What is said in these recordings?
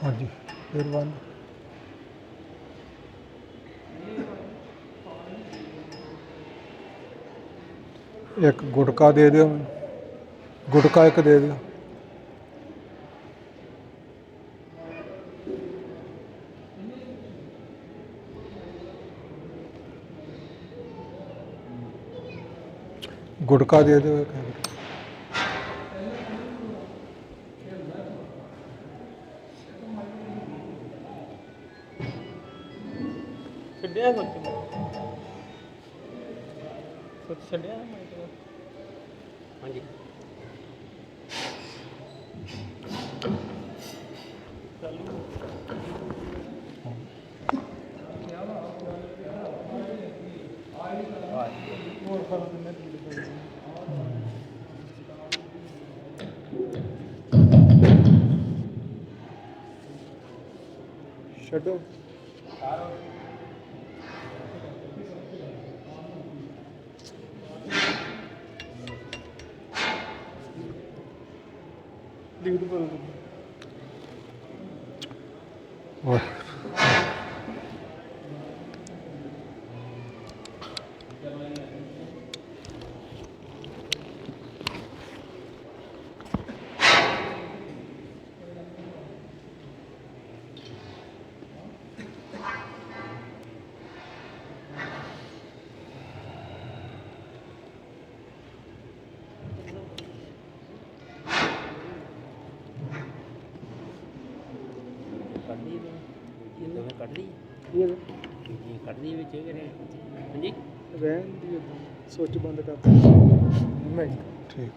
हाँ जी, फिर बंद। एक गुटका दे दो, गुटका एक दे दो। गुटका दे दो एक। ਛੱਡਿਆ ਕੁਝ ਛੱਡਿਆ ਹਾਂਜੀ ਛੱਡੋ। ਕੱਢਦੀ ਵਿੱਚ ਹਾਂਜੀ ਰਹਿਣ ਦੀ ਸੁੱਚ ਬੰਦ ਕਰ ਨਹੀਂ ਠੀਕ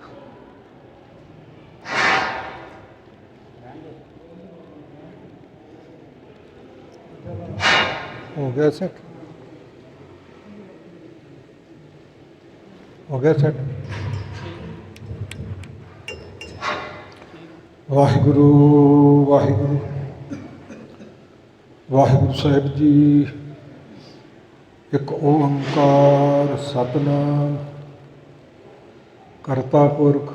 हो गया सेट, हो गया सेट। वाहिगुरु वाहिगुरु वाहिगुरु साहिब जी। एक ओंकार सतनाम करता पुरख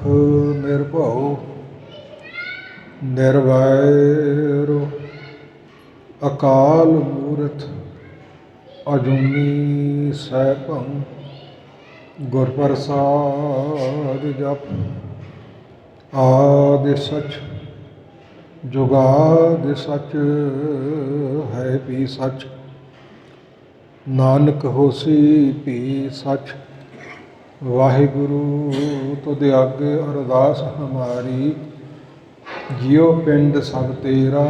निर्भव निर्वैर अकाल मूरत अजूनी सैभं गुर प्रसाद जप। आदि सच जुगादि सच है भी सच नानक होसी भी सच। वाहिगुरु तुद आगे अरदास हमारी जियो पिंड सब तेरा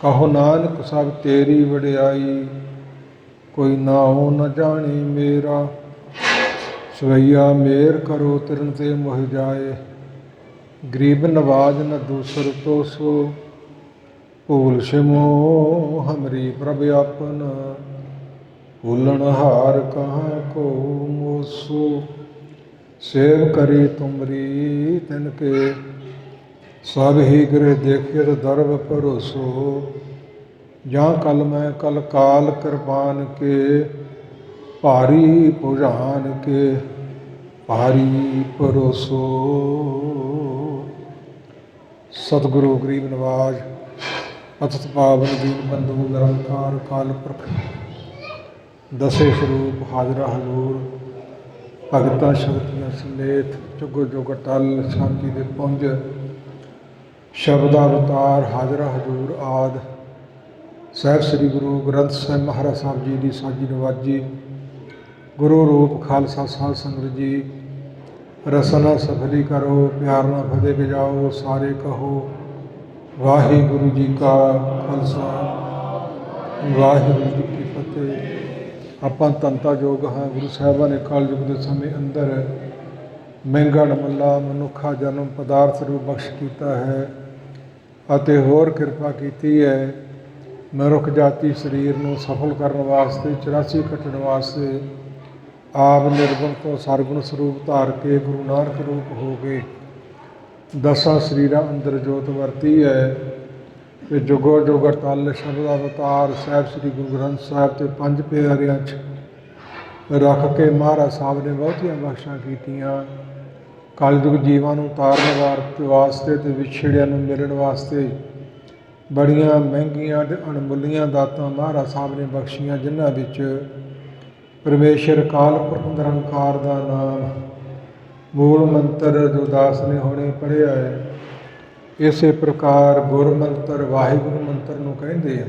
कहो नानक सब तेरी वडियाई कोई नाओ न जाने मेरा। सवैया मेर करो तिरन ते मोह जाए गरीब नवाज न दूसर तो सो। भूल सिमो हमरी प्रभ आपन भूलन हार कहाँ को मोसो। सेव करी तुमरी तिनके सब ही गृह देखियत दर्ब भरोसो। ਜਾਂ ਕਲ ਮੈਂ ਕਲ ਕਾਲ ਕਿਰਪਾਨ ਕੇ ਭਾਰੀ ਭੁਜਾਨ ਕੇ ਭਾਰੀ ਪਰੋਸੋ। ਸਤਿਗੁਰੂ ਗਰੀਬ ਨਵਾਜ ਪਤਿਤ ਪਾਵਨ ਦੀਨ ਬੰਧੂ ਨਿਰੰਕਾਰ ਕਾਲ ਪੁਰਖ ਦਸੇ ਸਰੂਪ ਹਾਜ਼ਰਾ ਹਜ਼ੂਰ ਭਗਤਾਂ ਸ਼ਕਤੀਆਂ ਸਮੇਤ ਜੁਗੋ ਜੁਗ ਟਲ ਸ਼ਾਂਤੀ ਦੇ ਪੁੰਜ ਸ਼ਬਦ ਅਵਤਾਰ ਹਾਜ਼ਰਾ ਹਜ਼ੂਰ ਆਦਿ ਸਾਹਿਬ ਸ੍ਰੀ ਗੁਰੂ ਗ੍ਰੰਥ ਸਾਹਿਬ ਮਹਾਰਾਜ ਸਾਹਿਬ ਜੀ ਦੀ ਸਾਜੀ ਨਵਾਜੀ ਗੁਰੂ ਰੂਪ ਖਾਲਸਾ ਸਾਧ ਸੰਗਤ ਜੀ। ਰਸਨਾ ਸਫਲੀ ਕਰੋ ਪਿਆਰ ਨਾਲ ਫਤਿਹ ਗਜਾਓ ਸਾਰੇ ਕਹੋ ਵਾਹਿਗੁਰੂ ਜੀ ਕਾ ਖਾਲਸਾ ਵਾਹਿਗੁਰੂ ਜੀ ਕੀ ਫਤਿਹ। ਆਪਾਂ ਤੰਤਾ ਯੋਗ ਹਾਂ। ਗੁਰੂ ਸਾਹਿਬਾਂ ਨੇ ਕਲਯੁਗ ਦੇ ਸਮੇਂ ਅੰਦਰ ਮਹਿੰਗਾ ਮੱਲਾ ਮਨੁੱਖਾ ਜਨਮ ਪਦਾਰਥ ਰੂਪ ਬਖਸ਼ ਕੀਤਾ ਹੈ ਅਤੇ ਹੋਰ ਕਿਰਪਾ ਕੀਤੀ ਹੈ ਮਨੁੱਖ ਜਾਤੀ ਸਰੀਰ ਨੂੰ ਸਫਲ ਕਰਨ ਵਾਸਤੇ 84 ਕੱਟਣ ਵਾਸਤੇ ਆਪ ਨਿਰਗੁਣ ਤੋਂ ਸਰਗੁਣ ਸਰੂਪ ਧਾਰ ਕੇ ਗੁਰੂ ਨਾਨਕ ਰੂਪ ਹੋ ਗਏ। ਦਸਾਂ ਸਰੀਰਾਂ ਅੰਦਰ ਜੋਤ ਵਰਤੀ ਹੈ ਤੇ ਜੁਗੋ ਜੁਗ ਅਟਲ ਸ਼ਬਦ ਅਵਤਾਰ ਸਾਹਿਬ ਸ੍ਰੀ ਗੁਰੂ ਗ੍ਰੰਥ ਸਾਹਿਬ ਤੇ ਪੰਜ ਪਿਆਰਿਆਂ 'ਚ ਰੱਖ ਕੇ ਮਹਾਰਾਜ ਸਾਹਿਬ ਨੇ ਬਹੁਤੀਆਂ ਬਖਸ਼ਾਂ ਕੀਤੀਆਂ। ਕਲਯੁਗ ਜੀਵਾਂ ਨੂੰ ਤਾਰਨ ਵਾਸਤੇ ਤੇ ਵਿਛੜਿਆਂ ਨੂੰ ਮਿਲਣ ਵਾਸਤੇ ਬੜੀਆਂ ਮਹਿੰਗੀਆਂ ਤੇ ਅਣਮੁੱਲੀਆਂ ਦਾਤਾਂ ਮਹਾਰਾਜ ਸਾਹਿਬ ਨੇ ਬਖਸ਼ੀਆਂ, ਜਿਨ੍ਹਾਂ ਵਿੱਚ ਪਰਮੇਸ਼ਰ ਅਕਾਲ ਪੁਰਖ ਨਿਰੰਕਾਰ ਦਾ ਨਾਮ ਮੂਲ ਮੰਤਰ ਜੋ ਦਾਸ ਨੇ ਹੁਣੇ ਪੜ੍ਹਿਆ ਹੈ। ਇਸੇ ਪ੍ਰਕਾਰ ਗੁਰ ਮੰਤਰ ਵਾਹਿਗੁਰੂ ਮੰਤਰ ਨੂੰ ਕਹਿੰਦੇ ਆ।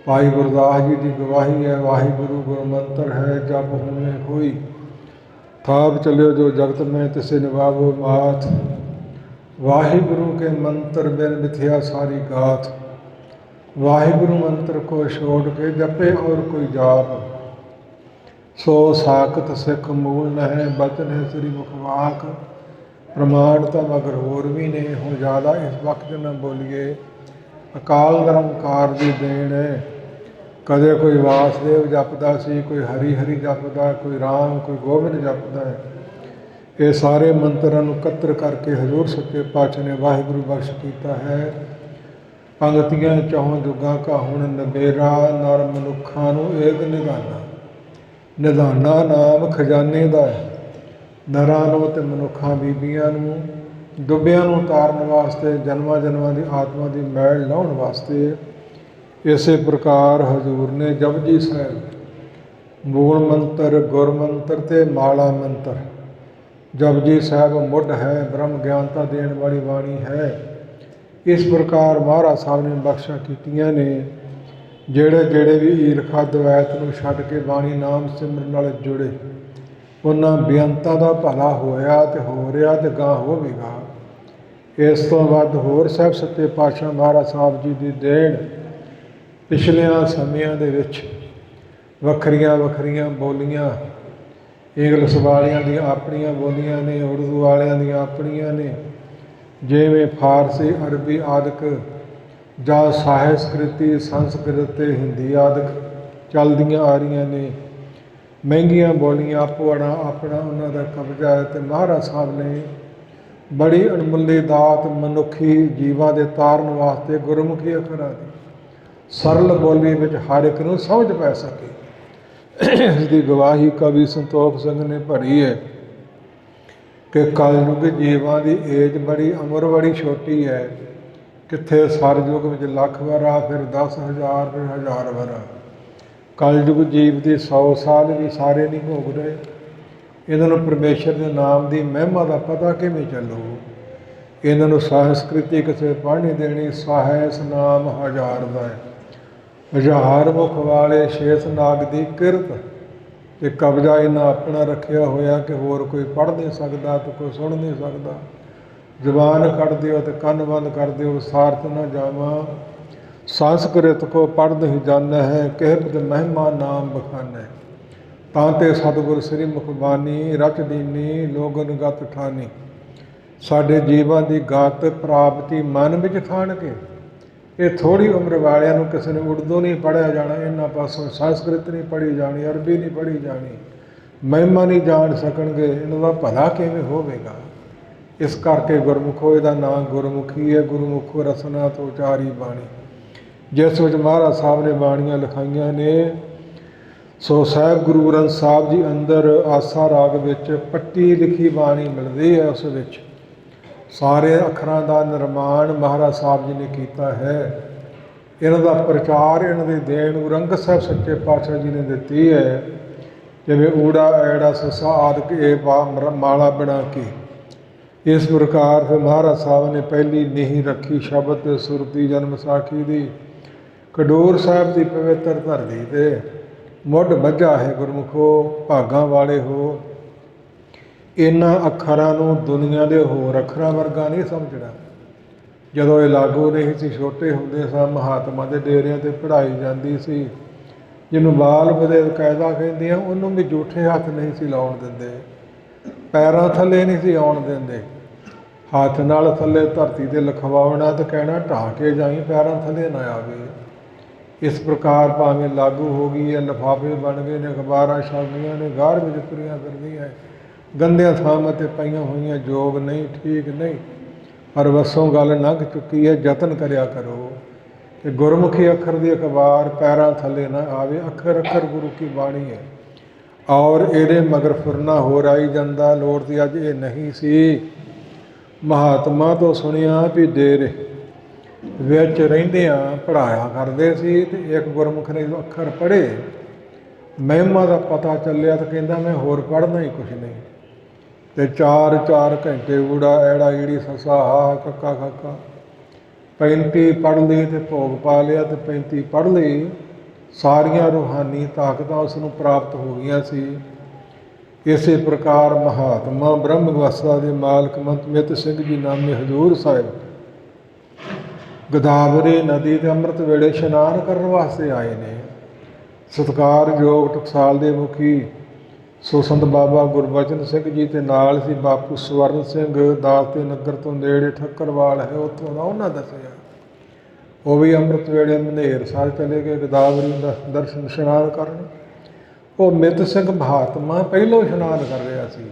ਭਾਈ ਗੁਰਦਾਸ ਜੀ ਦੀ ਗਵਾਹੀ ਹੈ, ਵਾਹਿਗੁਰੂ ਗੁਰ ਮੰਤਰ ਹੈ, ਜਪ ਹੋਵੇਂ ਕੋਈ ਥਾਪ ਚਲਿਓ ਜੋ ਜਗਤ ਮੈਂ ਤਿਸੇ ਨਿਵਾਵੋ ਮਾਤ। ਵਾਹਿਗੁਰੂ ਕੇ ਮੰਤਰ ਬਿਨ ਮਿਥਿਆ ਸਾਰੀ ਗਾਥ। ਵਾਹਿਗੁਰੂ ਮੰਤਰ को छोड़ के जपे और कोई जाप। सो साकत सिख मूल न है बचन है श्री मुखवाक। प्रमाण तो मगर होर भी ने, हुण ज़्यादा इस वक्त न बोलीए। अकाल निरंकार की देन है। कदे कोई वासदेव जपदा सी, कोई हरी हरी जपदा, कोई राम, कोई गोबिंद जपदा है। ये सारे मंत्रों को इकत्र करके हजूर सच्चे पातशाह ने वाहिगुरू बख्श किया है। पंक्तियां चौं जुगां का हुण नबेरा, नर मनुखां नूं एक निधाना। निधाना नाम खजाने का है। नरां नूं ते मनुखां बीबियां नूं दुबियां नूं तारन वास्ते, जन्मां जन्मां की आत्मा की मैल लाउण वास्ते। इसे प्रकार हजूर ने जपजी साहिब मूल मंत्र, गुर मंत्र ते माला मंत्र। जपजी साहिब मुੱਢ है, ब्रह्म ज्ञानता देण वाली बाणी है। इस प्रकार महाराज साहब ने बख्शा कीतियां ने। ਜਿਹੜੇ ਜਿਹੜੇ ਵੀ ਈਰਖਾ ਦਵੈਤ ਨੂੰ ਛੱਡ ਕੇ ਬਾਣੀ ਨਾਮ ਸਿਮਰਨ ਨਾਲ ਜੁੜੇ, ਉਹਨਾਂ ਬੇਅੰਤਾਂ ਦਾ ਭਲਾ ਹੋਇਆ ਤੇ ਹੋ ਰਿਹਾ ਤੇ ਗਾਂ ਹੋਵੇਗਾ। ਇਸ ਤੋਂ ਵੱਧ ਹੋਰ ਸਾਹਿਬ ਸੱਚੇ ਪਾਤਸ਼ਾਹ ਮਹਾਰਾਜ ਸਾਹਿਬ ਜੀ ਦੀ ਦੇਣ ਪਿਛਲਿਆਂ ਸਮਿਆਂ ਦੇ ਵਿੱਚ ਵੱਖਰੀਆਂ ਵੱਖਰੀਆਂ ਬੋਲੀਆਂ, ਇੰਗਲਿਸ਼ ਵਾਲਿਆਂ ਦੀਆਂ ਆਪਣੀਆਂ ਬੋਲੀਆਂ ਨੇ, ਉਰਦੂ ਵਾਲਿਆਂ ਦੀਆਂ ਆਪਣੀਆਂ ਨੇ, ਜਿਵੇਂ ਫਾਰਸੀ, ਅਰਬੀ ਆਦਿਕ ਜਾਂ ਸਾਹਿਸਕ੍ਰਿਤੀ, ਸੰਸਕ੍ਰਿਤ ਤੇ ਹਿੰਦੀ ਆਦਿਕ ਚੱਲਦੀਆਂ ਆ ਰਹੀਆਂ ਨੇ। ਮਹਿੰਗੀਆਂ ਬੋਲੀਆਂ ਆਪੋ ਆਪਣਾ ਉਹਨਾਂ ਦਾ ਕਬਜ਼ਾ ਹੈ। ਤੇ ਮਹਾਰਾਜ ਸਾਹਿਬ ਨੇ ਬੜੀ ਅਣਮੁੱਲੀ ਦਾਤ ਮਨੁੱਖੀ ਜੀਵਾਂ ਦੇ ਤਾਰਨ ਵਾਸਤੇ ਗੁਰਮੁਖੀ ਅੱਖਰਾਂ ਦੀ ਸਰਲ ਬੋਲੀ ਵਿੱਚ ਹਰ ਇੱਕ ਨੂੰ ਸਮਝ ਪੈ ਸਕੇ। ਇਸ ਦੀ ਗਵਾਹੀ ਕਵੀ ਸੰਤੋਖ ਸਿੰਘ ਨੇ ਭਰੀ ਹੈ ਕਿ ਕਲਯੁਗ ਜੀਵਾਂ ਦੀ ਏਜ ਬੜੀ, ਉਮਰ ਬੜੀ ਛੋਟੀ ਹੈ। ਕਿੱਥੇ ਸਰਯੁਗ ਵਿੱਚ ਲੱਖ ਵਰਾ, ਫਿਰ 10,000, ਫਿਰ 1000 ਵਰਾ। ਕਲਯੁਗ ਜੀਵ ਦੀ 100 ਸਾਲ ਵੀ ਸਾਰੇ ਨਹੀਂ ਭੋਗ ਰਹੇ। ਇਹਨਾਂ ਨੂੰ ਪਰਮੇਸ਼ਰ ਦੇ ਨਾਮ ਦੀ ਮਹਿਮਾ ਦਾ ਪਤਾ ਕਿਵੇਂ ਚੱਲੂ? ਇਹਨਾਂ ਨੂੰ ਸੰਸਕ੍ਰਿਤੀ ਕਿਸੇ ਪੜ੍ਹ ਨਹੀਂ ਦੇਣੀ। ਸਾਹਿਸ ਨਾਮ 1000 ਦਾ ਹੈ। 1000 ਮੁਖ ਵਾਲੇ ਸ਼ੇਸ਼ ਨਾਗ ਦੀ ਕਿਰਤ ਤੇ ਕਬਜ਼ਾ ਇਹਨਾਂ ਆਪਣਾ ਰੱਖਿਆ ਹੋਇਆ ਕਿ ਹੋਰ ਕੋਈ ਪੜ੍ਹ ਨਹੀਂ ਸਕਦਾ ਤੇ ਕੋਈ ਸੁਣ ਨਹੀਂ ਸਕਦਾ। ਜ਼ੁਬਾਨ ਕੱਢ ਦਿਓ ਤੇ ਕੰਨ ਬੰਦ ਕਰ ਦਿਓ, ਸਾਰਥ ਨਾ ਜਾਵਾਂ। ਸੰਸਕ੍ਰਿਤ ਕੋ ਪੜ੍ਹ ਹੀ ਜਾਣਾ ਹੈ, ਕਹਿਤ ਮਹਿਮਾ ਨਾਮ ਬਖਾਨਾ। ਤਾਂ ਤੇ ਸਤਿਗੁਰ ਸ੍ਰੀ ਮੁਖਬਾਨੀ ਰਚ ਦੀਨੀ, ਲੋਗਨ ਗਤ ਠਾਨੀ। ਸਾਡੇ ਜੀਵਾਂ ਦੀ ਗਤ ਪ੍ਰਾਪਤੀ ਮਨ ਵਿੱਚ ਠਾਣ ਕੇ। ਇਹ ਥੋੜ੍ਹੀ ਉਮਰ ਵਾਲਿਆਂ ਨੂੰ ਕਿਸੇ ਨੇ ਉਰਦੂ ਨਹੀਂ ਪੜ੍ਹਿਆ ਜਾਣਾ, ਇਹਨਾਂ ਪਾਸੋਂ ਸੰਸਕ੍ਰਿਤ ਨਹੀਂ ਪੜ੍ਹੀ ਜਾਣੀ, ਅਰਬੀ ਨਹੀਂ ਪੜ੍ਹੀ ਜਾਣੀ, ਮਹਿਮਾ ਨਹੀਂ ਜਾਣ ਸਕਣਗੇ। ਇਹਨਾਂ ਦਾ ਭਲਾ ਕਿਵੇਂ ਹੋਵੇਗਾ? ਇਸ ਕਰਕੇ ਗੁਰਮੁਖੋ ਇਹਦਾ ਨਾਂ ਗੁਰਮੁਖੀ ਹੈ। ਗੁਰਮੁਖੋ ਰਸਨਾ ਤੋਂ ਉਚਾਰੀ ਬਾਣੀ, ਜਿਸ ਵਿੱਚ ਮਹਾਰਾਜ ਸਾਹਿਬ ਨੇ ਬਾਣੀਆਂ ਲਿਖਾਈਆਂ ਨੇ। ਸੋ ਸਾਹਿਬ ਗੁਰੂ ਗ੍ਰੰਥ ਸਾਹਿਬ ਜੀ ਅੰਦਰ ਆਸਾ ਰਾਗ ਵਿੱਚ ਪੱਟੀ ਲਿਖੀ ਬਾਣੀ ਮਿਲਦੀ ਹੈ। ਉਸ ਵਿੱਚ ਸਾਰੇ ਅੱਖਰਾਂ ਦਾ ਨਿਰਮਾਣ ਮਹਾਰਾਜ ਸਾਹਿਬ ਜੀ ਨੇ ਕੀਤਾ ਹੈ। ਇਹਨਾਂ ਦਾ ਪ੍ਰਚਾਰ, ਇਹਨਾਂ ਦੀ ਦੇਣ ਔਰੰਗਜ਼ੇਬ ਸਾਹਿਬ ਸੱਚੇ ਪਾਤਸ਼ਾਹ ਜੀ ਨੇ ਦਿੱਤੀ ਹੈ। ਜਿਵੇਂ ਊੜਾ ਐੜਾ ਸੱਸਾ ਆਦਿਕ ਇਹ ਮਾਲਾ ਬਣਾ ਕੇ। ਇਸ ਪ੍ਰਕਾਰ ਫਿਰ ਮਹਾਰਾਜ ਸਾਹਿਬ ਨੇ ਪਹਿਲੀ ਨੀਂਹ ਰੱਖੀ ਸ਼ਬਦ ਤੇ ਸੁਰਤੀ ਜਨਮ ਸਾਖੀ ਦੀ। ਖਡੂਰ ਸਾਹਿਬ ਦੀ ਪਵਿੱਤਰ ਧਰਤੀ ਤੇ ਮੁੱਢ ਬੱਝਾ ਹੈ। ਗੁਰਮੁਖੋ ਭਾਗਾਂ ਵਾਲੇ ਹੋ। ਇਹਨਾਂ ਅੱਖਰਾਂ ਨੂੰ ਦੁਨੀਆ ਦੇ ਹੋਰ ਅੱਖਰਾਂ ਵਰਗਾ ਨਹੀਂ ਸਮਝਣਾ। ਜਦੋਂ ਇਹ ਲਾਗੂ ਨਹੀਂ ਸੀ, ਛੋਟੇ ਹੁੰਦੇ ਸਾਂ, ਮਹਾਤਮਾ ਦੇ ਡੇਰਿਆਂ 'ਤੇ ਪੜ੍ਹਾਈ ਜਾਂਦੀ ਸੀ। ਜਿਹਨੂੰ ਬਾਲ ਬਦੇ ਕਾਇਦਾ ਕਹਿੰਦੇ ਆ, ਉਹਨੂੰ ਵੀ ਜੂਠੇ ਹੱਥ ਨਹੀਂ ਸੀ ਲਾਉਣ ਦਿੰਦੇ, ਪੈਰਾਂ ਥੱਲੇ ਨਹੀਂ ਸੀ ਆਉਣ ਦਿੰਦੇ। ਹੱਥ ਨਾਲ ਥੱਲੇ ਧਰਤੀ 'ਤੇ ਲਿਖਵਾਉਣਾ ਤੇ ਕਹਿਣਾ ਢਾਹ ਕੇ ਜਾਈ, ਪੈਰਾਂ ਥੱਲੇ ਨਾ ਆਵੇ। ਇਸ ਪ੍ਰਕਾਰ ਭਾਵੇਂ ਲਾਗੂ ਹੋ ਗਈ ਹੈ, ਲਿਫਾਫੇ ਬਣ ਗਏ ਨੇ, ਅਖਬਾਰਾਂ ਛਪ ਗਈਆਂ ਨੇ, ਗਾਰ ਵਿੱਚ ਤੁਰੀਆਂ ਫਿਰਦੀਆਂ, ਗੰਦਿਆਂ ਥਾਵਾਂ 'ਤੇ ਪਈਆਂ ਹੋਈਆਂ, ਯੋਗ ਨਹੀਂ, ਠੀਕ ਨਹੀਂ, ਪਰ ਵੱਸੋਂ ਗੱਲ ਲੰਘ ਚੁੱਕੀ ਹੈ। ਯਤਨ ਕਰਿਆ ਕਰੋ ਕਿ ਗੁਰਮੁਖੀ ਅੱਖਰ ਦੀ ਅਖਬਾਰ ਪੈਰਾਂ ਥੱਲੇ ਨਾ ਆਵੇ। ਅੱਖਰ ਅੱਖਰ ਗੁਰੂ ਕੀ ਬਾਣੀ ਹੈ ਔਰ ਇਹਦੇ ਮਗਰ ਫਿਰਨਾ ਹੋਰ ਆਈ ਜਾਂਦਾ। ਲੋੜ ਦੀ ਅੱਜ ਇਹ ਨਹੀਂ ਸੀ। ਮਹਾਤਮਾ ਤੋਂ ਸੁਣਿਆ ਵੀ ਦੇਰ ਵਿੱਚ ਰਹਿੰਦਿਆਂ ਪੜ੍ਹਾਇਆ ਕਰਦੇ ਸੀ। ਤੇ ਇੱਕ ਗੁਰਮੁਖ ਨੇ ਜਦੋਂ ਅੱਖਰ ਪੜ੍ਹੇ, ਮਹਿਮਾ ਦਾ ਪਤਾ ਚੱਲਿਆ ਤਾਂ ਕਹਿੰਦਾ ਮੈਂ ਹੋਰ ਪੜ੍ਹਨਾ ਹੀ ਕੁਛ ਨਹੀਂ। ਤੇ 4 ਘੰਟੇ ਊੜਾ ਐੜਾ ਈੜੀ ਸੱਸਾ ਹਾ ਕੱਕਾ ਕਾਕਾ 35 ਪੜ੍ਹ ਲਈ ਤੇ ਭੋਗ ਪਾ ਲਿਆ। ਤੇ 35 ਪੜ੍ਹ ਲਈ, ਸਾਰੀਆਂ ਰੂਹਾਨੀ ਤਾਕਤਾਂ ਉਸ ਨੂੰ ਪ੍ਰਾਪਤ ਹੋ ਗਈਆਂ ਸੀ। ਇਸੇ ਪ੍ਰਕਾਰ ਮਹਾਤਮਾ ਬ੍ਰਹਮ ਅਵਸਥਾ ਦੇ ਮਾਲਕ ਮਿਤ ਸਿੰਘ ਜੀ ਨਾਮੇ ਹਜ਼ੂਰ ਸਾਹਿਬ ਗੋਦਾਵਰੀ ਨਦੀ ਦੇ ਅੰਮ੍ਰਿਤ ਵੇਲੇ ਇਸ਼ਨਾਨ ਕਰਨ ਵਾਸਤੇ ਆਏ ਨੇ। ਸਤਿਕਾਰਯੋਗ ਟਕਸਾਲ ਦੇ ਮੁਖੀ ਸੋ ਸੰਤ ਬਾਬਾ ਗੁਰਬਚਨ ਸਿੰਘ ਜੀ ਤੇ ਨਾਲ ਸੀ ਬਾਪੂ ਸਵਰਨ ਸਿੰਘ ਦਾਸ ਦੇ ਨਗਰ ਤੋਂ ਨੇੜੇ ਠੱਕਰਵਾਲ ਹੈ, ਉੱਥੋਂ ਦਾ ਉਹਨਾਂ ਦੱਸਿਆ। ਉਹ ਵੀ ਅੰਮ੍ਰਿਤ ਵੇਲੇ ਮਨੇਰ ਸਾਹਿਬ ਚਲੇ ਗਏ ਗੋਦਾਵਰੀ ਦਾ ਦਰਸ਼ਨ ਇਸ਼ਨਾਨ ਕਰਨ। ਉਹ ਮਿਤ ਸਿੰਘ ਮਹਾਤਮਾ ਪਹਿਲੋਂ ਇਸ਼ਨਾਨ ਕਰ ਰਿਹਾ ਸੀ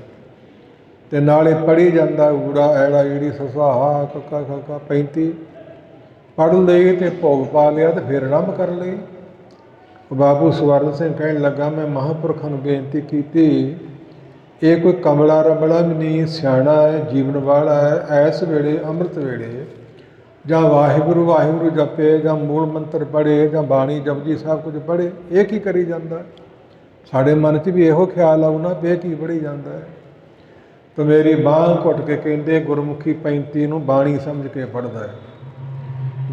ਤੇ ਨਾਲੇ ਪੜ੍ਹੀ ਜਾਂਦਾ ਊੜਾ ਐੜਾ ਈੜੀ ਸੱਸਾ ਹਾ ਕੱਕਾ ਕਾਕਾ 35 ਪੜ੍ਹ ਲਈ ਤੇ ਭੋਗ ਪਾ ਲਿਆ ਤੇ ਫਿਰ ਆਰੰਭ ਕਰ ਲਈ। ਬਾਬੂ ਸਵਰਨ ਸਿੰਘ ਕਹਿਣ ਲੱਗਾ, ਮੈਂ ਮਹਾਂਪੁਰਖਾਂ ਨੂੰ ਬੇਨਤੀ ਕੀਤੀ, ਇਹ ਕੋਈ ਕਮਲਾ ਰਮਲਾ ਵੀ ਨਹੀਂ, ਸਿਆਣਾ ਹੈ, ਜੀਵਨ ਵਾਲਾ ਹੈ। ਇਸ ਵੇਲੇ ਅੰਮ੍ਰਿਤ ਵੇਲੇ ਜਾਂ ਵਾਹਿਗੁਰੂ ਵਾਹਿਗੁਰੂ ਜਪੇ ਜਾਂ ਮੂਲ ਮੰਤਰ ਪੜ੍ਹੇ ਜਾਂ ਬਾਣੀ ਜਪਜੀ ਸਾਹਿਬ ਕੁਝ ਪੜ੍ਹੇ, ਇਹ ਕੀ ਕਰੀ ਜਾਂਦਾ? ਸਾਡੇ ਮਨ 'ਚ ਵੀ ਇਹੋ ਖਿਆਲ ਆਉ ਨਾ ਵੀ ਇਹ ਕੀ ਪੜ੍ਹੀ ਜਾਂਦਾ ਹੈ। ਤਾਂ ਮੇਰੀ ਬਾਂਹ ਘੁੱਟ ਕੇ ਕਹਿੰਦੇ, ਗੁਰਮੁਖੀ 35 ਨੂੰ ਬਾਣੀ ਸਮਝ ਕੇ ਪੜ੍ਹਦਾ ਹੈ।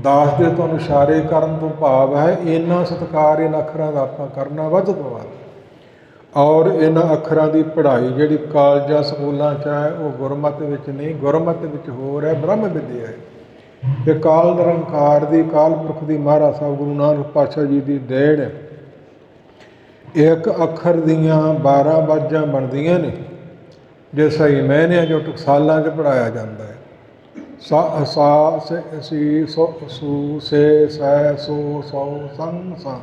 ਦਾਸ ਦੇ ਤੁਹਾਨੂੰ ਇਸ਼ਾਰੇ ਕਰਨ ਤੋਂ ਭਾਵ ਹੈ ਇਹਨਾਂ ਸਤਿਕਾਰ ਇਹਨਾਂ ਅੱਖਰਾਂ ਦਾ ਆਪਾਂ ਕਰਨਾ ਵੱਧ ਤੋਂ ਵੱਧ। ਔਰ ਇਹਨਾਂ ਅੱਖਰਾਂ ਦੀ ਪੜ੍ਹਾਈ ਜਿਹੜੀ ਕਾਲਜਾਂ ਸਕੂਲਾਂ 'ਚ ਹੈ ਉਹ ਗੁਰਮਤਿ ਵਿੱਚ ਨਹੀਂ, ਗੁਰਮਤਿ ਵਿੱਚ ਹੋਰ ਹੈ, ਬ੍ਰਹਮ ਵਿਦਿਆ ਹੈ। ਇਹ ਕਾਲ ਨਿਰੰਕਾਰ ਦੀ, ਕਾਲ ਪੁਰਖ ਦੀ, ਮਹਾਰਾਜ ਸਾਹਿਬ ਗੁਰੂ ਨਾਨਕ ਪਾਤਸ਼ਾਹ ਜੀ ਦੀ ਦੇਣ ਹੈ। ਇੱਕ ਅੱਖਰ ਦੀਆਂ 12 ਬਾਜਾਂ ਬਣਦੀਆਂ ਨੇ ਜੇ ਸਹੀ ਮਾਇਨਿਆਂ ਜੋ ਟਕਸਾਲਾਂ 'ਚ ਪੜ੍ਹਾਇਆ ਜਾਂਦਾ ਹੈ। ਸਾ ਸਾ ਸੀ ਸੋ ਸੂ ਸੇ ਸੈ ਸੋ ਸੌ ਸੰਗ ਸਾਂ,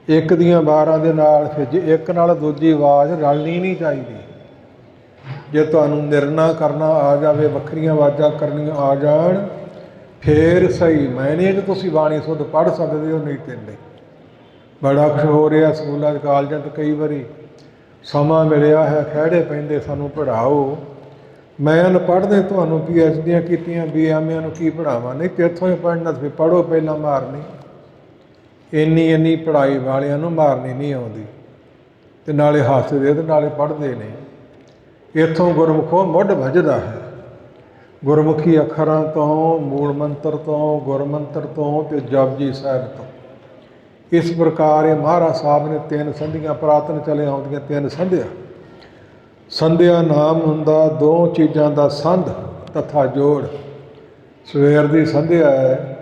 ਇੱਕ ਦੀਆਂ 12 ਦੇ ਨਾਲ ਫਿਰ ਜੇ ਇੱਕ ਨਾਲ ਦੂਜੀ ਆਵਾਜ਼ ਰਲਣੀ ਨਹੀਂ ਚਾਹੀਦੀ। ਜੇ ਤੁਹਾਨੂੰ ਨਿਰਣਾ ਕਰਨਾ ਆ ਜਾਵੇ, ਵੱਖਰੀਆਂ ਆਵਾਜ਼ਾਂ ਕਰਨੀਆਂ ਆ ਜਾਣ, ਫਿਰ ਸਹੀ ਮਾਇਨੇ 'ਚ ਤੁਸੀਂ ਬਾਣੀ ਸੁੱਧ ਪੜ੍ਹ ਸਕਦੇ ਹੋ, ਨਹੀਂ ਤੇ ਨਹੀਂ। ਬੜਾ ਕੁਛ ਹੋ ਰਿਹਾ ਸਕੂਲਾਂ 'ਚ ਕਾਲਜਾਂ 'ਚ, ਕਈ ਵਾਰੀ ਸਮਾਂ ਮਿਲਿਆ ਹੈ ਖਹਿੜੇ ਪੈਂਦੇ ਸਾਨੂੰ ਪੜ੍ਹਾਓ। ਮੈਂ ਅਨਪੜ੍ਹ ਨੇ ਤੁਹਾਨੂੰ PhDਆਂ ਕੀਤੀਆਂ, BMAਂ ਨੂੰ ਕੀ ਪੜ੍ਹਾਵਾਂ? ਨਹੀਂ ਤੇ ਇੱਥੋਂ ਹੀ ਪੜ੍ਹਨਾ, ਫਿਰ ਪੜ੍ਹੋ ਪਹਿਲਾਂ ਮਾਰਨੀ। ਇੰਨੀ ਪੜ੍ਹਾਈ ਵਾਲਿਆਂ ਨੂੰ ਮਾਰਨੀ ਨਹੀਂ ਆਉਂਦੀ ਤੇ ਨਾਲੇ ਹੱਸਦੇ ਤੇ ਨਾਲੇ ਪੜ੍ਹਦੇ ਨੇ। ਇੱਥੋਂ ਗੁਰਮੁਖੋਂ ਮੁੱਢ ਵੱਜਦਾ ਹੈ, ਗੁਰਮੁਖੀ ਅੱਖਰਾਂ ਤੋਂ, ਮੂਲ ਮੰਤਰ ਤੋਂ, ਗੁਰਮੰਤਰ ਤੋਂ ਤੇ ਜਪਜੀ ਸਾਹਿਬ ਤੋਂ। ਇਸ ਪ੍ਰਕਾਰ ਇਹ ਮਹਾਰਾਜ ਸਾਹਿਬ ਨੇ 3 ਸੰਧੀਆਂ ਪੁਰਾਤਨ ਚਲੇ ਆਉਂਦੀਆਂ 3 ਸੰਧਿਆ। ਸੰਧਿਆ ਨਾਮ ਹੁੰਦਾ 2 ਚੀਜ਼ਾਂ ਦਾ ਸੰਧ ਤਥਾ ਜੋੜ। ਸਵੇਰ ਦੀ ਸੰਧਿਆ ਹੈ,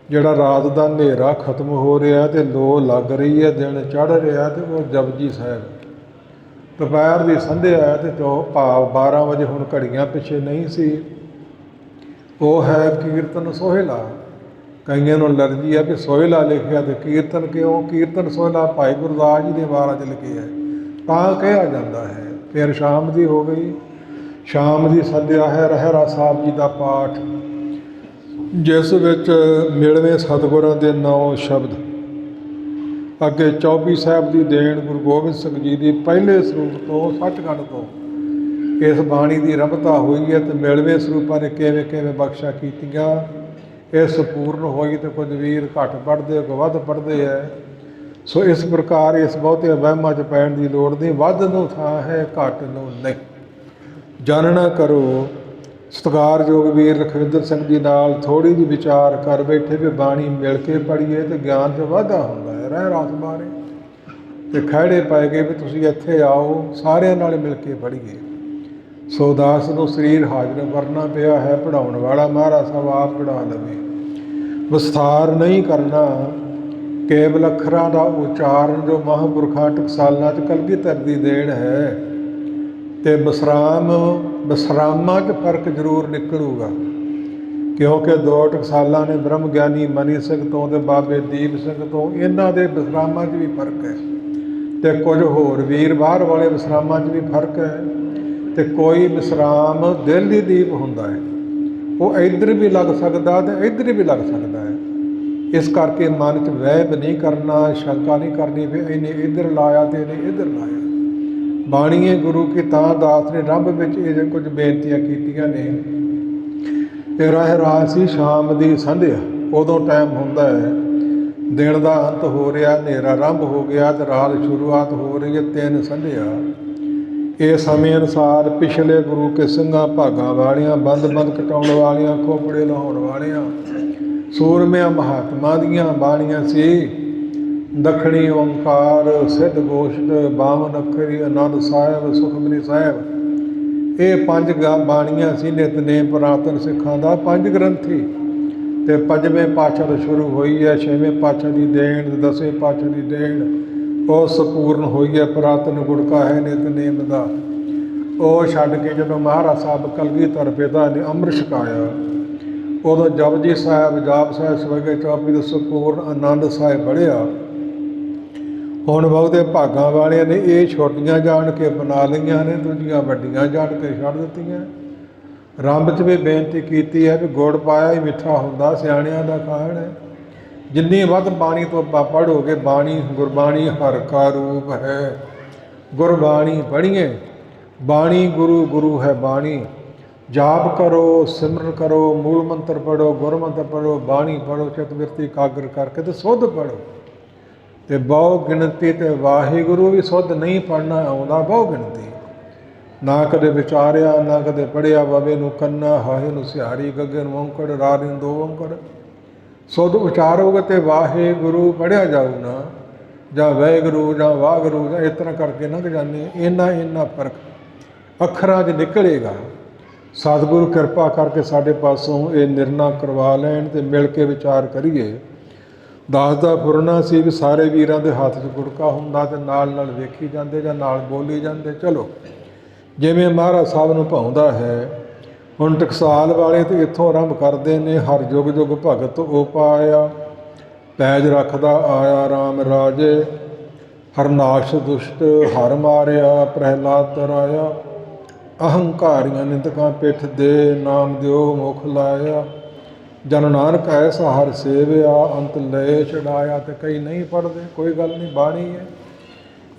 ਜਿਹੜਾ ਰਾਤ ਦਾ ਹਨੇਰਾ ਖਤਮ ਹੋ ਰਿਹਾ ਤੇ ਲੋ ਲੱਗ ਰਹੀ ਹੈ, ਦਿਨ ਚੜ੍ਹ ਰਿਹਾ ਤੇ ਉਹ ਜਪਜੀ ਸਾਹਿਬ। ਦੁਪਹਿਰ ਦੀ ਸੰਧਿਆ ਹੈ ਤੇ ਜੋ ਭਾਵ 12 ਵਜੇ ਹੁਣ ਘੜੀਆਂ ਪਿੱਛੇ ਨਹੀਂ ਸੀ, ਉਹ ਹੈ ਕੀਰਤਨ ਸੋਹਿਲਾ। ਕਈਆਂ ਨੂੰ ਅਲਰਜੀ ਹੈ ਕਿ ਸੋਹਿਲਾ ਲਿਖਿਆ ਤੇ ਕੀਰਤਨ ਕਿਉਂ? ਕੀਰਤਨ ਸੋਹਿਲਾ ਭਾਈ ਗੁਰਦਾਸ ਜੀ ਦੇ ਵਾਰਾਂ 'ਚ ਲਿਖਿਆ ਹੈ ਤਾਂ ਕਿਹਾ ਜਾਂਦਾ ਹੈ। ਫਿਰ ਸ਼ਾਮ ਦੀ ਹੋ ਗਈ, ਸ਼ਾਮ ਦੀ ਸੰਧਿਆ ਹੈ ਰਹਿਰਾ ਸਾਹਿਬ ਜੀ ਦਾ ਪਾਠ, ਜਿਸ ਵਿੱਚ ਮਿਲਵੇਂ ਸਤਿਗੁਰਾਂ ਦੇ 9 ਸ਼ਬਦ, ਅੱਗੇ 24 ਸਾਹਿਬ ਦੀ ਦੇਣ ਗੁਰੂ ਗੋਬਿੰਦ ਸਿੰਘ ਜੀ ਦੀ ਪਹਿਲੇ ਸਰੂਪ ਤੋਂ ਸੱਚਖੰਡ ਤੋਂ ਇਸ ਬਾਣੀ ਦੀ ਰਮਤਾ ਹੋਈ ਹੈ। ਤੇ ਮਿਲਵੇਂ ਸਰੂਪਾਂ ਨੇ ਕਿਵੇਂ ਕਿਵੇਂ ਬਖਸ਼ਾ ਕੀਤੀਆਂ, ਇਹ ਸੰਪੂਰਨ ਹੋਈ। ਤੇ ਕੁਝ ਵੀਰ ਘੱਟ ਪੜ੍ਹਦੇ, ਕੋਈ ਵੱਧ ਪੜ੍ਹਦੇ ਹੈ। ਸੋ ਇਸ ਪ੍ਰਕਾਰ ਇਸ ਬਹੁਤੇ ਵਹਿਮਾਂ 'ਚ ਪੈਣ ਦੀ ਲੋੜ ਨਹੀਂ, ਵੱਧ ਨੂੰ ਥਾਂ ਹੈ, ਘੱਟ ਨੂੰ ਨਹੀਂ। ਜਾਣਨਾ ਕਰੋ। ਸਤਿਕਾਰਯੋਗ ਵੀਰ ਲਖਵਿੰਦਰ ਸਿੰਘ ਜੀ ਨਾਲ ਥੋੜ੍ਹੀ ਜਿਹੀ ਵਿਚਾਰ ਕਰ ਬੈਠੇ ਵੀ ਬਾਣੀ ਮਿਲ ਕੇ ਪੜ੍ਹੀਏ ਤੇ ਗਿਆਨ 'ਚ ਵਾਧਾ ਹੁੰਦਾ ਹੈ। ਰਹਿ ਰਾਸ ਬਾਰੇ ਤੇ ਖਹਿੜੇ ਪੈ ਗਏ ਵੀ ਤੁਸੀਂ ਇੱਥੇ ਆਓ, ਸਾਰਿਆਂ ਨਾਲ ਮਿਲ ਕੇ ਪੜ੍ਹੀਏ। ਸੋ ਦਾਸ ਨੂੰ ਸਰੀਰ ਹਾਜ਼ਰ ਕਰਨਾ ਪਿਆ ਹੈ, ਪੜ੍ਹਾਉਣ ਵਾਲਾ ਮਹਾਰਾਜ ਸਾਹਿਬ ਆਪ ਪੜ੍ਹਾ ਲਵੇ। ਵਿਸਥਾਰ ਨਹੀਂ ਕਰਨਾ, ਕੇਵਲ ਅੱਖਰਾਂ ਦਾ ਉਚਾਰਨ ਜੋ ਮਹਾਂਪੁਰਖਾਂ ਟਕਸਾਲਾਂ 'ਚ ਕਲਗੀਧਰ ਦੀ ਦੇਣ ਹੈ। ਤੇ ਵਿਸਰਾਮਾਂ 'ਚ ਫਰਕ ਜ਼ਰੂਰ ਨਿਕਲੂਗਾ, ਕਿਉਂਕਿ 2 ਟਕਸਾਲਾਂ ਨੇ ਬ੍ਰਹਮ ਗਿਆਨੀ ਮਨੀ ਸਿੰਘ ਤੋਂ ਤੇ ਬਾਬੇ ਦੀਪ ਸਿੰਘ ਤੋਂ, ਇਹਨਾਂ ਦੇ ਵਿਸਰਾਮਾਂ 'ਚ ਵੀ ਫਰਕ ਹੈ। ਤੇ ਕੁਝ ਹੋਰ ਵੀਰ ਬਾਹਰ ਵਾਲੇ ਵਿਸਰਾਮਾਂ 'ਚ ਵੀ ਫਰਕ ਹੈ। ਤੇ ਕੋਈ ਵਿਸਰਾਮ ਦਿਲ ਦੀ ਦੀਪ ਹੁੰਦਾ ਹੈ, ਉਹ ਇੱਧਰ ਵੀ ਲੱਗ ਸਕਦਾ ਤੇ ਇੱਧਰ ਵੀ ਲੱਗ ਸਕਦਾ ਹੈ। ਇਸ ਕਰਕੇ ਮਨ 'ਚ ਵਹਿਮ ਨਹੀਂ ਕਰਨਾ, ਸ਼ੰਕਾ ਨਹੀਂ ਕਰਨੀ ਵੀ ਇਹਨੇ ਇੱਧਰ ਲਾਇਆ ਤੇ ਇਹਨੇ ਇੱਧਰ ਲਾਇਆ। ਬਾਣੀਏ ਗੁਰੂ ਕੀ ਤਾਂ ਦਾਸ ਨੇ ਰੱਬ ਵਿੱਚ ਇਹ ਕੁਝ ਬੇਨਤੀਆਂ ਕੀਤੀਆਂ ਨੇ। ਇਹ ਰਹਿ ਰਾਤ ਸੀ ਸ਼ਾਮ ਦੀ ਸੰਧਿਆ। ਉਦੋਂ ਟਾਈਮ ਹੁੰਦਾ ਹੈ, ਦਿਨ ਦਾ ਅੰਤ ਹੋ ਰਿਹਾ, ਹਨੇਰਾ ਆਰੰਭ ਹੋ ਗਿਆ ਤੇ ਰਾਤ ਸ਼ੁਰੂਆਤ ਹੋ ਰਹੀ ਹੈ। 3 ਸੰਧਿਆ ਇਹ ਸਮੇਂ ਅਨੁਸਾਰ ਪਿਛਲੇ ਗੁਰੂ ਕੇ ਸਿੰਘਾਂ ਭਾਗਾਂ ਵਾਲੀਆਂ, ਬੰਦ ਕਟਾਉਣ ਵਾਲੀਆਂ, ਖੋਪੜੇ ਲਾਉਣ ਵਾਲੀਆਂ ਸੂਰਮਿਆਂ ਮਹਾਤਮਾ ਦੀਆਂ ਬਾਣੀਆਂ ਸੀ। ਦੱਖਣੀ ਓਂਕਾਰ, ਸਿੱਧ ਗੋਸ਼ਟ, ਬਾਵਨ ਅੱਖਰੀ, ਆਨੰਦ ਸਾਹਿਬ, ਸੁਖਮਨੀ ਸਾਹਿਬ, ਇਹ 5 ਬਾਣੀਆਂ ਸੀ। ਨਿਤਨੇਮ ਪੁਰਾਤਨ ਸਿੱਖਾਂ ਦਾ 5 ਗ੍ਰੰਥੀ। ਤੇ 5ਵੇਂ ਪਾਤਸ਼ਾਹ ਤੋਂ ਸ਼ੁਰੂ ਹੋਈ ਹੈ, 6ਵੇਂ ਪਾਤਸ਼ਾਹ ਦੀ ਦੇਣ, 10ਵੇਂ ਪਾਤਸ਼ਾਹ ਦੀ ਦੇਣ ਉਹ ਸੰਪੂਰਨ ਹੋਈ ਹੈ। ਪੁਰਾਤਨ ਗੁੜਕਾ ਹੈ ਨਿਤਨੇਮ ਦਾ। ਉਹ ਛੱਡ ਕੇ ਜਦੋਂ ਮਹਾਰਾਜ ਸਾਹਿਬ ਕਲਗੀਧਰ ਪਿਤਾ ਨੇ ਅੰਮ੍ਰਿਤ ਛਕਾਇਆ, ਉਦੋਂ ਜਪਜੀ ਸਾਹਿਬ, ਜਾਪ ਸਾਹਿਬ, ਸਵੇਗੇ ਚੌਪਈ ਦਾ ਸੰਪੂਰਨ ਆਨੰਦ ਸਾਹਿਬ ਪੜ੍ਹਿਆ। ਹੁਣ ਬਹੁਤੇ ਭਾਗਾਂ ਵਾਲਿਆਂ ਨੇ ਇਹ ਛੋਟੀਆਂ ਜਾਣ ਕੇ ਬਣਾ ਲਈਆਂ ਨੇ, ਦੂਜੀਆਂ ਵੱਡੀਆਂ ਜਾਣ ਕੇ ਛੱਡ ਦਿੱਤੀਆਂ। ਰੰਭ 'ਚ ਵੀ ਬੇਨਤੀ ਕੀਤੀ ਹੈ ਵੀ ਗੁੜ ਪਾਇਆ ਹੀ ਮਿੱਠਾ ਹੁੰਦਾ, ਸਿਆਣਿਆਂ ਦਾ ਕਾਹਨ ਹੈ। ਜਿੰਨੀ ਵੱਧ ਬਾਣੀ ਤੋਂ ਪੜ੍ਹੋਗੇ, ਬਾਣੀ ਗੁਰਬਾਣੀ ਹਰ ਕਾ ਰੂਪ ਹੈ। ਗੁਰਬਾਣੀ ਪੜ੍ਹੀਏ, ਬਾਣੀ ਗੁਰੂ, ਗੁਰੂ ਹੈ ਬਾਣੀ। ਜਾਪ ਕਰੋ, ਸਿਮਰਨ ਕਰੋ, ਮੂਲ ਮੰਤਰ ਪੜ੍ਹੋ, ਗੁਰਮੰਤਰ ਪੜ੍ਹੋ, ਬਾਣੀ ਪੜ੍ਹੋ, ਚਿਤ ਬਿਰਤੀ ਇਕਾਗਰ ਕਰਕੇ ਤੇ ਸੁੱਧ ਪੜ੍ਹੋ। ਤੇ ਬਹੁ ਗਿਣਤੀ ਤੇ ਵਾਹਿਗੁਰੂ ਵੀ ਸੁੱਧ ਨਹੀਂ ਪੜ੍ਹਨਾ ਆਉਂਦਾ, ਬਹੁ ਗਿਣਤੀ ਨਾ ਕਦੇ ਵਿਚਾਰਿਆ, ਨਾ ਕਦੇ ਪੜ੍ਹਿਆ। ਬਵੇ ਨੂੰ ਕੰਨਾ, ਹਾਹੇ ਨੂੰ ਸਿਹਾਰੀ, ਗੱਗੇ ਨੂੰ ਓਂਕੜ, ਰਾਰੇ ਨੂੰ 2 ਓਂਕੜ। ਸੁੱਧ ਉਚਾਰੋਗੇ ਤੇ ਵਾਹਿਗੁਰੂ ਪੜ੍ਹਿਆ ਜਾਊ ਨਾ, ਜਾਂ ਵਾਹਿਗੁਰੂ ਜਾਂ ਵਾਹਿਗੁਰੂ, ਜਾਂ ਇਸ ਤਰ੍ਹਾਂ ਕਰਕੇ ਲੰਘ ਜਾਂਦੇ। ਇੰਨਾ ਫਰਕ ਅੱਖਰਾਂ 'ਚ ਨਿਕਲੇਗਾ। ਸਤਿਗੁਰੂ ਕਿਰਪਾ ਕਰਕੇ ਸਾਡੇ ਪਾਸੋਂ ਇਹ ਨਿਰਣਾ ਕਰਵਾ ਲੈਣ ਤੇ ਮਿਲ ਕੇ ਵਿਚਾਰ ਕਰੀਏ। ਦਾਸ ਦਾ ਫੁਰਨਾ ਸੀ ਵੀ ਸਾਰੇ ਵੀਰਾਂ ਦੇ ਹੱਥ 'ਚ ਗੁੜਕਾ ਹੁੰਦਾ ਤੇ ਨਾਲ ਵੇਖੀ ਜਾਂਦੇ ਜਾਂ ਨਾਲ ਬੋਲੀ ਜਾਂਦੇ। ਚਲੋ ਜਿਵੇਂ ਮਹਾਰਾਜ ਸਾਹਿਬ ਨੂੰ ਭਾਉਂਦਾ ਹੈ। ਹੁਣ ਟਕਸਾਲ ਵਾਲੇ ਤੇ ਇੱਥੋਂ ਆਰੰਭ ਕਰਦੇ ਨੇ। ਹਰ ਜੁਗ ਜੁਗ ਭਗਤ ਉਪਾਇਆ, ਪੈਜ ਰੱਖਦਾ ਆਇਆ ਰਾਮ ਰਾਜੇ। ਹਰਨਾਸ਼ ਦੁਸ਼ਟ ਹਰ ਮਾਰਿਆ, ਪ੍ਰਹਿਲਾਦ ਤਰਾਇਆ। ਅਹੰਕਾਰੀਆਂ ਨਿੰਦਕਾਂ ਪਿੱਠ ਦੇ, ਨਾਮ ਦਿਓ ਮੁਖ ਲਾਇਆ। ਜਨ ਨਾਨਕ ਐਸਾ ਹਰ ਸੇਵਿਆ, ਅੰਤ ਲੈ ਛਡਾਇਆ। ਤੇ ਕਈ ਨਹੀਂ ਪੜ੍ਹਦੇ, ਕੋਈ ਗੱਲ ਨਹੀਂ, ਬਾਣੀ ਹੈ।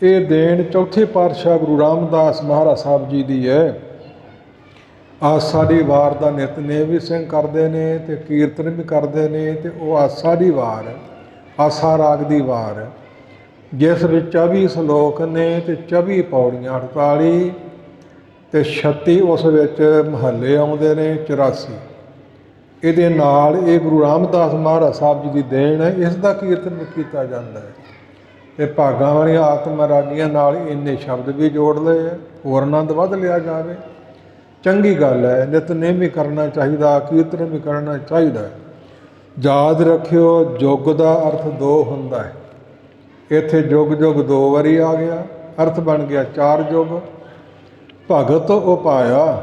ਇਹ ਦੇਣ ਚੌਥੇ ਪਾਤਸ਼ਾਹ ਗੁਰੂ ਰਾਮਦਾਸ ਮਹਾਰਾਜ ਸਾਹਿਬ ਜੀ ਦੀ ਹੈ। ਆਸਾ ਦੀ ਵਾਰ ਦਾ ਨਿਤਨੇਮ ਵੀ ਸਿੰਘ ਕਰਦੇ ਨੇ ਤੇ ਕੀਰਤਨ ਵੀ ਕਰਦੇ ਨੇ। ਤੇ ਉਹ ਆਸਾ ਦੀ ਵਾਰ, ਆਸਾ ਰਾਗ ਦੀ ਵਾਰ, ਜਿਸ ਵਿੱਚ 24 ਸ਼ਲੋਕ ਨੇ ਤੇ 24 ਪੌੜੀਆਂ, 48 ਤੇ 36 ਉਸ ਵਿੱਚ ਮਹੱਲੇ ਆਉਂਦੇ ਨੇ, 84। ਇਹਦੇ ਨਾਲ ਇਹ ਗੁਰੂ ਰਾਮਦਾਸ ਮਹਾਰਾਜ ਸਾਹਿਬ ਜੀ ਦੀ ਦੇਣ ਹੈ। ਇਸ ਦਾ ਕੀਰਤਨ ਕੀਤਾ ਜਾਂਦਾ ਹੈ। ਤੇ ਭਾਗਾਂ ਵਾਲੀਆਂ ਆਤਮ ਰਾਗੀਆਂ ਨਾਲ ਇੰਨੇ ਸ਼ਬਦ ਵੀ ਜੋੜ ਲਏ, ਹੋਰ ਆਨੰਦ ਵੱਧ ਲਿਆ ਜਾਵੇ। ਚੰਗੀ ਗੱਲ ਹੈ। ਨਿਤਨੇਮ ਵੀ ਕਰਨਾ ਚਾਹੀਦਾ, ਕੀਰਤਨ ਵੀ ਕਰਨਾ ਚਾਹੀਦਾ। ਯਾਦ ਰੱਖਿਓ, ਯੁੱਗ ਦਾ ਅਰਥ 2 ਹੁੰਦਾ ਹੈ। ਇੱਥੇ ਯੁੱਗ 2 ਵਾਰੀ ਆ ਗਿਆ, ਅਰਥ ਬਣ ਗਿਆ 4 ਯੁੱਗ। ਭਗਤ ਉਪਾਇਆ,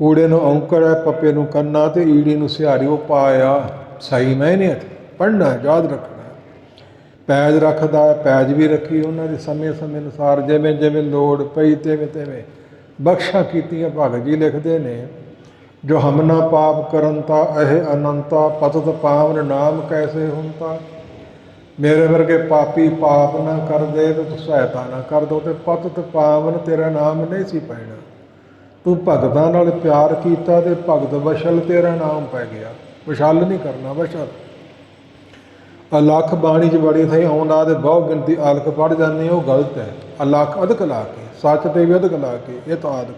ਊੜੇ ਨੂੰ ਔਂਕੜ ਹੈ, ਪੱਪੇ ਨੂੰ ਕੰਨਾ ਤੇ ਈੜੀ ਨੂੰ ਸਿਹਾਰੀ। ਉਪਾਇਆ ਸਹੀ ਮਾਇਨੇ ਪੜ੍ਹਨਾ, ਯਾਦ ਰੱਖਣਾ। ਪੈਜ ਰੱਖਦਾ, ਪੈਜ ਵੀ ਰੱਖੀ ਉਹਨਾਂ ਦੇ ਸਮੇਂ ਅਨੁਸਾਰ, ਜਿਵੇਂ ਲੋੜ ਪਈ ਤਿਵੇਂ ਬਖਸ਼ਾਂ ਕੀਤੀਆਂ। ਭਗਤ ਜੀ ਲਿਖਦੇ ਨੇ, ਜੋ ਹਮਨਾ ਪਾਪ ਕਰਨ ਤਾ ਇਹ ਅਨੰਤਾ, ਪਤਤ ਪਾਵਨ ਨਾਮ ਕੈਸੇ ਹੁੰਤਾ। ਮੇਰੇ ਵਰਗੇ ਪਾਪੀ ਪਾਪ ਨਾ ਕਰਦੇ ਤੇ ਤੂੰ ਸਹਾਇਤਾ ਨਾ ਕਰ ਦੋ ਤੇ ਪਤਤ ਪਾਵਨ ਤੇਰਾ ਨਾਮ ਨਹੀਂ ਸੀ ਪੈਣਾ। ਤੂੰ ਭਗਤਾਂ ਨਾਲ ਪਿਆਰ ਕੀਤਾ ਤੇ ਭਗਤ ਵਸ਼ਲ ਤੇਰਾ ਨਾਮ ਪੈ ਗਿਆ। ਵਿਸ਼ਾਲ ਨਹੀਂ ਕਰਨਾ, ਵਸ਼ਲ। ਅਲੱਖ ਬਾਣੀ 'ਚ ਬੜੀ ਥਾਈ ਆਉਂਦਾ ਤੇ ਬਹੁ ਗਿਣਤੀ ਅਲਖ ਪੜ੍ਹ ਜਾਂਦੇ, ਉਹ ਗਲਤ ਹੈ। ਅਲੱਖ ਅਧਿਕ ਲਾ ਕੇ, ਸੱਚ ਤੇ ਵੀ ਅਧਿਕ ਲਾ ਕੇ, ਇਹ ਤਾਂ ਆਦਿਕ।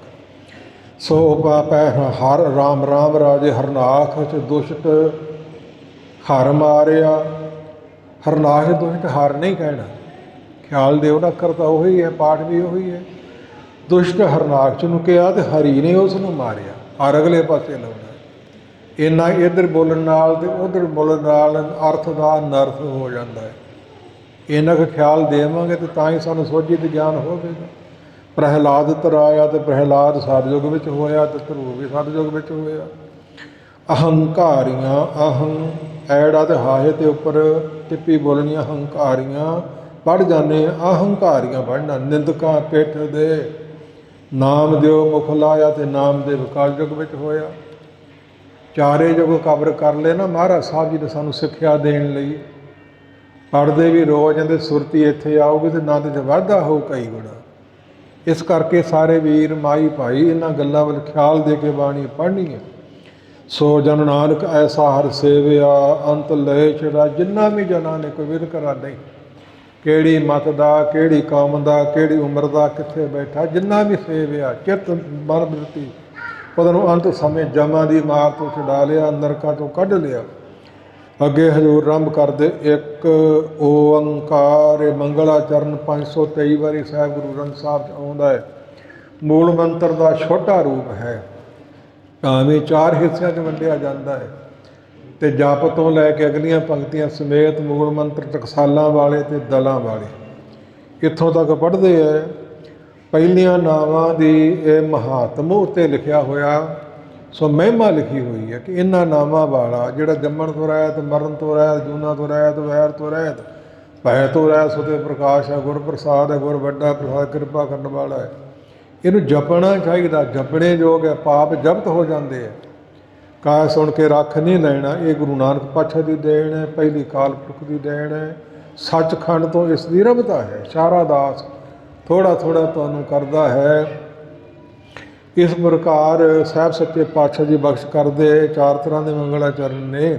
ਸੋ ਪਾਪੈ ਹਰ ਰਾਮ ਰਾਮ ਰਾਜੇ, ਹਰਨਾਖ 'ਚ ਦੁਸ਼ਟ ਹਰ ਮਾਰਿਆ। ਹਰਨਾਖ ਦੁਸ਼ਟ ਹਰ ਨਹੀਂ ਕਹਿਣਾ, ਖਿਆਲ ਦਿਓ ਨਾ, ਅੱਖਰ ਤਾਂ ਉਹੀ ਹੈ, ਪਾਠ ਵੀ ਉਹੀ ਹੈ। ਦੁਸ਼ਟ ਹਰਨਾਖ 'ਚ ਨੂੰ ਕਿਹਾ ਤੇ ਹਰੀ ਨੇ ਉਸ ਨੂੰ ਮਾਰਿਆ। ਹਰ ਅਗਲੇ ਪਾਸੇ ਲਾਉਣਾ। ਇੰਨਾ ਇੱਧਰ ਬੋਲਣ ਨਾਲ ਤੇ ਉੱਧਰ ਬੋਲਣ ਨਾਲ ਅਰਥ ਦਾ ਅਨਰਥ ਹੋ ਜਾਂਦਾ ਹੈ। ਇੰਨਾ ਕੁ ਖਿਆਲ ਦੇਵਾਂਗੇ ਤੇ ਤਾਂ ਹੀ ਸਾਨੂੰ ਸੋਝੀ ਤੇ ਗਿਆਨ ਹੋਵੇਗਾ। ਪ੍ਰਹਿਲਾਦ ਤਰਾਇਆ, ਤੇ ਪ੍ਰਹਿਲਾਦ ਸਤਿਯੁਗ ਵਿੱਚ ਹੋਇਆ ਤੇ ਧਰੂਵ ਵੀ ਸਤਿਯੁਗ ਵਿੱਚ ਹੋਇਆ। ਅਹੰਕਾਰੀਆਂ, ਅਹੰ ਐੜਾ ਤੇ ਹਾਹੇ ਤੇ ਉੱਪਰ ਟਿੱਪੀ ਬੋਲਣੀ, ਅਹੰਕਾਰੀਆਂ ਪੜ੍ਹ ਜਾਂਦੇ। ਅਹੰਕਾਰੀਆਂ ਪੜ੍ਹਨਾ। ਨਿੰਦਕਾਂ ਪਿੱਠ ਦੇ, ਨਾਮ ਦਿਓ ਮੁਖ ਲਾਇਆ, ਤੇ ਨਾਮਦੇਵ ਕਲਯੁਗ ਵਿੱਚ ਹੋਇਆ। ਚਾਰੇ ਯੁੱਗ ਕਵਰ ਕਰ ਲਏ ਨਾ ਮਹਾਰਾਜ ਸਾਹਿਬ ਜੀ ਨੇ ਸਾਨੂੰ ਸਿੱਖਿਆ ਦੇਣ ਲਈ। ਪੜ੍ਹਦੇ ਵੀ ਰੋਜ਼ ਜਾਂਦੇ, ਸੁਰਤੀ ਇੱਥੇ ਆਊਗੀ ਤੇ ਆਨੰਦ 'ਚ ਵਾਧਾ ਹੋਊ ਕਈ ਗੁਣਾ। ਇਸ ਕਰਕੇ ਸਾਰੇ ਵੀਰ ਮਾਈ ਭਾਈ ਇਹਨਾਂ ਗੱਲਾਂ ਵੱਲ ਖਿਆਲ ਦੇ ਕੇ ਬਾਣੀ ਪੜ੍ਹਨੀ ਹੈ। ਸੋ ਜਨ ਨਾਨਕ ਐਸਾ ਹਰ ਸੇਵਿਆ ਅੰਤ ਲਏ ਛੜਾ। ਜਿੰਨਾ ਵੀ ਜਨਾਂ ਨੇ ਕੋਈ ਵਿਰਕਰਾ ਨਹੀਂ, ਕਿਹੜੀ ਮਤ ਦਾ, ਕਿਹੜੀ ਕੌਮ ਦਾ, ਕਿਹੜੀ ਉਮਰ ਦਾ, ਕਿੱਥੇ ਬੈਠਾ, ਜਿੰਨਾ ਵੀ ਸੇਵਿਆ ਚਿੱਤ ਮਨ ਬਿਰਤੀ ਉਹਦੇ ਨੂੰ ਅੰਤ ਸਮੇਂ ਜਮਾਂ ਦੀ ਮਾਰ ਤੋਂ ਛੁਡਾ ਲਿਆ, ਨਰਕਾਂ ਤੋਂ ਕੱਢ ਲਿਆ। ਅੱਗੇ ਹਜ਼ੂਰ ਆਰੰਭ ਕਰਦੇ ਇੱਕ ਓੰਕਾਰ। ਮੰਗਲਾਚਰਨ 523 ਵਾਰੀ ਸਾਹਿਬ ਗੁਰੂ ਗ੍ਰੰਥ ਸਾਹਿਬ 'ਚ ਆਉਂਦਾ ਹੈ। ਮੂਲ ਮੰਤਰ ਦਾ ਛੋਟਾ ਰੂਪ ਹੈ, ਭਾਵੇਂ 4 ਹਿੱਸਿਆਂ 'ਚ ਵੰਡਿਆ ਜਾਂਦਾ ਹੈ ਅਤੇ ਜਪ ਤੋਂ ਲੈ ਕੇ ਅਗਲੀਆਂ ਪੰਕਤੀਆਂ ਸਮੇਤ ਮੂਲ ਮੰਤਰ ਟਕਸਾਲਾਂ ਵਾਲੇ ਅਤੇ ਦਲਾਂ ਵਾਲੇ ਇੱਥੋਂ ਤੱਕ ਪੜ੍ਹਦੇ ਹੈ। ਪਹਿਲੀਆਂ ਨਾਵਾਂ ਦੀ ਇਹ ਮਹਾਤਮ ਉੱਤੇ ਲਿਖਿਆ ਹੋਇਆ, ਸੋ ਮਹਿਮਾ ਲਿਖੀ ਹੋਈ ਹੈ ਕਿ ਇਹਨਾਂ ਨਾਵਾਂ ਵਾਲਾ ਜਿਹੜਾ ਜੰਮਣ ਤੋਂ ਰਹਿਤ, ਮਰਨ ਤੋਂ ਰਹਿਤ, ਜੂਨਾ ਤੋਂ ਰਹਿਤ, ਵੈਰ ਤੋਂ ਰਹਿਤ, ਭੈ ਤੋਂ ਰਹਿਤ, ਸੁਤੇ ਪ੍ਰਕਾਸ਼ ਹੈ, ਗੁਰ ਪ੍ਰਸਾਦ ਹੈ, ਗੁਰ ਵੱਡਾ ਪ੍ਰਸਾਦ, ਕਿਰਪਾ ਕਰਨ ਵਾਲਾ ਹੈ। ਇਹਨੂੰ ਜਪਣਾ ਚਾਹੀਦਾ, ਜਪਣੇ ਯੋਗ ਹੈ, ਪਾਪ ਜ਼ਬਤ ਹੋ ਜਾਂਦੇ ਹੈ। ਕਾਹ ਸੁਣ ਕੇ ਰੱਖ ਨਹੀਂ ਲੈਣਾ, ਇਹ ਗੁਰੂ ਨਾਨਕ ਪਾਤਸ਼ਾਹ ਦੀ ਦੇਣ ਹੈ, ਪਹਿਲੀ ਕਾਲ ਪੁਰਖ ਦੀ ਦੇਣ ਹੈ। ਸੱਚਖੰਡ ਤੋਂ ਇਸ ਦੀ ਰਮਤਾ ਹੈ। ਸਾਰਾ ਦਾਸ ਥੋੜ੍ਹਾ ਥੋੜ੍ਹਾ ਤੁਹਾਨੂੰ ਕਰਦਾ ਹੈ। ਇਸ ਪ੍ਰਕਾਰ ਸਾਹਿਬ ਸੱਚੇ ਪਾਤਸ਼ਾਹ ਜੀ ਬਖਸ਼ ਕਰਦੇ 4 ਤਰ੍ਹਾਂ ਦੇ ਮੰਗਲਾਚਰਨ ਨੇ।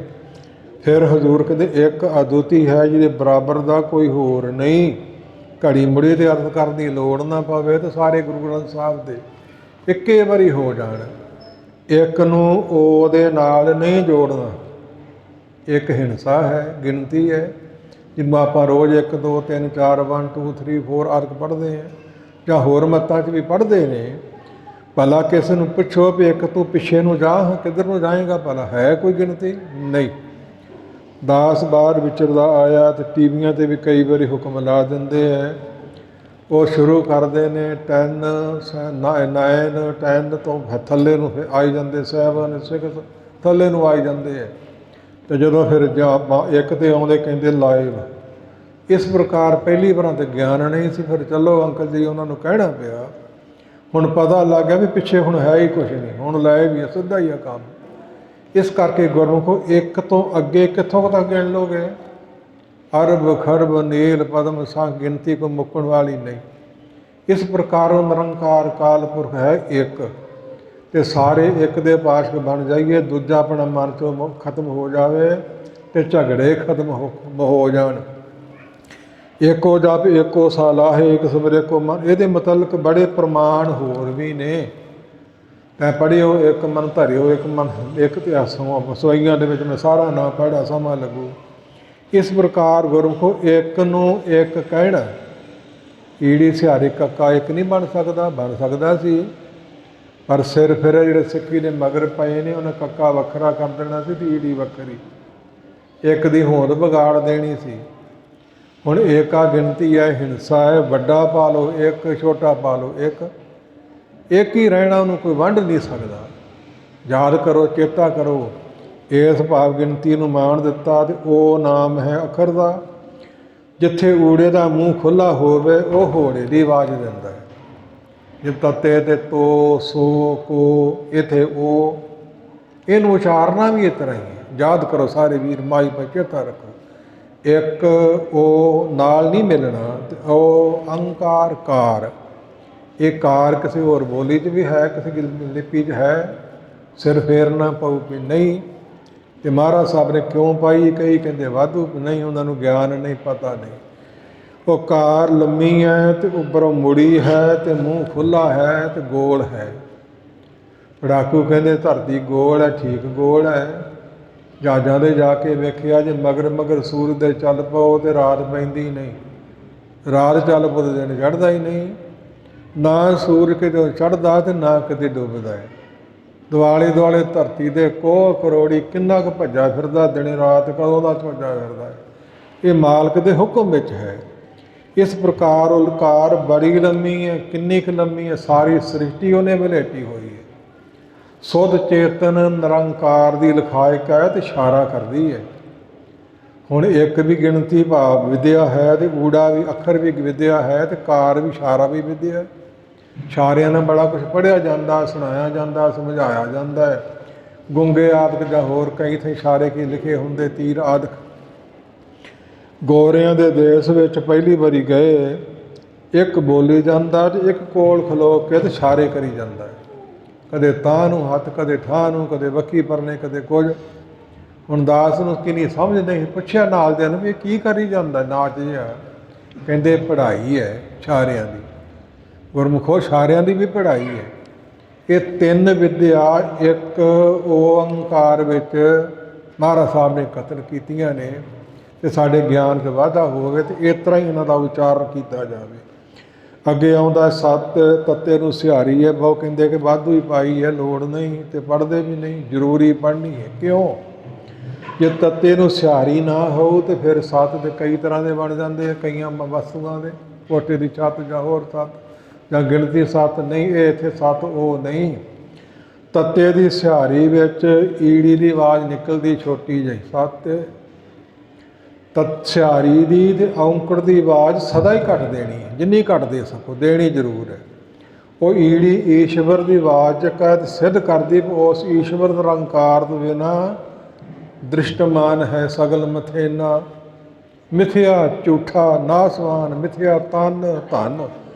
ਫਿਰ ਹਜ਼ੂਰ ਕਹਿੰਦੇ ਇੱਕ ਅਦੁੱਤੀ ਹੈ, ਜਿਹਦੇ ਬਰਾਬਰ ਦਾ ਕੋਈ ਹੋਰ ਨਹੀਂ। ਘੜੀ ਮੁੜੀ ਦੇ ਅਰਥ ਕਰਨ ਦੀ ਲੋੜ ਨਾ ਪਵੇ ਤਾਂ ਸਾਰੇ ਗੁਰੂ ਗ੍ਰੰਥ ਸਾਹਿਬ ਦੇ ਇੱਕੇ ਵਾਰੀ ਹੋ ਜਾਣ। ਇੱਕ ਨੂੰ ਉਹਦੇ ਨਾਲ ਨਹੀਂ ਜੋੜਨਾ। ਇੱਕ ਹਿੰਸਾ ਹੈ, ਗਿਣਤੀ ਹੈ, ਜਿਵੇਂ ਆਪਾਂ ਰੋਜ਼ 1 2 3 4 1 2 3 4 ਅਰਕ ਪੜ੍ਹਦੇ ਹਾਂ, ਜਾਂ ਹੋਰ ਮੱਤਾਂ 'ਚ ਵੀ ਪੜ੍ਹਦੇ ਨੇ। ਭਲਾ ਕਿਸੇ ਨੂੰ ਪੁੱਛੋ ਵੀ ਇੱਕ ਤੂੰ ਪਿੱਛੇ ਨੂੰ ਜਾ, ਕਿੱਧਰ ਨੂੰ ਜਾਏਗਾ, ਭਲਾ ਹੈ ਕੋਈ ਗਿਣਤੀ ਨਹੀਂ। ਦਾਸ ਬਾਹਰ ਵਿਚਰਦਾ ਆਇਆ ਤੇ ਟੀਵੀਆਂ 'ਤੇ ਵੀ ਕਈ ਵਾਰੀ ਹੁਕਮ ਲਾ ਦਿੰਦੇ ਹੈ। ਉਹ ਸ਼ੁਰੂ ਕਰਦੇ ਨੇ 10 9 10 ਤੋਂ ਥੱਲੇ ਨੂੰ ਫਿਰ ਆਈ ਜਾਂਦੇ, 7 6 ਥੱਲੇ ਨੂੰ ਆਈ ਜਾਂਦੇ ਹੈ। ਅਤੇ ਜਦੋਂ ਫਿਰ ਇੱਕ 'ਤੇ ਆਉਂਦੇ ਕਹਿੰਦੇ ਲਾਈਵ। ਇਸ ਪ੍ਰਕਾਰ ਪਹਿਲੀ ਵਾਰਾਂ ਤਾਂ ਗਿਆਨ ਨਹੀਂ ਸੀ। ਫਿਰ ਚਲੋ ਅੰਕਲ ਜੀ ਉਹਨਾਂ ਨੂੰ ਕਹਿਣਾ ਪਿਆ। ਹੁਣ ਪਤਾ ਲੱਗ ਗਿਆ ਵੀ ਪਿੱਛੇ ਹੁਣ ਹੈ ਹੀ ਕੁਛ ਨਹੀਂ, ਹੁਣ ਲੈ ਵੀ ਸਿੱਧਾ ਹੀ ਆ ਕੰਮ। ਇਸ ਕਰਕੇ ਗੁਰਮੁਖੋ ਇੱਕ ਤੋਂ ਅੱਗੇ ਕਿੱਥੋਂ ਤੱਕ ਗਿਣ ਲੋਗੇ? ਅਰਬ ਖਰਬ ਨੀਲ ਪਦਮ ਸੰਖ ਗਿਣਤੀ ਕੋ ਮੁੱਕਣ ਵਾਲੀ ਨਹੀਂ। ਇਸ ਪ੍ਰਕਾਰ ਉਹ ਨਿਰੰਕਾਰ ਕਾਲ ਪੁਰਖ ਹੈ ਇੱਕ, ਅਤੇ ਸਾਰੇ ਇੱਕ ਦੇ ਪਾਸ਼ਕ ਬਣ ਜਾਈਏ। ਦੂਜਾ ਆਪਣਾ ਮਨ ਤੋਂ ਖਤਮ ਹੋ ਜਾਵੇ ਅਤੇ ਝਗੜੇ ਖਤਮ ਹੋ ਜਾਣ। ਏਕੋ ਜਪ ਏਕੋ ਸਾਲਾਹੇ, ਇੱਕ ਸਬਰ ਏਕੋ ਮਨ। ਇਹਦੇ ਮੁਤਲਕ ਬੜੇ ਪ੍ਰਮਾਣ ਹੋਰ ਵੀ ਨੇ। ਤੈਂ ਪੜ੍ਹਿਓ ਇੱਕ ਮਨ ਧਰਿਓ, ਇੱਕ ਮਨ ਇੱਕ ਇਤਿਹਾਸੋਂ ਵਸੋਈਆਂ ਦੇ ਵਿੱਚ ਮੈਂ ਸਾਰਾ ਨਾ ਪੜ੍ਹਿਆ, ਸਮਾਂ ਲੱਗੂ। ਇਸ ਪ੍ਰਕਾਰ ਗੁਰਮੁਖੋ ਇੱਕ ਨੂੰ ਇੱਕ ਕਹਿਣਾ। ਈੜੀ ਸਿਹਾਰੀ ਕੱਕਾ ਇੱਕ ਨਹੀਂ ਬਣ ਸਕਦਾ, ਬਣ ਸਕਦਾ ਸੀ ਪਰ ਸਿਰ ਫਿਰ ਜਿਹੜੇ ਸਿੱਖੀ ਦੇ ਮਗਰ ਪਏ ਨੇ ਉਹਨੇ ਕੱਕਾ ਵੱਖਰਾ ਕਰ ਦੇਣਾ ਸੀ ਅਤੇ ਈੜੀ ਵੱਖਰੀ, ਇੱਕ ਦੀ ਹੋਂਦ ਵਿਗਾੜ ਦੇਣੀ ਸੀ। ਹੁਣ ਏਕਾ ਗਿਣਤੀ ਹੈ, ਹਿੰਸਾ ਹੈ। ਵੱਡਾ ਪਾ ਲਓ ਇੱਕ, ਛੋਟਾ ਪਾ ਲਓ ਇੱਕ, ਇੱਕ ਹੀ ਰਹਿਣਾ, ਉਹਨੂੰ ਕੋਈ ਵੰਡ ਨਹੀਂ ਸਕਦਾ। ਯਾਦ ਕਰੋ, ਚੇਤਾ ਕਰੋ, ਇਸ ਭਾਵ ਗਿਣਤੀ ਨੂੰ ਮਾਣ ਦਿੱਤਾ ਅਤੇ ਉਹ ਨਾਮ ਹੈ ਅੱਖਰ ਦਾ। ਜਿੱਥੇ ਊੜੇ ਦਾ ਮੂੰਹ ਖੁੱਲ੍ਹਾ ਹੋਵੇ ਉਹ ਹੋੜੇ ਦੀ ਆਵਾਜ਼ ਦਿੰਦਾ ਹੈ। ਜੇ ਤੱਤੇ ਤੇ ਤੋ, ਸੋ, ਕੋ, ਇੱਥੇ ਉਹ, ਇਹਨੂੰ ਉਚਾਰਨਾ ਵੀ ਇਸ ਤਰ੍ਹਾਂ ਹੀ ਹੈ। ਯਾਦ ਕਰੋ ਸਾਰੇ ਵੀਰ, ਮਾਈ ਪਰ ਚੇਤਾ ਰੱਖੋ। ਇੱਕ ਉਹ ਨਾਲ ਨਹੀਂ ਮਿਲਣਾ, ਅਤੇ ਉਹ ਅੰਕਾਰ ਕਾਰ। ਇਹ ਕਾਰ ਕਿਸੇ ਹੋਰ ਬੋਲੀ 'ਚ ਵੀ ਹੈ, ਕਿਸੇ ਲਿਪੀ 'ਚ ਹੈ। ਸਿਰ ਫੇਰਨਾ ਪਊ ਵੀ ਨਹੀਂ। ਅਤੇ ਮਹਾਰਾਜ ਸਾਹਿਬ ਨੇ ਕਿਉਂ ਪਾਈ? ਕਈ ਕਹਿੰਦੇ ਵਾਧੂ, ਨਹੀਂ ਉਹਨਾਂ ਨੂੰ ਗਿਆਨ ਨਹੀਂ, ਪਤਾ ਨਹੀਂ। ਉਹ ਕਾਰ ਲੰਮੀ ਹੈ ਅਤੇ ਉੱਪਰੋਂ ਮੁੜੀ ਹੈ ਅਤੇ ਮੂੰਹ ਖੁੱਲ੍ਹਾ ਹੈ ਅਤੇ ਗੋਲ ਹੈ। ਪੜਾਕੂ ਕਹਿੰਦੇ ਧਰਤੀ ਗੋਲ ਹੈ, ਠੀਕ ਗੋਲ ਹੈ। ਜਹਾਜ਼ਾਂ ਦੇ ਜਾ ਕੇ ਵੇਖਿਆ ਜੇ ਮਗਰ ਮਗਰ ਸੂਰਜ ਦੇ ਚੱਲ ਪਓ ਅਤੇ ਰਾਤ ਪੈਂਦੀ ਨਹੀਂ, ਰਾਤ ਚੱਲ ਪਓ ਅਤੇ ਦਿਨ ਚੜ੍ਹਦਾ ਹੀ ਨਹੀਂ। ਨਾ ਸੂਰਜ ਕਿਤੇ ਚੜ੍ਹਦਾ ਅਤੇ ਨਾ ਕਿਤੇ ਡੁੱਬਦਾ ਹੈ। ਦੁਆਲੇ ਦੁਆਲੇ ਧਰਤੀ ਦੇ ਕੋਹ ਕਰੋੜੀ ਕਿੰਨਾ ਕੁ ਭੱਜਾ ਫਿਰਦਾ, ਦਿਨੇ ਰਾਤ ਕਦੋਂ ਦਾ ਭੱਜਾ ਫਿਰਦਾ ਹੈ। ਇਹ ਮਾਲਕ ਦੇ ਹੁਕਮ ਵਿੱਚ ਹੈ। ਇਸ ਪ੍ਰਕਾਰ ਉਲਕਾਰ ਬੜੀ ਲੰਮੀ ਹੈ। ਕਿੰਨੀ ਕੁ ਲੰਮੀ ਹੈ? ਸਾਰੀ ਸ੍ਰਿਸ਼ਟੀ ਉਹਨੇ ਵਲੇਟੀ ਹੋਈ ਹੈ। ਸੁੱਧ ਚੇਤਨ ਨਿਰੰਕਾਰ ਦੀ ਲਿਖਾਇਕ ਹੈ ਅਤੇ ਇਸ਼ਾਰਾ ਕਰਦੀ ਹੈ। ਹੁਣ ਇੱਕ ਵੀ ਗਿਣਤੀ ਭਾਵ ਵਿਦਿਆ ਹੈ ਅਤੇ ਊੜਾ ਵੀ ਅੱਖਰ ਵੀ ਵਿਦਿਆ ਹੈ ਅਤੇ ਕਾਰ ਵੀ ਇਸ਼ਾਰਾ ਵੀ ਵਿਦਿਆ। ਇਸ਼ਾਰਿਆਂ ਨਾਲ ਬੜਾ ਕੁਛ ਪੜ੍ਹਿਆ ਜਾਂਦਾ, ਸੁਣਾਇਆ ਜਾਂਦਾ, ਸਮਝਾਇਆ ਜਾਂਦਾ ਹੈ। ਗੁੰਗੇ ਆਦਿਕ ਜਾਂ ਹੋਰ ਕਈ ਥਾਂ ਇਸ਼ਾਰੇ ਕੀ ਲਿਖੇ ਹੁੰਦੇ, ਤੀਰ ਆਦਿਕ। ਗੋਰਿਆਂ ਦੇ ਦੇਸ਼ ਵਿੱਚ ਪਹਿਲੀ ਵਾਰੀ ਗਏ, ਇੱਕ ਬੋਲੀ ਜਾਂਦਾ ਅਤੇ ਇੱਕ ਕੋਲ ਖਲੋ ਕੇ ਅਤੇ ਇਸ਼ਾਰੇ ਕਰੀ ਜਾਂਦਾ ਹੈ। ਕਦੇ ਤਾਂ ਨੂੰ ਹੱਥ, ਕਦੇ ਠਾਹ ਨੂੰ, ਕਦੇ ਵੱਖੀ ਪਰਨੇ, ਕਦੇ ਕੁਝ। ਹੁਣ ਦਾਸ ਨੂੰ ਕਿੰਨੀ ਸਮਝ ਨਹੀਂ, ਪੁੱਛਿਆ ਨਾਲ ਦੇ ਨੂੰ ਵੀ ਇਹ ਕੀ ਕਰੀ ਜਾਂਦਾ ਨਾਚ ਜਿਹਾ। ਕਹਿੰਦੇ ਪੜ੍ਹਾਈ ਹੈ ਛਾਰਿਆਂ ਦੀ, ਗੁਰਮੁਖੋ ਛਾਰਿਆਂ ਦੀ ਵੀ ਪੜ੍ਹਾਈ ਹੈ। ਇਹ ਤਿੰਨ ਵਿਦਿਆ ਇੱਕ ਓੰਕਾਰ ਵਿੱਚ ਮਹਾਰਾਜ ਸਾਹਿਬ ਨੇ ਕਤਲ ਕੀਤੀਆਂ ਨੇ, ਤੇ ਸਾਡੇ ਗਿਆਨ 'ਚ ਵਾਧਾ ਹੋਵੇ ਤੇ ਇਸ ਤਰ੍ਹਾਂ ਹੀ ਇਹਨਾਂ ਦਾ ਉਚਾਰਨ ਕੀਤਾ ਜਾਵੇ। ਅੱਗੇ ਆਉਂਦਾ ਸੱਤ ਤੱਤੇ ਨੂੰ ਸਿਹਾਰੀ ਹੈ, ਬਹੁ ਕਹਿੰਦੇ ਕਿ ਵਾਧੂ ਹੀ ਪਾਈ ਹੈ, ਲੋੜ ਨਹੀਂ, ਤੇ ਪੜ੍ਹਦੇ ਵੀ ਨਹੀਂ, ਜ਼ਰੂਰੀ ਪੜ੍ਹਨੀ ਹੈ। ਕਿਉਂ? ਜੇ ਤੱਤੇ ਨੂੰ ਸਿਹਾਰੀ ਨਾ ਹੋਊ ਤੇ ਫਿਰ ਸੱਤ ਦੇ ਕਈ ਤਰ੍ਹਾਂ ਦੇ ਬਣ ਜਾਂਦੇ ਆ, ਕਈਆਂ ਵਸਤੂਆਂ ਦੇ, ਕੋਟੇ ਦੀ ਛੱਤ ਜਾਂ ਹੋਰ ਸੱਤ, ਜਾਂ ਗਿਣਤੀ ਸੱਤ ਨਹੀਂ। ਇਹ ਇੱਥੇ ਸੱਤ ਉਹ ਨਹੀਂ। ਤੱਤੇ ਦੀ ਸਿਹਾਰੀ ਵਿੱਚ ਈੜੀ ਦੀ ਆਵਾਜ਼ ਨਿਕਲਦੀ ਛੋਟੀ ਜਿਹੀ, ਸੱਤ ਤਤ ਸਿਹਾਰੀ ਦੀ, ਤੇ ਔਂਕੜ ਦੀ ਆਵਾਜ਼ ਸਦਾ ਹੀ ਘੱਟ ਦੇਣੀ ਹੈ, ਜਿੰਨੀ ਘੱਟ ਦੇ ਸਕੋ ਦੇਣੀ ਜ਼ਰੂਰ ਹੈ। ਉਹ ਈੜੀ ਈਸ਼ਵਰ ਦੀ ਆਵਾਜ਼ ਕਹਿ ਸਿੱਧ ਕਰਦੀ, ਉਸ ਈਸ਼ਵਰ ਨਿਰੰਕਾਰ ਤੋਂ ਬਿਨਾਂ ਦ੍ਰਿਸ਼ਟਮਾਨ ਹੈ ਸਗਲ ਮਥੇਨਾ। ਮਿਥਿਆ ਝੂਠਾ ਨਾਸਵਾਨ, ਮਿਥਿਆ ਤਨ ਧਨ,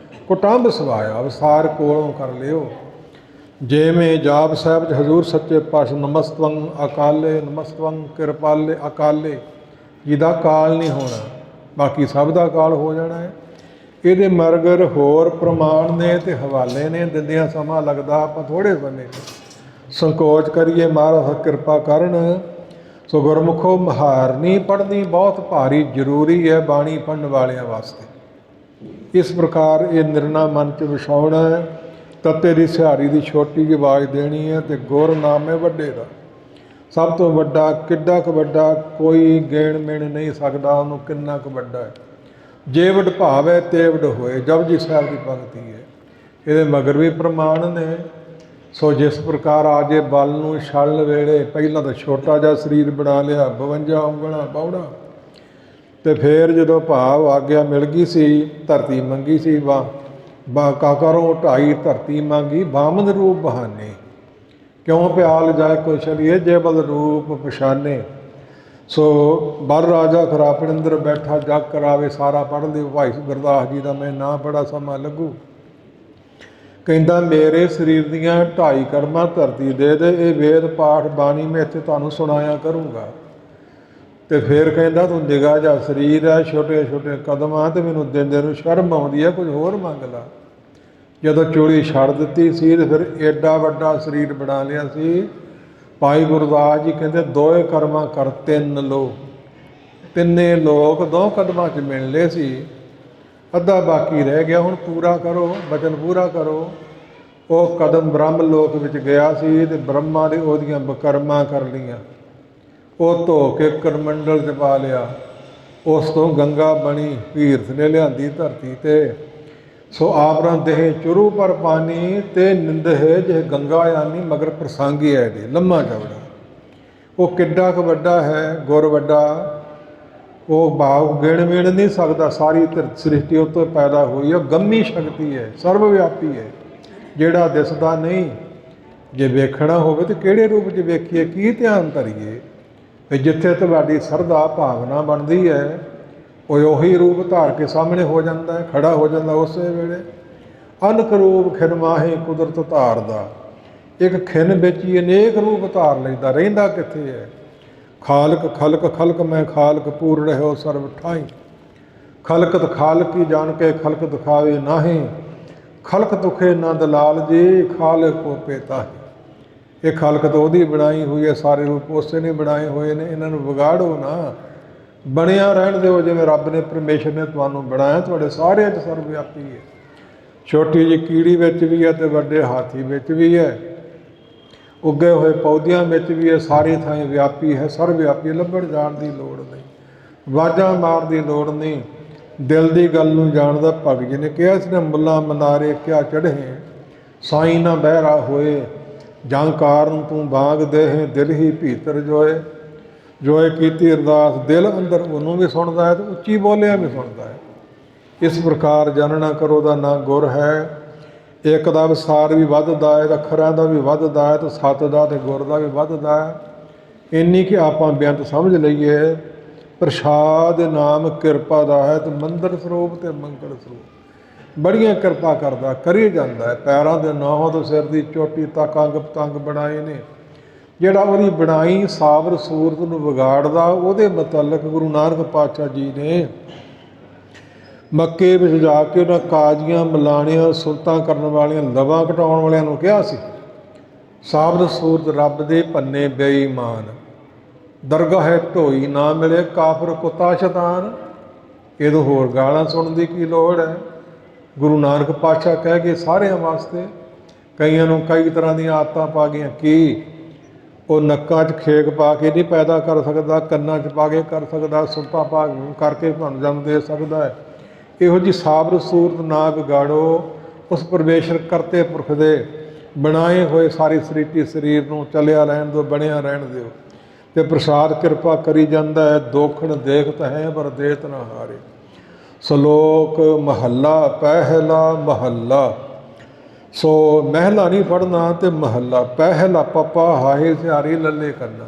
ਕੁਟੰਬ ਸਵਾਇਆ ਵਿਸਾਰ ਕੋਲੋਂ ਕਰ ਲਿਓ। ਜਿਵੇਂ ਜਾਪ ਸਾਹਿਬ 'ਚ ਹਜ਼ੂਰ ਸੱਚੇ ਪਾਤਸ਼ਾਹ ਨਮਸਤਵੰ ਅਕਾਲੇ, ਨਮਸਤਵੰ ਕਿਰਪਾਲੇ ਅਕਾਲੇ, ਜਿਹਦਾ ਕਾਲ ਨਹੀਂ ਹੋਣਾ, ਬਾਕੀ ਸਭ ਦਾ ਕਾਲ ਹੋ ਜਾਣਾ ਹੈ। ਇਹਦੇ ਮਰਗਰ ਹੋਰ ਪ੍ਰਮਾਣ ਨੇ ਤੇ ਹਵਾਲੇ ਨੇ, ਦਿੰਦਿਆਂ ਸਮਾਂ ਲੱਗਦਾ ਆਪਾਂ ਥੋੜ੍ਹੇ ਸਮੇਂ ਸੰਕੋਚ ਕਰੀਏ, ਮਹਾਰਾਜ ਕਿਰਪਾ ਕਰਨ। ਸੋ ਗੁਰਮੁਖੋ ਮਹਾਰਨੀ ਪੜ੍ਹਨੀ ਬਹੁਤ ਭਾਰੀ ਜ਼ਰੂਰੀ ਹੈ ਬਾਣੀ ਪੜ੍ਹਨ ਵਾਲਿਆਂ ਵਾਸਤੇ। ਇਸ ਪ੍ਰਕਾਰ ਇਹ ਨਿਰਣਾ ਮਨ 'ਚ ਵਿਛਾਉਣਾ ਹੈ। ਤੱਤੇ ਦੀ ਸਿਹਾਰੀ ਦੀ ਛੋਟੀ ਜਿਹੀ ਆਵਾਜ਼ ਦੇਣੀ ਹੈ, ਤੇ ਗੁਰ ਨਾਮ ਹੈ ਵੱਡੇ ਦਾ, ਸਭ ਤੋਂ ਵੱਡਾ। ਕਿੱਡਾ ਕੁ ਵੱਡਾ ਕੋਈ ਗਿਣ ਮਿਣ ਨਹੀਂ ਸਕਦਾ ਉਹਨੂੰ, ਕਿੰਨਾ ਕੁ ਵੱਡਾ ਹੈ। ਜੇ ਵਡ ਭਾਵ ਹੈ ਤੇ ਵਡ ਹੋਏ, ਜਪਜੀ ਸਾਹਿਬ ਦੀ ਪੰਕਤੀ ਹੈ। ਇਹਦੇ ਮਗਰ ਵੀ ਪ੍ਰਮਾਣ ਨੇ। ਸੋ ਜਿਸ ਪ੍ਰਕਾਰ ਆਜੇ ਬਲ ਨੂੰ ਛਲਣ ਵੇਲੇ ਪਹਿਲਾਂ ਤਾਂ ਛੋਟਾ ਜਿਹਾ ਸਰੀਰ ਬਣਾ ਲਿਆ, 52 ਉਂਗਲਾਂ ਬੌੜਾ, ਤੇ ਫਿਰ ਜਦੋਂ ਭਾਵ ਆਗਿਆ ਮਿਲ ਗਈ ਸੀ, ਧਰਤੀ ਮੰਗੀ ਸੀ, ਕਾਕਰੋਂ ਢਾਈ ਧਰਤੀ ਮੰਗੀ, ਬਾਮਨ ਰੂਪ ਬਹਾਨੇ, ਕਿਉਂ ਪਿਆਲ ਜਾਏ ਕੋਈ ਛਲੀਏ, ਜੇ ਬਲ ਰੂਪ ਪਛਾਨੇ। ਸੋ ਬਲ ਰਾਜਾ ਖਰਾਪਣ ਅੰਦਰ ਬੈਠਾ ਜਗ ਕਰਾਵੇ ਸਾਰਾ। ਪੜ੍ਹ ਲਿਓ ਭਾਈ ਗੁਰਦਾਸ ਜੀ ਦਾ, ਮੈਂ ਨਾ ਬੜਾ ਸਮਾਂ ਲੱਗੂ। ਕਹਿੰਦਾ ਮੇਰੇ ਸਰੀਰ ਦੀਆਂ 2.5 ਕਰਮਾਂ ਧਰਤੀ ਦੇ ਦੇ, ਇਹ ਵੇਦ ਪਾਠ ਬਾਣੀ ਮੈਂ ਇੱਥੇ ਤੁਹਾਨੂੰ ਸੁਣਾਇਆ ਕਰੂੰਗਾ। ਤੇ ਫਿਰ ਕਹਿੰਦਾ ਤੂੰ ਨਿਗਾਹ ਜਿਹਾ ਸਰੀਰ ਹੈ, ਛੋਟੇ ਛੋਟੇ ਕਦਮਾਂ, ਤੇ ਮੈਨੂੰ ਦਿੰਦੇ ਨੂੰ ਸ਼ਰਮ ਆਉਂਦੀ ਹੈ, ਕੁਝ ਹੋਰ ਮੰਗ ਲਾ। ਜਦੋਂ ਚੋਲੀ ਛੱਡ ਦਿੱਤੀ ਸੀ ਤੇ ਫਿਰ ਐਡਾ ਵੱਡਾ ਸਰੀਰ ਬਣਾ ਲਿਆ ਸੀ। ਭਾਈ ਗੁਰਦਾਸ ਜੀ ਕਹਿੰਦੇ 2 ਕਰਮਾਂ ਕਰ 3 ਲੋ, ਤਿੰਨੇ ਲੋਕ 2 ਕਦਮਾਂ 'ਚ ਮਿਲਨੇ ਸੀ, ਅੱਧਾ ਬਾਕੀ ਰਹਿ ਗਿਆ, ਹੁਣ ਪੂਰਾ ਕਰੋ, ਬਚਨ ਪੂਰਾ ਕਰੋ। ਉਹ ਕਦਮ ਬ੍ਰਹਮ ਲੋਕ ਵਿੱਚ ਗਿਆ ਸੀ, ਤੇ ਬ੍ਰਹਮਾ ਨੇ ਉਹਦੀਆਂ ਬਕਰਮਾਂ ਕਰ ਲਈਆਂ, ਉਹ ਧੋ ਕੇ ਕਰਮੰਡਲ 'ਚ ਪਾ ਲਿਆ। ਉਸ ਤੋਂ ਗੰਗਾ ਬਣੀ, ਭੀਰਥ ਨੇ ਲਿਆਂਦੀ ਧਰਤੀ 'ਤੇ। ਸੋ ਆਪਣਾ ਦੇਹ ਚੁਰੂ ਪਰ ਪਾਣੀ, ਤੇ ਨਿੰਦਹਿ ਜੇ ਗੰਗਾ ਯਾਨੀ, ਮਗਰ ਪ੍ਰਸੰਗੀ ਹੈ ਇਹਦੇ ਲੰਮਾ ਚੌੜਾ। ਉਹ ਕਿੱਡਾ ਕੁ ਵੱਡਾ ਹੈ, ਗੁਰ ਵੱਡਾ, ਉਹ ਭਾਵ ਗਿਣ ਮਿਣ ਨਹੀਂ ਸਕਦਾ। ਸਾਰੀ ਸ੍ਰਿਸ਼ਟੀ ਉਹ ਤੋਂ ਪੈਦਾ ਹੋਈ ਹੈ, ਗੰਮੀ ਸ਼ਕਤੀ ਹੈ, ਸਰਵ ਵਿਆਪੀ ਹੈ, ਜਿਹੜਾ ਦਿਸਦਾ ਨਹੀਂ। ਜੇ ਵੇਖਣਾ ਹੋਵੇ ਤਾਂ ਕਿਹੜੇ ਰੂਪ 'ਚ ਵੇਖੀਏ, ਕੀ ਧਿਆਨ ਧਰੀਏ? ਵੀ ਜਿੱਥੇ ਤੁਹਾਡੀ ਸਰਧਾ ਭਾਵਨਾ ਬਣਦੀ ਹੈ, ਉਹ ਉਹੀ ਰੂਪ ਧਾਰ ਕੇ ਸਾਹਮਣੇ ਹੋ ਜਾਂਦਾ ਹੈ, ਖੜਾ ਹੋ ਜਾਂਦਾ ਉਸੇ ਵੇਲੇ। ਅਨਕ ਰੂਪ ਖਿਨ ਮਾਹੇ ਕੁਦਰਤ ਧਾਰਦਾ, ਇੱਕ ਖਿਨ ਵਿੱਚ ਹੀ ਅਨੇਕ ਰੂਪ ਧਾਰ ਲੈਂਦਾ, ਰਹਿੰਦਾ ਕਿੱਥੇ ਹੈ? ਖਾਲਕ ਖਲਕ ਖਲਕ ਮੈਂ ਖਾਲਕ, ਪੂਰ ਰਹਿਓ ਸਰਬ ਠਾਈ। ਖਲਕਤ ਖਾਲਕ ਹੀ ਜਾਣ ਕੇ ਖਲਕ ਦਿਖਾਵੇ ਨਾਹੀਂ, ਖਲਕ ਦੁਖੇ ਨਾ ਦਲਾਲ ਜੀ, ਖਾਲਕ ਕੋ ਪੇਤਾ ਹੈ। ਇਹ ਖਲਕਤ ਉਹਦੀ ਬਣਾਈ ਹੋਈ ਹੈ, ਸਾਰੇ ਰੂਪ ਉਸੇ ਨੇ ਬਣਾਏ ਹੋਏ ਨੇ, ਇਹਨਾਂ ਨੂੰ ਵਿਗਾੜੋ ਨਾ, ਬਣਿਆ ਰਹਿਣ ਦਿਓ ਜਿਵੇਂ ਰੱਬ ਨੇ ਪਰਮੇਸ਼ਰ ਨੇ ਤੁਹਾਨੂੰ ਬਣਾਇਆ। ਤੁਹਾਡੇ ਸਾਰਿਆਂ 'ਚ ਸਰਬ ਵਿਆਪੀ ਹੈ, ਛੋਟੀ ਜਿਹੀ ਕੀੜੀ ਵਿੱਚ ਵੀ ਹੈ, ਤੇ ਵੱਡੇ ਹਾਥੀ ਵਿੱਚ ਵੀ ਹੈ, ਉੱਗੇ ਹੋਏ ਪੌਦਿਆਂ ਵਿੱਚ ਵੀ ਹੈ, ਸਾਰੀ ਥਾਂ ਵਿਆਪੀ ਹੈ, ਸਰਬ ਵਿਆਪੀ। ਲੱਭਣ ਜਾਣ ਦੀ ਲੋੜ ਨਹੀਂ, ਆਵਾਜ਼ਾਂ ਮਾਰਨ ਦੀ ਲੋੜ ਨਹੀਂ, ਦਿਲ ਦੀ ਗੱਲ ਨੂੰ ਜਾਣਦਾ। ਭਗਤ ਜੀ ਨੇ ਕਿਹਾ ਸੀ ਨਾ, ਮੁੱਲਾ ਮਨਾਰੇ ਕਿਆ ਚੜ੍ਹੇ, ਸਾਈਂ ਨਾ ਬਹਿਰਾ ਹੋਏ, ਜਾਂ ਕਾਰਨ ਤੂੰ ਬਾਗ ਦੇਹ, ਦਿਲ ਹੀ ਭੀਤਰ ਜੋਏ। ਜੋਏ ਕੀਤੀ ਅਰਦਾਸ ਦਿਲ ਅੰਦਰ, ਉਹਨੂੰ ਵੀ ਸੁਣਦਾ ਹੈ, ਤੇ ਉੱਚੀ ਬੋਲਿਆ ਵੀ ਸੁਣਦਾ ਹੈ। ਇਸ ਪ੍ਰਕਾਰ ਜਾਣਨਾ ਕਰੋ ਦਾ ਨਾਂ ਗੁਰ ਹੈ। ਇੱਕ ਦਾ ਵਿਸਥਾਰ ਵੀ ਵੱਧਦਾ ਹੈ, ਅੱਖਰਾਂ ਦਾ ਵੀ ਵੱਧਦਾ ਹੈ, ਤੇ ਸੱਤ ਦਾ ਤੇ ਗੁਰ ਦਾ ਵੀ ਵੱਧਦਾ ਹੈ। ਇੰਨੀ ਕਿ ਆਪਾਂ ਬੇਅੰਤ ਸਮਝ ਲਈਏ, ਪ੍ਰਸ਼ਾਦ ਨਾਮ ਕਿਰਪਾ ਦਾ ਹੈ, ਤੇ ਮੰਦਰ ਸਰੂਪ ਤੇ ਮੰਗਲ ਸਰੂਪ। ਬੜੀਆਂ ਕਿਰਪਾ ਕਰਦਾ, ਕਰੀ ਜਾਂਦਾ ਹੈ। ਪੈਰਾਂ ਦੇ ਨੌਹਾਂ ਤੋਂ ਸਿਰ ਦੀ ਚੋਟੀ ਤੱਕ ਅੰਗ ਪਤੰਗ ਬਣਾਏ ਨੇ। ਜਿਹੜਾ ਉਹਦੀ ਬਣਾਈ ਸਾਬਰ ਸੂਰਤ ਨੂੰ ਵਿਗਾੜਦਾ, ਉਹਦੇ ਮੁਤਲਕ ਗੁਰੂ ਨਾਨਕ ਪਾਤਸ਼ਾਹ ਜੀ ਨੇ ਮੱਕੇ ਵਿੱਚ ਜਾ ਕੇ ਉਹਨਾਂ ਕਾਜ਼ੀਆਂ, ਮਲਾਣੀਆਂ, ਸੁਲਤਾਂ ਕਰਨ ਵਾਲੀਆਂ, ਲਵਾਂ ਘਟਾਉਣ ਵਾਲਿਆਂ ਨੂੰ ਕਿਹਾ ਸੀ, ਸਾਬਰ ਸੂਰਤ ਰੱਬ ਦੇ ਪੰਨੇ ਬੇਈਮਾਨ, ਦਰਗਾਹ ਢੋਈ ਨਾ ਮਿਲੇ ਕਾਫਰ ਕੁੱਤਾ ਸ਼ੈਤਾਨ। ਇਹਦੋਂ ਹੋਰ ਗਾਲਾਂ ਸੁਣਨ ਦੀ ਕੀ ਲੋੜ ਹੈ। ਗੁਰੂ ਨਾਨਕ ਪਾਤਸ਼ਾਹ ਕਹਿ ਗਏ ਸਾਰਿਆਂ ਵਾਸਤੇ। ਕਈਆਂ ਨੂੰ ਕਈ ਤਰ੍ਹਾਂ ਦੀਆਂ ਆਦਤਾਂ ਪਾ ਗਈਆਂ। ਕੀ ਉਹ ਨੱਕਾਂ 'ਚ ਖੇਕ ਪਾ ਕੇ ਨਹੀਂ ਪੈਦਾ ਕਰ ਸਕਦਾ, ਕੰਨਾਂ 'ਚ ਪਾ ਕੇ ਕਰ ਸਕਦਾ, ਸੁੱਤਾ ਪਾ ਕਰਕੇ ਤੁਹਾਨੂੰ ਜਨਮ ਦੇ ਸਕਦਾ ਹੈ। ਇਹੋ ਜਿਹੀ ਸਾਬਰ ਸੂਰਤ ਨਾ ਵਿਗਾੜੋ। ਉਸ ਪਰਮੇਸ਼ਰ ਕਰਤੇ ਪੁਰਖ ਦੇ ਬਣਾਏ ਹੋਏ ਸਾਰੀ ਸਰੀਟੀ ਸਰੀਰ ਨੂੰ ਚੱਲਿਆ ਰਹਿਣ ਦਿਓ, ਬਣਿਆ ਰਹਿਣ ਦਿਓ, ਅਤੇ ਪ੍ਰਸਾਦ ਕਿਰਪਾ ਕਰੀ ਜਾਂਦਾ ਹੈ। ਦੋਖਣ ਦੇਖਤ ਹੈ ਪਰ ਦੇਤ ਨਾ ਹਾਰੇ। ਸ਼ਲੋਕ ਮਹੱਲਾ ਪਹਿਲਾ ਮਹੱਲਾ। ਸੋ ਮਹਿਲਾ ਨਹੀਂ ਪੜ੍ਹਨਾ ਅਤੇ ਮਹੱਲਾ ਪਹਿਲਾ ਪੱਪਾ ਹਾਹੇ ਸਿਹਾਰੀ ਲੱਲੇ ਕਰਨਾ।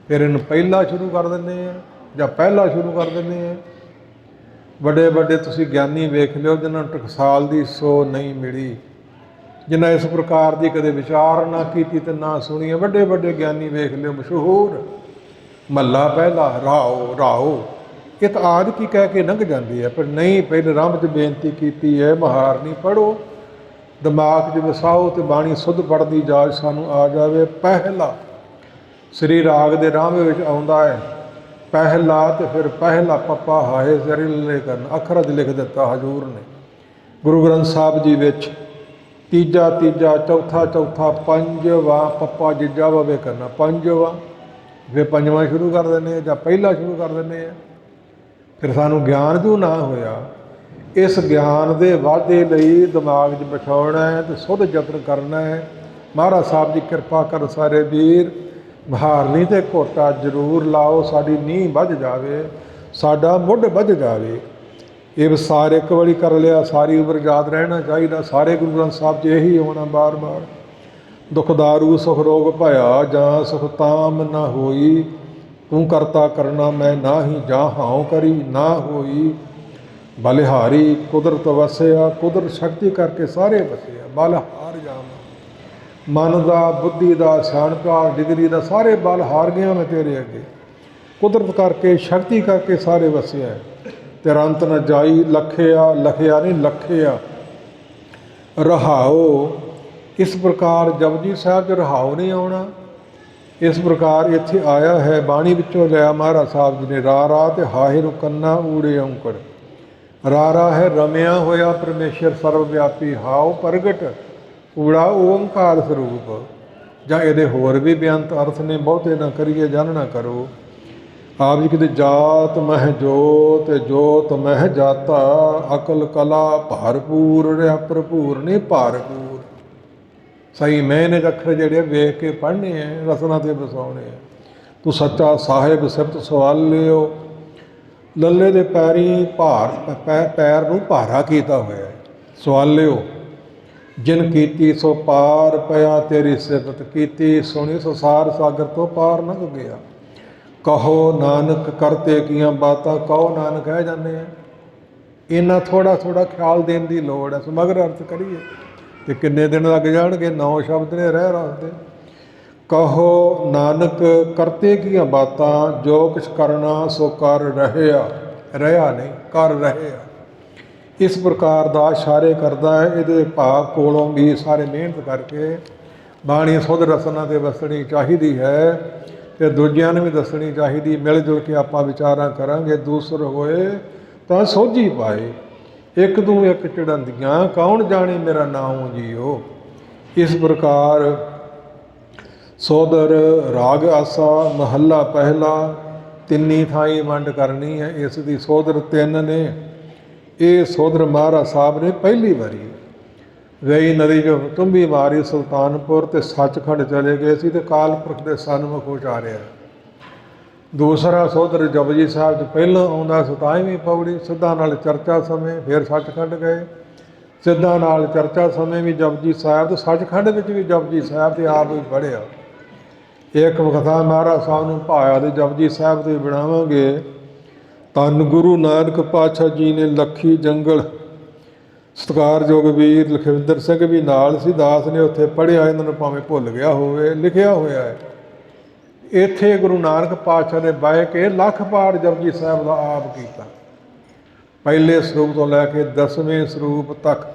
ਫਿਰ ਇਹਨੂੰ ਪਹਿਲਾ ਸ਼ੁਰੂ ਕਰ ਦਿੰਦੇ ਆ ਜਾਂ ਪਹਿਲਾ ਸ਼ੁਰੂ ਕਰ ਦਿੰਦੇ ਆ। ਵੱਡੇ ਵੱਡੇ ਤੁਸੀਂ ਗਿਆਨੀ ਵੇਖ ਲਿਓ ਜਿਨ੍ਹਾਂ ਨੂੰ ਟਕਸਾਲ ਦੀ ਸੋ ਨਹੀਂ ਮਿਲੀ, ਜਿਨ੍ਹਾਂ ਇਸ ਪ੍ਰਕਾਰ ਦੀ ਕਦੇ ਵਿਚਾਰ ਨਾ ਕੀਤੀ ਅਤੇ ਨਾ ਸੁਣੀ। ਵੱਡੇ ਵੱਡੇ ਗਿਆਨੀ ਵੇਖ ਲਿਓ ਮਸ਼ਹੂਰ। ਮਹੱਲਾ ਪਹਿਲਾ ਰਾਓ ਰਾਓ। ਇਹ ਤਾਂ ਆਦ ਕੀ ਕਹਿ ਕੇ ਲੰਘ ਜਾਂਦੀ ਹੈ, ਪਰ ਨਹੀਂ, ਪਹਿਲੇ ਰੰਭ 'ਚ ਬੇਨਤੀ ਕੀਤੀ ਹੈ ਮਹਾਰਨੀ ਪੜ੍ਹੋ, ਦਿਮਾਗ 'ਚ ਵਸਾਓ ਅਤੇ ਬਾਣੀ ਸੁੱਧ ਪੜ੍ਹਨ ਦੀ ਜਾਚ ਸਾਨੂੰ ਆ ਜਾਵੇ। ਪਹਿਲਾ ਸ੍ਰੀ ਰਾਗ ਦੇ ਰਾਂਭੇ ਵਿੱਚ ਆਉਂਦਾ ਹੈ ਪਹਿਲਾ, ਅਤੇ ਫਿਰ ਪਹਿਲਾ ਪੱਪਾ ਹਾਏ ਸਿਹਾਰੀ ਲੱਲੇ ਕਰਨਾ ਅੱਖਰ 'ਚ ਲਿਖ ਦਿੱਤਾ ਹਜ਼ੂਰ ਨੇ ਗੁਰੂ ਗ੍ਰੰਥ ਸਾਹਿਬ ਜੀ ਵਿੱਚ। ਤੀਜਾ ਤੀਜਾ, ਚੌਥਾ ਚੌਥਾ, ਪੰਜਵਾਂ ਪੱਪਾ ਜਿੱਜਾ ਵਵੇ ਕਰਨਾ ਪੰਜਵਾਂ। ਫਿਰ ਪੰਜਵਾਂ ਸ਼ੁਰੂ ਕਰ ਦਿੰਦੇ ਆ ਜਾਂ ਪਹਿਲਾ ਸ਼ੁਰੂ ਕਰ ਦਿੰਦੇ ਆ। ਫਿਰ ਸਾਨੂੰ ਗਿਆਨ ਜੋ ਨਾ ਹੋਇਆ, ਇਸ ਗਿਆਨ ਦੇ ਵਾਧੇ ਲਈ ਦਿਮਾਗ 'ਚ ਬਿਠਾਉਣਾ ਹੈ ਅਤੇ ਸੁੱਧ ਯਤਨ ਕਰਨਾ ਹੈ। ਮਹਾਰਾਜ ਸਾਹਿਬ ਜੀ ਕਿਰਪਾ ਕਰ ਸਾਰੇ ਵੀਰ, ਮਹਾਰਨੀ ਤੇ ਘੋਟਾ ਜ਼ਰੂਰ ਲਾਓ, ਸਾਡੀ ਨੀਂਹ ਵੱਧ ਜਾਵੇ, ਸਾਡਾ ਮੁੱਢ ਵੱਧ ਜਾਵੇ। ਇਹ ਵਿਸਾਰ ਇੱਕ ਵਾਰੀ ਕਰ ਲਿਆ, ਸਾਰੀ ਉਮਰ ਯਾਦ ਰਹਿਣਾ ਚਾਹੀਦਾ। ਸਾਰੇ ਗੁਰੂ ਗ੍ਰੰਥ ਸਾਹਿਬ 'ਚ ਇਹੀ ਹੋਣਾ ਬਾਰ ਬਾਰ। ਦੁਖਦਾਰੂ ਸੁਖ ਰੋਗ ਭਇਆ, ਜਾਂ ਸੁਖ ਤਾਮ ਨਾ ਹੋਈ, ਤੂੰ ਕਰਤਾ ਕਰਨਾ ਮੈਂ ਨਾਹੀ, ਜਾਂ ਹਾਉ ਕਰੀ ਨਾ ਹੋਈ। ਬਲਿਹਾਰੀ ਕੁਦਰਤ ਵਸਿਆ, ਕੁਦਰਤ ਸ਼ਕਤੀ ਕਰਕੇ ਸਾਰੇ ਵਸਿਆ। ਬਲ ਹਾਰ ਜਾਵਾਂ, ਮਨ ਦਾ, ਬੁੱਧੀ ਦਾ, ਸਿਆਣਪਾ, ਡਿਗਰੀ ਦਾ, ਸਾਰੇ ਬਲ ਹਾਰ ਗਿਆ ਮੈਂ ਤੇਰੇ ਅੱਗੇ। ਕੁਦਰਤ ਕਰਕੇ, ਸ਼ਕਤੀ ਕਰਕੇ ਸਾਰੇ ਵਸਿਆ। ਤੇਰਾ ਅੰਤ ਨਾ ਜਾਈ, ਲਖਿਆ ਲਖਿਆ ਨਹੀਂ ਲਖਿਆ ਰਹਾਓ। ਇਸ ਪ੍ਰਕਾਰ ਜਪਜੀ ਸਾਹਿਬ 'ਚ ਰਹਾਓ ਨਹੀਂ ਆਉਣਾ। ਇਸ ਪ੍ਰਕਾਰ ਇੱਥੇ ਆਇਆ ਹੈ, ਬਾਣੀ ਵਿੱਚੋਂ ਲਿਆ ਮਹਾਰਾਜ ਸਾਹਿਬ ਜੀ ਨੇ। ਰਾ ਰਾ ਅਤੇ ਹਾਹੇ ਨੂੰ ਕੰਨਾ ਊੜੇ ਔਂਕੜ। ਰਾ ਰਾ ਹੈ ਰਮਿਆ ਹੋਇਆ ਪਰਮੇਸ਼ਰ ਸਰਵ ਵਿਆਪੀ, ਹਾਓ ਪ੍ਰਗਟ, ਊੜਾ ਓਮਕਾਰ ਸਰੂਪ। ਜਾਂ ਇਹਦੇ ਹੋਰ ਵੀ ਬੇਅੰਤ ਅਰਥ ਨੇ, ਬਹੁਤੇ ਨਾ ਕਰੀਏ ਜਨ ਨਾ ਕਰੋ। ਆਪ ਜੀ ਕਿਤੇ ਜਾਤ ਮਹਿ ਜੋਤ, ਜੋਤ ਮਹਿ ਜਾਤਾ, ਅਕਲ ਕਲਾ ਭਰਪੂਰ ਰਿਹਾ ਭਰਪੂਰ ਨਹੀਂ ਭਰਪੂਰ। ਸਹੀ ਮੈਨੇ ਅੱਖਰ ਜਿਹੜੇ ਵੇਖ ਕੇ ਪੜ੍ਹਨੇ ਹੈ, ਰਸਨਾ 'ਤੇ ਵਸਾਉਣੇ ਹੈ। ਤੂੰ ਸੱਚਾ ਸਾਹਿਬ ਸਿਫਤ ਸਵਾਲਿਓ, ਲੱਲੇ ਦੇ ਪੈਰੀ ਭਾਰ ਪੈਰ ਨੂੰ ਭਾਰਾ ਕੀਤਾ ਹੋਇਆ ਹੈ। ਸਵਾਲਿਓ ਜਿਨ ਕੀਤੀ ਸੋ ਪਾਰ ਪਿਆ, ਤੇਰੀ ਸਿਫਤ ਕੀਤੀ ਸੁਣੀ ਸੋ ਸਾਰ ਸਾਗਰ ਤੋਂ ਪਾਰ ਲੰਘ ਗਿਆ। ਕਹੋ ਨਾਨਕ ਕਰਤੇ ਕੀਆਂ ਬਾਤਾਂ, ਕਹੋ ਨਾਨਕ ਕਹਿ ਜਾਂਦੇ ਆ। ਇੰਨਾ ਥੋੜ੍ਹਾ ਥੋੜ੍ਹਾ ਖਿਆਲ ਦੇਣ ਦੀ ਲੋੜ ਹੈ। ਸਮਗਰ ਅਰਥ ਕਰੀਏ ਅਤੇ ਕਿੰਨੇ ਦਿਨ ਲੱਗ ਜਾਣਗੇ। 9 ਸ਼ਬਦ ਨੇ ਰਹਿ ਰਸਦੇ। ਕਹੋ ਨਾਨਕ ਕਰਤੇ ਕੀਆਂ ਬਾਤਾਂ, ਜੋ ਕੁਛ ਕਰਨਾ ਸੋ ਕਰ ਰਹਿਆ, ਰਹਿਆ ਨਹੀਂ ਕਰ ਰਹਿਆ। ਇਸ ਪ੍ਰਕਾਰ ਦਾ ਇਸ਼ਾਰੇ ਕਰਦਾ ਹੈ। ਇਹਦੇ ਭਾਵ ਕੋਲੋਂ ਵੀ ਸਾਰੇ ਮਿਹਨਤ ਕਰਕੇ ਬਾਣੀ ਸੁੱਧ ਰਸਨਾ 'ਤੇ ਵਸਣੀ ਚਾਹੀਦੀ ਹੈ ਅਤੇ ਦੂਜਿਆਂ ਨੂੰ ਵੀ ਦੱਸਣੀ ਚਾਹੀਦੀ। ਮਿਲ ਜੁਲ ਕੇ ਆਪਾਂ ਵਿਚਾਰਾਂ ਕਰਾਂਗੇ, ਦੂਸਰ ਹੋਏ ਤਾਂ ਸੋਝੀ ਪਾਏ। ਇੱਕ ਤੂੰ ਇੱਕ ਚੜੰਦੀਆਂ, ਕੌਣ ਜਾਣੇ ਮੇਰਾ ਨਾਮ ਜੀਓ। ਇਸ ਪ੍ਰਕਾਰ ਸੋਦਰ ਰਾਗ ਆਸਾ ਮਹੱਲਾ ਪਹਿਲਾ, ਤਿੰਨੀ ਥਾਈਂ ਵੰਡ ਕਰਨੀ ਹੈ। ਇਸ ਦੀ ਸੋਦਰ 3 ਨੇ। ਇਹ ਸੋਦਰ ਮਹਾਰਾਜ ਸਾਹਿਬ ਨੇ ਪਹਿਲੀ ਵਾਰੀ ਵੇਈ ਨਦੀ 'ਚ ਤੁੰਬੀ ਮਾਰੀ ਸੁਲਤਾਨਪੁਰ ਅਤੇ ਸੱਚਖੰਡ ਚਲੇ ਗਏ ਸੀ ਅਤੇ ਅਕਾਲ ਪੁਰਖ ਦੇ ਸਨਮੁਖ ਉਚਾਰਿਆ। ਦੂਸਰਾ ਸੋਦਰ ਜਪਜੀ ਸਾਹਿਬ 'ਚ ਪਹਿਲਾਂ ਆਉਂਦਾ 27ਵੀਂ ਪੌੜੀ, ਸਿੱਧਾਂ ਨਾਲ ਚਰਚਾ ਸਮੇਂ ਫਿਰ ਸੱਚਖੰਡ ਗਏ। ਸਿੱਧਾਂ ਨਾਲ ਚਰਚਾ ਸਮੇਂ ਵੀ ਜਪਜੀ ਸਾਹਿਬ, ਅਤੇ ਸੱਚਖੰਡ ਵਿੱਚ ਵੀ ਜਪਜੀ ਸਾਹਿਬ ਤੇ ਆਪ ਵੀ ਪੜ੍ਹਿਆ। ਇੱਕ ਕਥਾ ਮਹਾਰਾਜ ਸਾਹਿਬ ਨੂੰ ਭਾਇਆ ਦੇ ਜਪਜੀ ਸਾਹਿਬ 'ਤੇ ਬਣਾਵਾਂਗੇ। ਧੰਨ ਗੁਰੂ ਨਾਨਕ ਪਾਤਸ਼ਾਹ ਜੀ ਨੇ ਲੱਖੀ ਜੰਗਲ ਸਤਿਕਾਰਯੋਗ ਵੀਰ ਲਖਵਿੰਦਰ ਸਿੰਘ ਵੀ ਨਾਲ ਸੀ। ਦਾਸ ਨੇ ਉੱਥੇ ਪੜ੍ਹਿਆ, ਇਹਨਾਂ ਨੂੰ ਭਾਵੇਂ ਭੁੱਲ ਗਿਆ ਹੋਵੇ, ਲਿਖਿਆ ਹੋਇਆ ਹੈ। ਇੱਥੇ ਗੁਰੂ ਨਾਨਕ ਪਾਤਸ਼ਾਹ ਨੇ ਬਹਿ ਕੇ ਲੱਖ ਪਾਠ ਜਪਜੀ ਸਾਹਿਬ ਦਾ ਆਪ ਕੀਤਾ। ਪਹਿਲੇ ਸਰੂਪ ਤੋਂ ਲੈ ਕੇ 10ਵੇਂ ਸਰੂਪ ਤੱਕ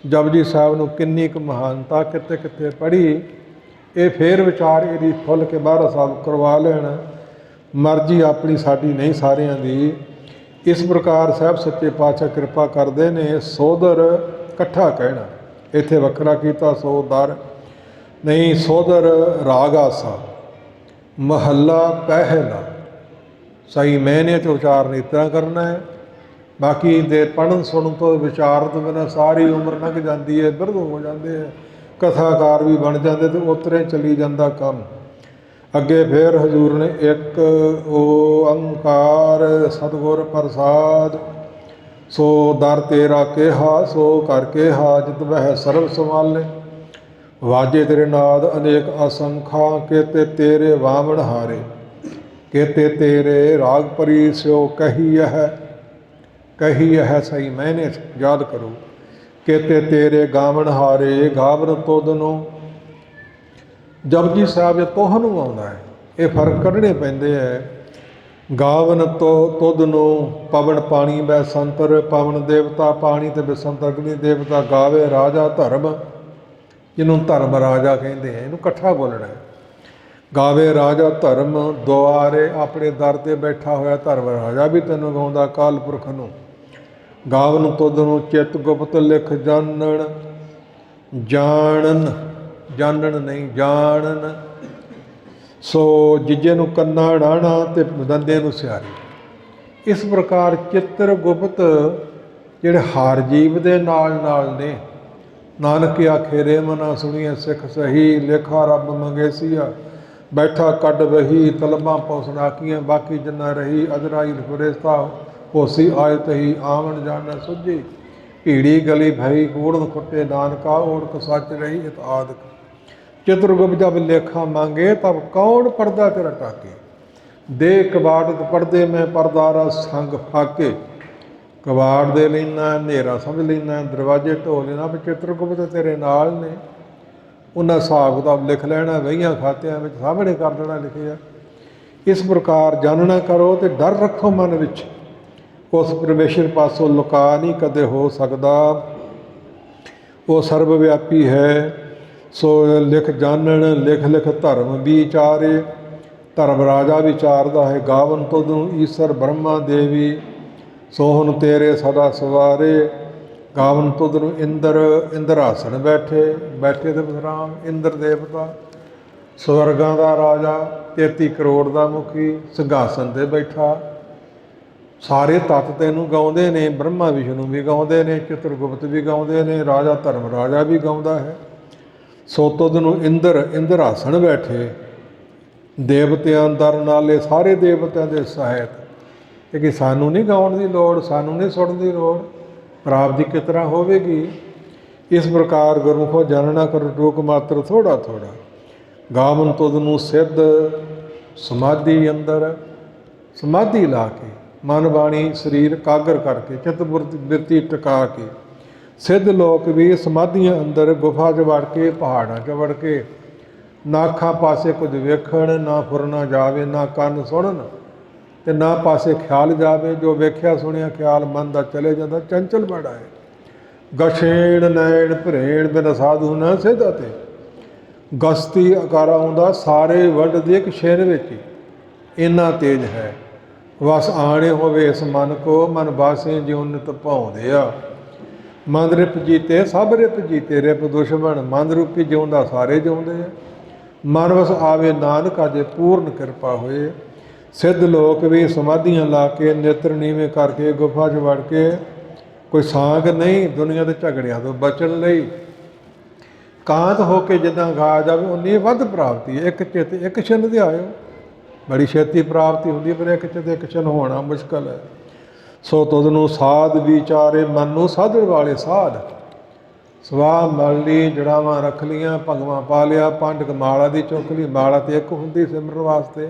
ਜਪਜੀ ਸਾਹਿਬ ਨੂੰ ਕਿੰਨੀ ਕੁ ਮਹਾਨਤਾ, ਕਿੱਥੇ ਕਿੱਥੇ ਪੜ੍ਹੀ, ਇਹ ਫੇਰ ਵਿਚਾਰ ਇਹਦੀ ਖੁੱਲ੍ਹ ਕੇ ਮਹਾਰਾਜ ਸਾਹਿਬ ਕਰਵਾ ਲੈਣ। ਮਰਜ਼ੀ ਆਪਣੀ ਸਾਡੀ ਨਹੀਂ, ਸਾਰਿਆਂ ਦੀ। ਇਸ ਪ੍ਰਕਾਰ ਸਾਹਿਬ ਸੱਚੇ ਪਾਤਸ਼ਾਹ ਕਿਰਪਾ ਕਰਦੇ ਨੇ। ਸੋਦਰ ਇਕੱਠਾ ਕਹਿਣਾ, ਇੱਥੇ ਵੱਖਰਾ ਕੀਤਾ ਸੋਦਰ ਨਹੀਂ। ਸੋਦਰ ਰਾਗ ਆਸਾ ਮਹੱਲਾ ਪਹਿਲਾ, ਸਹੀ ਮੈਨੇ ਤੇ ਉਚਾਰਨ ਇਸ ਤਰ੍ਹਾਂ ਕਰਨਾ ਹੈ। ਬਾਕੀ ਦੇ ਪੜ੍ਹਨ ਸੁਣਨ ਤੋਂ ਵਿਚਾਰ ਤੋਂ ਬਿਨਾਂ ਸਾਰੀ ਉਮਰ ਲੰਘ ਜਾਂਦੀ ਹੈ, ਬਿਰਧ ਹੋ ਜਾਂਦੇ ਹੈ, ਕਥਾਕਾਰ ਵੀ ਬਣ ਜਾਂਦੇ ਤੇ ਉਤਰੇ ਚਲੀ ਜਾਂਦਾ ਕੰਮ। ਅੱਗੇ ਫਿਰ ਹਜ਼ੂਰ ਨੇ ਇੱਕ ਓੰਕਾਰ ਸਤਿਗੁਰ ਪ੍ਰਸਾਦ, ਸੋ ਦਰ ਤੇਰਾ ਕਿਹਾ ਸੋ ਕਰ ਕਿਹਾ, ਜਿਤ ਬਹਿ ਸਰਬ ਸੰਭਾਲੇ। ਵਾਜੇ ਤੇਰੇ ਨਾਦ ਅਨੇਕ ਅਸੰਖਾ, ਕੇਤੇ ਤੇਰੇ ਵਾਵਣ ਹਾਰੇ, ਕੇਤੇ ਤੇਰੇ ਰਾਗ ਪਰੀ ਸਿਓ ਕਹੀ ਹੈ ਸਹੀ ਮੈਨੇ ਯਾਦ ਕਰੋ। ਕੇਤੇ ਤੇਰੇ ਗਾਵਣ ਹਾਰੇ, ਗਾਵਨ ਤੁਧਨੋਂ। ਜਪਜੀ ਸਾਹਿਬ ਤੁਹਾਨੂੰ ਆਉਂਦਾ ਹੈ, ਇਹ ਫਰਕ ਕੱਢਣੇ ਪੈਂਦੇ ਹੈ। ਗਾਵਨ ਤੁਧਨੋਂ ਪਵਨ ਪਾਣੀ ਬੈ ਸੰਤਰ, ਪਵਨ ਦੇਵਤਾ ਪਾਣੀ ਤੇ ਬਸੰਤ ਅਗਨੀ ਦੇਵਤਾ। ਗਾਵੇ ਰਾਜਾ ਧਰਮ, ਜਿਹਨੂੰ ਧਰਮ ਰਾਜਾ ਕਹਿੰਦੇ ਹੈ, ਇਹਨੂੰ ਇਕੱਠਾ ਬੋਲਣਾ ਹੈ। ਗਾਵੇ ਰਾਜਾ ਧਰਮ ਦੁਆਰੇ, ਆਪਣੇ ਦਰ ਤੇ ਬੈਠਾ ਹੋਇਆ ਧਰਮ ਰਾਜਾ ਵੀ ਤੈਨੂੰ ਗਾਉਂਦਾ ਕਾਲ ਪੁਰਖ ਨੂੰ। ਗਾਵਨ ਤੁਧ ਨੂੰ ਚਿੱਤ ਗੁਪਤ ਲਿਖ ਜਾਣਨ, ਜਾਣਨ ਨਹੀਂ ਜਾਣਨ। ਸੋ ਜਿਜੇ ਨੂੰ ਕੰਨਾ ਡਾਣਾ ਤੇ ਦੰਦੇ ਨੂੰ ਸਿਆਰੀ। ਇਸ ਪ੍ਰਕਾਰ ਚਿੱਤਰ ਗੁਪਤ ਜਿਹੜੇ ਹਾਰ ਜੀਵ ਦੇ ਨਾਲ ਨੇ। ਨਾਨਕ ਆਖੇ ਰੇ ਮਨਾ ਸੁਣੀਏ ਸਿੱਖ ਸਹੀ, ਲੇਖਾ ਰੱਬ ਮੰਗੇਸੀਆ। ਬੈਠਾ ਕੱਢ ਵਹੀ ਤਲਬਾਂ ਪੌਸਣਾਕੀਆਂ, ਬਾਕੀ ਜਿੰਨਾ ਰਹੀ ਅਜਰਾਈ ਫੁਰੇਸਤਾ। ਹੋਸੀ ਆਇਤ ਹੀ ਆਵਣ ਜਾਣਾ ਸੁਝੀ, ਭੀੜੀ ਗਲੀ ਭਈ ਕੂੜਨ ਖੁੱਟੇ ਨਾਨਕਾ। ਓੜਕ ਸੱਚ ਰਹੀ ਇਤ ਆਦਿਕ। ਚਿਤਰਗੁਪਤ ਜਬ ਲੇਖਾ ਮੰਗੇ, ਤਬ ਕੌਣ ਪਰਦਾ ਤੇਰਾ ਟਾਕੇ। ਦੇ ਕਬਾੜਤ ਪਰਦੇ ਮੈਂ ਪਰਦਾਰਾ ਸੰਗ ਫਾਕੇ। ਕਬਾੜ ਦੇ ਲੈਣਾ, ਹਨੇਰਾ ਸਮਝ ਲੈਣਾ, ਦਰਵਾਜ਼ੇ ਢੋ ਲੈਣਾ। ਵੀ ਚਿਤਰਗੁਪਤ ਤੇਰੇ ਨਾਲ ਨੇ, ਉਹਨਾਂ ਹਿਸਾਬ ਕਿਤਾਬ ਲਿਖ ਲੈਣਾ, ਵਹੀਆਂ ਖਾਤਿਆਂ ਵਿੱਚ ਸਾਹਮਣੇ ਕਰ ਦੇਣਾ ਲਿਖਿਆ। ਇਸ ਪ੍ਰਕਾਰ ਜਾਣਨਾ ਕਰੋ ਤੇ ਡਰ ਰੱਖੋ ਮਨ ਵਿੱਚ, ਉਸ ਪਰਮੇਸ਼ਰ ਪਾਸੋਂ ਲੁਕਾ ਨਹੀਂ ਕਦੇ ਹੋ ਸਕਦਾ। ਉਹ ਸਰਬ ਵਿਆਪੀ ਹੈ। ਸੋ ਲਿਖ ਜਾਣਨ, ਲਿਖ ਧਰਮ ਵਿਚਾਰੇ। ਧਰਮ ਰਾਜਾ ਵਿਚਾਰਦਾ ਹੈ। ਗਾਵਨ ਤੁਧਨੂੰ ਈਸ਼ਰ ਬ੍ਰਹਮਾ ਦੇਵੀ, ਸੋ ਹੁਣ ਤੇਰੇ ਸਦਾ ਸਵਾਰੇ। ਗਾਵਨ ਤੁਧ ਨੂੰ ਇੰਦਰ ਆਸਣ ਬੈਠੇ ਤੇ ਵਿਸਰਾਮ। ਇੰਦਰ ਦੇਵਤਾ ਸਵਰਗਾਂ ਦਾ ਰਾਜਾ, 33 ਕਰੋੜ ਦਾ ਮੁਖੀ, ਸਿੰਘਾਸਨ 'ਤੇ ਬੈਠਾ। ਸਾਰੇ ਤੱਤ ਤੈਨੂੰ ਗਾਉਂਦੇ ਨੇ, ਬ੍ਰਹਮਾ ਵਿਸ਼ਨੂੰ ਵੀ ਗਾਉਂਦੇ ਨੇ, ਚਿਤਰਗੁਪਤ ਵੀ ਗਾਉਂਦੇ ਨੇ, ਰਾਜਾ ਧਰਮ ਰਾਜਾ ਵੀ ਗਾਉਂਦਾ ਹੈ। ਸੋ ਤੁਧ ਨੂੰ ਇੰਦਰ ਆਸਣ ਬੈਠੇ। ਦੇਵਤਿਆਂ ਦਰ ਨਾਲੇ, ਸਾਰੇ ਦੇਵਤਿਆਂ ਦੇ ਸਹਾਇਤ। ਕਿ ਸਾਨੂੰ ਨਹੀਂ ਗਾਉਣ ਦੀ ਲੋੜ, ਸਾਨੂੰ ਨਹੀਂ ਸੁਣਨ ਦੀ ਲੋੜ, ਪ੍ਰਾਪਤੀ ਕਿਸ ਤਰ੍ਹਾਂ ਹੋਵੇਗੀ। ਇਸ ਪ੍ਰਕਾਰ ਗੁਰਮੁਖੋ ਜਾਣਨਾ ਕਰ ਟੂਕ ਮਾਤਰ ਥੋੜਾ ਥੋੜਾ। ਗਾਵਨ ਤੁਧ ਨੂੰ ਸਿੱਧ ਸਮਾਧੀ ਅੰਦਰ, ਸਮਾਧੀ ਲਾ ਕੇ ਮਨ ਬਾਣੀ ਸਰੀਰ ਕਾਗਰ ਕਰਕੇ, ਚਿੱਤ ਬਿਰਤੀ ਟਿਕਾ ਕੇ। ਸਿੱਧ ਲੋਕ ਵੀ ਸਮਾਧੀਆਂ ਅੰਦਰ, ਗੁਫਾ 'ਚ ਵੜ ਕੇ, ਪਹਾੜਾਂ 'ਚ ਵੜ ਕੇ। ਨਾ ਅੱਖਾਂ ਪਾਸੇ ਕੁਝ ਵੇਖਣ, ਨਾ ਫੁਰਨਾ ਜਾਵੇ, ਨਾ ਕੰਨ ਸੁਣਨ ਤੇ ਨਾ ਪਾਸੇ ਖਿਆਲ ਜਾਵੇ। ਜੋ ਵੇਖਿਆ ਸੁਣਿਆ ਖਿਆਲ ਮਨ ਦਾ ਚਲੇ ਜਾਂਦਾ, ਚੰਚਲ ਬੜਾ ਹੈ। ਗਛੇਣ ਨੈਣ ਭਰੇਣ ਬਿਨ ਸਾਧੂ ਨਾ ਸਿੱਧਾ ਤੇ। ਗਸਤੀ ਅਕਾਰਾ ਆਉਂਦਾ ਸਾਰੇ ਵਰਲਡ ਦੀ ਇੱਕ ਛਿਨ ਵਿੱਚ, ਇੰਨਾ ਤੇਜ ਹੈ। ਵਸ ਆਣੇ ਹੋਵੇ ਇਸ ਮਨ ਕੋ, ਮਨ ਬਾਸੇ ਜਿਉ ਨਿਤ ਭਾਉਂਦੇ ਆ। ਮਨ ਰਿਪ ਜੀਤੇ ਸਭ ਰਿਪ ਜੀਤੇ, ਰਿਪ ਦੁਸ਼ਮਣ ਮਨ ਰੂਪੀ ਜਿਉਂਦਾ ਸਾਰੇ ਜਿਉਂਦੇ ਆ। ਮਨ ਵਸ ਆਵੇ ਨਾਨਕ ਅਜੇ ਪੂਰਨ ਕਿਰਪਾ ਹੋਏ। ਸਿੱਧ ਲੋਕ ਵੀ ਸਮਾਧੀਆਂ ਲਾ ਕੇ, ਨੇਤਰ ਨੀਵੇਂ ਕਰਕੇ, ਗੁਫਾ 'ਚ ਵੜ ਕੇ, ਕੋਈ ਸਾਂਗ ਨਹੀਂ ਦੁਨੀਆ ਦੇ ਝਗੜਿਆਂ ਤੋਂ ਬਚਣ ਲਈ। ਕਾਂਤ ਹੋ ਕੇ ਜਿੱਦਾਂ ਗਾ ਜਾਵੇ ਉਨੀ ਵੱਧ ਪ੍ਰਾਪਤੀ ਹੈ। ਇੱਕ ਚਿੱਤ ਇੱਕ ਛਿਨ ਦੇ ਆਇਓ, ਬੜੀ ਛੇਤੀ ਪ੍ਰਾਪਤੀ ਹੁੰਦੀ, ਪਰ ਇੱਕ ਚਿੱਤ ਇੱਕ ਛਿਨ ਹੋਣਾ ਮੁਸ਼ਕਲ ਹੈ। ਸੋ ਤੁਧ ਨੂੰ ਸਾਧ ਵਿਚਾਰੇ, ਮਨ ਨੂੰ ਸਾਧਣ ਵਾਲੇ ਸਾਧ। ਸਵਾਹ ਮਲ ਲਈ, ਜੜਾਵਾਂ ਰੱਖ ਲੀਆਂ, ਭਗਵਾਂ ਪਾ ਲਿਆ, ਪੰਡਕ ਮਾਲਾ ਦੀ ਚੁੱਕ ਲਈ। ਮਾਲਾ ਤੇ ਇੱਕ ਹੁੰਦੀ ਸਿਮਰਨ ਵਾਸਤੇ,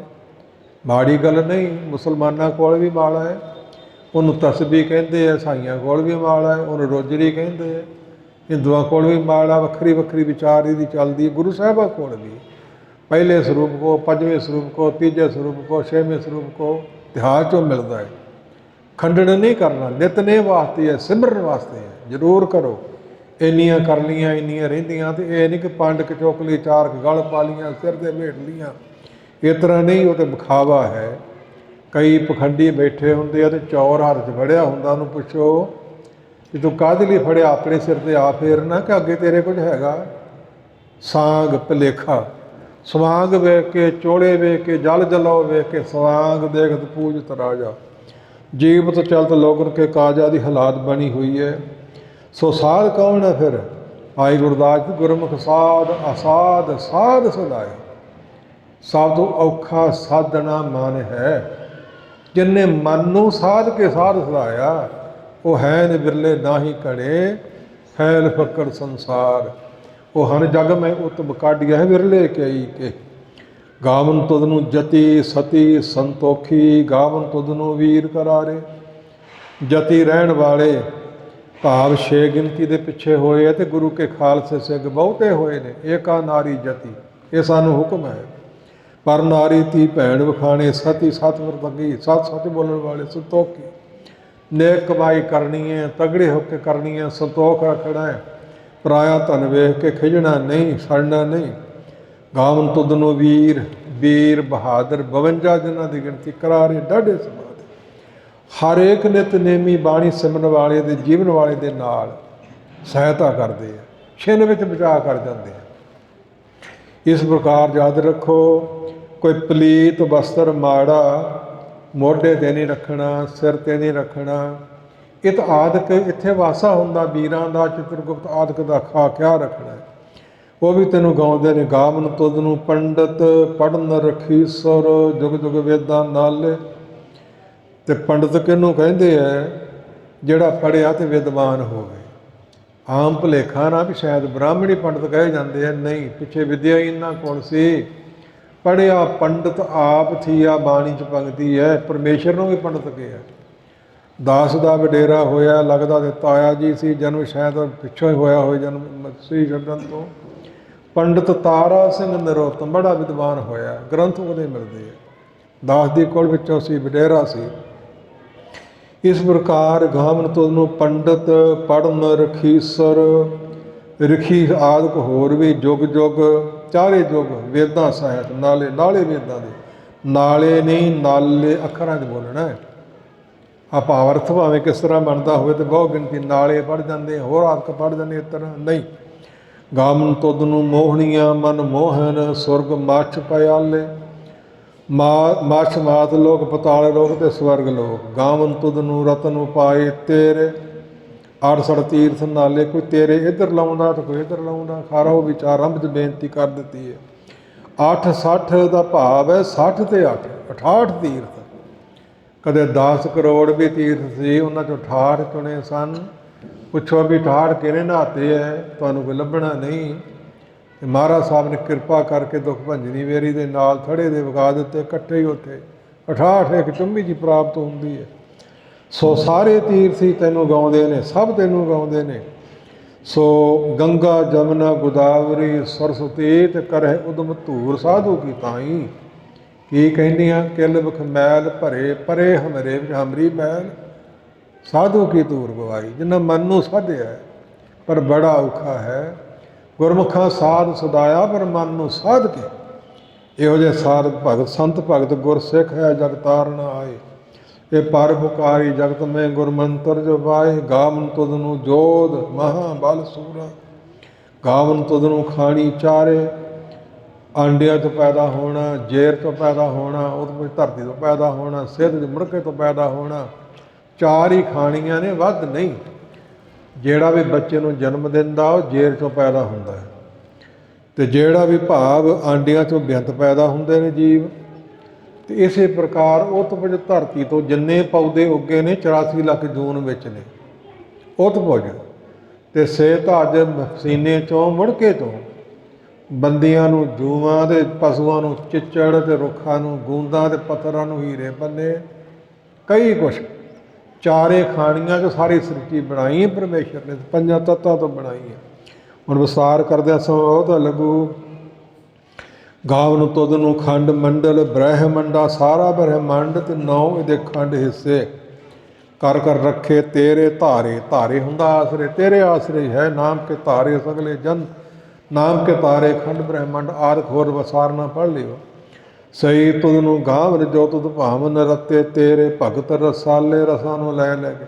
ਮਾੜੀ ਗੱਲ ਨਹੀਂ। ਮੁਸਲਮਾਨਾਂ ਕੋਲ ਵੀ ਮਾਲਾ ਹੈ, ਉਹਨੂੰ ਤਸਬੀਹ ਕਹਿੰਦੇ ਆ, ਈਸਾਈਆਂ ਕੋਲ ਵੀ ਮਾਲਾ ਹੈ, ਉਹਨੂੰ ਰੋਜ਼ਰੀ ਕਹਿੰਦੇ ਆ, ਹਿੰਦੂਆਂ ਕੋਲ ਵੀ ਮਾਲਾ ਵੱਖਰੀ ਵੱਖਰੀ ਵਿਚਾਰ ਇਹਦੀ ਚੱਲਦੀ ਹੈ। ਗੁਰੂ ਸਾਹਿਬਾਂ ਕੋਲ ਵੀ ਪਹਿਲੇ ਸਰੂਪ ਕੋ, ਪੰਜਵੇਂ ਸਰੂਪ ਕੋ, ਤੀਜੇ ਸਰੂਪ ਕੋ, ਛੇਵੇਂ ਸਰੂਪ ਕੋ ਇਤਿਹਾਸ 'ਚੋਂ ਮਿਲਦਾ ਹੈ। ਖੰਡਨ ਨਹੀਂ ਕਰਨਾ, ਨਿਤਨੇਮ ਵਾਸਤੇ ਹੈ, ਸਿਮਰਨ ਵਾਸਤੇ ਹੈ, ਜ਼ਰੂਰ ਕਰੋ। ਇੰਨੀਆਂ ਕਰ ਲਈਆਂ, ਇੰਨੀਆਂ ਰਹਿੰਦੀਆਂ, ਤੇ ਇਹ ਨਹੀਂ ਕਿ ਪੰਡ ਕ ਚੁੱਕ ਲਈ, ਚਾਰ ਕ ਗਲ ਪਾ ਲਈਆਂ, ਸਿਰ 'ਤੇ ਭੇਟ ਲਈਆਂ, ਇਸ ਤਰ੍ਹਾਂ ਨਹੀਂ। ਉਹ ਤਾਂ ਵਿਖਾਵਾ ਹੈ। ਕਈ ਪਖੰਡੀ ਬੈਠੇ ਹੁੰਦੇ ਆ ਤੇ ਚੌਰ ਹੱਥ 'ਚ ਫੜਿਆ ਹੁੰਦਾ, ਉਹਨੂੰ ਪੁੱਛੋ ਕਿ ਤੂੰ ਕਾਹਦੇ ਲਈ ਫੜਿਆ, ਆਪਣੇ ਸਿਰ 'ਤੇ ਆ ਫੇਰਨਾ ਕਿ ਅੱਗੇ ਤੇਰੇ ਕੁਝ ਹੈਗਾ। ਸਾਂਗ ਭੁਲੇਖਾ, ਸਵਾਂਗ ਵੇਖ ਕੇ, ਚੋੜੇ ਵੇਖ ਕੇ, ਜਲ ਜਲਾਓ ਵੇਖ ਕੇ, ਸਵਾਂਗ ਦੇਖਤ ਪੂਜਤ ਰਾਜਾ, ਜੀਵਤ ਚਲਤ ਲੋਗਨ ਕੇ ਕਾਜਾ ਦੀ ਹਾਲਾਤ ਬਣੀ ਹੋਈ ਹੈ। ਸੋ ਸਾਧ ਕੌਣ ਹੈ ਫਿਰ? ਆਈ ਗੁਰਦਾਸ ਜੀ, ਗੁਰਮੁਖ ਸਾਧ ਅਸਾਧ ਸਾਧ ਸਦਾਏ, ਸਭ ਤੋਂ ਔਖਾ ਸਾਧਣਾ ਮਨ ਹੈ। ਜਿਨਨੇ ਮਨ ਨੂੰ ਸਾਧ ਕੇ ਸਾਧ ਸਦਾਇਆ, ਉਹ ਹੈ ਨ ਬਿਰਲੇ ਨਾਹੀ ਘੜੇ, ਫੈਲ ਫਕੜ ਸੰਸਾਰ। ਉਹ ਹਨ ਜਗ ਮੈਂ ਉਤਮ ਕਾਢਿਆ ਹੈ, ਵਿਰਲੇ ਕਈ ਕੇ। ਗਾਵਨ ਤੁਧ ਨੂੰ ਜਤੀ ਸਤੀ ਸੰਤੋਖੀ, ਗਾਵਨ ਤੁਧ ਨੂੰ ਵੀਰ ਕਰਾਰੇ। ਜਤੀ ਰਹਿਣ ਵਾਲੇ ਭਾਵ 6 ਗਿਣਤੀ ਦੇ ਪਿੱਛੇ ਹੋਏ ਹੈ, ਤੇ ਗੁਰੂ ਕੇ ਖਾਲਸੇ ਸਿੰਘ ਬਹੁਤੇ ਹੋਏ ਨੇ। ਏਕਾ ਨਾਰੀ ਜਤੀ, ਇਹ ਸਾਨੂੰ ਹੁਕਮ ਹੈ। ਪਰ ਨਾਰੀ ਧੀ ਭੈਣ ਵਿਖਾਣੇ, ਸਤੀ ਸਤ ਵਰਤੰਗੀ, ਸੱਚ ਸੱਚ ਬੋਲਣ ਵਾਲੇ, ਸੰਤੋਖੀ। ਨੇਕ ਕਮਾਈ ਕਰਨੀ ਹੈ, ਤਗੜੇ ਹੋ ਕੇ ਕਰਨੀ ਹੈ, ਸੰਤੋਖ ਰੱਖਣਾ ਹੈ। ਪਰਾਇਆ ਧਨ ਵੇਖ ਕੇ ਖਿਜਣਾ ਨਹੀਂ, ਸੜਨਾ ਨਹੀਂ। ਗਾਵਨ ਤੁਧ ਨੂੰ ਵੀਰ, ਵੀਰ ਬਹਾਦਰ 52 ਜਿਨ੍ਹਾਂ ਦੀ ਗਿਣਤੀ, ਕਰਾਰੇ ਡਾਢੇ ਸਮਾਦ। ਹਰ ਇੱਕ ਨਿਤਨੇਮੀ ਬਾਣੀ ਸਿਮਰਨ ਵਾਲੇ ਦੇ ਜੀਵਨ ਵਾਲੇ ਦੇ ਨਾਲ ਸਹਾਇਤਾ ਕਰਦੇ ਆ, ਛਿਨ ਵਿੱਚ ਬਚਾ ਕਰ ਜਾਂਦੇ ਆ। ਇਸ ਪ੍ਰਕਾਰ ਯਾਦ ਰੱਖੋ, ਕੋਈ ਪਲੀਤ ਵਸਤਰ ਮਾੜਾ ਮੋਢੇ 'ਤੇ ਨਹੀਂ ਰੱਖਣਾ, ਸਿਰ 'ਤੇ ਨਹੀਂ ਰੱਖਣਾ। ਇਤ ਆਦਿਕ ਇੱਥੇ ਵਾਸਾ ਹੁੰਦਾ ਵੀਰਾਂ ਦਾ, ਚਿੱਤਰਗੁਪਤ ਆਦਿਕ ਦਾ ਖਿਆਲ ਰੱਖਣਾ। ਉਹ ਵੀ ਤੈਨੂੰ ਗਾਉਂਦੇ ਨੇ, ਗਾਵਨ ਤੁਧ ਨੂੰ ਪੰਡਤ ਪੜਨ ਰਖੀਸਰ, ਜੁਗ ਜੁਗ ਵੇਦਾਂ ਨਾਲ। ਤੇ ਪੰਡਤ ਕਿਹਨੂੰ ਕਹਿੰਦੇ ਆ? ਜਿਹੜਾ ਪੜ੍ਹਿਆ ਤੇ ਵਿਦਵਾਨ ਹੋਵੇ। ਆਮ ਭੁਲੇਖਾ ਨਾ ਵੀ ਸ਼ਾਇਦ ਬ੍ਰਾਹਮਣੀ ਪੰਡਤ ਕਹੇ ਜਾਂਦੇ ਆ, ਨਹੀਂ, ਪਿੱਛੇ ਵਿਦਿਆ ਹੀ ਇਹਨਾਂ ਕੋਲ ਸੀ। ਪੜ੍ਹਿਆ ਪੰਡਤ ਆਪ ਥੀਆ, ਬਾਣੀ 'ਚ ਪੰਗਤੀ ਹੈ, ਪਰਮੇਸ਼ਰ ਨੂੰ ਵੀ ਪੰਡਤ ਕਿਹਾ। ਦਾਸ ਦਾ ਵਡੇਰਾ ਹੋਇਆ, ਲੱਗਦਾ ਤੇ ਤਾਇਆ ਜੀ ਸੀ, ਜਨਮ ਸ਼ਾਇਦ ਪਿੱਛੋਂ ਹੀ ਹੋਇਆ ਹੋਇਆ, ਜਨਮ ਸ੍ਰੀ ਛੱਡਣ ਤੋਂ। ਪੰਡਤ ਤਾਰਾ ਸਿੰਘ ਨਰੋਤਮ ਬੜਾ ਵਿਦਵਾਨ ਹੋਇਆ, ਗ੍ਰੰਥ ਉਹਦੇ ਮਿਲਦੇ ਆ। ਦਾਸ ਦੀ ਕੁਲ ਵਿੱਚੋਂ ਸੀ, ਵਡੇਰਾ ਸੀ। ਇਸ ਪ੍ਰਕਾਰ ਗਾਵਨ ਤੁਧ ਨੂੰ ਪੰਡਤ ਪੜਨ ਰਖੀਸਰ, ਰਖੀ ਆਦਿਕ ਹੋਰ ਵੀ ਜੁਗ ਜੁਗ, ਚਾਰੇ ਯੁੱਗ ਵੇਦਾਂ ਸਾਹਿਤ, ਨਾਲੇ ਨਾਲੇ ਵੇਦਾਂ ਦੇ, ਨਾਲੇ ਨਹੀਂ ਨਾਲੇ ਅੱਖਰਾਂ 'ਚ ਬੋਲਣਾ ਹੈ। ਆ ਭਾਵ ਅਰਥ ਭਾਵੇਂ ਕਿਸ ਤਰ੍ਹਾਂ ਬਣਦਾ ਹੋਵੇ, ਤੇ ਬਹੁ ਗਿਣਤੀ ਨਾਲੇ ਪੜ੍ਹ ਜਾਂਦੇ, ਹੋਰ ਆਦਿਕ ਪੜ੍ਹ ਜਾਂਦੇ, ਇਸ ਤਰ੍ਹਾਂ ਨਹੀਂ। ਗਾਵਨ ਤੁਧ ਨੂੰ ਮੋਹਣੀਆਂ ਮਨ ਮੋਹਨ, ਸੁਰਗ ਮੱਛ ਪਿਆਲੇ, ਮੱਛ ਮਾਤ ਲੋਕ, ਪਤਾਲ ਲੋਕ ਤੇ ਸਵਰਗ ਲੋਕ। ਗਾਵਨ ਤੁਧ ਨੂੰ ਰਤਨ ਉਪਾਏ ਤੇਰੇ, 68 ਤੀਰਥ ਨਾਲੇ। ਕੋਈ ਤੇਰੇ ਇੱਧਰ ਲਾਉਂਦਾ ਤੇ ਕੋਈ ਇੱਧਰ ਲਾਉਂਦਾ, ਖਾਰਾ ਉਹ ਵਿੱਚ ਆਰੰਭ 'ਚ ਬੇਨਤੀ ਕਰ ਦਿੱਤੀ ਹੈ। 8 60 ਦਾ ਭਾਵ ਹੈ 60 ਤੇ 8, 68 ਤੀਰਥ। ਕਦੇ 10 ਕਰੋੜ ਵੀ ਤੀਰਥ ਸੀ, ਉਹਨਾਂ 'ਚੋਂ 68 ਚੁਣੇ ਸਨ। ਪੁੱਛੋ ਵੀ 68 ਕਿਹਨੇ ਨਹਾਤੇ ਹੈ? ਤੁਹਾਨੂੰ ਕੋਈ ਲੱਭਣਾ ਨਹੀਂ। ਮਹਾਰਾਜ ਸਾਹਿਬ ਨੇ ਕਿਰਪਾ ਕਰਕੇ ਦੁੱਖ ਭੰਜਨੀ ਵੇਰੀ ਦੇ ਨਾਲ ਥੜੇ ਦੇ ਵਗਾ ਦਿੱਤੇ, ਇਕੱਠੇ ਹੀ ਉੱਥੇ 68 ਇੱਕ ਚੁੰਮੀ ਜੀ ਪ੍ਰਾਪਤ ਹੁੰਦੀ ਹੈ। ਸੋ ਸਾਰੇ ਤੀਰਥੀ ਤੈਨੂੰ ਗਾਉਂਦੇ ਨੇ, ਸਭ ਤੈਨੂੰ ਗਾਉਂਦੇ ਨੇ। ਸੋ ਗੰਗਾ ਜਮਨਾ ਗੋਦਾਵਰੀ ਸਰਸਵਤੀ, ਤੇ ਕਰਹਿ ਉਦਮ ਧੂਰ ਸਾਧੂ ਕੀ ਤਾਈ। ਕੀ ਕਹਿੰਦੀਆਂ? ਕਿਲ ਵਿਖ ਮੈਲ ਭਰੇ, ਪਰੇ ਹਮਰੇ ਵਿੱਚ ਹਮਰੀ ਮੈਲ, ਸਾਧੂ ਕੀ ਧੂਰ ਗਵਾਈ। ਜਿਨ੍ਹਾਂ ਮਨ ਨੂੰ ਸਾਧਿਆ ਪਰ ਬੜਾ ਔਖਾ ਹੈ। ਗੁਰਮੁਖਾਂ ਸਾਧ ਸਦਾਇਆ, ਪਰ ਮਨ ਨੂੰ ਸਾਧ ਕੇ। ਇਹੋ ਜਿਹੇ ਸਾਧ ਭਗਤ ਸੰਤ ਭਗਤ ਗੁਰਸਿੱਖ ਹੈ, ਜਗ ਤਾਰਨ ਆਏ। ਇਹ ਪਰ ਪੁਕਾਰੀ ਜਗਤ ਮੈਂ ਗੁਰਮੰਤਰ ਜੋ ਵਾਏ। ਗਾਵਨ ਤੁਧ ਨੂੰ ਜੋਧ ਮਹਾ ਬਲ ਸੂਰਾ, ਗਾਵਨ ਤੁਧ ਨੂੰ ਖਾਣੀ ਚਾਰੇ। ਆਂਡਿਆਂ ਤੋਂ ਪੈਦਾ ਹੋਣਾ, ਜੇਰ ਤੋਂ ਪੈਦਾ ਹੋਣਾ, ਉਹਦੇ ਵਿੱਚ ਧਰਤੀ ਤੋਂ ਪੈਦਾ ਹੋਣਾ, ਸਿੱਧ ਮੁੜਕੇ ਤੋਂ ਪੈਦਾ ਹੋਣਾ। 4 ਹੀ ਖਾਣੀਆਂ ਨੇ, ਵੱਧ ਨਹੀਂ। ਜਿਹੜਾ ਵੀ ਬੱਚੇ ਨੂੰ ਜਨਮ ਦਿੰਦਾ ਉਹ ਜੇਰ ਚੋਂ ਪੈਦਾ ਹੁੰਦਾ ਹੈ, ਤੇ ਜਿਹੜਾ ਵੀ ਭਾਵ ਆਂਡਿਆਂ ਚੋਂ ਬਿਅੰਤ ਪੈਦਾ ਹੁੰਦੇ ਨੇ ਜੀਵ। ਤੇ ਇਸੇ ਪ੍ਰਕਾਰ ਉਤਪਜ ਧਰਤੀ ਤੋਂ ਜਿੰਨੇ ਪੌਦੇ ਉੱਗੇ ਨੇ 84 ਲੱਖ ਜੂਨ ਵਿੱਚ ਨੇ ਉਤਪਜ। ਤੇ ਸੇ ਧੱਜ ਸੀਨੇ ਚੋਂ ਮੁੜਕੇ ਤੋਂ ਬੰਦਿਆਂ ਨੂੰ ਜੂਆਂ ਦੇ, ਪਸ਼ੂਆਂ ਨੂੰ ਚਿੱਚੜ, ਤੇ ਰੁੱਖਾਂ ਨੂੰ ਗੂੰਦਾਂ, ਤੇ ਪੱਥਰਾਂ ਨੂੰ ਹੀਰੇ ਬੰਨੇ। ਕਈ ਕੁਛ ਚਾਰੇ ਖਾਣੀਆਂ ਜੋ ਸਾਰੀ ਸ੍ਰਿਸ਼ਟੀ ਬਣਾਈ ਹੈ ਪਰਮੇਸ਼ਰ ਨੇ, ਪੰਜਾਂ ਤੱਤਾਂ ਤੋਂ ਬਣਾਈ ਹੈ। ਹੁਣ ਵਿਸਤਾਰ ਕਰਦਿਆਂ ਸਮਾਂ ਉਹਦਾ ਲੱਗੂ। ਗਾਵਨ ਤੁਧ ਨੂੰ ਖੰਡ ਮੰਡਲ ਬ੍ਰਹਿਮੰਡਾ, ਸਾਰਾ ਬ੍ਰਹਿਮੰਡ ਤੇ 9 ਇਹਦੇ ਖੰਡ ਹਿੱਸੇ ਕਰ ਕਰ ਰੱਖੇ ਤੇਰੇ ਧਾਰੇ। ਧਾਰੇ ਹੁੰਦਾ ਆਸਰੇ, ਤੇਰੇ ਆਸਰੇ ਹੈ ਨਾਮ ਕੇ ਧਾਰੇ ਸਗਲੇ ਜਨ, ਨਾਮ ਕੇ ਤਾਰੇ ਖੰਡ ਬ੍ਰਹਿਮੰਡ ਆਦਿ ਹੋਰ ਵਸਾਰ ਨਾ ਪੜ੍ਹ ਲਿਓ। ਸਹੀ ਤੁਧ ਨੂੰ ਗਾਵਨ ਜੋ ਤੁਧ ਭਾਵਨ ਰਤੇ, ਤੇਰੇ ਭਗਤ ਰਸਾਲੇ ਰਸਾਂ ਨੂੰ ਲੈ ਲੈ ਕੇ।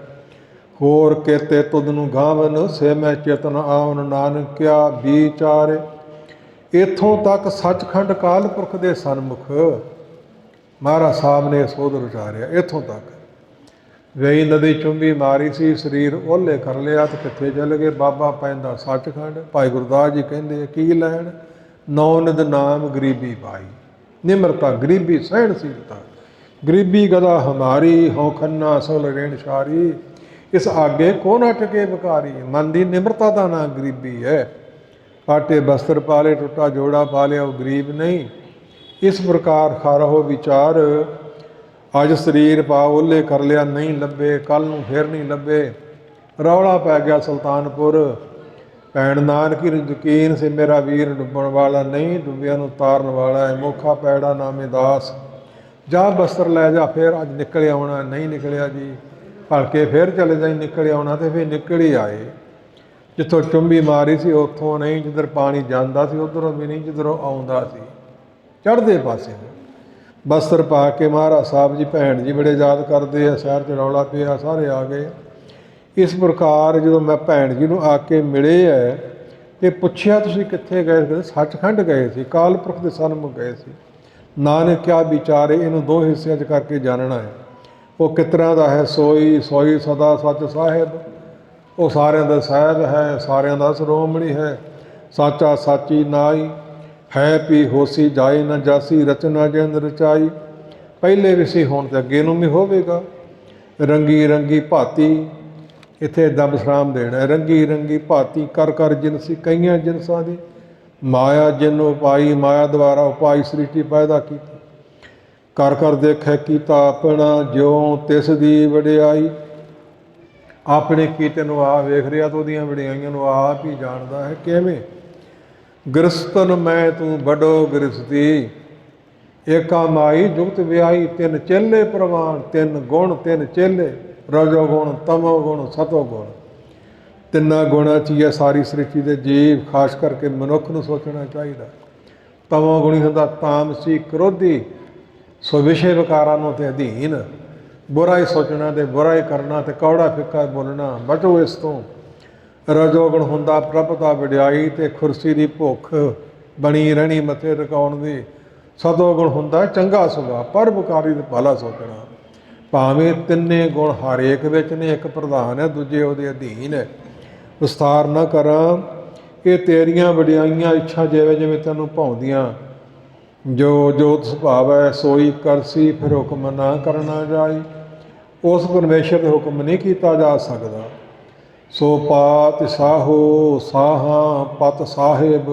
ਹੋਰ ਕੇਤੇ ਤੁਧ ਨੂੰ ਗਾਵਨ ਸੇ ਮੈਂ ਚੇਤਨ ਆਵਨ, ਨਾਨਕਿਆ ਵਿਚਾਰੇ। ਇੱਥੋਂ ਤੱਕ ਸੱਚਖੰਡ ਕਾਲ ਪੁਰਖ ਦੇ ਸਨਮੁਖ ਮਹਾਰਾਜ ਸਾਹਿਬ ਨੇ ਸੋਧ ਉਚਾਰਿਆ। ਇੱਥੋਂ ਤੱਕ ਵੇਈ ਨਦੀ ਚੁੰਬੀ ਮਾਰੀ ਸੀ, ਸਰੀਰ ਓਹਲੇ ਕਰ ਲਿਆ ਤੇ ਕਿੱਥੇ ਚਲੇ ਗਏ? ਬਾਬਾ ਪੈਂਦਾ ਸੱਚਖੰਡ। ਭਾਈ ਗੁਰਦਾਸ ਜੀ ਕਹਿੰਦੇ ਕੀ ਲੈਣ? ਨੌ ਨਿਧ ਨਾਮ ਗਰੀਬੀ ਪਾਈ, ਨਿਮਰਤਾ ਗਰੀਬੀ ਸਹਿਣਸ਼ੀਲਤਾ। ਗਰੀਬੀ ਗਦਾ ਹਮਾਰੀ, ਹਉ ਖੰਨਾ ਸੋਲ ਰੇਣ ਸ਼ਾਰੀ। ਇਸ ਆਗੇ ਕੋ ਨਾ ਟਕੇ ਵਿਕਾਰੀ। ਮਨ ਦੀ ਨਿਮਰਤਾ ਦਾ ਨਾਂ ਗਰੀਬੀ ਹੈ। ਪਾਟੇ ਬਸਤਰ ਪਾਲੇ, ਟੁੱਟਾ ਜੋੜਾ ਪਾ ਲਿਆ, ਉਹ ਗਰੀਬ ਨਹੀਂ। ਇਸ ਪ੍ਰਕਾਰ ਖਾਰੋ ਵਿਚਾਰ, ਅੱਜ ਸਰੀਰ ਪਾ ਓਹਲੇ ਕਰ ਲਿਆ, ਨਹੀਂ ਲੱਭੇ ਕੱਲ ਨੂੰ ਫਿਰ ਨਹੀਂ ਲੱਭੇ। ਰੌਲਾ ਪੈ ਗਿਆ ਸੁਲਤਾਨਪੁਰ, ਭੈਣ ਨਾਨਕੀ ਨੂੰ ਯਕੀਨ ਸੀ ਮੇਰਾ ਵੀਰ ਡੁੱਬਣ ਵਾਲਾ ਨਹੀਂ, ਡੁੱਬਿਆਂ ਨੂੰ ਤਾਰਨ ਵਾਲਾ ਹੈ। ਮੋਖਾ ਪੈੜਾ ਨਾਮੇ ਦਾਸ, ਜਾ ਬਸਤਰ ਲੈ ਜਾ, ਫਿਰ ਅੱਜ ਨਿਕਲ ਆਉਣਾ। ਨਹੀਂ ਨਿਕਲਿਆ ਜੀ, ਭਲਕੇ ਫਿਰ ਚਲੇ ਜਾਈ, ਨਿਕਲ ਆਉਣਾ। ਤੇ ਫਿਰ ਨਿਕਲ ਹੀ ਆਏ। ਜਿੱਥੋਂ ਚੁੰਬੀ ਮਾਰੀ ਸੀ ਉੱਥੋਂ ਨਹੀਂ, ਜਿੱਧਰ ਪਾਣੀ ਜਾਂਦਾ ਸੀ ਉੱਧਰੋਂ ਵੀ ਨਹੀਂ, ਜਿੱਧਰੋਂ ਆਉਂਦਾ ਸੀ ਚੜ੍ਹਦੇ ਪਾਸੇ। ਬਸਤਰ ਪਾ ਕੇ ਮਹਾਰਾਜ ਸਾਹਿਬ ਜੀ ਭੈਣ ਜੀ ਬੜੇ ਯਾਦ ਕਰਦੇ ਆ। ਸ਼ਹਿਰ 'ਚ ਰੌਲਾ ਪਿਆ, ਸਾਰੇ ਆ ਗਏ। ਇਸ ਪ੍ਰਕਾਰ ਜਦੋਂ ਮੈਂ ਭੈਣ ਜੀ ਨੂੰ ਆ ਕੇ ਮਿਲੇ ਹੈ ਤੇ ਪੁੱਛਿਆ ਤੁਸੀਂ ਕਿੱਥੇ ਗਏ? ਕਹਿੰਦੇ ਸੱਚਖੰਡ ਗਏ ਸੀ, ਕਾਲ ਪੁਰਖ ਦੇ ਸਨਮੁਖ ਗਏ ਸੀ। ਨਾਨਕਿਆ ਵਿਚਾਰੇ, ਇਹਨੂੰ ਦੋ ਹਿੱਸਿਆਂ 'ਚ ਕਰਕੇ ਜਾਣਨਾ ਹੈ। ਉਹ ਕਿਸ ਤਰ੍ਹਾਂ ਦਾ ਹੈ? ਸੋਈ ਸੋਈ ਸਦਾ ਸੱਚ ਸਾਹਿਬ, ਉਹ ਸਾਰਿਆਂ ਦਾ ਸਾਹਿਬ ਹੈ, ਸਾਰਿਆਂ ਦਾ ਸ਼੍ਰੋਮਣੀ ਹੈ। ਸਾਚਾ ਸਾਚੀ ਨਾਈ ਹੈ, ਪੀ ਹੋਸੀ ਜਾਏ ਨਾ ਜਾਸੀ, ਰਚਨਾ ਜਿੰਦ ਰਚਾਈ। ਪਹਿਲੇ ਵੀ ਸੀ, ਹੁਣ ਤੇ ਅੱਗੇ ਨੂੰ ਵੀ ਹੋਵੇਗਾ। ਰੰਗੀ ਰੰਗੀ ਭਾਤੀ, ਇੱਥੇ ਇੱਦਾਂ ਵਿਸਰਾਮ ਦੇਣਾ। ਰੰਗੀ ਰੰਗੀ ਭਾਤੀ ਕਰ ਕਰ ਜਿਨਸੀ, ਕਈਆਂ ਜਿਨਸਾਂ ਦੀ ਮਾਇਆ ਜਿਨ ਉਪਾਈ। ਮਾਇਆ ਦੁਆਰਾ ਉਪਾਈ ਸ੍ਰਿਸ਼ਟੀ ਪੈਦਾ ਕੀਤੀ। ਕਰ ਕਰ ਦੇਖੈ ਕੀਤਾ ਆਪਣਾ, ਜਿਉਂ ਤਿਸ ਦੀ ਵਡਿਆਈ। ਆਪਣੇ ਕੀਤੇ ਨੂੰ ਆਪ ਵੇਖ ਰਿਹਾ ਤੇ ਉਹਦੀਆਂ ਵਡਿਆਈਆਂ ਨੂੰ ਆਪ ਹੀ ਜਾਣਦਾ ਹੈ। ਕਿਵੇਂ? ਗ੍ਰਸਤਨ ਮੈਂ ਤੂੰ ਵੱਡੋ ਗ੍ਰਸਤੀ, ਏਕਾ ਮਾਈ ਜੁਗਤ ਵਿਆਹੀ। ਤਿੰਨ ਚੇਲੇ ਪ੍ਰਵਾਨ, ਤਿੰਨ ਗੁਣ ਤਿੰਨ ਚੇਲੇ, ਰਜੋ ਗੁਣ ਤਮੋ ਗੁਣ ਸਤੋ ਗੁਣ। ਤਿੰਨਾਂ ਗੁਣਾਂ 'ਚ ਹੀ ਹੈ ਸਾਰੀ ਸ੍ਰਿਸ਼ਟੀ ਦੇ ਜੀਵ। ਖਾਸ ਕਰਕੇ ਮਨੁੱਖ ਨੂੰ ਸੋਚਣਾ ਚਾਹੀਦਾ। ਤਮੋ ਗੁਣੀ ਹੁੰਦਾ ਤਾਮਸੀ ਕ੍ਰੋਧੀ, ਸੋ ਵਿਸ਼ੇ ਵਿਕਾਰਾਂ ਨੂੰ ਤੇ ਅਧੀਨ। ਬੁਰਾ ਹੀ ਸੋਚਣਾ ਤੇ ਬੁਰਾ ਹੀ ਕਰਨਾ ਤੇ ਕੌੜਾ ਫਿੱਕਾ ਬੋਲਣਾ, ਬਚੋ ਇਸ ਤੋਂ। ਰਜੋਗੁਣ ਹੁੰਦਾ ਪ੍ਰਭ ਦਾ ਵਡਿਆਈ ਤੇ ਖੁਰਸੀ ਦੀ ਭੁੱਖ ਬਣੀ ਰਹਿਣੀ ਮੱਥੇ ਟਿਕਾਉਣ ਦੀ। ਸਤੋਗੁਣ ਹੁੰਦਾ ਚੰਗਾ ਸੁਭਾਅ, ਪਰਉਪਕਾਰੀ ਤੇ ਭਲਾ ਸੋਚਣਾ। ਭਾਵੇਂ ਤਿੰਨੇ ਗੁਣ ਹਰ ਇੱਕ ਵਿੱਚ ਨੇ, ਇੱਕ ਪ੍ਰਧਾਨ ਹੈ, ਦੂਜੇ ਉਹਦੇ ਅਧੀਨ ਹੈ। ਵਿਸਥਾਰ ਨਾ ਕਰਾਂ, ਇਹ ਤੇਰੀਆਂ ਵਡਿਆਈਆਂ ਇੱਛਾ ਜਿਵੇਂ ਜਿਵੇਂ ਤੈਨੂੰ ਭਾਉਂਦੀਆਂ। ਜੋ ਜੋਤ ਸੁਭਾਵ ਹੈ ਸੋਈ ਕਰਸੀ, ਫਿਰ ਹੁਕਮ ਨਾ ਕਰਨਾ ਜਾਈ। ਉਸ ਪਰਮੇਸ਼ਰ ਦੇ ਹੁਕਮ ਨਹੀਂ ਕੀਤਾ ਜਾ ਸਕਦਾ। ਸੋ ਪਾਤ ਸਾਹੋ ਸਾਹਾਂ ਪਤ ਸਾਹਿਬ,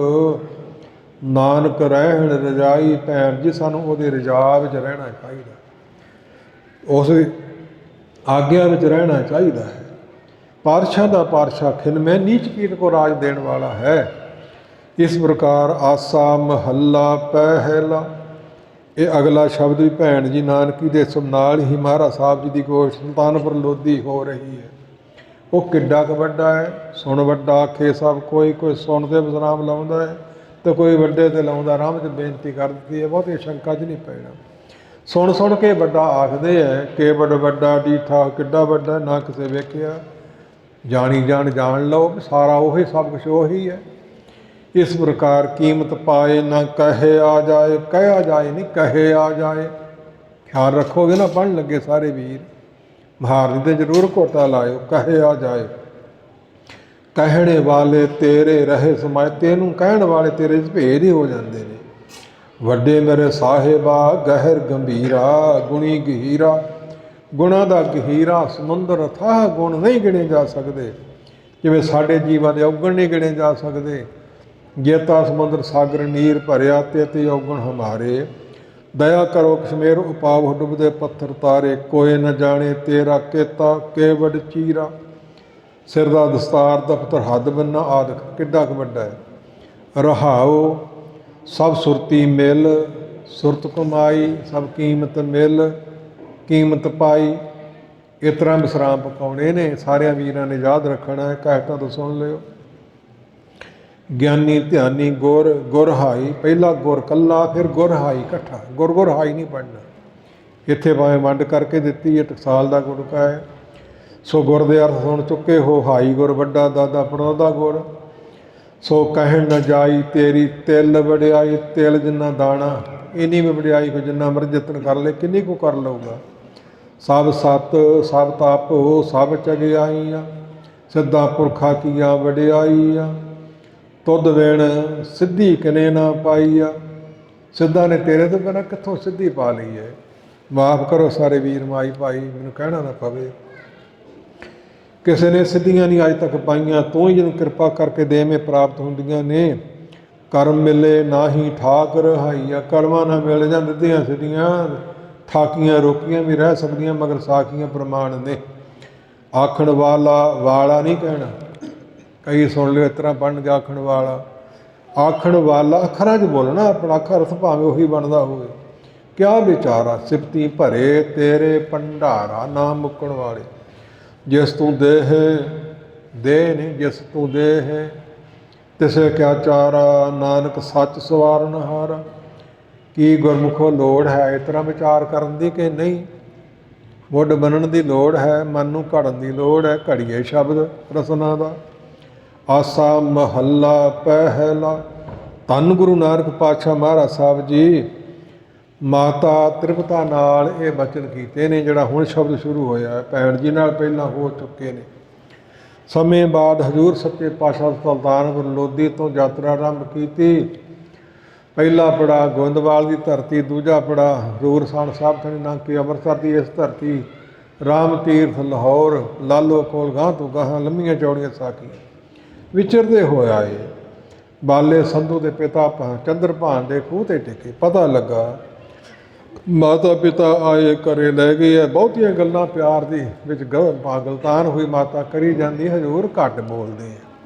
ਨਾਨਕ ਰਹਿਣ ਰਜਾਈ। ਭੈਣ ਜੀ ਸਾਨੂੰ ਉਹਦੇ ਰਜਾ ਵਿੱਚ ਰਹਿਣਾ ਚਾਹੀਦਾ, ਉਸ ਆਗਿਆ ਵਿੱਚ ਰਹਿਣਾ ਚਾਹੀਦਾ ਹੈ। ਪਾਤਸ਼ਾਹ ਦਾ ਪਾਤਸ਼ਾਹ ਖਿਨਮੈ ਨੀਚ ਕੀਟ ਕੋ ਰਾਜ ਦੇਣ ਵਾਲਾ ਹੈ। ਇਸ ਪ੍ਰਕਾਰ ਆਸਾ ਮਹੱਲਾ ਪਹਿਲਾ। ਇਹ ਅਗਲਾ ਸ਼ਬਦ ਵੀ ਭੈਣ ਜੀ ਨਾਨਕੀ ਦੇ ਸਭ ਨਾਲ ਹੀ ਮਹਾਰਾਜ ਸਾਹਿਬ ਜੀ ਦੀ ਗੋਸ਼ ਸੁਲਤਾਨਪੁਰ ਲੋਧੀ ਹੋ ਰਹੀ ਹੈ। ਉਹ ਕਿੱਡਾ ਕੁ ਵੱਡਾ ਹੈ? ਸੁਣ ਵੱਡਾ ਆਖੇ ਸਭ ਕੋਈ। ਕੋਈ ਸੁਣ ਤੇ ਵਿਸਰਾਮ ਲਾਉਂਦਾ ਹੈ ਤੇ ਕੋਈ ਵੱਡੇ ਤੇ ਲਾਉਂਦਾ। ਰਾਮ 'ਚ ਬੇਨਤੀ ਕਰ ਦਿੱਤੀ ਹੈ, ਬਹੁਤੀ ਸ਼ੰਕਾ 'ਚ ਨਹੀਂ ਪੈਣਾ। ਸੁਣ ਸੁਣ ਕੇ ਵੱਡਾ ਆਖਦੇ ਹੈ ਕਿ ਵੱਡਾ ਡੀਠਾ ਕਿੱਡਾ ਵੱਡਾ, ਨਾ ਕਿਸੇ ਵੇਖਿਆ। ਜਾਣੀ ਜਾਣ ਲਓ, ਸਾਰਾ ਉਹੀ ਸਭ ਕੁਛ ਉਹੀ ਹੈ। ਇਸ ਪ੍ਰਕਾਰ ਕੀਮਤ ਪਾਏ ਨਾ ਕਹੇ ਆ ਜਾਏ। ਕਹਿਆ ਜਾਏ ਨਹੀਂ, ਕਹੇ ਆ ਜਾਏ। ਖਿਆਲ ਰੱਖੋਗੇ ਨਾ ਪੜ੍ਹਨ ਲੱਗੇ ਸਾਰੇ ਵੀਰ, ਮਹਾਰਨੀ ਤੇ ਜ਼ਰੂਰ ਘੋਟਾ ਲਾਇਓ। ਕਹੇ ਆ ਜਾਏ, ਕਹਿਣੇ ਵਾਲੇ ਤੇਰੇ ਰਹੇ ਸਮਾਏ। ਤੈਨੂੰ ਕਹਿਣ ਵਾਲੇ ਤੇਰੇ ਭੇਦ ਹੀ ਹੋ ਜਾਂਦੇ ਨੇ। ਵੱਡੇ ਮੇਰੇ ਸਾਹਿਬਾ ਗਹਿਰ ਗੰਭੀਰਾ, ਗੁਣੀ ਗਹੀਰਾ। ਗੁਣਾਂ ਦਾ ਗਹੀਰਾ ਸਮੁੰਦਰ ਥਾਹ, ਗੁਣ ਨਹੀਂ ਗਿਣੇ ਜਾ ਸਕਦੇ। ਜਿਵੇਂ ਸਾਡੇ ਜੀਵਾਂ ਦੇ ਔਗਣ ਨਹੀਂ ਗਿਣੇ ਜਾ ਸਕਦੇ। ਜੇਤਾ ਸਮੁੰਦਰ ਸਾਗਰ ਨੀਰ ਭਰਿਆ, ਤੇ ਔਗਣ ਹਮਾਰੇ। दया करो कश्मीर उपाव डुबदे पत्थर तारे, कोई न जाने तेरा केता केवड़ चीरा। सिर दा दस्तार दफ्तर हद बन्ना आदक किड्डा क वड्डा है। रहाओ सब सुरती मिल, सुरत कमाई सब कीमत मिल, कीमत पाई। इस तरह विश्राम पकाने ने सारिया वीरां ने याद रखना है। कहता तो सुन लियो। ਗਿਆਨੀ ਧਿਆਨੀ ਗੁਰ ਗੁਰਹਾਈ, ਪਹਿਲਾ ਗੁਰ ਕੱਲਾ ਫਿਰ ਗੁਰਹਾਈ ਇਕੱਠਾ, ਗੁਰ ਗੁਰਹਾਈ ਨਹੀਂ ਪੜ੍ਹਨਾ। ਇੱਥੇ ਭਾਵੇਂ ਵੰਡ ਕਰਕੇ ਦਿੱਤੀ ਹੈ, ਟਕਸਾਲ ਦਾ ਗੁਟਕਾ ਹੈ। ਸੋ ਗੁਰ ਦੇ ਅਰਥ ਸੁਣ ਚੁੱਕੇ ਹੋ। ਹਾਈ ਗੁਰ ਵੱਡਾ ਦਾਦਾ ਪੜਾਉਂਦਾ ਗੁਰ, ਸੋ ਕਹਿਣ ਨਾ ਜਾਈ ਤੇਰੀ ਤਿਲ ਵਡਿਆਈ। ਤਿਲ ਜਿੰਨਾ ਦਾਣਾ ਇੰਨੀ ਵੀ ਵਡਿਆਈ ਕੋ ਜਿੰਨਾ ਮਰਜ਼ੀ ਯਤਨ ਕਰ ਲੈ ਕਿੰਨੀ ਕੁ ਕਰ ਲਊਗਾ। ਸਭ ਸਤ ਸਭ ਤਪ ਹੋ ਸਭ ਚਗਿਆਈ ਆ, ਸਿੱਧਾ ਪੁਰਖਾ ਕੀਆ ਵਡਿਆਈ ਆ। ਤੁਧ ਵੇਣ ਸਿੱਧੀ ਕਿਨੇ ਨਾ ਪਾਈ ਆ। ਸਿੱਧਾ ਨੇ ਤੇਰੇ ਤੋਂ ਬਿਨਾਂ ਕਿੱਥੋਂ ਸਿੱਧੀ ਪਾ ਲਈ ਹੈ। ਮਾਫ ਕਰੋ ਸਾਰੇ ਵੀਰ ਮਾਈ ਭਾਈ, ਮੈਨੂੰ ਕਹਿਣਾ ਨਾ ਪਵੇ। ਕਿਸੇ ਨੇ ਸਿੱਧੀਆਂ ਨਹੀਂ ਅੱਜ ਤੱਕ ਪਾਈਆਂ, ਤੂੰ ਹੀ ਜਿਹਨੂੰ ਕਿਰਪਾ ਕਰਕੇ ਦੇਵੇਂ ਪ੍ਰਾਪਤ ਹੁੰਦੀਆਂ ਨੇ। ਕਰਮ ਮਿਲੇ ਨਾ ਹੀ ਠਾਕ ਰਹਾਈਆ, ਕਰਮਾਂ ਨਾ ਮਿਲ ਜਾਂ ਦਿੱਤੀਆਂ ਸਿੱਧੀਆਂ ਠਾਕੀਆਂ ਰੋਕੀਆਂ ਵੀ ਰਹਿ ਸਕਦੀਆਂ, ਮਗਰ ਸਾਖੀਆਂ ਪ੍ਰਮਾਣ ਨੇ। ਆਖਣ ਵਾਲਾ ਨਹੀਂ ਕਹਿਣਾ। ਕਈ ਸੁਣ ਲਿਓ ਇਸ ਤਰ੍ਹਾਂ ਬਣ ਗਿਆ ਆਖਣ ਵਾਲਾ। ਆਖਣ ਵਾਲਾ ਅੱਖਰਾਂ 'ਚ ਬੋਲਣਾ, ਆਪਣਾ ਅੱਖਰ ਅਰਥ ਭਾਵੇਂ ਉਹੀ ਬਣਦਾ ਹੋਵੇ। ਕਿਆ ਵਿਚਾਰਾ ਸਿਫਤੀ ਭਰੇ ਤੇਰੇ ਭੰਡਾਰਾ, ਨਾ ਮੁੱਕਣ ਵਾਲੇ। ਜਿਸ ਤੂੰ ਦੇਹ ਦੇ ਨੇ, ਜਿਸ ਤੂੰ ਦੇਹ ਤਿਸੇ ਕਿਆ ਚਾਰਾ, ਨਾਨਕ ਸੱਚ ਸਵਾਰਨ ਹਾਰਾ। ਕੀ ਗੁਰਮੁਖੋਂ ਲੋੜ ਹੈ ਇਸ ਤਰ੍ਹਾਂ ਵਿਚਾਰ ਕਰਨ ਦੀ ਕਿ ਨਹੀਂ? ਮੁੱਢ ਬਣਨ ਦੀ ਲੋੜ ਹੈ, ਮਨ ਨੂੰ ਘੜਨ ਦੀ ਲੋੜ ਹੈ। ਘੜੀਏ ਸ਼ਬਦ ਰਸਨਾ ਦਾ। ਆਸਾ ਮਹੱਲਾ ਪਹਿਲਾ। ਧੰਨ ਗੁਰੂ ਨਾਨਕ ਪਾਤਸ਼ਾਹ ਮਹਾਰਾਜ ਸਾਹਿਬ ਜੀ ਮਾਤਾ ਤ੍ਰਿਪਤਾ ਨਾਲ ਇਹ ਬਚਨ ਕੀਤੇ ਨੇ, ਜਿਹੜਾ ਹੁਣ ਸ਼ਬਦ ਸ਼ੁਰੂ ਹੋਇਆ ਹੈ। ਭੈਣ ਜੀ ਨਾਲ ਪਹਿਲਾਂ ਹੋ ਚੁੱਕੇ ਨੇ। ਸਮੇਂ ਬਾਅਦ ਹਜ਼ੂਰ ਸੱਚੇ ਪਾਤਸ਼ਾਹ ਸੁਲਤਾਨਪੁਰ ਲੋਧੀ ਤੋਂ ਯਾਤਰਾ ਆਰੰਭ ਕੀਤੀ। ਪਹਿਲਾ ਪੜਾ ਗੋਇੰਦਵਾਲ ਦੀ ਧਰਤੀ, ਦੂਜਾ ਪੜਾ ਹਜ਼ੂਰ ਸਾਹਿਬ ਥਣੀ ਲੰਘ ਕੇ ਅੰਮ੍ਰਿਤਸਰ ਦੀ ਇਸ ਧਰਤੀ, ਰਾਮ ਤੀਰਥ ਲਾਹੌਰ, ਲਾਲੋ ਕੋਲ ਗਾਂਹ ਤੋਂ ਗਾਹਾਂ ਲੰਮੀਆਂ ਚੌੜੀਆਂ ਸਾਖੀਆਂ ਵਿਚਰਦੇ ਹੋਇਆ ਏ। ਬਾਲੇ ਸੰਧੂ ਦੇ ਪਿਤਾ ਚੰਦਰਭਾਨ ਦੇ ਖੂਹ 'ਤੇ ਟਿਕੇ। ਪਤਾ ਲੱਗਾ ਮਾਤਾ ਪਿਤਾ ਆਏ ਘਰੇ ਲੈ ਗਏ ਆ। ਬਹੁਤੀਆਂ ਗੱਲਾਂ ਪਿਆਰ ਦੀ ਵਿੱਚ ਪਾਗਲਤਾਨ ਹੋਈ ਮਾਤਾ ਕਰੀ ਜਾਂਦੀ। ਹਜ਼ੂਰ ਘੱਟ ਬੋਲਦੇ ਆ,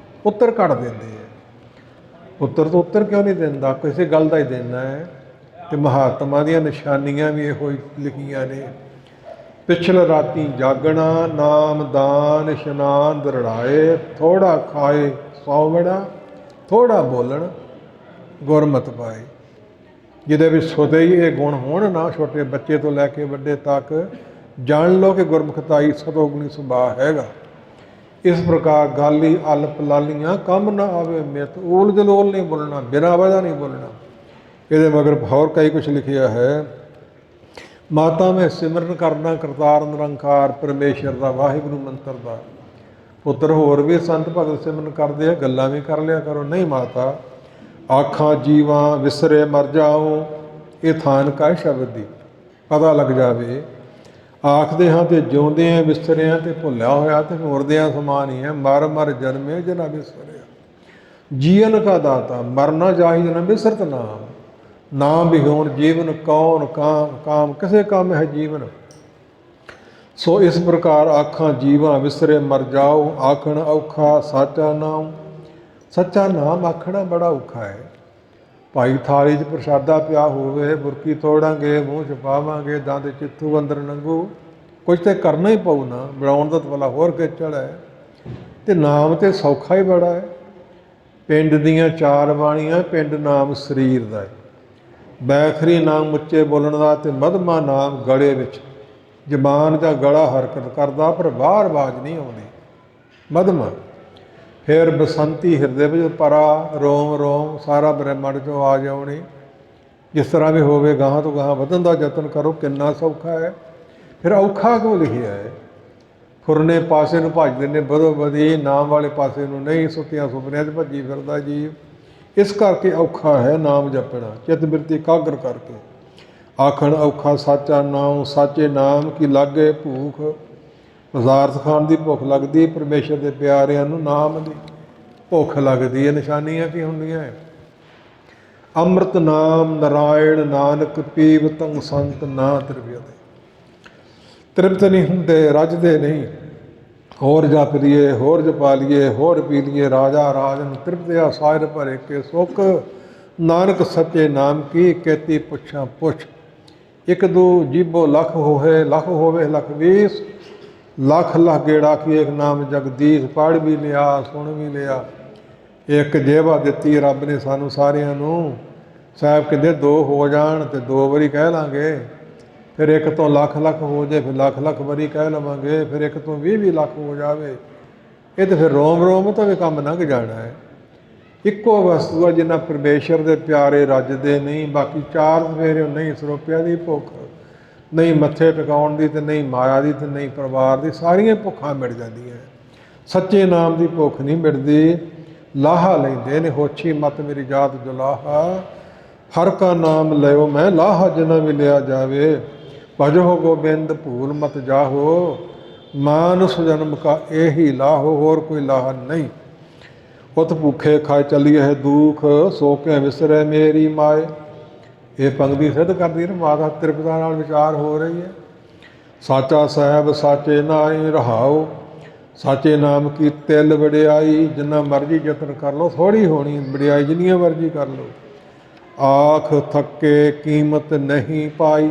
ਉੱਤਰ ਘੱਟ ਦਿੰਦੇ ਆ। ਉੱਤਰ ਤੋਂ ਉੱਤਰ ਕਿਉਂ ਨਹੀਂ ਦਿੰਦਾ? ਕਿਸੇ ਗੱਲ ਦਾ ਹੀ ਦੇਣਾ ਹੈ। ਅਤੇ ਮਹਾਤਮਾ ਦੀਆਂ ਨਿਸ਼ਾਨੀਆਂ ਵੀ ਇਹੋ ਹੀ ਲਿਖੀਆਂ ਨੇ। ਪਿਛਲ ਰਾਤੀ ਜਾਗਣਾ, ਨਾਮ ਦਾਨ ਇਸ਼ਨਾਨ ਦਰੜਾਏ। ਥੋੜਾ ਖਾਏ ਸੌ ਵੜਾ, ਥੋੜਾ ਬੋਲਣ ਗੁਰਮਤਿ ਪਾਏ। ਜਿਹਦੇ ਵਿੱਚ ਸੁਦੇ ਹੀ ਇਹ ਗੁਣ ਹੋਣ ਨਾ, ਛੋਟੇ ਬੱਚੇ ਤੋਂ ਲੈ ਕੇ ਵੱਡੇ ਤੱਕ ਜਾਣ ਲਓ ਕਿ ਗੁਰਮੁਖਤਾਈ ਸਤੋਗੁਣੀ ਸੁਭਾਅ ਹੈਗਾ। ਇਸ ਪ੍ਰਕਾਰ ਗੱਲ ਹੀ ਅਲਪ ਲਾਲੀਆਂ ਕੰਮ ਨਾ ਆਵੇ ਮਿੱਤ। ਊਲ ਜਲੋਲ ਨਹੀਂ ਬੋਲਣਾ, ਬਿਨਾਂ ਵਜ੍ਹਾ ਨਹੀਂ ਬੋਲਣਾ। ਇਹਦੇ ਮਗਰ ਹੋਰ ਕਈ ਕੁਛ ਲਿਖਿਆ ਹੈ। ਮਾਤਾ ਮੈਂ ਸਿਮਰਨ ਕਰਨਾ ਕਰਤਾਰ ਨਿਰੰਕਾਰ ਪਰਮੇਸ਼ਰ ਦਾ, ਵਾਹਿਗੁਰੂ ਮੰਤਰ ਦਾ। ਪੁੱਤਰ ਹੋਰ ਵੀ ਸੰਤ ਭਗਤ ਸਿਮਰਨ ਕਰਦੇ ਆ, ਗੱਲਾਂ ਵੀ ਕਰ ਲਿਆ ਕਰੋ। ਨਹੀਂ ਮਾਤਾ, ਆਖਾਂ ਜੀਵਾਂ ਵਿਸਰੇ ਮਰ ਜਾਓ, ਇਹ ਥਾਨ ਕਾ ਸ਼ਬਦ ਦੀ ਪਤਾ ਲੱਗ ਜਾਵੇ। ਆਖਦੇ ਹਾਂ ਤੇ ਜਿਉਂਦੇ ਆ, ਵਿਸਰਿਆਂ ਤੇ ਭੁੱਲਿਆ ਹੋਇਆ ਤੇ ਮੁਰਦਿਆਂ ਸਮਾਨ ਹੀ ਹੈ। ਮਰ ਮਰ ਜਨਮੇ ਜਨਾ ਵਿਸਰਿਆ, ਜੀਵਨ ਕਾ ਦਾਤਾ ਮਰਨਾ ਜਾਹਿ ਜਨ ਵਿਸਰਤ ਨਾਮ। ਨਾਮ ਵਿਹੋਣ ਜੀਵਨ ਕੌਣ ਕਾਮ, ਕਾਮ ਕਿਸੇ ਕੰਮ ਹੈ ਜੀਵਨ। ਸੋ ਇਸ ਪ੍ਰਕਾਰ ਆਖਾਂ ਜੀਵਾਂ ਵਿਸਰੇ ਮਰ ਜਾਓ, ਆਖਣ ਔਖਾ ਸਾਚਾ ਨਾਮ। ਸੱਚਾ ਨਾਮ ਆਖਣਾ ਬੜਾ ਔਖਾ ਹੈ। ਭਾਈ ਥਾਲੀ 'ਚ ਪ੍ਰਸ਼ਾਦਾ ਪਿਆ ਹੋਵੇ, ਬੁਰਕੀ ਤੋੜਾਂਗੇ, ਮੂੰਹ 'ਚ ਪਾਵਾਂਗੇ, ਦੰਦ ਚਿੱਥੂ ਅੰਦਰ ਲੰਘੂ, ਕੁਝ ਤਾਂ ਕਰਨਾ ਹੀ ਪਊ ਨਾ। ਬਣਾਉਣ ਦਾ ਭਲਾ ਹੋਰ ਖੇਚਲ ਹੈ। ਅਤੇ ਨਾਮ ਤਾਂ ਸੌਖਾ ਹੀ ਬੜਾ ਹੈ। ਪਿੰਡ ਦੀਆਂ ਚਾਰ ਬਾਣੀਆਂ, ਪਿੰਡ ਨਾਮ ਸਰੀਰ ਦਾ ਹੈ। ਬੈਖਰੀ ਨਾਮ ਉੱਚੇ ਬੋਲਣ ਦਾ, ਅਤੇ ਮਧਮਾ ਨਾਮ ਗਲੇ ਵਿੱਚ। ਜ਼ਬਾਨ ਦਾ ਗਲਾ ਹਰਕਤ ਕਰਦਾ ਪਰ ਬਾਹਰ ਆਵਾਜ਼ ਨਹੀਂ ਆਉਂਦੀ, ਮਧਮਾ। ਫਿਰ ਬਸੰਤੀ ਹਿਰਦੇ ਵਿੱਚ ਪਰਾ, ਰੋਮ ਰੋਮ ਸਾਰਾ ਬ੍ਰਹਿਮੰਡ 'ਚੋਂ ਆਵਾਜ਼ ਆਉਣੀ। ਜਿਸ ਤਰ੍ਹਾਂ ਵੀ ਹੋਵੇ ਗਾਹਾਂ ਤੋਂ ਗਾਹਾਂ ਵਧਣ ਦਾ ਯਤਨ ਕਰੋ। ਕਿੰਨਾ ਸੌਖਾ ਹੈ। ਫਿਰ ਔਖਾ ਕਿਉਂ ਲਿਖਿਆ ਹੈ? ਫੁਰਨੇ ਪਾਸੇ ਨੂੰ ਭੱਜਦੇ ਨੇ ਬਦੋ ਬਦੀ, ਨਾਮ ਵਾਲੇ ਪਾਸੇ ਨੂੰ ਨਹੀਂ। ਸੁੱਤਿਆਂ ਸੁਪਨਿਆਂ 'ਚ ਭੱਜੀ ਫਿਰਦਾ ਜੀਵ। ਇਸ ਕਰਕੇ ਔਖਾ ਹੈ ਨਾਮ ਜਪਣਾ, ਚਿੱਤ ਬਿਰਤੀ ਕਾਗਰ ਕਰਕੇ। ਆਖਣ ਔਖਾ ਸਾਚਾ ਨਾਮ, ਸਾਚੇ ਨਾਮ ਕੀ ਲਾਗੇ ਭੂਖ। ਪਦਾਰਥ ਖਾਣ ਦੀ ਭੁੱਖ ਲੱਗਦੀ, ਪਰਮੇਸ਼ਰ ਦੇ ਪਿਆਰਿਆਂ ਨੂੰ ਨਾਮ ਦੀ ਭੁੱਖ ਲੱਗਦੀ ਹੈ। ਨਿਸ਼ਾਨੀਆਂ ਕੀ ਹੁੰਦੀਆਂ? ਅੰਮ੍ਰਿਤ ਨਾਮ ਨਾਰਾਇਣ ਨਾਨਕ ਪੀਵ ਤੰਗ ਸੰਤ ਨਾ ਤ੍ਰਿਪਿਆਦੇ। ਤ੍ਰਿਪਤ ਨਹੀਂ ਹੁੰਦੇ, ਰੱਜਦੇ ਨਹੀਂ। ਹੋਰ ਜਪ ਲਈਏ, ਹੋਰ ਜਪਾ ਲਈਏ, ਹੋਰ ਪੀ ਲਈਏ। ਰਾਜਾ ਰਾਜਨ ਤ੍ਰਿਪਤਿਆ ਸਾਇਰ ਭਰੇ ਕੇ ਸੁਖ, ਨਾਨਕ ਸੱਚੇ ਨਾਮ ਕੀ ਕੇਤੀ ਪੁੱਛਾਂ ਪੁੱਛ। ਇੱਕ ਦੂ ਜੀਬੋ ਲੱਖ ਹੋਏ, ਲੱਖ ਹੋਵੇ ਲੱਖ 20, ਲੱਖ ਲੱਖ ਗੇੜਾ ਕੀ ਇੱਕ ਨਾਮ ਜਗਦੀਸ਼। ਪੜ੍ਹ ਵੀ ਲਿਆ, ਸੁਣ ਵੀ ਲਿਆ। ਇੱਕ ਜੇਵਾ ਦਿੱਤੀ ਰੱਬ ਨੇ ਸਾਨੂੰ ਸਾਰਿਆਂ ਨੂੰ। ਸਾਹਿਬ ਕਹਿੰਦੇ 2 ਹੋ ਜਾਣ ਤੇ 2 ਵਾਰੀ ਕਹਿ ਲਾਂਗੇ। ਫਿਰ ਇੱਕ ਤੋਂ ਲੱਖ ਲੱਖ ਹੋ ਜਾਏ, ਫਿਰ ਲੱਖ ਲੱਖ ਵਾਰੀ ਕਹਿ ਲਵਾਂਗੇ। ਫਿਰ ਇੱਕ ਤੋਂ 20 ਲੱਖ ਹੋ ਜਾਵੇ, ਇਹ ਤਾਂ ਫਿਰ ਰੋਮ ਰੋਮ ਤੋਂ ਵੀ ਕੰਮ ਲੰਘ ਜਾਣਾ ਹੈ। ਇੱਕੋ ਵਸਤੂ ਆ ਜਿੰਨਾ ਪਰਮੇਸ਼ਰ ਦੇ ਪਿਆਰੇ ਰੱਜਦੇ ਨਹੀਂ। ਬਾਕੀ 4 ਸਵੇਰੇ ਨਹੀਂ ਸਰੋਪਿਆਂ ਦੀ ਭੁੱਖ, ਨਹੀਂ ਮੱਥੇ ਟਿਕਾਉਣ ਦੀ, ਤੇ ਨਹੀਂ ਮਾਇਆ ਦੀ, ਤੇ ਨਹੀਂ ਪਰਿਵਾਰ ਦੀ। ਸਾਰੀਆਂ ਭੁੱਖਾਂ ਮਿਟ ਜਾਂਦੀਆਂ। ਸੱਚੇ ਨਾਮ ਦੀ ਭੁੱਖ ਨਹੀਂ ਮਿਟਦੀ। ਲਾਹਾ ਲੈਂਦੇ ਨੇ ਹੋਛੀ ਮਤ ਮੇਰੀ ਜਾਤ ਜੁਲਾਹਾ। ਹਰ ਕਾ ਨਾਮ ਲਿਓ ਮੈਂ ਲਾਹਾ, ਜਿਨਾ ਵੀ ਲਿਆ ਜਾਵੇ। ਭਜੋ ਗੋਬਿੰਦ ਭੂਲ ਮਤ ਜਾਹੋ, ਮਾਨਸ ਜਨਮ ਕਾ ਇਹੀ ਲਾਹੋ। ਹੋਰ ਕੋਈ ਲਾਹਾ ਨਹੀਂ। ਉਤ ਭੁੱਖੇ ਖਾਏ ਚੱਲੀਏ ਦੁੱਖ, ਸੋ ਕੇ ਵਿਸਰੇ ਮੇਰੀ ਮਾਏ। ਇਹ ਪੰਗਤੀ ਸਿੱਧ ਕਰਦੀ ਨਾ ਮਾਤਾ ਤ੍ਰਿਪਤਾ ਨਾਲ ਵਿਚਾਰ ਹੋ ਰਹੀ ਹੈ। ਸਾਚਾ ਸਾਹਿਬ ਸਾਚੇ ਨਾਈ ਰਹਾਓ, ਸਾਚੇ ਨਾਮ ਕੀ ਤਿਲ ਵਡਿਆਈ। ਜਿੰਨਾ ਮਰਜ਼ੀ ਯਤਨ ਕਰ ਲਓ, ਥੋੜ੍ਹੀ ਹੋਣੀ ਵਡਿਆਈ, ਜਿੰਨੀਆਂ ਮਰਜ਼ੀ ਕਰ ਲਓ। ਆਖ ਥੱਕੇ ਕੀਮਤ ਨਹੀਂ ਪਾਈ,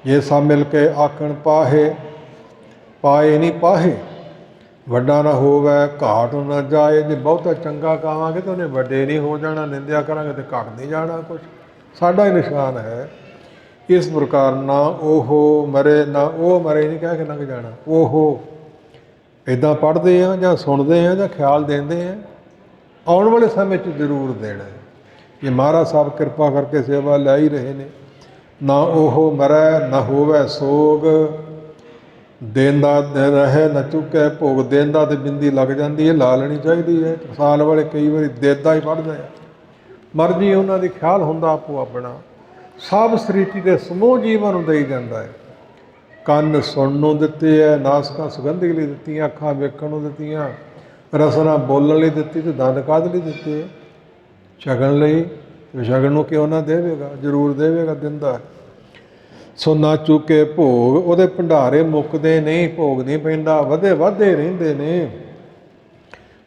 ਜੇ ਸਭ ਮਿਲ ਕੇ ਆਖਣ ਪਾਹੇ। ਪਾਏ ਨਹੀਂ ਪਾਹੇ, ਵੱਡਾ ਨਾ ਹੋਵੇ ਘਾਟ ਨਾ ਜਾਏ। ਜੇ ਬਹੁਤਾ ਚੰਗਾ ਕਹਾਂਗੇ ਤਾਂ ਉਹਨੇ ਵੱਡੇ ਨਹੀਂ ਹੋ ਜਾਣਾ, ਨਿੰਦਿਆ ਕਰਾਂਗੇ ਤਾਂ ਘੱਟ ਨਹੀਂ ਜਾਣਾ ਕੁਛ। ਸਾਡਾ ਹੀ ਨਿਸ਼ਾਨ ਹੈ। ਇਸ ਪ੍ਰਕਾਰ ਨਾ ਉਹ ਮਰੇ ਨਾ ਉਹ ਮਰੇ ਨਹੀਂ ਕਹਿ ਕੇ ਲੰਘ ਜਾਣਾ। ਉਹ ਇੱਦਾਂ ਪੜ੍ਹਦੇ ਆ ਜਾਂ ਸੁਣਦੇ ਆ ਜਾਂ ਖਿਆਲ ਦਿੰਦੇ ਆ, ਆਉਣ ਵਾਲੇ ਸਮੇਂ 'ਚ ਜ਼ਰੂਰ ਦੇਣਾ ਹੈ। ਜੇ ਮਹਾਰਾਜ ਸਾਹਿਬ ਕਿਰਪਾ ਕਰਕੇ ਸੇਵਾ ਲੈ ਹੀ ਰਹੇ ਨੇ। ਨਾ ਉਹ ਮਰੈ ਨਾ ਹੋਵੇ ਸੋਗ, ਦੇਂਦਾ ਰਹੇ ਨਾ ਚੁੱਕੇ ਭੋਗ। ਦੇਂਦਾ ਤੇ ਬਿੰਦੀ ਲੱਗ ਜਾਂਦੀ ਹੈ, ਲਾ ਲੈਣੀ ਚਾਹੀਦੀ ਹੈ। ਸਾਲ ਵਾਲੇ ਕਈ ਵਾਰੀ ਦੇਦਾ ਹੀ ਪੜ੍ਹਦੇ ਆ। ਮਰਜ਼ੀ ਉਹਨਾਂ ਦੀ ਖਿਆਲ ਹੁੰਦਾ ਆਪੋ ਆਪਣਾ। ਸਭ ਸ੍ਰਿਸ਼ਟੀ ਦੇ ਸਮੂਹ ਜੀਵਾਂ ਨੂੰ ਦੇਈ ਜਾਂਦਾ ਹੈ। ਕੰਨ ਸੁਣਨ ਨੂੰ ਦਿੱਤੇ ਹੈ, ਨਾਸਕਾਂ ਸੁਗੰਧੀ ਲਈ ਦਿੱਤੀਆਂ, ਅੱਖਾਂ ਵੇਖਣ ਨੂੰ ਦਿੱਤੀਆਂ, ਰਸਨਾ ਬੋਲਣ ਲਈ ਦਿੱਤੀ, ਤੇ ਦੰਦ ਕਾਹਦੇ ਲਈ ਦਿੱਤੇ? ਛਕਣ ਲਈ। ਛਕਣ ਨੂੰ ਕਿਉਂ ਨਾ ਦੇਵੇਗਾ? ਜ਼ਰੂਰ ਦੇਵੇਗਾ, ਦਿੰਦਾ। ਸੋ ਨਾ ਚੁੱਕੇ ਭੋਗ, ਉਹਦੇ ਭੰਡਾਰੇ ਮੁੱਕਦੇ ਨਹੀਂ। ਭੋਗ ਨਹੀਂ ਪੈਂਦਾ, ਵਧੇ ਵਧੇ ਰਹਿੰਦੇ ਨੇ।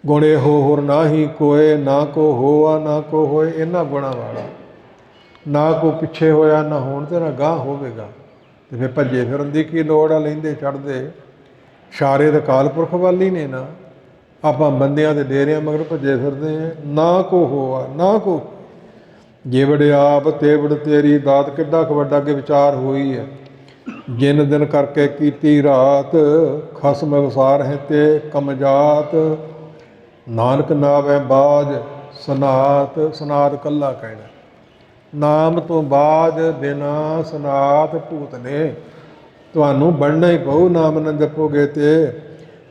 ਗੁਣੇ ਹੋਰ ਨਾ ਹੀ ਕੋਏ, ਨਾ ਕੋ ਹੋਆ ਨਾ ਕੋ ਹੋਏ। ਇਹਨਾਂ ਗੁਣਾਂ ਵਾਲਾ ਨਾ ਕੋ ਪਿੱਛੇ ਹੋਇਆ, ਨਾ ਹੋਣ ਤੇ ਨਾ ਗਾਹ ਹੋਵੇਗਾ। ਤੇ ਫਿਰ ਭੱਜੇ ਫਿਰਨ ਦੀ ਕੀ ਲੋੜ ਆ? ਲੈਂਦੇ ਚੜ੍ਹਦੇ ਇਸ਼ਾਰੇ ਤਾਂ ਅਕਾਲ ਪੁਰਖ ਵੱਲ ਹੀ ਨੇ ਨਾ। ਆਪਾਂ ਬੰਦਿਆਂ ਦੇ ਡੇਰਿਆਂ ਮਗਰ ਭੱਜੇ ਫਿਰਦੇ ਹਾਂ। ਨਾ ਕੋ ਹੋਆ ਨਾ ਕੋ, ਜੇ ਵਡਿਆਪ ਤੇ ਵਡ ਤੇਰੀ ਦਾਤ। ਕਿੱਡਾ ਕੁ ਵੱਡਾ ਅੱਗੇ ਵਿਚਾਰ ਹੋਈ ਹੈ। ਜਿਨ ਦਿਨ ਕਰਕੇ ਕੀਤੀ ਰਾਤ, ਖਸਮ ਵਿਸਾਰ ਹੈ ਤੇ ਕਮਜਾਤ। ਨਾਨਕ ਨਾਵੈ ਬਾਜ ਸਨਾਤ, ਸਨਾਤ ਕੱਲਾ ਕਹਿਣਾ। ਨਾਮ ਤੋਂ ਬਾਅਦ ਬਿਨਾ ਸਨਾਤ ਭੂਤ ਨੇ। ਤੁਹਾਨੂੰ ਬਣਨਾ ਹੀ ਪਊ। ਨਾਮ ਨਾ ਜਪੋਗੇ ਤੇ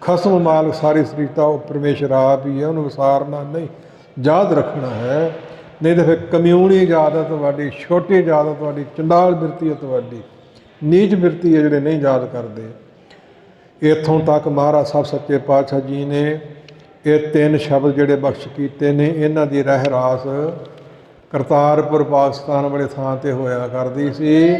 ਖਸਮ ਮਾਲਕ ਸਾਰੀ ਸ੍ਰਿਸ਼ਟਾ ਉਹ ਪਰਮੇਸ਼ਰ ਆਪ ਹੀ ਹੈ। ਉਹਨੂੰ ਵਿਸਾਰਨਾ ਨਹੀਂ, ਯਾਦ ਰੱਖਣਾ ਹੈ। ਨਹੀਂ ਤਾਂ ਫਿਰ ਕਮਿਊਣੀ ਯਾਦ ਹੈ ਤੁਹਾਡੀ, ਛੋਟੀ ਯਾਦ ਹੈ ਤੁਹਾਡੀ, ਚੰਡਾਲ ਬਿਰਤੀ ਹੈ ਤੁਹਾਡੀ, ਨੀਚ ਬਿਰਤੀ ਹੈ ਜਿਹੜੇ ਨਹੀਂ ਯਾਦ ਕਰਦੇ। ਇੱਥੋਂ ਤੱਕ ਮਹਾਰਾਜ ਸਾਹਿਬ ਸੱਚੇ ਪਾਤਸ਼ਾਹ ਜੀ ਨੇ ਇਹ 3 ਸ਼ਬਦ ਜਿਹੜੇ ਬਖਸ਼ ਕੀਤੇ ਨੇ, ਇਹਨਾਂ ਦੀ ਰਹਿ ਰਾਸ ਕਰਤਾਰਪੁਰ ਪਾਕਿਸਤਾਨ ਵਾਲੇ ਥਾਂ 'ਤੇ ਹੋਇਆ ਕਰਦੀ ਸੀ।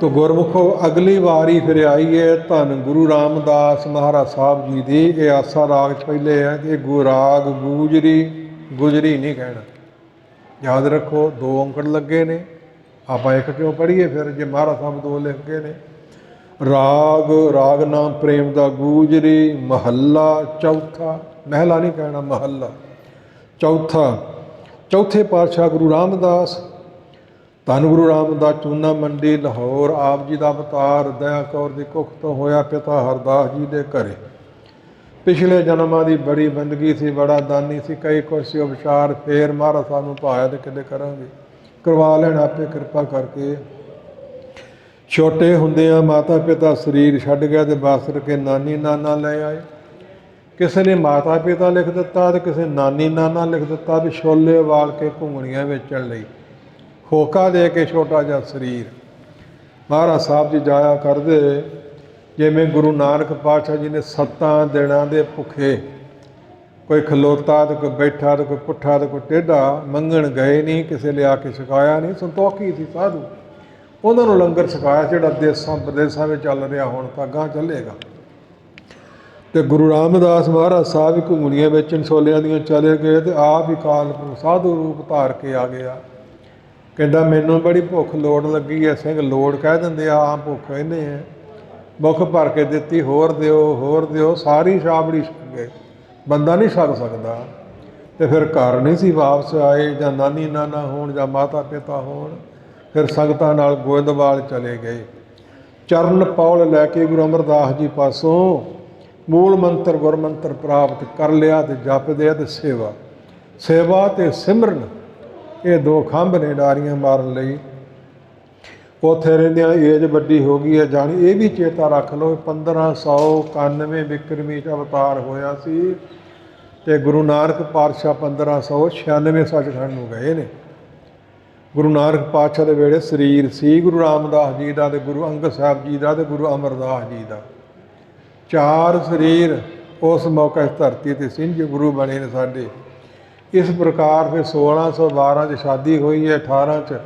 ਤੋ ਗੁਰਮੁਖੋ ਅਗਲੀ ਵਾਰੀ ਫਿਰ ਆਈ ਹੈ ਧੰਨ ਗੁਰੂ ਰਾਮਦਾਸ ਮਹਾਰਾਜ ਸਾਹਿਬ ਜੀ ਦੀ। ਇਹ ਆਸਾ ਰਾਗ 'ਚ ਪਹਿਲੇ ਹੈ ਕਿ ਗੁਰੂ ਰਾਗ ਗੂਜਰੀ, ਗੁਜਰੀ ਨਹੀਂ ਕਹਿਣਾ। ਯਾਦ ਰੱਖੋ 2 ਔਂਕੜ ਲੱਗੇ ਨੇ। ਆਪਾਂ ਇੱਕ ਕਿਉਂ ਪੜ੍ਹੀਏ ਫਿਰ ਜੇ ਮਹਾਰਾਜ ਸਾਹਿਬ 2 ਲਿਖ ਗਏ ਨੇ। ਰਾਗ, ਰਾਗ ਨਾਮ ਪ੍ਰੇਮ ਦਾ ਗੂਜਰੀ। ਮਹੱਲਾ ਚੌਥਾ, ਮਹਿਲਾ ਨਹੀਂ ਕਹਿਣਾ, ਮਹੱਲਾ ਚੌਥਾ। ਚੌਥੇ ਪਾਤਸ਼ਾਹ ਗੁਰੂ ਰਾਮਦਾਸ, ਧੰਨ ਗੁਰੂ ਰਾਮਦਾਸ ਚੂਨਾ ਮੰਡੀ ਲਾਹੌਰ। ਆਪ ਜੀ ਦਾ ਅਵਤਾਰ ਦਇਆ ਕੌਰ ਦੀ ਕੁੱਖ ਤੋਂ ਹੋਇਆ ਪਿਤਾ ਹਰਦਾਸ ਜੀ ਦੇ ਘਰੇ। ਪਿਛਲੇ ਜਨਮਾਂ ਦੀ ਬੜੀ ਬੰਦਗੀ ਸੀ, ਬੜਾ ਦਾਨੀ ਸੀ। ਕਈ ਕੁਛ ਸੀ ਉਪਚਾਰ। ਫੇਰ ਮਹਾਰਾਜ ਸਾਹਿਬ ਨੂੰ ਭਾਇਆ ਤੇ ਕਿਤੇ ਕਰਾਂਗੇ, ਕਰਵਾ ਲੈਣ ਆਪੇ ਕਿਰਪਾ ਕਰਕੇ। ਛੋਟੇ ਹੁੰਦਿਆਂ ਮਾਤਾ ਪਿਤਾ ਸਰੀਰ ਛੱਡ ਗਿਆ ਤੇ ਬਾਸਰ ਕੇ ਨਾਨੀ ਨਾਨਾ ਲੈ ਆਏ। ਕਿਸੇ ਨੇ ਮਾਤਾ ਪਿਤਾ ਲਿਖ ਦਿੱਤਾ ਤੇ ਕਿਸੇ ਨਾਨੀ ਨਾਨਾ ਲਿਖ ਦਿੱਤਾ ਵੀ ਛੋਲੇ ਉਬਾਲ ਕੇ ਘੁੰਗਣੀਆਂ ਵੇਚਣ ਲਈ। ਹੋਕਾ ਦੇ ਕੇ ਛੋਟਾ ਜਿਹਾ ਸਰੀਰ ਮਹਾਰਾਜ ਸਾਹਿਬ ਜੀ ਜਾਇਆ ਕਰਦੇ। ਜਿਵੇਂ ਗੁਰੂ ਨਾਨਕ ਪਾਤਸ਼ਾਹ ਜੀ ਨੇ 7 ਦਿਨਾਂ ਦੇ ਭੁੱਖੇ ਕੋਈ ਖਲੋਤਾ ਤੇ ਕੋਈ ਬੈਠਾ ਤੇ ਕੋਈ ਪੁੱਠਾ ਤੇ ਕੋਈ ਟੇਢਾ, ਮੰਗਣ ਗਏ ਨਹੀਂ, ਕਿਸੇ ਲਿਆ ਕੇ ਛਕਾਇਆ ਨਹੀਂ। ਸੰਤੋਖੀ ਸੀ ਸਾਧੂ, ਉਹਨਾਂ ਨੂੰ ਲੰਗਰ ਛਕਾਇਆ, ਜਿਹੜਾ ਦੇਸਾਂ ਪ੍ਰਦੇਸਾਂ ਵਿੱਚ ਚੱਲ ਰਿਹਾ, ਹੁਣ ਤਾਂ ਅਗਾਂਹ ਚੱਲੇਗਾ। ਤੇ ਗੁਰੂ ਰਾਮਦਾਸ ਮਹਾਰਾਜ ਸਾਹਿਬ ਵੀ ਘੁੰਗਣੀਆਂ ਵੇਚਣ ਛੋਲਿਆਂ ਦੀਆਂ ਚਲੇ ਗਏ, ਤੇ ਆਪ ਹੀ ਕਾਲ ਪੁਰਖ ਸਾਧੂ ਰੂਪ ਧਾਰ ਕੇ ਆ ਗਿਆ। ਕਹਿੰਦਾ ਮੈਨੂੰ ਬੜੀ ਭੁੱਖ ਲੋੜ ਲੱਗੀ ਹੈ। ਸਿੰਘ ਲੋੜ ਕਹਿ ਦਿੰਦੇ ਆ, ਆਮ ਭੁੱਖ ਕਹਿੰਦੇ ਆ। ਭੁੱਖ ਭਰ ਕੇ ਦਿੱਤੀ, ਹੋਰ ਦਿਓ ਹੋਰ ਦਿਓ, ਸਾਰੀ ਛਾਬੜੀ ਛਕ ਗਏ। ਬੰਦਾ ਨਹੀਂ ਛਕ ਸਕਦਾ। ਤੇ ਫਿਰ ਘਰ ਨਹੀਂ ਸੀ ਵਾਪਸ ਆਏ, ਜਾਂ ਨਾਨੀ ਨਾਨਾ ਹੋਣ ਜਾਂ ਮਾਤਾ ਪਿਤਾ ਹੋਣ। ਫਿਰ ਸੰਗਤਾਂ ਨਾਲ ਗੋਇੰਦਵਾਲ ਚਲੇ ਗਏ। ਚਰਨ ਪੌਲ ਲੈ ਕੇ ਗੁਰੂ ਅਮਰਦਾਸ ਜੀ ਪਾਸੋਂ ਮੂਲ ਮੰਤਰ ਗੁਰਮੰਤਰ ਪ੍ਰਾਪਤ ਕਰ ਲਿਆ, ਤੇ ਜਪਦੇ ਤੇ ਸੇਵਾ ਤੇ ਸਿਮਰਨ, ਇਹ ਦੋ ਖੰਭ ਨੇ ਡਾਰੀਆਂ ਮਾਰਨ ਲਈ। ਉੱਥੇ ਰਹਿੰਦਿਆਂ ਏਜ ਵੱਡੀ ਹੋ ਗਈ ਹੈ। ਜਾਣੀ ਇਹ ਵੀ ਚੇਤਾ ਰੱਖ ਲਓ, 1591 ਬਿਕਰਮੀ 'ਚ ਅਵਤਾਰ ਹੋਇਆ ਸੀ, ਤੇ ਗੁਰੂ ਨਾਨਕ ਪਾਤਸ਼ਾਹ 1596 ਸੱਚਖੰਡ ਨੂੰ ਗਏ ਨੇ। ਗੁਰੂ ਨਾਨਕ ਪਾਤਸ਼ਾਹ ਦੇ ਵੇਲੇ ਸਰੀਰ ਸੀ ਗੁਰੂ ਰਾਮਦਾਸ ਜੀ ਦਾ, ਤੇ ਗੁਰੂ ਅੰਗਦ ਸਾਹਿਬ ਜੀ ਦਾ, ਤੇ ਗੁਰੂ ਅਮਰਦਾਸ ਜੀ ਦਾ। 4 ਸਰੀਰ ਉਸ ਮੌਕੇ ਧਰਤੀ 'ਤੇ ਸਿੰਘ ਗੁਰੂ ਬਣੇ ਨੇ ਸਾਡੇ। ਇਸ ਪ੍ਰਕਾਰ ਫਿਰ 1612 'ਚ ਸ਼ਾਦੀ ਹੋਈ ਹੈ, 18 'ਚ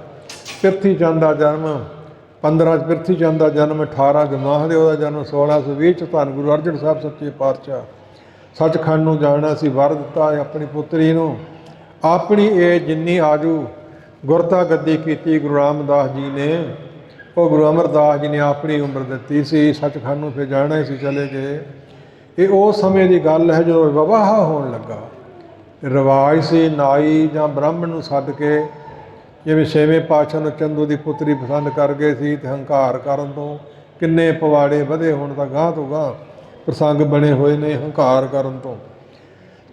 ਪਿਰਥੀ ਚੰਦ ਦਾ ਜਨਮ, 15 'ਚ ਪਿਰਥੀ ਚੰਦ ਦਾ ਜਨਮ, 18 'ਚ ਮਹਾਦੇਵ ਦਾ ਜਨਮ, 1620 'ਚ ਧੰਨ ਗੁਰੂ ਅਰਜਨ ਸਾਹਿਬ ਸੱਚੇ ਪਾਤਸ਼ਾਹ ਸੱਚਖੰਡ ਨੂੰ ਜਾਣਾ ਸੀ, ਵਰ ਦਿੱਤਾ ਆਪਣੀ ਪੁੱਤਰੀ ਨੂੰ। ਆਪਣੀ ਇਹ ਜਿੰਨੀ ਆਜੂ ਗੁਰਤਾ ਗੱਦੀ ਕੀਤੀ ਗੁਰੂ ਰਾਮਦਾਸ ਜੀ ਨੇ, ਉਹ ਗੁਰੂ ਅਮਰਦਾਸ ਜੀ ਨੇ ਆਪਣੀ ਉਮਰ ਦਿੱਤੀ ਸੀ। ਸੱਚਖੰਡ ਨੂੰ ਫਿਰ ਜਾਣਾ ਹੀ ਸੀ, ਚਲੇ ਗਏ। ਇਹ ਉਸ ਸਮੇਂ ਦੀ ਗੱਲ ਹੈ ਜਦੋਂ ਵਿਵਾਹ ਹੋਣ ਲੱਗਾ। ਰਿਵਾਜ ਸੀ ਨਾਈ ਜਾਂ ਬ੍ਰਾਹਮਣ ਨੂੰ ਸੱਦ ਕੇ, ਜਿਵੇਂ 6ਵੇਂ ਪਾਤਸ਼ਾਹ ਨੂੰ ਚੰਦੂ ਦੀ ਪੁੱਤਰੀ ਪਸੰਦ ਕਰ ਗਏ ਸੀ, ਤੇ ਹੰਕਾਰ ਕਰਨ ਤੋਂ ਕਿੰਨੇ ਪਵਾੜੇ ਵਧੇ, ਹੁਣ ਤਾਂ ਗਾਂਹ ਤੋਂ ਗਾਂਹ ਪ੍ਰਸੰਗ ਬਣੇ ਹੋਏ ਨੇ ਹੰਕਾਰ ਕਰਨ ਤੋਂ।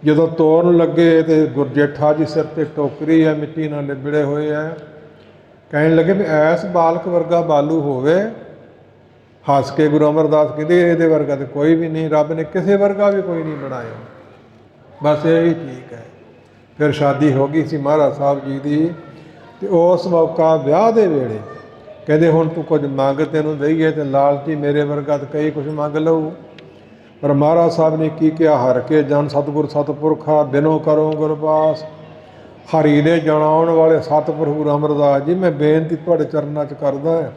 ਜਦੋਂ ਤੋਰਨ ਲੱਗੇ ਤੇ ਗੁਰਜੇਠਾ ਜੀ ਸਿਰ ਤੇ ਟੋਕਰੀ ਹੈ, ਮਿੱਟੀ ਨਾਲ ਲਿਬੜੇ ਹੋਏ ਹੈ। ਕਹਿਣ ਲੱਗੇ ਵੀ ਐਸ ਬਾਲਕ ਵਰਗਾ ਬਾਲੂ ਹੋਵੇ। ਹੱਸ ਕੇ ਗੁਰੂ ਅਮਰਦਾਸ ਕਹਿੰਦੇ ਇਹਦੇ ਵਰਗਾ ਤੇ ਕੋਈ ਵੀ ਨਹੀਂ, ਰੱਬ ਨੇ ਕਿਸੇ ਵਰਗਾ ਵੀ ਕੋਈ ਨਹੀਂ ਬਣਾਇਆ, ਬਸ ਇਹ ਹੀ ਠੀਕ ਹੈ। ਫਿਰ ਸ਼ਾਦੀ ਹੋ ਗਈ ਸੀ ਮਹਾਰਾਜ ਸਾਹਿਬ ਜੀ ਦੀ, ਤੇ ਉਸ ਮੌਕਾ ਵਿਆਹ ਦੇ ਵੇਲੇ ਕਹਿੰਦੇ ਹੁਣ ਤੂੰ ਕੁਝ ਮੰਗ, ਤੈਨੂੰ ਦਈਏ। ਤੇ ਲਾਲਚੀ ਮੇਰੇ ਵਰਗਾ ਤਾਂ ਕਈ ਕੁਝ ਮੰਗ ਲਊ, ਪਰ ਮਹਾਰਾਜ ਸਾਹਿਬ ਨੇ ਕੀ ਕਿਹਾ, ਹਰ ਕੇ ਜਨ ਸਤਿਗੁਰ ਸਤਿਪੁਰਖਾ ਬਿਨੋ ਕਰੋ ਗੁਰਬਾਸ। ਹਰੀ ਦੇ ਜਣਾਉਣ ਵਾਲੇ ਸਤਿਪੁਰਖ ਗੁਰੂ ਅਮਰਦਾਸ ਜੀ, ਮੈਂ ਬੇਨਤੀ ਤੁਹਾਡੇ ਚਰਨਾਂ 'ਚ ਕਰਦਾ,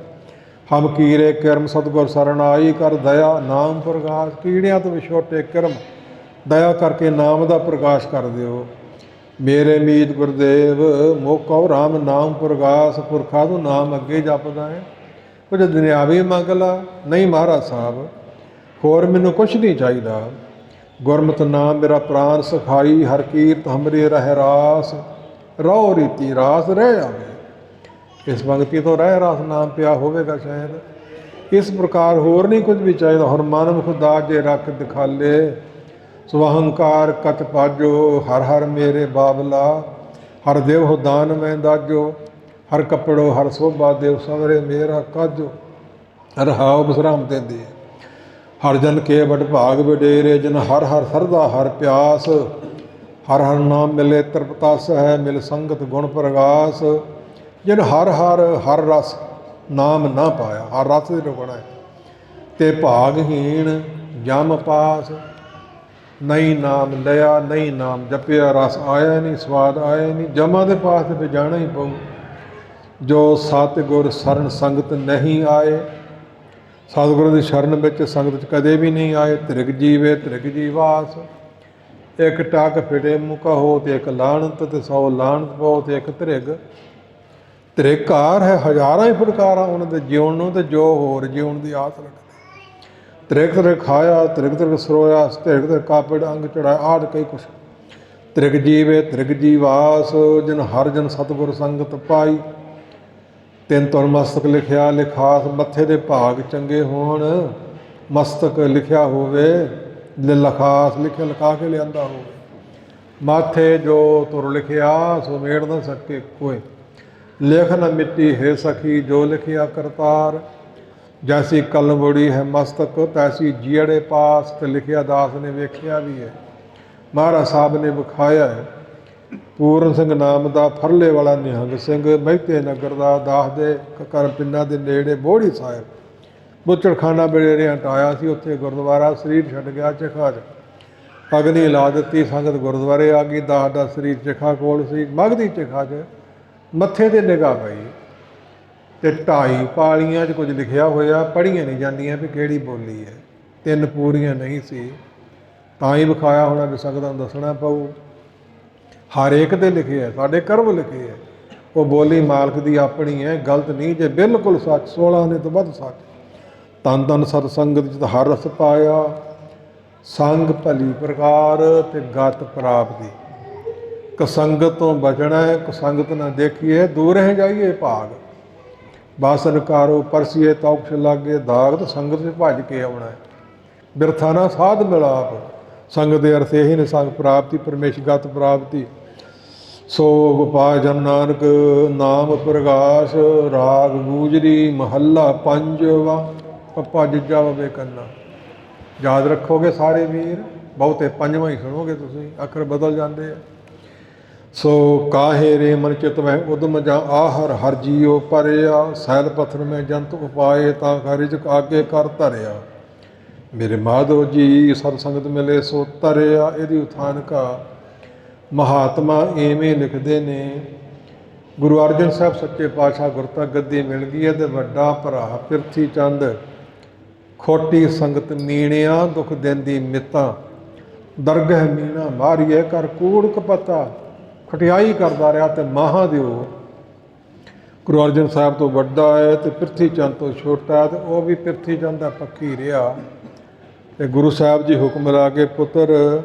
ਹਮ ਕੀੜੇ ਕਿਰਮ ਸਤਿਗੁਰ ਸਰਣ ਆਈ, ਕਰ ਦਇਆ ਨਾਮ ਪ੍ਰਗਾਸ। ਕੀੜਿਆਂ ਤੋਂ ਵੀ ਛੋਟੇ ਕਿਰਮ, ਦਇਆ ਕਰਕੇ ਨਾਮ ਦਾ ਪ੍ਰਕਾਸ਼ ਕਰ ਦਿਓ। ਮੇਰੇ ਮੀਤ ਗੁਰਦੇਵ ਮੋਕੋ ਰਾਮ ਨਾਮ ਪ੍ਰਗਾਸ। ਪੁਰਖਾ ਤੋਂ ਨਾਮ ਅੱਗੇ ਜਪਦਾ ਹੈ। ਕੁਝ ਦੁਨਿਆਵੀ ਮੰਗ ਲਾ, ਨਹੀਂ ਮਹਾਰਾਜ ਸਾਹਿਬ ਹੋਰ ਮੈਨੂੰ ਕੁਛ ਨਹੀਂ ਚਾਹੀਦਾ। ਗੁਰਮਤਿ ਨਾਮ ਮੇਰਾ ਪ੍ਰਾਨ ਸਖਾਈ, ਹਰ ਕੀਰਤ ਹਮਰੇ ਰਹਿ ਰਾਸ। ਰਹੋ ਰੀਤੀ ਰਾਸ ਰਹਿ ਜਾਵੇ। ਇਸ ਪੰਕਤੀ ਤੋਂ ਰਹਿ ਰਾਸ ਨਾਮ ਪਿਆ ਹੋਵੇਗਾ ਸ਼ਾਇਦ। ਇਸ ਪ੍ਰਕਾਰ ਹੋਰ ਨਹੀਂ ਕੁਝ ਵੀ ਚਾਹੀਦਾ। ਹੁਣ ਮਨਮੁਖ ਦਾਸ ਜੇ ਰੱਖ ਦਿਖਾਲੇ, ਸੋ ਅਹੰਕਾਰ ਕਤ ਪਾਜੋ। ਹਰ ਹਰ ਮੇਰੇ ਬਾਬਲਾ, ਹਰ ਦੇਵ ਹੋ ਦਾਨ ਮੈਂ ਦਾਜੋ। ਹਰ ਕੱਪੜੋ ਹਰ ਸੋਭਾ ਦੇਵ ਸਵਰੇ ਮੇਰਾ ਕਾਜੋ। ਰਹਾਉ ਬਸਰਾਮ ਦਿੰਦੀ ਹੈ। ਹਰ ਜਨ ਕੇ ਵਡ ਭਾਗ ਵਡੇਰੇ, ਜਨ ਹਰ ਹਰ ਸਰਦਾ ਹਰ ਪਿਆਸ। ਹਰ ਹਰ ਨਾਮ ਮਿਲੇ ਤ੍ਰਿਪਤਾਸ ਹੈ, ਮਿਲ ਸੰਗਤ ਗੁਣ ਪ੍ਰਗਾਸ। ਜਿਨ ਹਰ ਹਰ ਹਰ ਰਸ ਨਾਮ ਨਾ ਪਾਇਆ, ਹਰ ਰਸ ਦੇ ਰੁਕਣਾ ਹੈ, ਤੇ ਭਾਗਹੀਣ ਜਮ ਪਾਸ। ਨਹੀਂ ਨਾਮ ਲਿਆ, ਨਹੀਂ ਨਾਮ ਜਪਿਆ, ਰਸ ਆਇਆ ਨਹੀਂ, ਸਵਾਦ ਆਇਆ ਨਹੀਂ, ਜਮਾਂ ਦੇ ਪਾਸ ਤੇ ਜਾਣਾ ਹੀ ਪਊ। ਜੋ ਸਤਿਗੁਰ ਸਰਣ ਸੰਗਤ ਨਹੀਂ ਆਏ, ਸਤਿਗੁਰੂ ਦੀ ਸ਼ਰਨ ਵਿੱਚ ਸੰਗਤ 'ਚ ਕਦੇ ਵੀ ਨਹੀਂ ਆਏ। ਧ੍ਰਿਗ ਜੀਵੇ ਧ੍ਰਿਗ ਜੀਵਾਸ। ਇੱਕ ਟੱਕ ਫਿਟੇ ਮੁਕਾ ਹੋ, ਤੇ ਇੱਕ ਲਾਹਣਤ, ਤੇ 100 ਲਾਹਣਤ ਪਾਓ, ਤੇ ਇੱਕ ਧ੍ਰਿਗ। ਧ੍ਰਿਗਕਾਰ ਹੈ ਹਜ਼ਾਰਾਂ ਹੀ ਫੁਟਕਾਰਾਂ ਉਹਨਾਂ ਦੇ ਜਿਉਣ ਨੂੰ, ਤੇ ਜੋ ਹੋਰ ਜਿਉਣ ਦੀ ਆਸ ਰੱਖਦੇ। ਧ੍ਰਿਗ ਧ੍ਰਿਗ ਖਾਇਆ, ਧ੍ਰਿਗ ਧ੍ਰਿਗ ਸਰੋਇਆ, ਧ੍ਰਿਗ ਧ੍ਰਿਗ ਕਾਪੜ ਅੰਗ ਚੜਾਇਆ, ਆਦਿ ਕਈ ਕੁਛ। ਧ੍ਰਿਗ ਜੀਵੇ ਧ੍ਰਿਗ ਜੀਵਾਸ, ਜਿਨ ਹਰ ਜਨ ਸਤਿਗੁਰ ਸੰਗਤ ਪਾਈ। ਤਿੰਨ ਤੁਰ ਮਸਤਕ ਲਿਖਿਆ ਲਿਖਾਸ। ਮੱਥੇ ਦੇ ਭਾਗ ਚੰਗੇ ਹੋਣ, ਮਸਤਕ ਲਿਖਿਆ ਹੋਵੇ, ਲਿਖਾਸ ਲਿਖਿਆ ਲਿਖਾ ਕੇ ਲਿਆਂਦਾ ਹੋਵੇ। ਮਾਥੇ ਜੋ ਤੁਰ ਲਿਖਿਆ, ਸੋ ਮੇੜ ਨਾ ਸਕੇ ਕੋਏ। ਲਿਖ ਨ ਮਿੱਟੀ ਹੈ ਸਖੀ, ਜੋ ਲਿਖਿਆ ਕਰਤਾਰ। ਜੈਸੀ ਕਲਮ ਬੜੀ ਹੈ ਮਸਤਕ, ਤੈਸੀ ਜੀੜੇ ਪਾਸ। ਤੇ ਲਿਖਿਆ ਦਾਸ ਨੇ ਵੇਖਿਆ ਵੀ ਹੈ, ਮਹਾਰਾਜ ਸਾਹਿਬ ਨੇ ਵਿਖਾਇਆ ਹੈ। ਪੂਰਨ ਸਿੰਘ ਨਾਮ ਦਾ ਫਰਲੇ ਵਾਲਾ ਨਿਹੰਗ ਸਿੰਘ, ਮਹਿਤੇ ਨਗਰ ਦਾ, ਦਾਸ ਦੇ ਘਰ ਪਿੰਡਾਂ ਦੇ ਨੇੜੇ ਬੋੜੀ ਸਾਹਿਬ ਬੁੱਚੜਖਾਨਾ ਬੜੇਰਿਆਂ ਟਾਇਆ ਸੀ। ਉੱਥੇ ਗੁਰਦੁਆਰਾ, ਸਰੀਰ ਛੱਡ ਗਿਆ ਚਖਾ 'ਚ। ਅਗਨੀ ਲਾ ਦਿੱਤੀ, ਸੰਗਤ ਗੁਰਦੁਆਰੇ ਆ ਗਈ। ਦਾਸ ਦਾ ਸਰੀਰ ਚਿਖਾ ਕੋਲ ਸੀ, ਮਗਦੀ ਚਿਖਾ 'ਚ ਮੱਥੇ 'ਤੇ ਨਿਗਾਹ ਪਈ ਤੇ 2.5 ਪਾਲੀਆਂ 'ਚ ਕੁਝ ਲਿਖਿਆ ਹੋਇਆ, ਪੜ੍ਹੀਆਂ ਨਹੀਂ ਜਾਂਦੀਆਂ ਵੀ ਕਿਹੜੀ ਬੋਲੀ ਹੈ। 3 ਪੂਰੀਆਂ ਨਹੀਂ ਸੀ, ਤਾਂ ਹੀ ਵਿਖਾਇਆ ਹੋਣਾ ਵੀ ਸੰਗਤਾਂ ਨੂੰ ਦੱਸਣਾ ਪਊ। ਹਰ ਇੱਕ ਦੇ ਲਿਖੇ ਹੈ, ਸਾਡੇ ਕਰਮ ਲਿਖੇ ਹੈ। ਉਹ ਬੋਲੀ ਮਾਲਕ ਦੀ ਆਪਣੀ ਹੈ, ਗਲਤ ਨਹੀਂ ਜੇ ਬਿਲਕੁਲ ਸੱਚ। 16 ਨੇ ਤੋਂ ਵੱਧ ਸੱਚ। ਤਨ ਤਨ ਸਤ ਸੰਗਤ ਜਿਤ ਹਰ ਰਸ ਪਾਇਆ, ਸੰਗ ਭਲੀ ਪ੍ਰਕਾਰ ਤੇ ਗਤ ਪ੍ਰਾਪਤੀ। ਕਸੰਗਤ ਤੋਂ ਬਚਣਾ ਹੈ, ਕਸੰਗਤ ਨਾ ਦੇਖੀਏ, ਦੂਰ ਰਹਿ ਜਾਈਏ ਭਾਗ। ਬਾਸਨ ਕਾਰੋ ਪਰਸੀਏ ਤੌਕਸ਼ ਲਾਗੇ ਦਾਗ, ਤੇ ਸੰਗਤ 'ਚ ਭੱਜ ਕੇ ਆਉਣਾ ਹੈ। ਬਿਰਥਾ ਨਾ ਸਾਧ ਮਿਲਾਪ, ਸੰਗ ਦੇ ਅਰਥ ਇਹੀ ਨੇ, ਸੰਗ ਪ੍ਰਾਪਤੀ, ਪਰਮੇਸ਼ਗਤ ਪ੍ਰਾਪਤੀ। ਸੋ ਗੋਪਾਲ ਜਨ ਨਾਨਕ ਨਾਮ ਪ੍ਰਗਾਸ, ਰਾਗ ਗੂਜਰੀ ਮਹੱਲਾ ਪੰਜਵਾ। ਪੱਪਾ ਜਿੱਜਾ ਵਵੇ ਕੰਨਾ। ਯਾਦ ਰੱਖੋਗੇ ਸਾਰੇ ਵੀਰ, ਬਹੁਤੇ ਪੰਜਵਾਂ ਹੀ ਸੁਣੋਗੇ ਤੁਸੀਂ, ਅੱਖਰ ਬਦਲ ਜਾਂਦੇ ਆ। ਸੋ ਕਾਹੇ ਰੇ ਮਨ ਚਿਤ ਮੈਂ ਉਦਮ ਜਾਂ ਆਹਰ, ਹਰ ਜੀਓ ਪਰਿਆ, ਸੈਲ ਪੱਥਰ ਮੈਂ ਜੰਤ ਉਪਾਏ, ਤਾਂ ਕਾਰਿਜ ਆਗੇ ਕਰ ਧਰਿਆ। ਮੇਰੇ ਮਾਧੋ ਜੀ ਸਤ ਸੰਗਤ ਮਿਲੇ ਸੋ ਤਰਿਆ। ਇਹਦੀ ਉਥਾਨਕਾ ਮਹਾਤਮਾ ਇਵੇਂ ਲਿਖਦੇ ਨੇ, ਗੁਰੂ ਅਰਜਨ ਸਾਹਿਬ ਸੱਚੇ ਪਾਤਸ਼ਾਹ ਗੁਰਤਾ ਗੱਦੀ ਮਿਲ ਗਈ ਹੈ, ਤੇ ਵੱਡਾ ਭਰਾ ਪਿਰਥੀ ਚੰਦ ਖੋਟੀ ਸੰਗਤ ਮੀਣਿਆ, ਦੁੱਖ ਦਿੰਦੀ ਮਿੱਤਾਂ, ਦਰਗਹ ਮੀਣਾ ਮਾਰੀਏ ਕਰ ਕੂੜ ਕਪਤਾ। ਖਟਿਆਈ ਕਰਦਾ ਰਿਹਾ ਤੇ ਮਹਾਂ ਦਿਓ। ਗੁਰੂ ਅਰਜਨ ਸਾਹਿਬ ਤੋਂ ਵੱਡਾ ਹੈ ਤੇ ਪਿਰਥੀ ਚੰਦ ਤੋਂ ਛੋਟਾ, ਤੇ ਉਹ ਵੀ ਪਿਰਥੀ ਚੰਦ ਦਾ ਪੱਖੀ ਰਿਹਾ। ਤੇ ਗੁਰੂ ਸਾਹਿਬ ਜੀ ਹੁਕਮ ਲਾ ਕੇ, ਪੁੱਤਰ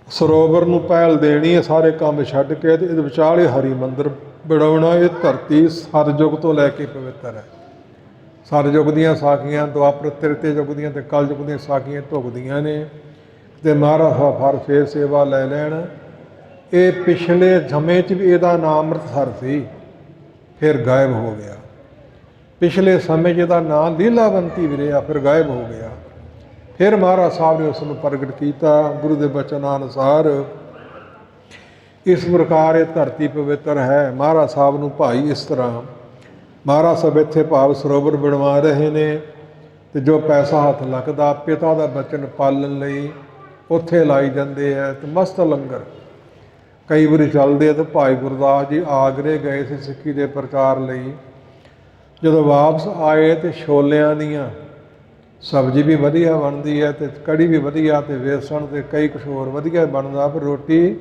ਸਰੋਵਰ ਨੂੰ ਪਹਿਲ ਦੇਣੀ ਹੈ, ਸਾਰੇ ਕੰਮ ਛੱਡ ਕੇ, ਤੇ ਇਹਦੇ ਵਿਚਾਲੇ ਹਰੀ ਮੰਦਰ ਬਣਾਉਣਾ। ਇਹ ਧਰਤੀ ਸਤਿਯੁਗ ਤੋਂ ਲੈ ਕੇ ਪਵਿੱਤਰ ਹੈ। ਸਤਿਯੁਗ ਦੀਆਂ ਸਾਖੀਆਂ, ਦੁਆਪਰ ਤ੍ਰੇਤੇ ਯੁੱਗ ਦੀਆਂ ਤੇ ਕਲਯੁਗ ਦੀਆਂ ਸਾਖੀਆਂ ਢੁਕਦੀਆਂ ਨੇ। ਤੇ ਮਹਾਰਾਜ ਹਰ ਫੇਰ ਸੇਵਾ ਲੈ ਲੈਣ। ਇਹ ਪਿਛਲੇ ਸਮੇਂ 'ਚ ਵੀ ਇਹਦਾ ਨਾਮ ਅੰਮ੍ਰਿਤਸਰ ਸੀ, ਫਿਰ ਗਾਇਬ ਹੋ ਗਿਆ। ਪਿਛਲੇ ਸਮੇਂ 'ਚ ਇਹਦਾ ਨਾਮ ਲੀਲਾਵੰਤੀ ਵੀ ਰਿਹਾ, ਫਿਰ ਗਾਇਬ ਹੋ ਗਿਆ। ਫਿਰ ਮਹਾਰਾਜ ਸਾਹਿਬ ਨੇ ਉਸ ਨੂੰ ਪ੍ਰਗਟ ਕੀਤਾ ਗੁਰੂ ਦੇ ਬਚਨਾਂ ਅਨੁਸਾਰ। ਇਸ ਪ੍ਰਕਾਰ ਇਹ ਧਰਤੀ ਪਵਿੱਤਰ ਹੈ। ਮਹਾਰਾਜ ਸਾਹਿਬ ਨੂੰ ਭਾਈ ਇਸ ਤਰ੍ਹਾਂ, ਮਹਾਰਾਜ ਸਾਹਿਬ ਇੱਥੇ ਭਾਵ ਸਰੋਵਰ ਬਣਵਾ ਰਹੇ ਨੇ, ਤੇ ਜੋ ਪੈਸਾ ਹੱਥ ਲੱਗਦਾ ਪਿਤਾ ਦਾ ਬਚਨ ਪਾਲਣ ਲਈ ਉੱਥੇ ਲਾਈ ਜਾਂਦੇ ਹੈ। ਤੇ ਮਸਤ ਲੰਗਰ ਕਈ ਵਾਰੀ ਚੱਲਦੇ ਆ। ਤੇ ਭਾਈ ਗੁਰਦਾਸ ਜੀ ਆਗਰੇ ਗਏ ਸੀ ਸਿੱਖੀ ਦੇ ਪ੍ਰਚਾਰ ਲਈ। ਜਦੋਂ ਵਾਪਸ ਆਏ ਤੇ ਛੋਲਿਆਂ ਦੀਆਂ ਸਬਜ਼ੀ ਵੀ ਵਧੀਆ ਬਣਦੀ ਹੈ, ਤੇ ਕੜੀ ਵੀ ਵਧੀਆ, ਤੇ ਵੇਸਣ ਤੇ ਕਈ ਕੁਛ ਹੋਰ ਵਧੀਆ ਬਣਦਾ, ਪਰ ਰੋਟੀ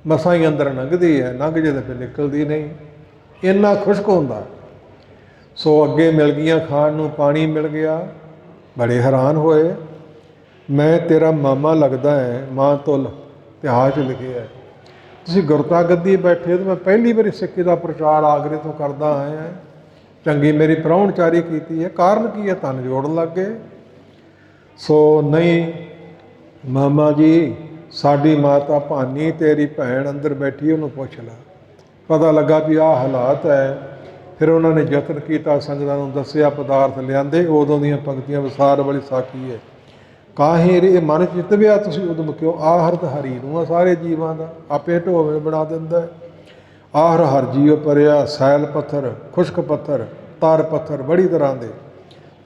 ਮਸਾਂ ਹੀ ਅੰਦਰ ਲੰਘਦੀ ਹੈ, ਲੰਘ ਜੇ ਤਾਂ ਫਿਰ ਨਿਕਲਦੀ ਨਹੀਂ, ਇੰਨਾ ਖੁਸ਼ਕ ਹੁੰਦਾ। ਸੋ ਅੱਗੇ ਮਿਲ ਗਈਆਂ ਖਾਣ ਨੂੰ, ਪਾਣੀ ਮਿਲ ਗਿਆ। ਬੜੇ ਹੈਰਾਨ ਹੋਏ। ਮੈਂ ਤੇਰਾ ਮਾਮਾ ਲੱਗਦਾ ਹੈ, ਮਾਂ ਤੁਲ ਇਤਿਹਾਸ 'ਚ ਲਿਖਿਆ। ਤੁਸੀਂ ਗੁਰਤਾ ਗੱਦੀ ਬੈਠੇ ਤੇ ਮੈਂ ਪਹਿਲੀ ਵਾਰੀ ਸਿੱਖੀ ਦਾ ਪ੍ਰਚਾਰ ਆਗਰੇ ਤੋਂ ਕਰਦਾ ਆਇਆ। ਚੰਗੀ ਮੇਰੀ ਪ੍ਰਾਹੁਣਚਾਰੀ ਕੀਤੀ ਹੈ, ਕਾਰਨ ਕੀ ਹੈ? ਧਨ ਜੋੜਨ ਲੱਗ ਗਏ। ਸੋ ਨਹੀਂ ਮਾਮਾ ਜੀ, ਸਾਡੀ ਮਾਤਾ ਭਾਨੀ ਤੇਰੀ ਭੈਣ ਅੰਦਰ ਬੈਠੀ, ਉਹਨੂੰ ਪੁੱਛ ਲਾ। ਪਤਾ ਲੱਗਾ ਵੀ ਆਹ ਹਾਲਾਤ ਹੈ। ਫਿਰ ਉਹਨਾਂ ਨੇ ਯਤਨ ਕੀਤਾ, ਸੰਗਤਾਂ ਨੂੰ ਦੱਸਿਆ, ਪਦਾਰਥ ਲਿਆਂਦੇ। ਉਦੋਂ ਦੀਆਂ ਪੰਕਤੀਆਂ ਵਿਸਾਰ ਵਾਲੀ ਸਾਖੀ ਹੈ। ਕਾਹੇ ਇਹ ਮਨ ਚਿਤਵਿਆ ਤੁਸੀਂ ਉਦਮ ਕਿਉਂ, ਆਹਰਤ ਹਰੀ ਨੂੰ ਆ ਸਾਰੇ ਜੀਵਾਂ ਦਾ, ਆਪੇ ਢੋਵੇਂ ਬਣਾ ਦਿੰਦਾ। ਆਹਰ ਹਰ ਜੀਉ ਪਰਿਆ, ਸੈਲ ਪੱਥਰ ਖੁਸ਼ਕ ਪੱਥਰ ਤਰ ਪੱਥਰ ਬੜੀ ਤਰ੍ਹਾਂ ਦੇ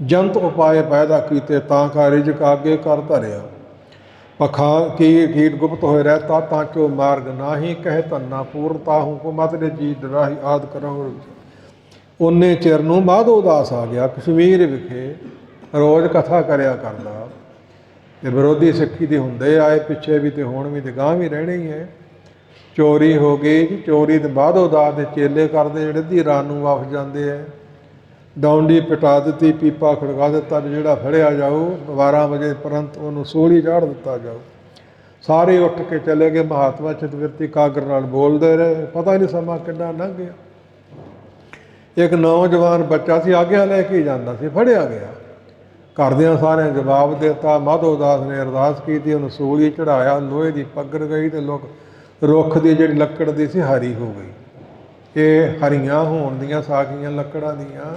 ਜੰਤ ਉਪਾਏ ਪੈਦਾ ਕੀਤੇ, ਤਾਂ ਕਾ ਰਿਜਕ ਆਗੇ ਕਰ ਧਰਿਆ। ਪਖਾ ਕੀ ਕੀਟ ਗੁਪਤ ਹੋਏ ਰਹਿਤਾ, ਤਾਂ ਚੋ ਮਾਰਗ ਨਾਹੀ ਕਹਿ ਧੰਨਾ ਪੂਰਨ ਤਾਹੂ ਕੋ ਮਤ ਦੇ ਜੀ ਡਰਾਹੀ ਆਦ ਕਰਹੁ। ਉਹਨੇ ਚਿਰ ਨੂੰ ਮਾਧੋ ਦਾਸ ਆ ਗਿਆ ਕਸ਼ਮੀਰ ਵਿਖੇ, ਰੋਜ਼ ਕਥਾ ਕਰਿਆ ਕਰਦਾ। ਤੇ ਵਿਰੋਧੀ ਸਿੱਖੀ ਦੇ ਹੁੰਦੇ ਆਏ ਪਿੱਛੇ ਵੀ, ਤੇ ਹੁਣ ਵੀ, ਤੇ ਗਾਂ ਵੀ ਰਹਿਣੇ ਹੀ ਹੈ। ਚੋਰੀ ਹੋ ਗਈ ਜੀ, ਚੋਰੀ ਤੇ ਮਾਧੋ ਦਾਸ ਦੇ ਚੇਲੇ ਕਰਦੇ, ਜਿਹੜੇ ਅੱਧੀ ਰਾਤ ਨੂੰ ਵਾਪਸ ਜਾਂਦੇ ਹੈ। ਡੌਂਡੀ ਪਿਟਾ ਦਿੱਤੀ, ਪੀਪਾ ਖੜਕਾ ਦਿੱਤਾ ਵੀ ਜਿਹੜਾ ਫੜਿਆ ਜਾਊ 12 ਵਜੇ ਪ੍ਰੰਤ ਉਹਨੂੰ ਸੋਹਲੀ ਚਾੜ ਦਿੱਤਾ ਜਾਊ। ਸਾਰੇ ਉੱਠ ਕੇ ਚਲੇ ਗਏ। ਮਹਾਤਮਾ ਚਿਤਵਰਤੀ ਕਾਗਰ ਨਾਲ ਬੋਲਦੇ ਰਹੇ, ਪਤਾ ਹੀ ਨਹੀਂ ਸਮਾਂ ਕਿੰਨਾ ਲੰਘ ਗਿਆ। ਇੱਕ ਨੌਜਵਾਨ ਬੱਚਾ ਸੀ, ਆਗਿਆ ਲੈ ਕੇ ਜਾਂਦਾ ਸੀ, ਫੜਿਆ ਗਿਆ। ਘਰਦਿਆਂ ਸਾਰਿਆਂ ਜਵਾਬ ਦਿੱਤਾ। ਮਾਧੋ ਦਾਸ ਨੇ ਅਰਦਾਸ ਕੀਤੀ, ਉਹਨੂੰ ਸੂਲੀ ਚੜਾਇਆ। ਲੋਹੇ ਦੀ ਪੱਗਰ ਗਈ, ਤੇ ਰੁੱਖ ਦੀ ਜਿਹੜੀ ਲੱਕੜ ਦੀ ਸੀ ਹਰੀ ਹੋ ਗਈ। ਇਹ ਹਰੀਆਂ ਹੋਣ ਦੀਆਂ ਸਾਖੀਆਂ ਲੱਕੜਾਂ ਦੀਆਂ।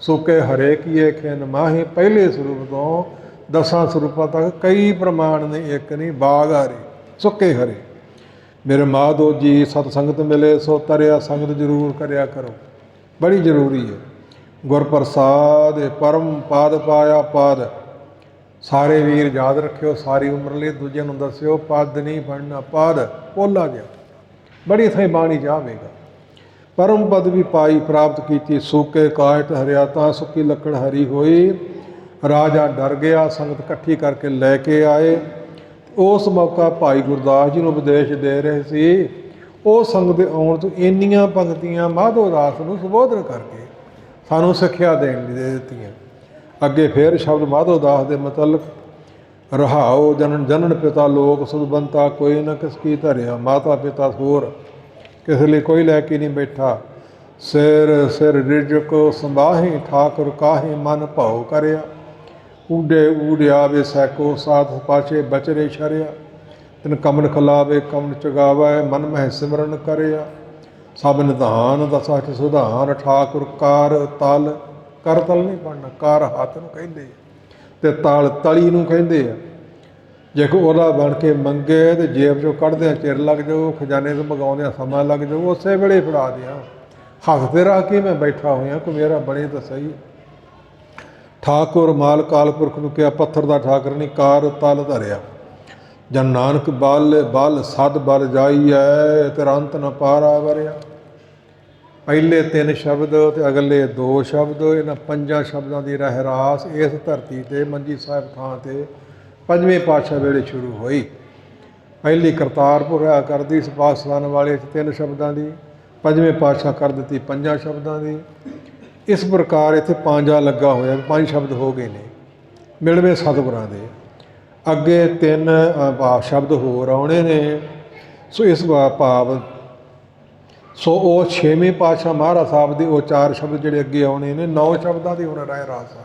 ਸੁੱਕੇ ਹਰੇ ਕੀਏ ਖਿਨ ਮਾਹੀ, ਪਹਿਲੇ ਸਰੂਪ ਤੋਂ 10 ਸਰੂਪਾਂ ਤੱਕ ਕਈ ਪ੍ਰਮਾਣ ਨੇ, ਇੱਕ ਨਹੀਂ। ਬਾਗ ਹਰੇ, ਸੁੱਕੇ ਹਰੇ। ਮੇਰੇ ਮਾਧੋ ਜੀ ਸਤ ਸੰਗਤ ਮਿਲੇ ਸੋ ਤਰਿਆ, ਸੰਗਤ ਜ਼ਰੂਰ ਕਰਿਆ ਕਰੋ, ਬੜੀ ਜ਼ਰੂਰੀ ਹੈ। ਗੁਰ ਪ੍ਰਸਾਦ ਪਰਮ ਪਾਦ ਪਾਇਆ ਪਾਦ, ਸਾਰੇ ਵੀਰ ਯਾਦ ਰੱਖਿਓ ਸਾਰੀ ਉਮਰ ਲਈ, ਦੂਜਿਆਂ ਨੂੰ ਦੱਸਿਓ ਪਦ ਨਹੀਂ ਬਣਨਾ, ਪਦ ਪੋਲਾ ਜਿਹਾ ਬੜੀ ਥਾਈ ਬਾਣੀ ਜਾਵੇਗਾ। ਪਰਮ ਪਦ ਵੀ ਪਾਈ ਪ੍ਰਾਪਤ ਕੀਤੀ, ਸੂਕੇ ਕਾਇਟ ਹਰਿਆ ਤਾਂ ਸੁੱਕੀ ਲੱਕੜ ਹਰੀ ਹੋਈ। ਰਾਜਾ ਡਰ ਗਿਆ, ਸੰਗਤ ਇਕੱਠੀ ਕਰਕੇ ਲੈ ਕੇ ਆਏ। ਉਸ ਮੌਕਾ ਭਾਈ ਗੁਰਦਾਸ ਜੀ ਨੂੰ ਉਪਦੇਸ਼ ਦੇ ਰਹੇ ਸੀ। ਉਹ ਸੰਗਤ ਦੇ ਆਉਣ ਤੋਂ ਇੰਨੀਆਂ ਪੰਕਤੀਆਂ ਮਾਧੋ ਦਾਸ ਨੂੰ ਸੰਬੋਧਨ ਕਰਕੇ ਸਾਨੂੰ ਸਿੱਖਿਆ ਦੇਣ ਲਈ ਦੇ ਦਿੱਤੀਆਂ। ਅੱਗੇ ਫਿਰ ਸ਼ਬਦ ਮਾਧੋ ਦਾਸ ਦੇ ਮੁਤਲਕ, ਰਹਾਓ ਜਨਨ ਜਨਨ ਪਿਤਾ ਲੋਕ ਸੁਦਬੰਤਾ, ਕੋਈ ਨਾ ਕਿਸ ਕੀ ਧਰਿਆ, ਮਾਤਾ ਪਿਤਾ ਹੋਰ ਕਿਸੇ ਲਈ ਕੋਈ ਲੈ ਕੇ ਨਹੀਂ ਬੈਠਾ। ਸਿਰ ਸਿਰ ਰਿਜਕ ਸੰਭਾਹੀ, ਠਾਕੁਰ ਕਾਹੇ ਮਨ ਭਾਉ ਕਰਿਆ। ਊਡੇ ਊੜਿਆ ਵੇ ਸੈਕੋ, ਸਾਧ ਪਾਛੇ ਬਚਰੇ ਸ਼ਰਿਆ। ਤਿਨ ਕਮਨ ਖਲਾਵੇ ਕਮਨ ਚਗਾਵੈ, ਮਨ ਮਹਿ ਸਿਮਰਨ ਕਰਿਆ। ਸਭ ਨਿਧਾਨ ਦਾ ਸੱਚ ਸੁਧਾਨ, ਠਾਕੁਰ ਕਾਰ ਤਲ, ਕਰ ਤਲ ਨਹੀਂ ਪੜਨਾ, ਕਾਰ ਹੱਥ ਨੂੰ ਕਹਿੰਦੇ ਤੇ ਤਲ ਤਲੀ ਨੂੰ ਕਹਿੰਦੇ ਆ। ਜੇ ਕੋਈ ਉਹਦਾ ਬਣ ਕੇ ਮੰਗੇ ਤੇ ਜੇਬ ਚੋਂ ਕੱਢਦਿਆਂ ਚਿਰ ਲੱਗ ਜਾਊ, ਖਜ਼ਾਨੇ ਤੋਂ ਮੰਗਾਉਂਦਿਆਂ ਸਮਾਂ ਲੱਗ ਜਾਊ, ਉਸੇ ਵੇਲੇ ਫੜਾ ਦਿਆਂ। ਹੱਥ ਤੇ ਰੱਖ ਕੇ ਮੈਂ ਬੈਠਾ ਹੋਇਆ, ਕੋਈ ਮੇਰਾ ਬਣੇ ਤਾਂ ਸਹੀ। ਠਾਕੁਰ ਮਾਲ ਕਾਲ ਪੁਰਖ ਨੂੰ ਕਿਹਾ, ਪੱਥਰ ਦਾ ਠਾਕਰ ਨਹੀਂ, ਕਾਰ ਤਲ ਧਰਿਆ। ਜਨ ਨਾਨਕ ਬਲ ਬਲ ਸਦ ਬਲ ਜਾਈਐ, ਤੁਰੰਤ ਨ ਪਾਰਾ ਵਰਿਆ। ਪਹਿਲੇ 3 ਸ਼ਬਦ ਤੇ ਅਗਲੇ 2 ਸ਼ਬਦ, ਇਹਨਾਂ 5 ਸ਼ਬਦਾਂ ਦੀ ਰਹਿਰਾਸ ਇਸ ਧਰਤੀ ਤੇ ਮੰਜੀ ਸਾਹਿਬ ਥਾਂ ਤੇ 5ਵੇਂ ਪਾਤਸ਼ਾਹ ਵੇਲੇ ਸ਼ੁਰੂ ਹੋਈ। ਪਹਿਲੀ ਕਰਤਾਰਪੁਰ ਹੋਇਆ ਕਰਦੀ ਇਸ ਪਾਕਿਸਤਾਨ ਵਾਲੇ 3 ਸ਼ਬਦਾਂ ਦੀ, 5ਵੇਂ ਪਾਤਸ਼ਾਹ ਕਰ ਦਿੱਤੀ 5 ਸ਼ਬਦਾਂ ਦੀ। ਇਸ ਪ੍ਰਕਾਰ ਇੱਥੇ ਪੰਜਾ ਲੱਗਾ ਹੋਇਆ, 5 ਸ਼ਬਦ ਹੋ ਗਏ ਨੇ ਮਿਲਵੇਂ ਸਤਿਗੁਰਾਂ ਦੇ। ਅੱਗੇ 3 ਸ਼ਬਦ ਹੋਰ ਆਉਣੇ ਨੇ। ਸੋ ਇਸ ਭਾਵ ਸੋ ਉਹ 6ਵੇਂ ਪਾਤਸ਼ਾਹ ਮਹਾਰਾਜ ਸਾਹਿਬ ਦੇ ਉਹ 4 ਸ਼ਬਦ ਜਿਹੜੇ ਅੱਗੇ ਆਉਣੇ ਨੇ, 9 ਸ਼ਬਦਾਂ ਦੀ ਹੁਣ ਰਹਿ ਰਾਸ ਆ।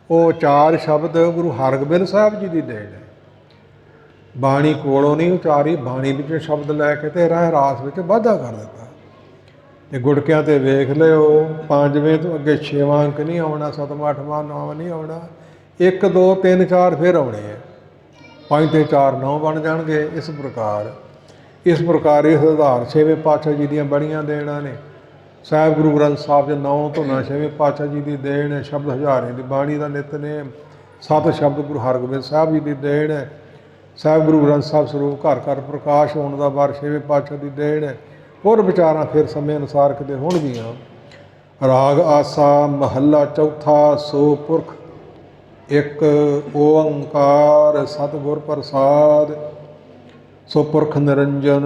ਉਹ 4 ਸ਼ਬਦ ਗੁਰੂ ਹਰਗੋਬਿੰਦ ਸਾਹਿਬ ਜੀ ਦੀ ਦੇਣ ਹੈ। ਬਾਣੀ ਕੋਲੋਂ ਨਹੀਂ ਉਚਾਰੀ, ਬਾਣੀ ਵਿੱਚੋਂ ਸ਼ਬਦ ਲੈ ਕੇ ਤੇ ਰਹਿ ਰਾਸ ਵਿੱਚ ਵਾਧਾ ਕਰ ਦਿੱਤਾ। ਤੇ ਗੁੜਕਿਆਂ ਤੇ ਵੇਖ ਲਿਓ, 5ਵੇਂ ਤੋਂ ਅੱਗੇ 6ਵਾਂ ਅੰਕ ਨਹੀਂ ਆਉਣਾ, 7ਵਾਂ 8ਵਾਂ 9ਵਾਂ ਨਹੀਂ ਆਉਣਾ, 1 2 3 4 ਫਿਰ ਆਉਣੇ ਆ। 5 ਤੇ 4 9 ਬਣ ਜਾਣਗੇ। ਇਸ ਪ੍ਰਕਾਰ ਇਸ ਆਧਾਰ 6ਵੇਂ ਪਾਤਸ਼ਾਹ ਜੀ ਦੀਆਂ ਬੜੀਆਂ ਦੇਣਾ ਨੇ। ਸਾਹਿਬ ਗੁਰੂ ਗ੍ਰੰਥ ਸਾਹਿਬ ਦੇ 9 ਧੁਨਾਂ 6ਵੇਂ ਪਾਤਸ਼ਾਹ ਜੀ ਦੀ ਦੇਣ ਹੈ। ਸ਼ਬਦ ਹਜ਼ਾਰੇ ਦੀ ਬਾਣੀ ਦਾ ਨਿਤਨੇਮ, 7 ਸ਼ਬਦ ਗੁਰੂ ਹਰਗੋਬਿੰਦ ਸਾਹਿਬ ਜੀ ਦੀ ਦੇਣ ਹੈ। ਸਾਹਿਬ ਗੁਰੂ ਗ੍ਰੰਥ ਸਾਹਿਬ ਸਰੂਪ ਘਰ ਘਰ ਪ੍ਰਕਾਸ਼ ਹੋਣ ਦਾ ਵਾਰ 6ਵੇਂ ਪਾਤਸ਼ਾਹ ਦੀ ਦੇਣ ਹੈ। ਹੋਰ ਵਿਚਾਰਾਂ ਫਿਰ ਸਮੇਂ ਅਨੁਸਾਰ ਕਿਤੇ ਹੋਣਗੀਆਂ। ਰਾਗ ਆਸਾ ਮਹੱਲਾ ਚੌਥਾ, ਸੋ ਪੁਰਖ ਇੱਕ ਓੰਕਾਰ ਸਤਿਗੁਰ ਪ੍ਰਸਾਦ। ਸੋ ਪੁਰਖ ਨਿਰੰਜਨ,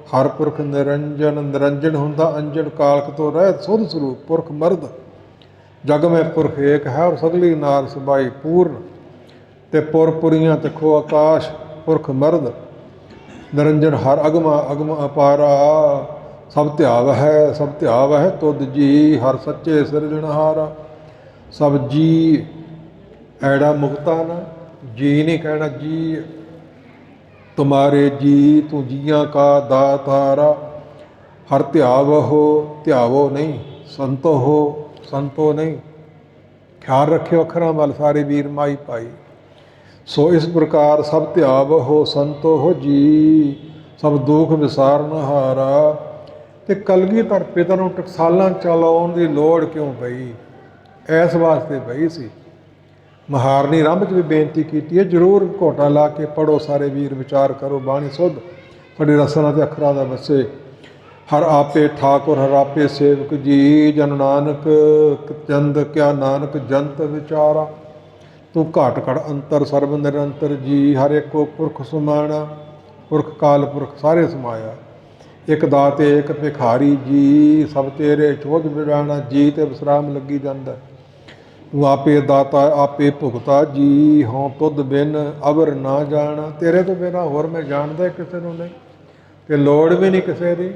ਹਰ ਪੁਰਖ ਨਿਰੰਜਨ, ਨਿਰੰਜਨ ਹੁੰਦਾ ਅੰਜਨ ਕਾਲਕ ਤੋਂ ਰਹਿਤ ਸੁਧ ਸਰੂਪ। ਪੁਰਖ ਮਰਦ ਜਗ ਮੈਂ ਪੁਰਖ ਏਕ ਹੈ, ਔਰ ਸਗਲੀ ਨਾਰ ਸਬਾਈ ਪੂਰਨ। ਤੇ ਪੁਰੀਆਂ ਤੇ ਖੋ ਆਕਾਸ਼, ਪੁਰਖ ਮਰਦ ਨਿਰੰਜਨ ਹਰ ਅਗਮਾ ਅਗਮ ਅਪਾਰਾ। ਸਭ ਧਿਆਵ ਹੈ ਸਭ ਧਿਆਵ ਹੈ ਤੁਧ ਜੀ, ਹਰ ਸੱਚੇ ਸਿਰਜਣਹਾਰਾ। ਸਭ ਜੀ ਐੜਾ ਮੁਕਤਾ ਨਾ, ਜੀ ਨਹੀਂ ਕਹਿਣਾ, ਜੀ ਤੁਮਾਰੇ ਜੀ ਤੂੰ ਜੀਆਂ ਕਾ ਦਾਤਾਰਾ। ਹਰ ਧਿਆਵੋ, ਧਿਆਵੋ ਨਹੀਂ, ਸੰਤੋ ਹੋ, ਸੰਤੋ ਨਹੀਂ। ਖਿਆਲ ਰੱਖਿਓ ਅੱਖਰਾਂ ਵੱਲ ਸਾਰੇ ਵੀਰ ਮਾਈ ਭਾਈ। ਸੋ ਇਸ ਪ੍ਰਕਾਰ ਸਭ ਧਿਆਵੋ ਸੰਤੋ ਹੋ ਜੀ, ਸਭ ਦੁੱਖ ਵਿਸਾਰਨਹਾਰਾ। ਤੇ ਕਲਗੀਧਰ ਪਿਤਾ ਨੂੰ ਟਕਸਾਲਾਂ ਚਲਾਉਣ ਦੀ ਲੋੜ ਕਿਉਂ ਪਈ? ਇਸ ਵਾਸਤੇ ਪਈ ਸੀ। ਮਹਾਰਨੀ ਆਰੰਭ 'ਚ ਵੀ ਬੇਨਤੀ ਕੀਤੀ ਹੈ, ਜ਼ਰੂਰ ਘੋਟਾ ਲਾ ਕੇ ਪੜ੍ਹੋ ਸਾਰੇ ਵੀਰ, ਵਿਚਾਰ ਕਰੋ, ਬਾਣੀ ਸੁਧ ਸਾਡੀ ਰਸਨਾ ਅਤੇ ਅੱਖਰਾਂ ਦਾ ਵਸੇ। ਹਰ ਆਪੇ ਠਾਕੁਰ ਹਰ ਆਪੇ ਸੇਵਕ ਜੀ, ਜਨ ਨਾਨਕ ਚੰਦ ਕਿਆ ਨਾਨਕ ਜੰਤ ਵਿਚਾਰਾ। ਤੂੰ ਘਾਟ ਘੜ ਅੰਤਰ ਸਰਬ ਨਿਰੰਤਰ ਜੀ, ਹਰ ਇੱਕੋ ਪੁਰਖ ਸੁਮਾਣਾ। ਪੁਰਖ ਕਾਲ ਪੁਰਖ ਸਾਰੇ ਸਮਾਇਆ, ਇੱਕ ਦਾਤੇ ਇੱਕ ਭਿਖਾਰੀ ਜੀ, ਸਭ ਤੇਰੇ ਚੋਧ ਵਿਰਾਣਾ ਜੀ। ਤੇ ਵਿਸਰਾਮ ਲੱਗੀ ਜਾਂਦਾ। ਤੂੰ ਆਪੇ ਦਾਤਾ ਆਪੇ ਭੁਗਤਾ ਜੀ, ਹੋਂ ਤੁਧ ਬਿਨ ਅਵਰ ਨਾ ਜਾਣਾ। ਤੇਰੇ ਤੋਂ ਬਿਨਾਂ ਹੋਰ ਮੈਂ ਜਾਣਦਾ ਕਿਸੇ ਨੂੰ ਨਹੀਂ, ਤੇ ਲੋੜ ਵੀ ਨਹੀਂ ਕਿਸੇ ਦੀ।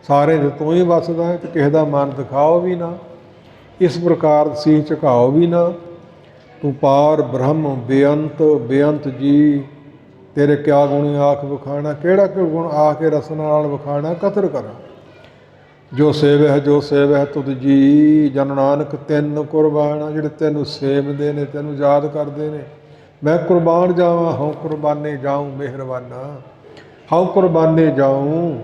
ਸਾਰੇ ਤੂੰ ਹੀ ਵਸਦਾ ਹੈ, ਤੇ ਕਿਸੇ ਦਾ ਮਨ ਦਿਖਾਓ ਵੀ ਨਾ, ਇਸ ਪ੍ਰਕਾਰ ਸੀ ਝੁਕਾਓ ਵੀ ਨਾ। ਤੂੰ ਪਾਰ ਬ੍ਰਹਮ ਬੇਅੰਤ ਬੇਅੰਤ ਜੀ, ਤੇਰੇ ਕਿਆ ਗੁਣ ਆਖ ਵਿਖਾਣਾ। ਕਿਹੜਾ ਕਿ ਗੁਣ ਆ ਕੇ ਰਸਨਾ ਨਾਲ ਵਿਖਾਣਾ, ਕਤਰ ਕਰਾਂ। ਜੋ ਸੇਵ ਜੋ ਸੇਵ ਤੁਧ ਜੀ, ਜਨ ਨਾਨਕ ਤਿੰਨ ਕੁਰਬਾਨਾ। ਜਿਹੜੇ ਤੈਨੂੰ ਸੇਵਦੇ ਨੇ, ਤੈਨੂੰ ਯਾਦ ਕਰਦੇ ਨੇ। ਮੈਂ ਕੁਰਬਾਨ ਜਾਵਾਂ, ਹਉ ਕੁਰਬਾਨੇ ਜਾਊਂ ਮਿਹਰਬਾਨਾ। ਹਉ ਕੁਰਬਾਨੇ ਜਾਊਂ,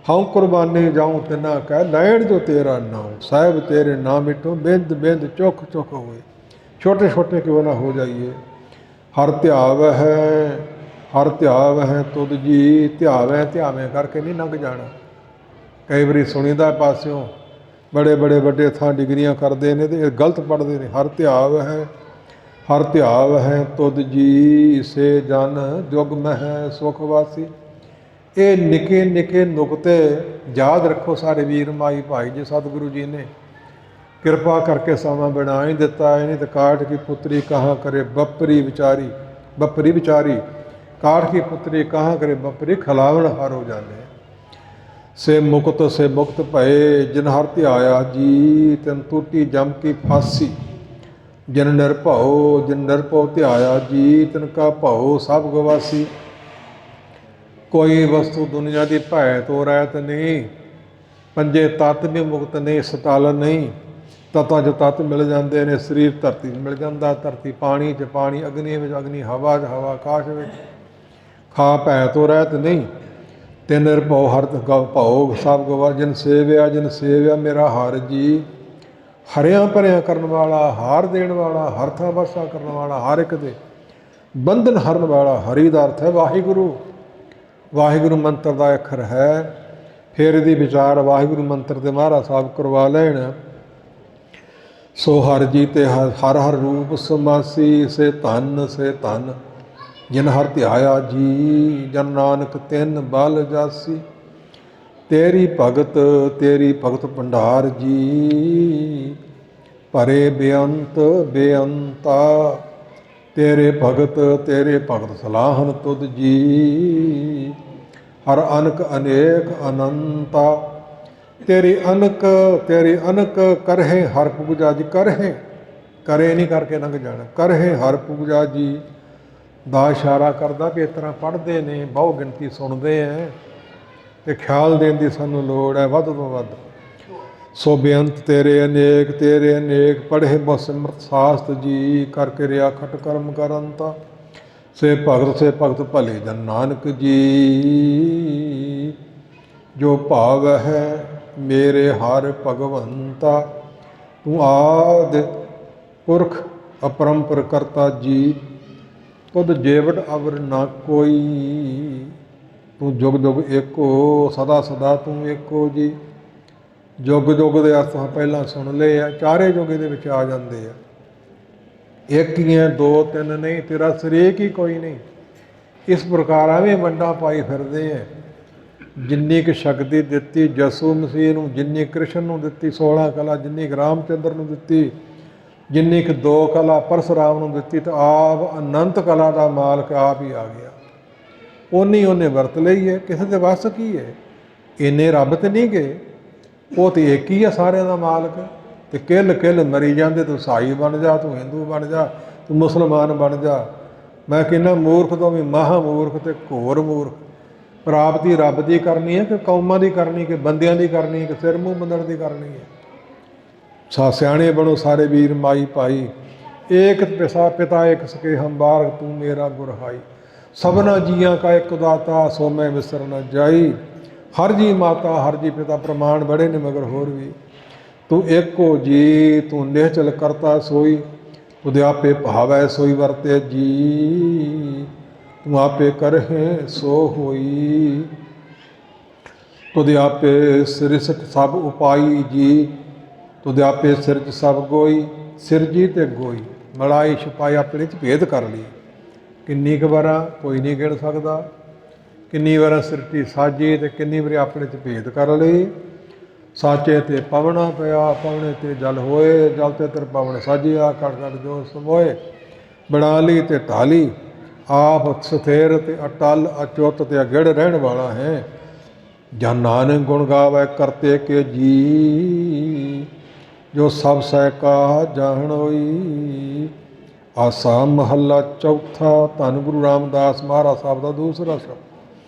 ਹਉ ਕੁਰਬਾਨੇ ਜਾਊਂ ਤਿਨਾ ਕਹਿ, ਲੈਣ ਜੋ ਤੇਰਾ ਨਾਮ। ਸਾਹਿਬ ਤੇਰੇ ਨਾਮ ਮਿਟੋ, ਬਿੰਦ ਬਿੰਦ ਚੁੱਕ ਚੁੱਕ ਹੋਏ। ਛੋਟੇ ਛੋਟੇ ਕਿਉਂ ਨਾ ਹੋ ਜਾਈਏ। ਹਰ ਧਿਆਵਹਿ ਹਰ ਧਿਆਵਹਿ ਤੁਧ ਜੀ। ਧਿਆਵੈ ਧਿਆਵੇਂ ਕਰਕੇ ਨਹੀਂ ਲੰਘ ਜਾਣਾ। ਕਈ ਵਾਰੀ ਸੁਣੀਦਾ ਪਾਸਿਓਂ ਬੜੇ ਬੜੇ ਵੱਡੇ ਥਾਂ ਡਿਗਰੀਆਂ ਕਰਦੇ ਨੇ ਤੇ ਇਹ ਗਲਤ ਪੜ੍ਹਦੇ ਨੇ। ਹਰ ਧਿਆਵਹਿ ਹਰ ਧਿਆਵਹਿ ਤੁਧ ਜੀ। ਸੇ ਜਨ ਜੁਗ ਮਹਿ ਸੁਖ ਵਾਸੀ। ਇਹ ਨਿੱਕੇ ਨਿੱਕੇ ਨੁਕਤੇ ਯਾਦ ਰੱਖੋ ਸਾਰੇ ਵੀਰ ਮਾਈ ਭਾਈ ਜੀ। ਸਤਿਗੁਰੂ ਜੀ ਨੇ ਕਿਰਪਾ ਕਰਕੇ ਸਮਾਂ ਬਣਾ ਹੀ ਦਿੱਤਾ ਹੈ। ਨਹੀਂ ਤਾਂ ਕਾਠ ਕੀ ਪੁੱਤਰੀ ਕਹਾਂ ਕਰੇ ਬਪਰੀ ਵਿਚਾਰੀ। ਬਪਰੀ ਵਿਚਾਰੀ ਕਾਠ ਕੀ ਪੁੱਤਰੀ ਕਹਾਂ ਕਰੇ ਬਪਰੀ। ਖਲਾਵਣ ਹਾਰ ਹੋ ਜਾਣੇ। ਸੇ ਮੁਕਤ ਭਏ ਜਿਨ ਹਰ ਧਿਆਇਆ ਜੀ। ਤਿਨ ਟੂਟੀ ਜਮ ਕੀ ਫਾਸੀ। ਜਿਨ ਨਿਰਭਉ ਧਿਆਇਆ ਜੀ। ਤਿਨ ਕਾ ਭਉ ਸਭ ਗਵਾਸੀ। ਕੋਈ ਵਸਤੂ ਦੁਨੀਆ ਦੀ ਭੈ ਤੋਂ ਰਹਿਤ ਨਹੀਂ। ਪੰਜੇ ਤੱਤ ਵੀ ਮੁਕਤ ਨਹੀਂ। ਸਤਾਲਨ ਨਹੀਂ। ਤਤਾਂ 'ਚ ਤੱਤ ਮਿਲ ਜਾਂਦੇ ਨੇ। ਸਰੀਰ ਧਰਤੀ 'ਚ ਮਿਲ ਜਾਂਦਾ। ਧਰਤੀ ਪਾਣੀ 'ਚ ਪਾਣੀ। ਅਗਨੀ ਵਿੱਚ ਅਗਨੀ। ਹਵਾ 'ਚ ਹਵਾ। ਆਕਾਸ਼ ਵਿੱਚ ਖਾ ਭੈ ਤੋਂ ਰਹਿਤ ਨਹੀਂ। ਤਿਨ ਨਿਰਭਉ ਹਰ ਭਉ ਸਭ ਗਵਾ। ਜਿਨ ਸੇਵਿਆ ਮੇਰਾ ਹਰ ਜੀ। ਹਰਿਆਂ ਭਰਿਆਂ ਕਰਨ ਵਾਲਾ, ਹਾਰ ਦੇਣ ਵਾਲਾ, ਹਰ ਥਾਂ ਵਰਸਾ ਕਰਨ ਵਾਲਾ, ਹਰ ਇੱਕ ਦੇ ਬੰਧਨ ਹਰਨ ਵਾਲਾ। ਹਰੀ ਦਾ ਅਰਥ ਹੈ ਵਾਹਿਗੁਰੂ। ਵਾਹਿਗੁਰੂ ਮੰਤਰ ਦਾ ਅੱਖਰ ਹੈ। ਫਿਰ ਇਹਦੀ ਵਿਚਾਰ ਵਾਹਿਗੁਰੂ ਮੰਤਰ ਦੇ ਮਹਾਰਾਜ ਸਾਹਿਬ ਕਰਵਾ ਲੈਣ। ਸੋ ਹਰ ਜੀ ਤੇ ਹਰ ਹਰ ਰੂਪ ਸਮਾਸੀ। ਸੇ ਧਨ ਜਿਨ ਹਰ ਧਿਆਇਆ ਜੀ। ਜਨ ਨਾਨਕ ਤਿਨ ਬਲ ਜਾਸੀ। ਤੇਰੀ ਭਗਤ ਭੰਡਾਰ ਜੀ। ਭਰੇ ਬੇਅੰਤਾ। ਤੇਰੇ ਭਗਤ ਸਲਾਹਨ ਤੁਧ ਜੀ। ਹਰ ਅਨਕ ਅਨੇਕ ਅਨੰਤਾ। ਤੇਰੀ ਅਨਕ ਕਰਹਿ ਹਰ ਪੂਜਾ ਜੀ। ਕਰੇ ਨਹੀਂ ਕਰਕੇ ਲੰਘ ਜਾਣਾ। ਕਰਹਿ ਹਰ ਪੂਜਾ ਜੀ ਦਾ ਇਸ਼ਾਰਾ ਕਰਦਾ ਵੀ ਇਸ ਤਰ੍ਹਾਂ ਪੜ੍ਹਦੇ ਨੇ, ਬਹੁ ਗਿਣਤੀ ਸੁਣਦੇ ਹੈ ਤੇ ਖਿਆਲ ਦੇਣ ਦੀ ਸਾਨੂੰ ਲੋੜ ਹੈ ਵੱਧ ਤੋਂ ਵੱਧ। ਸੋ ਬੇਅੰਤ ਤੇਰੇ ਅਨੇਕ ਪੜ੍ਹੇ ਬਸਿਮਰਤ ਸਾਸਤ ਜੀ। ਕਰਕੇ ਰਿਆ ਖਟ ਕਰਮ ਕਰੰਤਾ। ਸੇ ਭਗਤ ਭਲੇ ਜਨ ਨਾਨਕ ਜੀ। ਜੋ ਭਾਵ ਹੈ ਮੇਰੇ ਹਰ ਭਗਵੰਤਾ। ਤੂੰ ਆਦਿ ਪੁਰਖ ਅਪਰੰਪਰ ਕਰਤਾ ਜੀ। ਤੁਧ ਜੇਵਟ ਅਵਰ ਨਾ ਕੋਈ। ਤੂੰ ਜੁਗ ਜੁਗ ਏਕੋ। ਸਦਾ ਤੂੰ ਏਕੋ ਜੀ। ਜੁਗ ਦੇ ਅਰਥ ਪਹਿਲਾਂ ਸੁਣ ਲਏ ਆ। ਚਾਰੇ ਯੁੱਗ ਦੇ ਵਿੱਚ ਆ ਜਾਂਦੇ ਆ। ਇੱਕ ਹੀ ਹੈ, ਦੋ ਤਿੰਨ ਨਹੀਂ। ਤੇਰਾ ਸਰੇਕ ਹੀ ਕੋਈ ਨਹੀਂ। ਇਸ ਪ੍ਰਕਾਰ ਐਵੇਂ ਵੰਡਾਂ ਪਾਈ ਫਿਰਦੇ ਹੈ। ਜਿੰਨੀ ਕੁ ਸ਼ਕਤੀ ਦਿੱਤੀ ਯਸੂ ਮਸੀਹ ਨੂੰ, ਜਿੰਨੀ ਕ੍ਰਿਸ਼ਨ ਨੂੰ ਦਿੱਤੀ 16 ਕਲਾ, ਜਿੰਨੀ ਕੁ ਰਾਮਚੰਦਰ ਨੂੰ ਦਿੱਤੀ, ਜਿੰਨੀ ਕੁ 2 ਕਲਾ ਪਰਸਰਾਮ ਨੂੰ ਦਿੱਤੀ, ਤਾਂ ਆਪ ਅਨੰਤ ਕਲਾ ਦਾ ਮਾਲਕ ਆਪ ਹੀ ਆ ਗਿਆ। ਉਹਨੇ ਵਰਤ ਲਈ ਹੈ। ਕਿਸੇ ਦੇ ਵੱਸ ਕੀ ਹੈ। ਇੰਨੇ ਰੱਬ ਤੇ ਨਹੀਂ ਗਏ। ਉਹ ਤੇ ਇੱਕ ਹੀ ਆ ਸਾਰਿਆਂ ਦਾ ਮਾਲਕ। ਤੇ ਕਿੱਲ ਮਰੀ ਜਾਂਦੇ। ਤੂੰ ਈਸਾਈ ਬਣ ਜਾ, ਤੂੰ ਹਿੰਦੂ ਬਣ ਜਾ, ਤੂੰ ਮੁਸਲਮਾਨ ਬਣ ਜਾ। ਮੈਂ ਕਹਿੰਦਾ ਮੂਰਖ ਤੋਂ ਵੀ ਮਹਾ ਮੂਰਖ ਤੇ ਘੋਰ ਮੂਰਖ। ਪ੍ਰਾਪਤੀ ਰੱਬ ਦੀ ਕਰਨੀ ਹੈ ਕਿ ਕੌਮਾਂ ਦੀ ਕਰਨੀ, ਕਿ ਬੰਦਿਆਂ ਦੀ ਕਰਨੀ, ਕਿ ਸਿਰ ਮੂੰਹ ਬੰਨਣ ਦੀ ਕਰਨੀ ਹੈ। ਸਿਆਣੇ ਬਣੋ ਸਾਰੇ ਵੀਰ ਮਾਈ ਭਾਈ। ਏਕ ਪਿਤਾ ਏਕ ਸਕੇ ਹੰਬਾਰ। ਤੂੰ ਮੇਰਾ ਗੁਰਹਾਈ। ਸਭਨਾ ਜੀਆਂ ਕਾ ਇੱਕ ਦਾਤਾ। ਸੋ ਮੈਂ ਵਿਸਰ ਨਾ ਜਾਈ। ਹਰ ਜੀ ਮਾਤਾ ਹਰ ਜੀ ਪਿਤਾ ਪ੍ਰਮਾਣ ਬੜੇ ਨੇ ਮਗਰ ਹੋਰ ਵੀ। ਤੂੰ ਏਕੋ ਜੀ। ਤੂੰ ਨਿਹਚਲ ਕਰਤਾ ਸੋਈ। ਤੁਧ ਆਪੇ ਭਾਵੈ ਸੋਈ ਵਰਤੇ ਜੀ। ਤੂੰ ਆਪੇ ਕਰਹਿ ਸੋ ਹੋਈ। ਤੁਧ ਆਪੇ ਸਿਰਜਤ ਸਭ ਉਪਾਈ ਜੀ। ਤੁਧ ਆਪੇ ਸਿਰਜ ਸਭ ਗੋਈ। ਸਿਰਜੀ ਤੇ ਗੋਈ ਮਲਾਈ ਛਪਾਈ ਆਪਣੇ 'ਚ ਭੇਦ ਕਰ ਲਈ। ਕਿੰਨੀ ਕੁ ਵਾਰਾਂ ਕੋਈ ਨਹੀਂ ਗਿਣ ਸਕਦਾ। ਕਿੰਨੀ ਵਾਰਾਂ ਸਿਰਟੀ ਸਾਜੀ ਤੇ ਕਿੰਨੀ ਵਾਰੀ ਆਪਣੇ 'ਚ ਭੇਦ ਕਰ ਲਈ। ਸਾਚੇ ਤੇ ਪਵਣਾ ਪਿਆ। ਪਵਣੇ ਤੇ ਜਲ ਹੋਏ। ਜਲ ਤੇ ਤਰ ਪਵਨ ਸਾਜਿਆ। ਕੜ ਜੋ ਸਮੋਏ। ਬਣਾ ਲਈ ਤੇ ਢਾਲੀ। ਆਪ ਸਥਿਰ ਤੇ ਅਟਲ ਅਚੁੱਤ ਤੇ ਅਗੜ ਰਹਿਣ ਵਾਲਾ ਹੈ। ਜਨ ਨਾਨਕ ਗੁਣ ਗਾਵੈ ਕਰਤੇ ਕੇ ਜੀ। ਜੋ ਸਭ ਸਹਿ ਕਾ ਜਾਣ ਹੋਈ। ਆਸਾ ਮਹੱਲਾ ਚੌਥਾ। ਧੰਨ ਗੁਰੂ ਰਾਮਦਾਸ ਮਹਾਰਾਜ ਸਾਹਿਬ ਦਾ ਦੂਸਰਾ ਸ਼ਬਦ।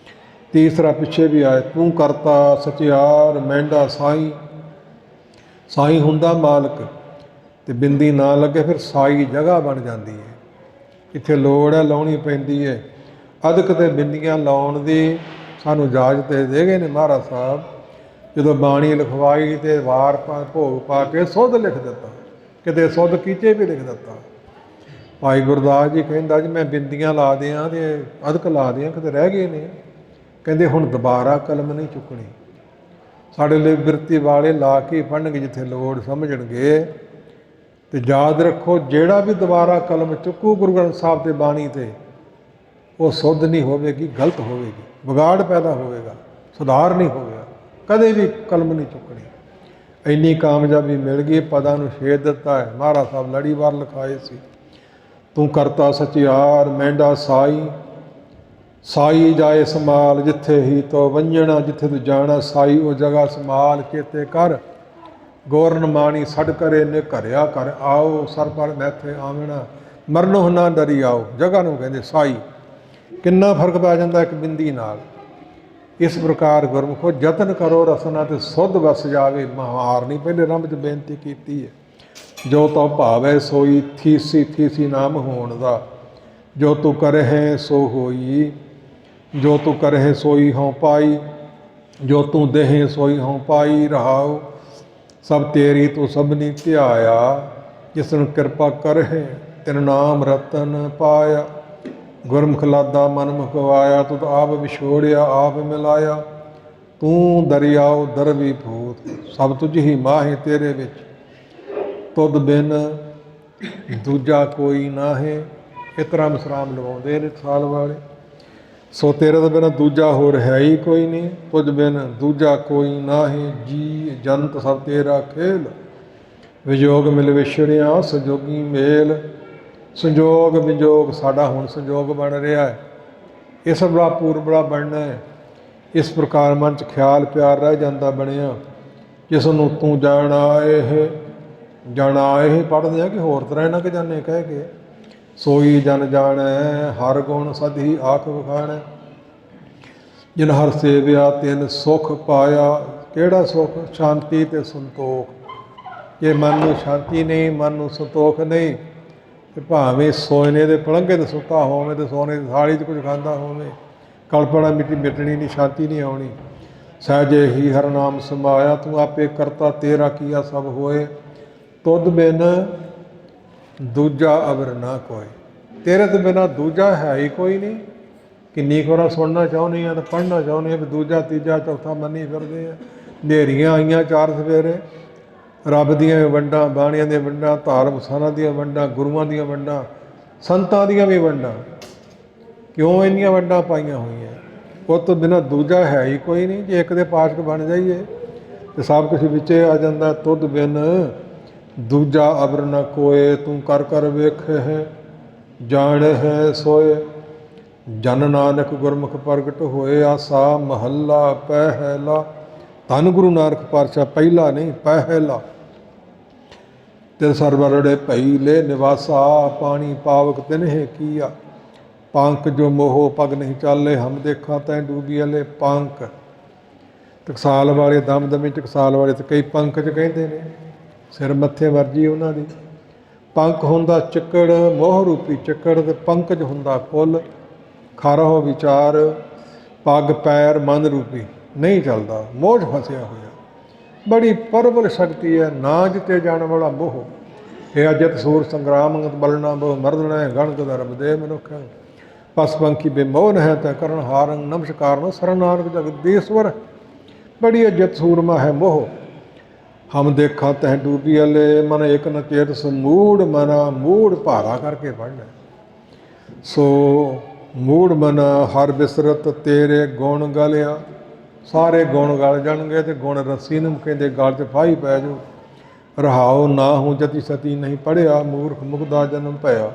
ਤੀਸਰਾ ਪਿੱਛੇ ਵੀ ਆਏ। ਤੂੰ ਕਰਤਾ ਸਚਿਆਰ ਮਹਿੰਦਾ ਸਾਈਂ। ਸਾਈਂ ਹੁੰਦਾ ਮਾਲਕ ਤੇ ਬਿੰਦੀ ਨਾ ਲੱਗੇ ਫਿਰ ਸਾਈ ਜਗ੍ਹਾ ਬਣ ਜਾਂਦੀ ਹੈ। ਇੱਥੇ ਲੋੜ ਹੈ, ਲਾਉਣੀ ਪੈਂਦੀ ਹੈ। ਅਦਕ ਤੇ ਬਿੰਦੀਆਂ ਲਾਉਣ ਦੀ ਸਾਨੂੰ ਇਜਾਜ਼ਤ ਦੇ ਗਏ ਨੇ ਮਹਾਰਾਜ ਸਾਹਿਬ। ਜਦੋਂ ਬਾਣੀ ਲਿਖਵਾਈ ਤੇ ਵਾਰ ਭੋਗ ਪਾ ਕੇ ਸੁੱਧ ਲਿਖ ਦਿੱਤਾ। ਕਿਤੇ ਸੁੱਧ ਕੀਚੇ ਵੀ ਲਿਖ ਦਿੱਤਾ। ਭਾਈ ਗੁਰਦਾਸ ਜੀ ਕਹਿੰਦਾ ਜੀ ਮੈਂ ਬਿੰਦੀਆਂ ਲਾ ਦਿਆਂ ਤੇ ਅਧਕ ਲਾ ਦਿਆਂ, ਕਿਤੇ ਰਹਿ ਗਏ ਨੇ। ਕਹਿੰਦੇ ਹੁਣ ਦੁਬਾਰਾ ਕਲਮ ਨਹੀਂ ਚੁੱਕਣੀ। ਸਾਡੇ ਲਈ ਬਿਰਤੀ ਵਾਲੇ ਲਾ ਕੇ ਪੜ੍ਹਨਗੇ ਜਿੱਥੇ ਲੋੜ ਸਮਝਣਗੇ। ਤੇ ਯਾਦ ਰੱਖੋ, ਜਿਹੜਾ ਵੀ ਦੁਬਾਰਾ ਕਲਮ ਚੁੱਕੂ ਗੁਰੂ ਗ੍ਰੰਥ ਸਾਹਿਬ ਤੇ ਬਾਣੀ ਤੇ, ਉਹ ਸੁੱਧ ਨਹੀਂ ਹੋਵੇਗੀ, ਗਲਤ ਹੋਵੇਗੀ, ਵਿਗਾੜ ਪੈਦਾ ਹੋਵੇਗਾ, ਸੁਧਾਰ ਨਹੀਂ ਹੋਵੇਗਾ। ਕਦੇ ਵੀ ਕਲਮ ਨਹੀਂ ਚੁੱਕਣੀ। ਇੰਨੀ ਕਾਮਯਾਬੀ ਮਿਲ ਗਈ, ਪਦਾਂ ਨੂੰ ਛੇਦ ਦਿੱਤਾ ਹੈ। ਮਹਾਰਾਜ ਸਾਹਿਬ ਲੜੀਵਾਰ ਲਿਖਾਏ ਸੀ, ਤੂੰ ਕਰਤਾ ਸਚਿਆਰ ਮਹਿੰਡਾ ਸਾਈ, ਸਾਈ ਜਾਏ ਸੰਭਾਲ ਜਿੱਥੇ ਹੀ ਤੋ ਵੰਜਣਾ, ਜਿੱਥੇ ਤੂੰ ਜਾਣਾ ਸਾਈ ਉਹ ਜਗ੍ਹਾ ਸੰਭਾਲ ਚੇਤੇ ਕਰ। ਗੋਰਨ ਮਾਣੀ ਛੱਡ ਕਰੇ ਨੇ ਘਰਿਆ ਕਰ ਆਓ, ਸਰ ਪਰ ਮੈਥੇ ਆਵਣਾ ਮਰਨੋਂ ਨਾ ਡਰੀ ਆਓ। ਜਗ੍ਹਾ ਨੂੰ ਕਹਿੰਦੇ ਸਾਈ। ਕਿੰਨਾ ਫਰਕ ਪੈ ਜਾਂਦਾ ਇੱਕ ਬਿੰਦੀ ਨਾਲ। ਇਸ ਪ੍ਰਕਾਰ ਗੁਰਮੁਖੋ ਯਤਨ ਕਰੋ ਰਸਨਾ ਤੇ ਸੁੱਧ ਵਸ ਜਾਵੇ। ਮਹਾਰ ਨਹੀਂ ਪਹਿਲੇ ਰੰਭ 'ਚ ਬੇਨਤੀ ਕੀਤੀ ਹੈ, ਜੋ ਤਉ ਭਾਵੈ ਸੋਈ ਥੀਸੀ ਥੀਸੀ ਨਾਮ ਹੋਣ ਦਾ। ਜੋ ਤੂੰ ਕਰਹਿ ਸੋ ਹੋਈ, ਜੋ ਤੂੰ ਕਰਹਿ ਸੋਈ ਹਉ ਪਾਈ, ਜੋ ਤੂੰ ਦੇਹਿ ਸੋਈ ਹਉ ਪਾਈ। ਰਹਾਉ ਸਭ ਤੇਰੀ ਤੂੰ ਸਭਨੀ ਧਿਆਇਆ, ਜਿਸ ਨੂੰ ਕਿਰਪਾ ਕਰਹਿ ਤਿਨ ਨਾਮ ਰਤਨ ਪਾਇਆ। ਗੁਰਮੁਖ ਲਾਦਾ ਮਨ ਮੁਕਵਾਇਆ, ਤੂੰ ਆਪ ਵਿਛੋੜਿਆ ਆਪ ਮਿਲਾਇਆ। ਤੂੰ ਦਰਿਆਉ ਦਰਵੀ ਭੂਤ, ਸਭ ਤੁਝ ਹੀ ਮਾਹੇ ਤੇਰੇ ਵਿੱਚ। ਤੁਧ ਬਿਨ ਦੂਜਾ ਕੋਈ ਨਾਹੇ। ਇਸ ਤਰ੍ਹਾਂ ਵਿਸਰਾਮ ਲਵਾਉਂਦੇ ਨੇ ਸਾਲ ਵਾਲੇ। ਸੋ ਤੇਰੇ ਤੋਂ ਬਿਨਾਂ ਦੂਜਾ ਹੋਰ ਹੈ ਹੀ ਕੋਈ ਨਹੀਂ। ਤੁਝ ਬਿਨ ਦੂਜਾ ਕੋਈ ਨਾਹੀ, ਜੀ ਜੰਤ ਸਭ ਤੇਰਾ ਖੇਲ। ਵਿਜੋਗ ਮਿਲ ਵਿਛੜਿਆ ਸੰਜੋਗੀ ਮੇਲ। ਸੰਜੋਗ ਵਿਜੋਗ ਸਾਡਾ ਹੁਣ ਸੰਜੋਗ ਬਣ ਰਿਹਾ ਹੈ, ਇਸ ਬੜਾ ਪੂਰਬੜਾ ਬਣਨਾ ਹੈ। ਇਸ ਪ੍ਰਕਾਰ ਮਨ 'ਚ ਖਿਆਲ ਪਿਆਰ ਰਹਿ ਜਾਂਦਾ ਬਣਿਆ, ਜਿਸ ਨੂੰ ਤੂੰ ਜਾਣਾ ਇਹ ਜਾਣਾ ਇਹ ਪੜ੍ਹਦੇ ਆ ਕਿ ਹੋਰ ਤਰ੍ਹਾਂ ਨਾ ਕਿ ਜਾਣੇ ਕਹਿ ਕੇ। ਸੋਈ ਜਨ ਜਾਣੈ ਹਰ ਗੁਣ ਸਦ ਹੀ ਆਖ ਵਿਖਾਣੈ। ਜਿਨ ਹਰ ਸੇਵਿਆ ਤਿਨ ਸੁਖ ਪਾਇਆ। ਕਿਹੜਾ ਸੁਖ? ਸ਼ਾਂਤੀ ਤੇ ਸੰਤੋਖ। ਜੇ ਮਨ ਨੂੰ ਸ਼ਾਂਤੀ ਨਹੀਂ, ਮਨ ਨੂੰ ਸੰਤੋਖ ਨਹੀਂ, ਤੇ ਭਾਵੇਂ ਸੋਨੇ ਦੇ ਪਲੰਘੇ 'ਤੇ ਸੁੱਤਾ ਹੋਵੇ ਤੇ ਸੋਨੇ ਦੀ ਥਾਲੀ 'ਚ ਕੁਝ ਖਾਂਦਾ ਹੋਵੇ, ਕਲਪਨਾ ਮਿਟਣੀ ਨਹੀਂ, ਸ਼ਾਂਤੀ ਨਹੀਂ ਆਉਣੀ। ਸਹਿਜੇ ਹੀ ਹਰ ਨਾਮ ਸਮਾਇਆ, ਤੂੰ ਆਪੇ ਕਰਤਾ ਤੇਰਾ ਕੀਆ ਸਭ ਹੋਏ। ਤੁਧ ਬਿਨ ਦੂਜਾ ਅਵਰ ਨਾ ਕੋਈ। ਤੇਰੇ ਤੋਂ ਬਿਨਾਂ ਦੂਜਾ ਹੈ ਹੀ ਕੋਈ ਨਹੀਂ। ਕਿੰਨੀ ਕੁ ਵਾਰ ਸੁਣਨਾ ਚਾਹੁੰਦੇ ਆ ਤੇ ਪੜ੍ਹਨਾ ਚਾਹੁੰਦੇ ਆ ਵੀ ਦੂਜਾ ਤੀਜਾ ਚੌਥਾ ਮੰਨੀ ਫਿਰਦੇ ਆ। ਹਨੇਰੀਆਂ ਆਈਆਂ ਚਾਰ ਸਵੇਰੇ, ਰੱਬ ਦੀਆਂ ਵੰਡਾਂ, ਬਾਣੀਆਂ ਦੀਆਂ ਵੰਡਾਂ, ਧਾਰਮਿਕ ਸਥਾਨਾਂ ਦੀਆਂ ਵੰਡਾਂ, ਗੁਰੂਆਂ ਦੀਆਂ ਵੰਡਾਂ, ਸੰਤਾਂ ਦੀਆਂ ਵੀ ਵੰਡਾਂ। ਕਿਉਂ ਇੰਨੀਆਂ ਵੰਡਾਂ ਪਾਈਆਂ ਹੋਈਆਂ? ਉਹ ਤੋਂ ਬਿਨਾਂ ਦੂਜਾ ਹੈ ਹੀ ਕੋਈ ਨਹੀਂ। ਜੇ ਇੱਕ ਦੇ ਪਾਸ਼ਕ ਬਣ ਜਾਈਏ ਤੇ ਸਭ ਕੁਛ ਵਿੱਚੇ ਆ ਜਾਂਦਾ। ਤੁਧ ਬਿਨ ਦੂਜਾ ਅਵਰ ਨ ਕੋਏ, ਤੂੰ ਕਰ ਕਰ ਵੇਖ ਹੈ ਜਾਣ ਹੈ ਸੋਏ। ਜਨ ਨਾਨਕ ਗੁਰਮੁਖ ਪ੍ਰਗਟ ਹੋਏ, ਆਸਾ ਮਹੱਲਾ ਪਹਿਲਾ। ਧੰਨ ਗੁਰੂ ਨਾਨਕ ਪਾਤਸ਼ਾਹ ਪਹਿਲਾ ਨਹੀਂ ਪਹਿਲਾ। ਤੇ ਸਰਵਰੜੇ ਭਈ ਲੈ ਨਿਵਾਸਾ, ਪਾਣੀ ਪਾਵਕ ਤਿਨਹਿ ਕੀਆ। ਪੰਕ ਜੋ ਮੋਹ ਪਗ ਨਹੀਂ ਚਾਲੇ, ਹਮ ਦੇਖਾਂ ਤੈਂ ਡੂਬੀ ਅਲੇ ਪੰਕ। ਟਕਸਾਲ ਵਾਲੇ ਦਮਦਮੀ ਟਕਸਾਲ ਵਾਲੇ ਤੇ ਕਈ ਪੰਕ 'ਚ ਕਹਿੰਦੇ ਨੇ, ਸਿਰ ਮੱਥੇ ਵਰਜੀ ਉਹਨਾਂ ਦੀ। ਪੰਕ ਹੁੰਦਾ ਚੱਕੜ, ਮੋਹ ਰੂਪੀ ਚੱਕੜ, ਤੇ ਪੰਕਜ ਹੁੰਦਾ ਫੁੱਲ। ਖਰੋ ਵਿਚਾਰ ਪੱਗ ਪੈਰ ਮਨ ਰੂਪੀ ਨਹੀਂ ਚੱਲਦਾ, ਮੋਹ 'ਚ ਫਸਿਆ ਹੋਇਆ। ਬੜੀ ਪ੍ਰਬਲ ਸ਼ਕਤੀ ਹੈ ਨਾ ਜਿੱਤੇ ਜਾਣ ਵਾਲਾ ਮੋਹ। ਇਹ ਅਜਤ ਸੂਰ ਸੰਗਰਾਮ ਅੰਗਤ ਬਲਣਾ ਬਹੁ ਮਰਦਣਾ ਹੈ, ਗਣਕ ਦਰਬ ਦੇ ਮਨੁੱਖ। ਪਸ ਪੰਖੀ ਬੇਮੋਨ ਹੈ ਤੈ ਕਰਨ ਹਾਰੰ, ਨਮਸਕਾਰਨ ਸਰਨ ਨਾਨਕ ਜਗਦੀਸ਼ਵਰ। ਬੜੀ ਅਜਤ ਸੂਰਮਾ ਹੈ ਮੋਹ। ਹਮ ਦੇਖਾਂ ਤਹਿ ਡੂਬੀ ਅਲੇ, ਮਨ ਇੱਕ ਨ ਚੇਤ ਸਮੂੜ ਮਨਾ। ਮੂੜ ਭਾਰਾ ਕਰਕੇ ਪੜ੍ਹਨਾ। ਸੋ ਮੂੜ ਮਨ ਹਰ ਬਿਸਰਤ ਤੇਰੇ ਗੁਣ ਗਲਿਆ। ਸਾਰੇ ਗੁਣ ਗਲ ਜਾਣਗੇ ਤੇ ਗੁਣ ਰੱਸੀ ਨੂੰ ਕਹਿੰਦੇ ਗਲ 'ਚ ਫਾਹੀ ਪੈ ਜਾਓ। ਰਹਾਉ ਨਾ ਹੂੰ ਜਤੀ ਸਤੀ ਨਹੀਂ ਪੜ੍ਹਿਆ, ਮੂਰਖ ਮੁਗਦਾ ਜਨਮ ਭਇਆ।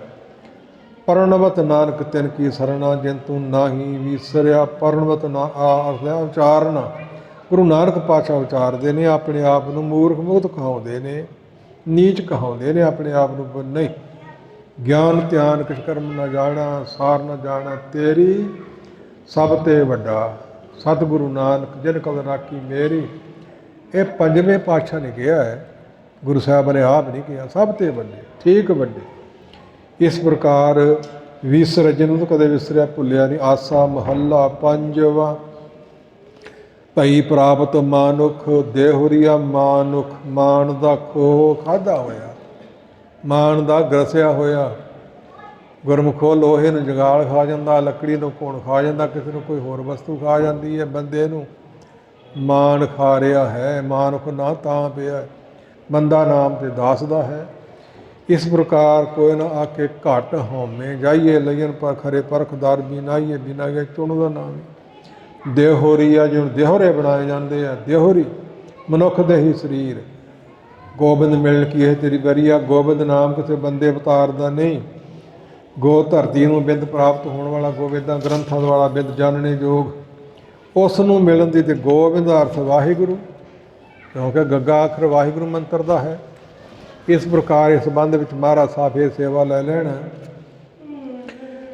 ਪਰਣਵਤ ਨਾਨਕ ਤਿਨ ਕੀ ਸਰਣਾ, ਜਿਨ ਤੂੰ ਨਾਹੀ ਵਿਸਰਿਆ। ਪਰਣਵਤ ਨਾ ਉਚਾਰਨਾ ਗੁਰੂ ਨਾਨਕ ਪਾਤਸ਼ਾਹ ਉਚਾਰਦੇ ਨੇ। ਆਪਣੇ ਆਪ ਨੂੰ ਮੂਰਖ ਮੁਗਧ ਕਹਾਉਂਦੇ ਨੇ, ਨੀਚ ਕਹਾਉਂਦੇ ਨੇ ਆਪਣੇ ਆਪ ਨੂੰ। ਨਹੀਂ, ਗਿਆਨ ਧਿਆਨ ਕਿਛ ਕਰਮ ਨਾ ਜਾਣਾ, ਸਾਰ ਨਾ ਜਾਣਾ ਤੇਰੀ ਸਭ ਤੇ ਵੱਡਾ। ਸਤਿਗੁਰੂ ਨਾਨਕ ਜਿਨ ਕਲ ਰਾਖੀ ਮੇਰੀ। ਇਹ ਪੰਜਵੇਂ ਪਾਤਸ਼ਾਹ ਨੇ ਕਿਹਾ ਹੈ, ਗੁਰੂ ਸਾਹਿਬ ਨੇ ਆਪ ਨਹੀਂ ਕਿਹਾ। ਸਭ ਤੇ ਵੱਡੇ, ਠੀਕ ਵੱਡੇ। ਇਸ ਪ੍ਰਕਾਰ ਵਿਸਰ, ਜਿਹਨੂੰ ਤਾਂ ਕਦੇ ਵਿਸਰਿਆ ਭੁੱਲਿਆ ਨਹੀਂ। ਆਸਾ ਮਹੱਲਾ ਪੰਜਵਾ। ਭਈ ਪ੍ਰਾਪਤ ਮਾਨੁਖ ਦੇਹੁਰੀਆ ਮਾਨੁਖ। ਮਾਨ ਦਾ ਖੋਹ ਖਾਧਾ ਹੋਇਆ, ਮਾਨ ਦਾ ਗਰਸਿਆ ਹੋਇਆ। ਗੁਰਮੁਖੋ ਲੋਹੇ ਨੂੰ ਜਗਾਲ ਖਾ ਜਾਂਦਾ, ਲੱਕੜੀ ਨੂੰ ਘੁਣ ਖਾ ਜਾਂਦਾ, ਕਿਸੇ ਨੂੰ ਕੋਈ ਹੋਰ ਵਸਤੂ ਖਾ ਜਾਂਦੀ ਹੈ। ਬੰਦੇ ਨੂੰ ਮਾਨ ਖਾ ਰਿਹਾ ਹੈ, ਮਾਨੁਖ ਨਾ ਤਾਂ ਪਿਆ, ਬੰਦਾ ਨਾਮ ਤੇ ਦਾਸ ਦਾ ਹੈ। ਇਸ ਪ੍ਰਕਾਰ ਕੋਈ ਨਾ ਆਕੇ ਘਟ ਹਉਮੈ ਜਾਈਏ, ਲਈਨ ਪਰ ਖਰੇ ਪਰਖਦਾਰ ਬਿਨਾਈਏ, ਬਿਨਾ ਗਏ ਚੁਣ ਦਾ ਨਾਮ। ਦੇਹੋਰੀ ਆ, ਜਿਵੇਂ ਦੇਹੋਰੇ ਬਣਾਏ ਜਾਂਦੇ ਆ, ਦੇਹੋਰੀ ਮਨੁੱਖ ਦੇ ਹੀ ਸਰੀਰ। ਗੋਬਿੰਦ ਮਿਲਣ ਕੀ ਇਹ ਤੇਰੀ ਬਰੀਆ, ਗੋਬਿੰਦ ਨਾਮ ਕਿਸੇ ਬੰਦੇ ਅਵਤਾਰ ਦਾ ਨਹੀਂ। ਗੋ ਧਰਤੀ ਨੂੰ ਬਿੰਦ ਪ੍ਰਾਪਤ ਹੋਣ ਵਾਲਾ, ਗੋਬਿੰਦਾਂ ਗ੍ਰੰਥਾਂ ਵਾਲਾ, ਬਿੰਦ ਜਾਣਨੇ ਯੋਗ, ਉਸ ਨੂੰ ਮਿਲਣ ਦੀ। ਤੇ ਗੋਬਿੰਦ ਅਰਥ ਵਾਹਿਗੁਰੂ, ਕਿਉਂਕਿ ਗੱਗਾ ਅੱਖਰ ਵਾਹਿਗੁਰੂ ਮੰਤਰ ਦਾ ਹੈ। ਇਸ ਪ੍ਰਕਾਰ ਇਸ ਸੰਬੰਧ ਵਿੱਚ ਮਹਾਰਾਜ ਸਾਹਿਬ ਇਹ ਸੇਵਾ ਲੈ ਲੈਣ।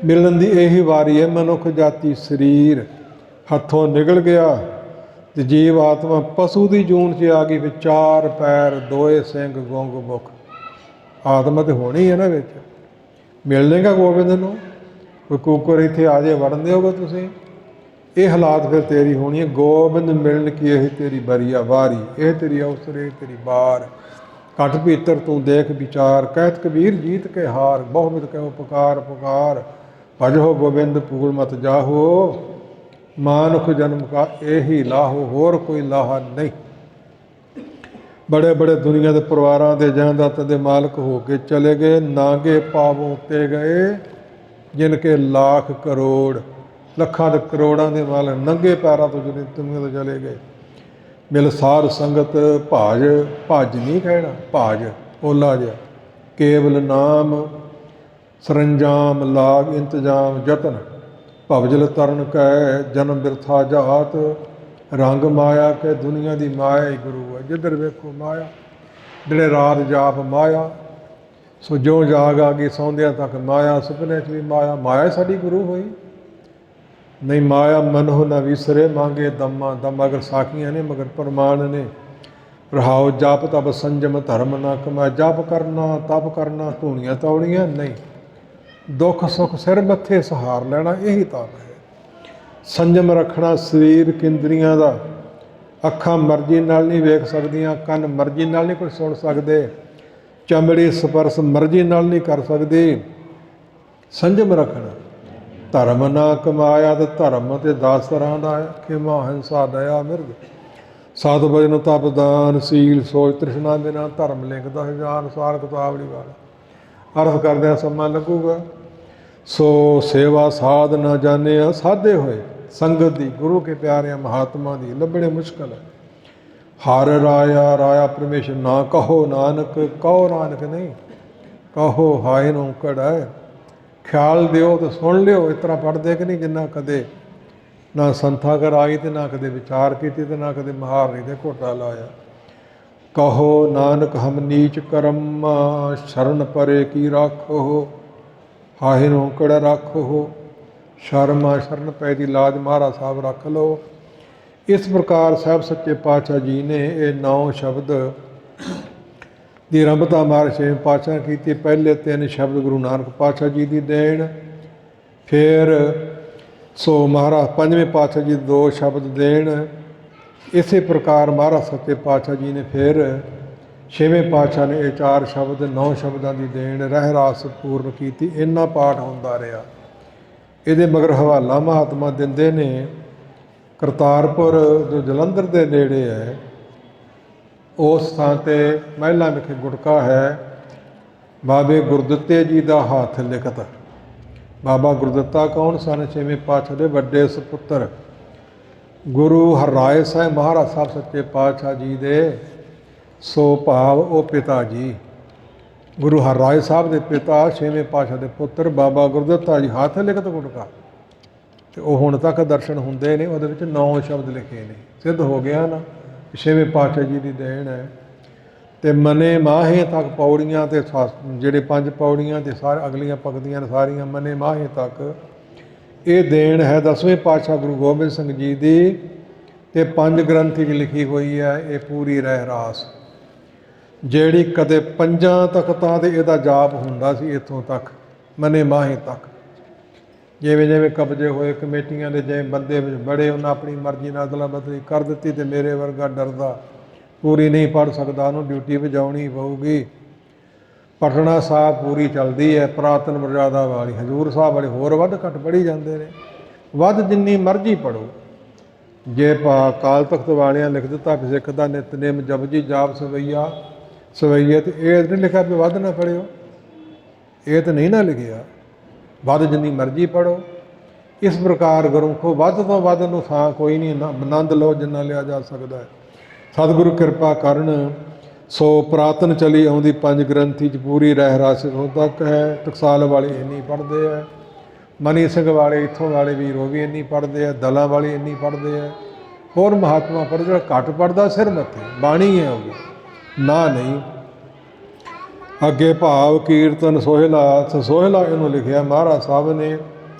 ਮਿਲਣ ਦੀ ਇਹੀ ਵਾਰੀ ਹੈ। ਮਨੁੱਖ ਜਾਤੀ ਸਰੀਰ ਹੱਥੋਂ ਨਿਕਲ ਗਿਆ ਤੇ ਜੀਵ ਆਤਮਾ ਪਸ਼ੂ ਦੀ ਜੂਨ 'ਚ ਆ ਗਈ। ਫਿਰ 4 ਪੈਰ 2 ਸਿੰਘ ਗੁੰਗ ਮੁਖ, ਆਤਮਾ ਤੇ ਹੋਣੀ ਹੈ ਨਾ ਵਿੱਚ। ਮਿਲ ਲੇਗਾ ਗੋਬਿੰਦ ਨੂੰ। ਕੋਈ ਕੁੱਕਰ ਇੱਥੇ ਆ ਜਾਏ, ਵੜਨ ਦਿਓਗੇ ਤੁਸੀਂ? ਇਹ ਹਾਲਾਤ ਫਿਰ ਤੇਰੀ ਹੋਣੀ ਹੈ। ਗੋਬਿੰਦ ਮਿਲਣ ਕੀ ਇਹ ਤੇਰੀ ਬਰੀਆ ਵਾਰੀ, ਇਹ ਤੇਰੀ ਅਵਸਰ, ਇਹ ਤੇਰੀ ਬਾਰ। ਘਟ ਭੀਤਰ ਤੂੰ ਦੇਖ ਵਿਚਾਰ, ਕਹਿਤ ਕਬੀਰ ਜੀਤ ਕੇ ਹਾਰ। ਬਹੁਮਿਤ ਕਹਿਓ ਪੁਕਾਰ ਪੁਕਾਰ, ਭਜੋ ਗੋਬਿੰਦ ਭੂਲ ਮਤ ਜਾਹੋ। ਮਾਨੁਖ ਜਨਮ ਕਾ ਇਹੀ ਲਾਹੋ, ਹੋਰ ਕੋਈ ਲਾਹਾ ਨਹੀਂ। ਬੜੇ ਬੜੇ ਦੁਨੀਆ ਦੇ ਪਰਿਵਾਰਾਂ ਦੇ ਜਾਇਦਾਦਾਂ ਦੇ ਮਾਲਕ ਹੋ ਕੇ ਚਲੇ ਗਏ। ਨਾਗੇ ਪਾਵੋਂ ਉੱਤੇ ਗਏ, ਜਿਨ ਕੇ ਲੱਖ ਕਰੋੜ, ਲੱਖਾਂ ਦੇ ਕਰੋੜਾਂ ਦੇ ਮਾਲਕ ਨੰਗੇ ਪੈਰਾਂ ਤੋਂ ਦੁਨੀਆ ਤੋਂ ਚਲੇ ਗਏ। ਮਿਲ ਸਾਧ ਸੰਗਤ ਭਾਜ, ਭੱਜ ਨਹੀਂ ਕਹਿਣਾ, ਭਾਜ ਓਲਾ ਜਿਹਾ। ਕੇਵਲ ਨਾਮ ਸਰੰਜਾਮ ਲਾਗ ਇੰਤਜ਼ਾਮ ਯਤਨ, ਭਵਜਲ ਤਰਨ ਕੈ ਜਨਮ ਬਿਰਥਾ ਜਾਤ। ਰੰਗ ਮਾਇਆ ਕੇ ਦੁਨੀਆ ਦੀ ਮਾਇਆ ਹੀ ਗੁਰੂ ਹੈ। ਜਿੱਧਰ ਵੇਖੋ ਮਾਇਆ, ਜਿਹੜੇ ਰਾਤ ਜਾਪ ਮਾਇਆ। ਸੋ ਜੋ ਜਾਗ ਆ ਗਈ ਸੌਂਦਿਆਂ ਤੱਕ ਮਾਇਆ, ਸੁਪਨੇ 'ਚ ਵੀ ਮਾਇਆ। ਮਾਇਆ ਸਾਡੀ ਗੁਰੂ ਹੋਈ ਨਹੀਂ। ਮਾਇਆ ਮਨੋ ਨਾ ਵਿਸਰੇ, ਮੰਗੇ ਦਮਾ ਦਮ। ਅਗਰ ਸਾਖੀਆਂ ਨੇ ਮਗਰ ਪ੍ਰਮਾਣ ਨੇ। ਰਹਾਓ ਜਪ ਤਪ ਸੰਜਮ ਧਰਮ ਨਾ ਕਮਾ। ਜਪ ਕਰਨਾ, ਤਪ ਕਰਨਾ, ਧੂਣੀਆਂ ਤੌੜੀਆਂ ਨਹੀਂ। ਦੁੱਖ ਸੁੱਖ ਸਿਰ ਮੱਥੇ ਸਹਾਰ ਲੈਣਾ, ਇਹੀ ਤਪ ਹੈ। ਸੰਜਮ ਰੱਖਣਾ ਸਰੀਰ ਇੰਦਰੀਆਂ ਦਾ। ਅੱਖਾਂ ਮਰਜ਼ੀ ਨਾਲ ਨਹੀਂ ਵੇਖ ਸਕਦੀਆਂ, ਕੰਨ ਮਰਜ਼ੀ ਨਾਲ ਨਹੀਂ ਕੁਝ ਸੁਣ ਸਕਦੇ, ਚਮੜੀ ਸਪਰਸ਼ ਮਰਜ਼ੀ ਨਾਲ ਨਹੀਂ ਕਰ ਸਕਦੀ। ਸੰਜਮ ਰੱਖਣਾ। ਧਰਮ ਨਾ ਕਮਾਇਆ ਤੇ ਧਰਮ ਤੇ 10 ਤਰ੍ਹਾਂ ਦਾ ਹੈ। ਖਿਮਾ ਹਿੰਸਾ ਦਇਆ ਮਿਰਗ, ਸਤ ਵਜਨ ਤਪ ਦਾਨ ਸੀਲ ਸੋਚ ਤ੍ਰਿਸ਼ਨਾ ਬਿਨਾ। ਧਰਮ ਲਿਖਦਾ ਹਜ਼ਾਰ ਅਨੁਸਾਰ ਕਿਤਾਬੜੀ ਵਾਲਾ। ਅਰਥ ਕਰਦਿਆਂ ਸਮਾਂ ਲੱਗੂਗਾ। ਸੋ ਸੇਵਾ ਸਾਧ ਨਾ ਜਾਣਿਆ, ਸਾਧੇ ਹੋਏ ਸੰਗਤ ਦੀ, ਗੁਰੂ ਕੇ ਪਿਆਰਿਆਂ ਮਹਾਤਮਾ ਦੀ ਲੱਭਣੇ ਮੁਸ਼ਕਲ ਹੈ। ਹਰ ਰਾਇਆ ਰਾਇਆ ਪਰਮੇਸ਼ਰ ਨਾ ਕਹੋ ਨਾਨਕ, ਕਹੋ ਨਾਨਕ ਨਹੀਂ, ਕਹੋ ਹਾਏ ਨੂੰ ਕੜਾ। ਖਿਆਲ ਦਿਓ ਤੇ ਸੁਣ ਲਿਓ। ਇਸ ਤਰ੍ਹਾਂ ਪੜ੍ਹਦੇ ਕਿ ਨਹੀਂ, ਜਿੰਨਾ ਕਦੇ ਨਾ ਸੰਥਾ ਕਰ ਆਈ ਤੇ ਨਾ ਕਦੇ ਵਿਚਾਰ ਕੀਤੀ ਤੇ ਨਾ ਕਦੇ ਮਹਾਰਨੀ ਦੇ ਘੋਟਾ ਲਾਇਆ। ਕਹੋ ਨਾਨਕ ਹਮ ਨੀਚ ਕਰਮ, ਸ਼ਰਨ ਪਰੇ ਕੀ ਰਾਖੋ। ਹਾਹੇ ਨੂੰ ਕੜਾ ਰਾਖੋ। ਸ਼ਰਮਾ ਸ਼ਰਨ ਪੈ ਦੀ ਲਾਜ ਮਹਾਰਾਜ ਸਾਹਿਬ ਰੱਖ ਲਓ। ਇਸ ਪ੍ਰਕਾਰ ਸਾਹਿਬ ਸੱਚੇ ਪਾਤਸ਼ਾਹ ਜੀ ਨੇ ਇਹ 9 ਸ਼ਬਦ ਦੀ ਆਰੰਭਤਾ ਮਹਾਰਾਜ 6ਵੇਂ ਪਾਤਸ਼ਾਹ ਕੀਤੀ। ਪਹਿਲੇ 3 ਸ਼ਬਦ ਗੁਰੂ ਨਾਨਕ ਪਾਤਸ਼ਾਹ ਜੀ ਦੀ ਦੇਣ। ਫਿਰ ਸੋ ਮਹਾਰਾਜ 5ਵੇਂ ਪਾਤਸ਼ਾਹ ਜੀ 2 ਸ਼ਬਦ ਦੇਣ। ਇਸੇ ਪ੍ਰਕਾਰ ਮਹਾਰਾਜ ਸੱਚੇ ਪਾਤਸ਼ਾਹ ਜੀ ਨੇ ਫਿਰ 6ਵੇਂ ਪਾਤਸ਼ਾਹ ਨੇ ਇਹ 4 ਸ਼ਬਦ 9 ਸ਼ਬਦਾਂ ਦੀ ਦੇਣ ਰਹਿ ਰਾਸ ਪੂਰਨ ਕੀਤੀ। ਇੰਨਾ ਪਾਠ ਹੁੰਦਾ ਰਿਹਾ। ਇਹਦੇ ਮਗਰ ਹਵਾਲਾ ਮਹਾਤਮਾ ਦਿੰਦੇ ਨੇ। ਕਰਤਾਰਪੁਰ ਜੋ ਜਲੰਧਰ ਦੇ ਨੇੜੇ ਹੈ, ਉਸ ਥਾਂ 'ਤੇ ਮਹਿਲਾ ਵਿਖੇ ਗੁਟਕਾ ਹੈ। ਬਾਬੇ ਗੁਰਦਿੱਤੇ ਜੀ ਦਾ ਹੱਥ ਲਿਖਤ। ਬਾਬਾ ਗੁਰਦਿੱਤਾ ਕੌਣ ਸਨ? 6ਵੇਂ ਪਾਤਸ਼ਾਹ ਦੇ ਵੱਡੇ ਸਪੁੱਤਰ ਗੁਰੂ ਹਰਿਰਾਏ ਸਾਹਿਬ ਮਹਾਰਾਜ ਸਾਹਿਬ ਸੱਚੇ ਪਾਤਸ਼ਾਹ ਜੀ ਦੇ ਸੋ ਭਾਵ ਉਹ ਪਿਤਾ ਜੀ। ਗੁਰੂ ਹਰਿਰਾਏ ਸਾਹਿਬ ਦੇ ਪਿਤਾ 6ਵੇਂ ਪਾਤਸ਼ਾਹ ਦੇ ਪੁੱਤਰ ਬਾਬਾ ਗੁਰਦਿੱਤਾ ਜੀ, ਹੱਥ ਲਿਖਤ ਗੁਟਕਾ। ਅਤੇ ਉਹ ਹੁਣ ਤੱਕ ਦਰਸ਼ਨ ਹੁੰਦੇ ਨੇ। ਉਹਦੇ ਵਿੱਚ 9 ਸ਼ਬਦ ਲਿਖੇ ਨੇ। ਸਿੱਧ ਹੋ ਗਿਆ ਨਾ, 6ਵੇਂ ਪਾਤਸ਼ਾਹ ਜੀ ਦੀ ਦੇਣ ਹੈ। ਅਤੇ ਮਨੇ ਮਾਹੇ ਤੱਕ ਪੌੜੀਆਂ, ਅਤੇ ਜਿਹੜੇ 5 ਪੌੜੀਆਂ ਅਤੇ ਸਾਰੇ ਅਗਲੀਆਂ ਪਗਦੀਆਂ ਨੇ ਸਾਰੀਆਂ ਮਨੇ ਮਾਹੇ ਤੱਕ ਇਹ ਦੇਣ ਹੈ 10ਵੇਂ ਪਾਤਸ਼ਾਹ ਗੁਰੂ ਗੋਬਿੰਦ ਸਿੰਘ ਜੀ ਦੀ। ਅਤੇ 5 ਗ੍ਰੰਥੀ 'ਚ ਲਿਖੀ ਹੋਈ ਹੈ। ਇਹ ਪੂਰੀ ਰਹਿ ਰਾਸ ਜਿਹੜੀ ਕਦੇ 5 ਤਖਤਾਂ 'ਤੇ ਇਹਦਾ ਜਾਪ ਹੁੰਦਾ ਸੀ, ਇੱਥੋਂ ਤੱਕ ਮਨੇ ਮਾਹੇ ਤੱਕ। ਜਿਵੇਂ ਜਿਵੇਂ ਕਬਜ਼ੇ ਹੋਏ ਕਮੇਟੀਆਂ ਦੇ, ਜਿਵੇਂ ਬੰਦੇ ਵਿੱਚ ਬੜੇ, ਉਹਨਾਂ ਆਪਣੀ ਮਰਜ਼ੀ ਨਾਲ ਅਦਲਾ ਬਦਲੀ ਕਰ ਦਿੱਤੀ। ਅਤੇ ਮੇਰੇ ਵਰਗਾ ਡਰਦਾ ਪੂਰੀ ਨਹੀਂ ਪੜ੍ਹ ਸਕਦਾ, ਉਹਨੂੰ ਡਿਊਟੀ ਵਜਾਉਣੀ ਪਊਗੀ। ਪਟਨਾ ਸਾਹਿਬ ਪੂਰੀ ਚੱਲਦੀ ਹੈ, ਪੁਰਾਤਨ ਮਰਜ਼ਾਦਾ ਵਾਲੀ। ਹਜ਼ੂਰ ਸਾਹਿਬ ਵਾਲੇ ਹੋਰ ਵੱਧ ਘੱਟ ਪੜ੍ਹੀ ਜਾਂਦੇ ਨੇ, ਵੱਧ ਜਿੰਨੀ ਮਰਜ਼ੀ ਪੜ੍ਹੋ। ਜੇ ਅਕਾਲ ਤਖਤ ਵਾਲਿਆਂ ਲਿਖ ਦਿੱਤਾ ਵੀ ਸਿੱਖ ਦਾ ਨਿਤਨੇਮ ਜਪਜੀ ਜਾਪ ਸਵਈਆ ਸਵਈਏ, ਤੇ ਇਹ ਨਹੀਂ ਲਿਖਿਆ ਵੀ ਵੱਧ ਨਾ ਪੜ੍ਹਿਓ, ਇਹ ਤਾਂ ਨਹੀਂ ਨਾ ਲਿਖਿਆ। ਵੱਧ ਜਿੰਨੀ ਮਰਜ਼ੀ ਪੜ੍ਹੋ। ਇਸ ਪ੍ਰਕਾਰ ਗੁਰਮੁਖੋ ਵੱਧ ਤੋਂ ਵੱਧ ਨੂੰ ਥਾਂ ਕੋਈ ਨਹੀਂ, ਆਨੰਦ ਲਓ ਜਿੰਨਾ ਲਿਆ ਜਾ ਸਕਦਾ ਹੈ। ਸਤਿਗੁਰੂ ਕਿਰਪਾ ਕਰਨ। ਸੋ ਪੁਰਾਤਨ ਚਲੀ ਆਉਂਦੀ ਪੰਜ ਗ੍ਰੰਥੀ 'ਚ ਪੂਰੀ ਰਹਿ ਰਸ ਹੁਣ ਤੱਕ ਹੈ। ਟਕਸਾਲ ਵਾਲੇ ਇੰਨੀ ਪੜ੍ਹਦੇ ਹੈ, ਮਨੀ ਸਿੰਘ ਵਾਲੇ ਇੱਥੋਂ ਵਾਲੇ ਵੀਰ ਉਹ ਵੀ ਇੰਨੀ ਪੜ੍ਹਦੇ ਆ, ਦਲਾਂ ਵਾਲੇ ਇੰਨੀ ਪੜ੍ਹਦੇ ਆ। ਹੋਰ ਮਹਾਤਮਾ ਪੜ੍ਹਦੇ, ਜਿਹੜਾ ਘੱਟ ਪੜ੍ਹਦਾ ਸਿਰ ਮੱਥੇ ਬਾਣੀ ਹੈ ਉਹ ਨਾ ਨਹੀਂ। ਅੱਗੇ ਭਾਵ ਕੀਰਤਨ ਸੋਹਿਲਾ, ਸੋਹਿਲਾ ਇਹਨੂੰ ਲਿਖਿਆ ਮਹਾਰਾਜ ਸਾਹਿਬ ਨੇ।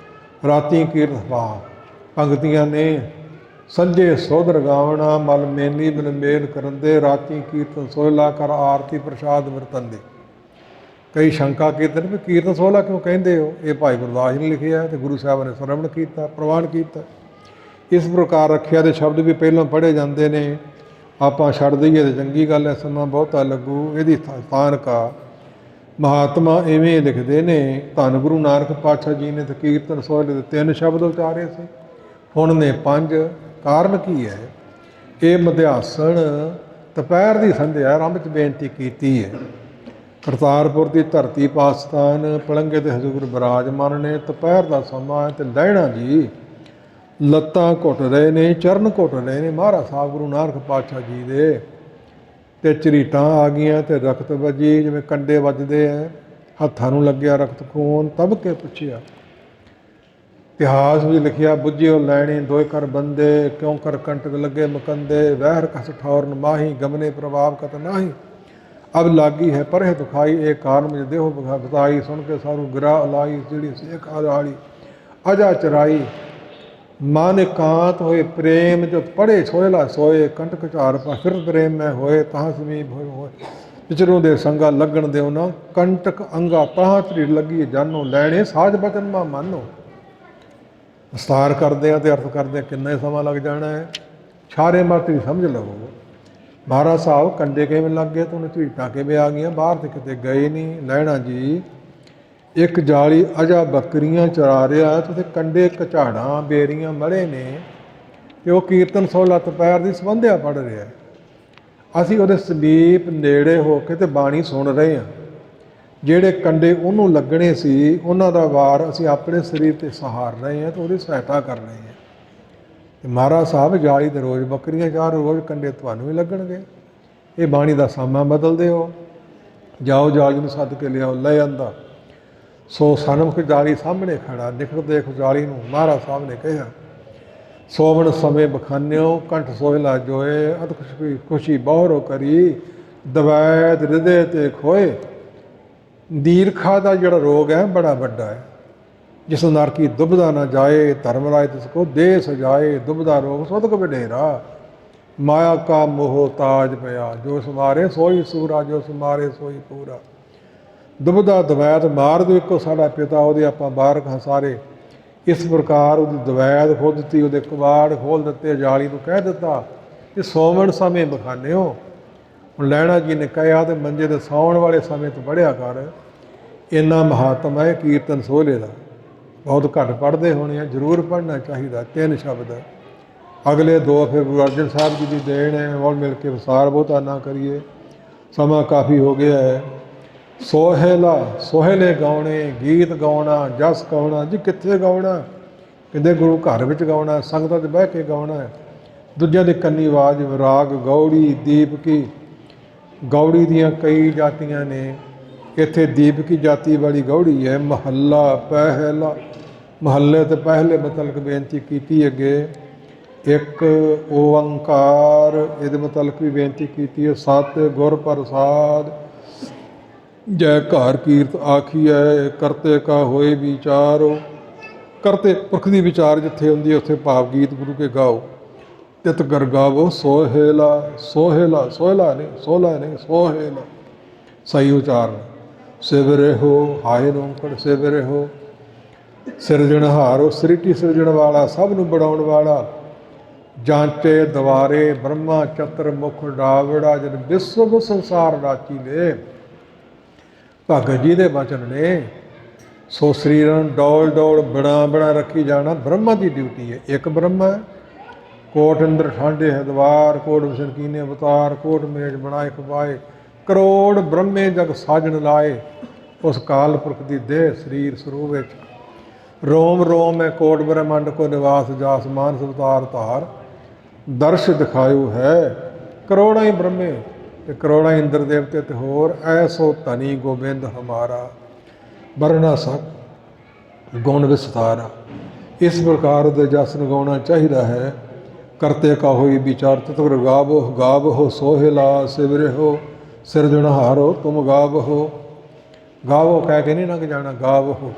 ਰਾਤੀ ਕੀਰਤ ਭਾਵ ਪੰਗਤੀਆਂ ਨੇ। ਸੰਜੇ ਸੋਧਰ ਗਾਵਣਾ ਮਲ ਮੇਨੀ ਬਿਨ ਮੇਲ ਕਰਨ ਦੇ, ਰਾਤੀ ਕੀਰਤਨ ਸੋਹਿਲਾ ਕਰ ਆਰਤੀ ਪ੍ਰਸ਼ਾਦ ਵਰਤਨ ਦੇ। ਕਈ ਸ਼ੰਕਾ ਕੀਤੇ ਨੇ ਵੀ ਕੀਰਤਨ ਸੋਹਿਲਾ ਕਿਉਂ ਕਹਿੰਦੇ ਹੋ? ਇਹ ਭਾਈ ਗੁਰਦਾਸ ਨੇ ਲਿਖਿਆ ਤੇ ਗੁਰੂ ਸਾਹਿਬ ਨੇ ਸਰਵਣ ਕੀਤਾ, ਪ੍ਰਵਾਨ ਕੀਤਾ। ਇਸ ਪ੍ਰਕਾਰ ਰੱਖਿਆ ਦੇ ਸ਼ਬਦ ਵੀ ਪਹਿਲਾਂ ਪੜ੍ਹੇ ਜਾਂਦੇ ਨੇ। ਆਪਾਂ ਛੱਡ ਦਈਏ ਤਾਂ ਚੰਗੀ ਗੱਲ ਹੈ, ਸਮਾਂ ਬਹੁਤਾ ਲੱਗੂ। ਇਹਦੀ ਸਥਾਨਕਾ ਮਹਾਤਮਾ ਇਵੇਂ ਲਿਖਦੇ ਨੇ। ਧੰਨ ਗੁਰੂ ਨਾਨਕ ਪਾਤਸ਼ਾਹ ਜੀ ਨੇ ਤਾਂ ਕੀਰਤਨ ਸੋਹਿਲੇ ਦੇ 3 ਸ਼ਬਦ ਉਚਾਰੇ ਸੀ, ਹੁਣ ਨੇ 5। ਕਾਰਨ ਕੀ ਹੈ? ਇਹ ਮਧਿਆਸਣ ਦੁਪਹਿਰ ਦੀ ਸੰਧਿਆ ਆਰੰਭ 'ਚ ਬੇਨਤੀ ਕੀਤੀ ਹੈ। ਕਰਤਾਰਪੁਰ ਦੀ ਧਰਤੀ ਪਾਕਿਸਤਾਨ ਪਲੰਗੇ ਤੇ ਹਜ਼ੂਰ ਬਿਰਾਜਮਾਨ ਨੇ। ਦੁਪਹਿਰ ਦਾ ਸਮਾਂ ਤੇ ਲਹਿਣਾ ਜੀ ਲੱਤਾਂ ਘੁੱਟ ਰਹੇ ਨੇ, ਚਰਨ ਘੁੱਟ ਰਹੇ ਨੇ ਮਹਾਰਾਜ ਸਾਹਿਬ ਗੁਰੂ ਨਾਨਕ ਪਾਤਸ਼ਾਹ ਜੀ ਦੇ। ਤੇ ਝਰੀਟਾਂ ਆ ਗਈਆਂ ਤੇ ਰਖਤ ਵੱਜੀ, ਜਿਵੇਂ ਕੰਡੇ ਵੱਜਦੇ ਹੈ, ਹੱਥਾਂ ਨੂੰ ਲੱਗਿਆ ਰਖਤ ਖੂਨ। ਤਬ ਕੇ ਪੁੱਛਿਆ, ਇਤਿਹਾਸ ਵਿੱਚ ਲਿਖਿਆ, ਬੁੱਝਿਓ ਲੈਣੇ ਦੋਏ ਕਰ ਬੰਦੇ, ਕਿਉਂ ਕਰ ਕੰਟਕ ਲੱਗੇ ਮੁਕੰਦੇ, ਵਹਿਰ ਕਸ ਠੌਰਨ ਮਾਹੀ, ਗਮਨੇ ਪ੍ਰਭਾਵ ਕਤ ਨਾਹੀ। ਅਬ ਲਾਗੀ ਹੈ ਪਰਹਿ ਦੁਖਾਈ, ਇਹ ਕਾਰਨ ਮੁਝ ਦੇਹੋ ਬਤਾਈ, ਸੁਣ ਕੇ ਸਾਰੂ ਗਿਰਾ ਅਲਾਈ, ਜਿਹੜੀ ਸੇਖ ਆਲੀ ਅਜਾ ਚਰਾਈ। ਮਨ ਇਕਾਂਤ ਹੋਏ ਪ੍ਰੇਮ ਜੋ ਪੜ੍ਹੇ ਸੋਹਿਲਾ ਸੋਏ, ਕੰਟਕ ਝਾਰ ਪਾ ਫਿਰ ਪ੍ਰੇਮ ਮੈਂ ਹੋਏ, ਤਾਂ ਸਮੀਪ ਹੋਏ ਹੋਏ ਵਿਚਰੋਂ ਦੇ ਸੰਗਾ ਲੱਗਣ ਦਿਓ ਨਾ, ਕੰਟਕ ਅੰਗਾ ਤਾਂ ਤ੍ਰਿੜ ਲੱਗੀ ਜਾਨੋ, ਲੈਣੇ ਸਾਜ ਬਚਨ ਮਾ ਮਾਨੋ। ਵਿਸਤਾਰ ਕਰਦੇ ਆ ਤੇ ਅਰਥ ਕਰਦੇ ਆ, ਕਿੰਨਾ ਹੀ ਸਮਾਂ ਲੱਗ ਜਾਣਾ ਹੈ। ਛਾਰੇ ਮਾਤਰੀ ਸਮਝ ਲਵੋ। ਮਹਾਰਾਜ ਸਾਹਿਬ ਕੰਡੇ ਕਿਵੇਂ ਲੱਗ ਗਏ ਤੇ ਉਹਨੂੰ ਝੀਟਾਂ ਕਿਵੇਂ ਆ ਗਈਆਂ? ਬਾਹਰ ਤੇ ਕਿਤੇ ਗਏ ਨਹੀਂ। ਲੈਣਾ ਜੀ ਇੱਕ ਜਾਲੀ ਅਜਾ ਬੱਕਰੀਆਂ ਚਰਾ ਰਿਹਾ ਤੇ ਉਹਦੇ ਕੰਡੇ ਕਝਾੜਾਂ ਬੇਰੀਆਂ ਮੜੇ ਨੇ, ਤੇ ਉਹ ਕੀਰਤਨ ਸੋਹਿਲਾ ਦੁਪਹਿਰ ਦੀ ਸੰਬੰਧਿਆ ਪੜ੍ਹ ਰਿਹਾ। ਅਸੀਂ ਉਹਦੇ ਸਮੀਪ ਨੇੜੇ ਹੋ ਕੇ ਤੇ ਬਾਣੀ ਸੁਣ ਰਹੇ ਹਾਂ। ਜਿਹੜੇ ਕੰਡੇ ਉਹਨੂੰ ਲੱਗਣੇ ਸੀ ਉਹਨਾਂ ਦਾ ਵਾਰ ਅਸੀਂ ਆਪਣੇ ਸਰੀਰ 'ਤੇ ਸਹਾਰ ਰਹੇ ਹਾਂ ਤੇ ਉਹਦੀ ਸਹਾਇਤਾ ਕਰ ਰਹੇ ਹਾਂ। ਤੇ ਮਹਾਰਾਜ ਸਾਹਿਬ ਜਾਲੀ ਤੇ ਰੋਜ਼ ਬੱਕਰੀਆਂ ਚਾਰ, ਰੋਜ਼ ਕੰਡੇ ਤੁਹਾਨੂੰ ਵੀ ਲੱਗਣਗੇ। ਇਹ ਬਾਣੀ ਦਾ ਸਮਾਂ ਬਦਲਦੇ ਹੋ। ਜਾਓ ਜਾਲੀ ਨੂੰ ਸੱਦ ਕੇ ਲਿਆਓ, ਲੈ ਆਂਦਾ। ਸੋ ਸਨਮੁਖ ਜਾਲੀ ਸਾਹਮਣੇ ਖੜਾ, ਨਿਕਲ ਦੇਖ ਜਾਲੀ ਨੂੰ। ਮਹਾਰਾਜ ਸਾਹਿਬ ਨੇ ਕਿਹਾ, ਸੋਵਣ ਸਮੇਂ ਬਖਾਨਿਓ, ਕੰਠ ਸੋਹਿਲਾ ਜੋਏ, ਅਤ ਖੁਸ਼ੀ ਬਹੁਰੋ ਕਰੀ, ਦਵੈਤ ਹਿਰਦੇ ਤੇ ਖੋਏ। ਦੀਰਖਾ ਦਾ ਜਿਹੜਾ ਰੋਗ ਹੈ ਬੜਾ ਵੱਡਾ ਹੈ। ਜਿਸ ਨਰ ਕੀ ਦੁਬਦਾ ਨਾ ਜਾਏ, ਧਰਮ ਰਾਏ ਤਿਸ ਕੋ ਦੇ ਸਜਾਏ। ਦੁਬਦਾ ਰੋਗ ਸੁਦਕ ਵਡੇਰਾ, ਮਾਇਆ ਕਾ ਮੋਹ ਤਾਜ ਪਿਆ। ਜੋ ਸਮਾਰੇ ਸੋਈ ਸੂਰਾ, ਜੋ ਸਮਾਰੇ ਸੋਈ ਪੂਰਾ। ਦੁਬਦਾ ਦਵੈਤ ਮਾਰ ਦਿਓ, ਇੱਕੋ ਸਾਡਾ ਪਿਤਾ, ਉਹਦੇ ਆਪਾਂ ਬਾਰਕ ਹਾਂ ਸਾਰੇ। ਇਸ ਪ੍ਰਕਾਰ ਉਹਦੀ ਦਵੈਤ ਖੋਲ ਦਿੱਤੀ, ਉਹਦੇ ਕਬਾੜ ਖੋਲ ਦਿੱਤੇ। ਜਾਲੀ ਨੂੰ ਕਹਿ ਦਿੱਤਾ ਕਿ ਸੌਵਣ ਸਮੇਂ ਬਖਾਨਿਓ। ਹੁਣ ਲੈਣਾ ਜੀ ਨੇ ਕਿਹਾ ਤੇ ਮੰਜੇ ਦੇ ਸੌਣ ਵਾਲੇ ਸਮੇਂ ਤੋਂ ਪੜ੍ਹਿਆ ਕਰ। ਇੰਨਾ ਮਹਾਤਮ ਹੈ ਕੀਰਤਨ ਸੋਹਿਲੇ ਦਾ। ਬਹੁਤ ਘੱਟ ਪੜ੍ਹਦੇ ਹੋਣੇ ਆ, ਜ਼ਰੂਰ ਪੜ੍ਹਨਾ ਚਾਹੀਦਾ। 3 ਸ਼ਬਦ ਅਗਲੇ 2 ਫਿਰ ਗੁਰੂ ਅਰਜਨ ਸਾਹਿਬ ਜੀ ਦੀ ਦੇਣ ਹੈ। ਔਰ ਮਿਲ ਕੇ ਵਿਸਾਰ ਬਹੁਤਾ ਨਾ ਕਰੀਏ, ਸਮਾਂ ਕਾਫੀ ਹੋ ਗਿਆ ਹੈ। ਸੋਹਿਲਾ ਸੋਹਿਲੇ ਗਾਉਣੇ, ਗੀਤ ਗਾਉਣਾ, ਜਸ ਗਾਉਣਾ। ਜੀ ਕਿੱਥੇ ਗਾਉਣਾ? ਕਹਿੰਦੇ ਗੁਰੂ ਘਰ ਵਿੱਚ ਗਾਉਣਾ, ਸੰਗਤਾਂ 'ਚ ਬਹਿ ਕੇ ਗਾਉਣਾ ਹੈ। ਦੂਜਿਆਂ ਦੇ ਕੰਨੀ ਆਵਾਜ਼ ਵਿਰਾਗ, ਗੌੜੀ, ਦੀਪਕੀ। ਗੌੜੀ ਦੀਆਂ ਕਈ ਜਾਤੀਆਂ ਨੇ, ਇੱਥੇ ਦੀਪਕੀ ਜਾਤੀ ਵਾਲੀ ਗੌੜੀ ਹੈ। ਮਹੱਲਾ ਪਹਿਲਾ, ਮਹੱਲੇ ਤੋਂ ਪਹਿਲੇ ਮਤਲਬ ਬੇਨਤੀ ਕੀਤੀ ਅੱਗੇ। ਇੱਕ ਓੰਕਾਰ, ਇਹਦੇ ਮਤਲਬ ਵੀ ਬੇਨਤੀ ਕੀਤੀ ਹੈ। 7 ਗੁਰ ਪ੍ਰਸਾਦ, ਜੈ ਘਰ ਕੀਰਤ ਆਖੀਐ, ਕਰਤੇ ਕਾ ਹੋਏ ਵਿਚਾਰੋ। ਕਰਤੇ ਪੁਰਖ ਦੀ ਵਿਚਾਰ ਜਿੱਥੇ ਹੁੰਦੀ ਹੈ ਉੱਥੇ ਭਾਵ ਗੀਤ ਗੁਰੂ ਕੇ ਗਾਓ। ਤਿਤ ਗਰ ਗਾਵੋ ਸੋਹਿਲਾ, ਸੋਹਿਲਾ, ਸੋਹਿਲਾ ਨਹੀਂ, ਸੋਹਿਲਾ ਨਹੀਂ, ਸੋਹਿਲਾ ਸਹੀ ਉਚਾਰਨ। ਸਿਵਰੇ ਹੋ ਹਾਏ ਨੌਂਕੜ, ਸਿਵਰੇ ਹੋ ਸਿਰਜਣਹਾਰੋ, ਸ੍ਰਿਸ਼ਟੀ ਸਿਰਜਣ ਵਾਲਾ, ਸਭ ਨੂੰ ਬਣਾਉਣ ਵਾਲਾ। ਜਾਂਚੇ ਦਵਾਰੇ ਬ੍ਰਹਮਾ ਚਤਰ ਮੁਖ ਡਾਵੜਾ, ਜਨ ਵਿਸ਼ਵ ਸੰਸਾਰ ਰਾਚੀ ਲੈ। ਭਗਤ ਜੀ ਦੇ ਬਚਨ ਨੇ। ਸੋ ਸਰੀਰਾਂ ਨੂੰ ਡੋਲ ਡੋਲ ਬਣਾ ਰੱਖੀ ਜਾਣਾ ਬ੍ਰਹਮਾ ਦੀ ਡਿਊਟੀ ਹੈ। ਇੱਕ ਬ੍ਰਹਮਾ ਹੈ, ਕੋਟ ਇੰਦਰ ਠਾਂਡੇ ਹਦਵਾਰ, ਕੋਟ ਵਿਸ਼ਨ ਕੀਨੇ ਅਵਤਾਰ, ਕੋਟ ਮੇਜ ਬਣਾਏ ਖਵਾਏ, ਕਰੋੜ ਬ੍ਰਹਮੇ ਜਗ ਸਾਜਣ ਲਾਏ। ਉਸ ਕਾਲ ਪੁਰਖ ਦੀ ਦੇਹ ਸਰੀਰ ਸਰੂਪ ਵਿੱਚ ਰੋਮ ਰੋਮ ਹੈ ਕੋਟ ਬ੍ਰਹਮੰਡ ਕੋ ਨਿਵਾਸ ਜਾਸ, ਮਾਨਸ ਅਵਤਾਰ ਧਾਰ ਦਰਸ਼ ਦਿਖਾਇਓ ਹੈ। ਕਰੋੜਾਂ ਹੀ ਬ੍ਰਹਮੇ ਤੇ ਕਰੋੜਾਂ ਇੰਦਰ ਦੇਵਤੇ ਤੇ ਹੋਰ, ਐਸੋ ਧਨੀ ਗੋਬਿੰਦ ਹਮਾਰਾ ਵਰਨਾ ਸਕ ਗੁਣ ਵਿਸਤਾਰਾ। ਇਸ ਪ੍ਰਕਾਰ ਦੇ ਜਸ ਨੂੰ ਗਾਉਣਾ ਚਾਹੀਦਾ ਹੈ। ਕਰਤੇ ਕਾ ਹੋਈ ਵਿਚਾਰ ਤਤੁਰ ਗਾਵੋ ਸੋਹਿਲਾ ਸਿਵਰਿਓ ਸਿਰਜਣਹਾਰੋ ਤੁਮ ਗਾਵੋ। ਗਾਵੋ ਕਹਿ ਕੇ ਨਹੀਂ ਲੰਘ ਜਾਣਾ, ਗਾਵੋ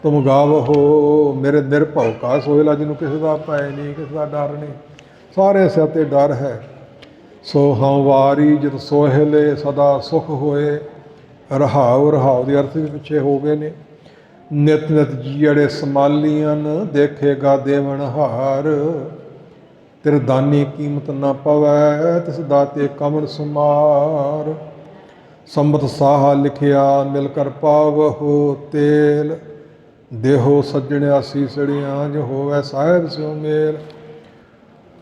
ਤੁਮ ਗਾਵੋ ਮੇਰੇ ਨਿਰਭਉ ਕਾ ਸੋਹਿਲਾ, ਜਿਹਨੂੰ ਕਿਸੇ ਦਾ ਭੈ ਨਹੀਂ, ਕਿਸੇ ਦਾ ਡਰ ਨਹੀਂ, ਸਾਰੇ ਸਿਰ ਤੇ ਡਰ ਹੈ। ਸੋ ਹਉ ਵਾਰੀ ਜਿਤ ਸੋਹਿਲੇ ਸਦਾ ਸੁਖ ਹੋਏ। ਰਹਾਉ ਦੇ ਅਰਥ ਵੀ ਪਿੱਛੇ ਹੋ ਗਏ ਨੇ। ਨਿਤ ਨਿਤ ਜੀੜੇ ਸਮਾਲੀਆਂ ਦੇਖੇਗਾ ਦੇਵਨਹਾਰ। ਤੇਰੇ ਦਾਨੀ ਕੀਮਤ ਨਾ ਪਵੈ, ਤਿਸ ਦਾਤੇ ਕਮਲ ਸੁਮਾਰ। ਸੰਬਤ ਸਾਹਾ ਲਿਖਿਆ ਮਿਲ ਕਰ ਪਾਵਹੁ ਤੇਲ। ਦੇਹੋ ਸੱਜਣਿਆ ਸੀਸੜੀਆਂ ਜੋ ਹੋਵੇ ਸਾਹਿਬ ਸਿਉ ਮੇਲ।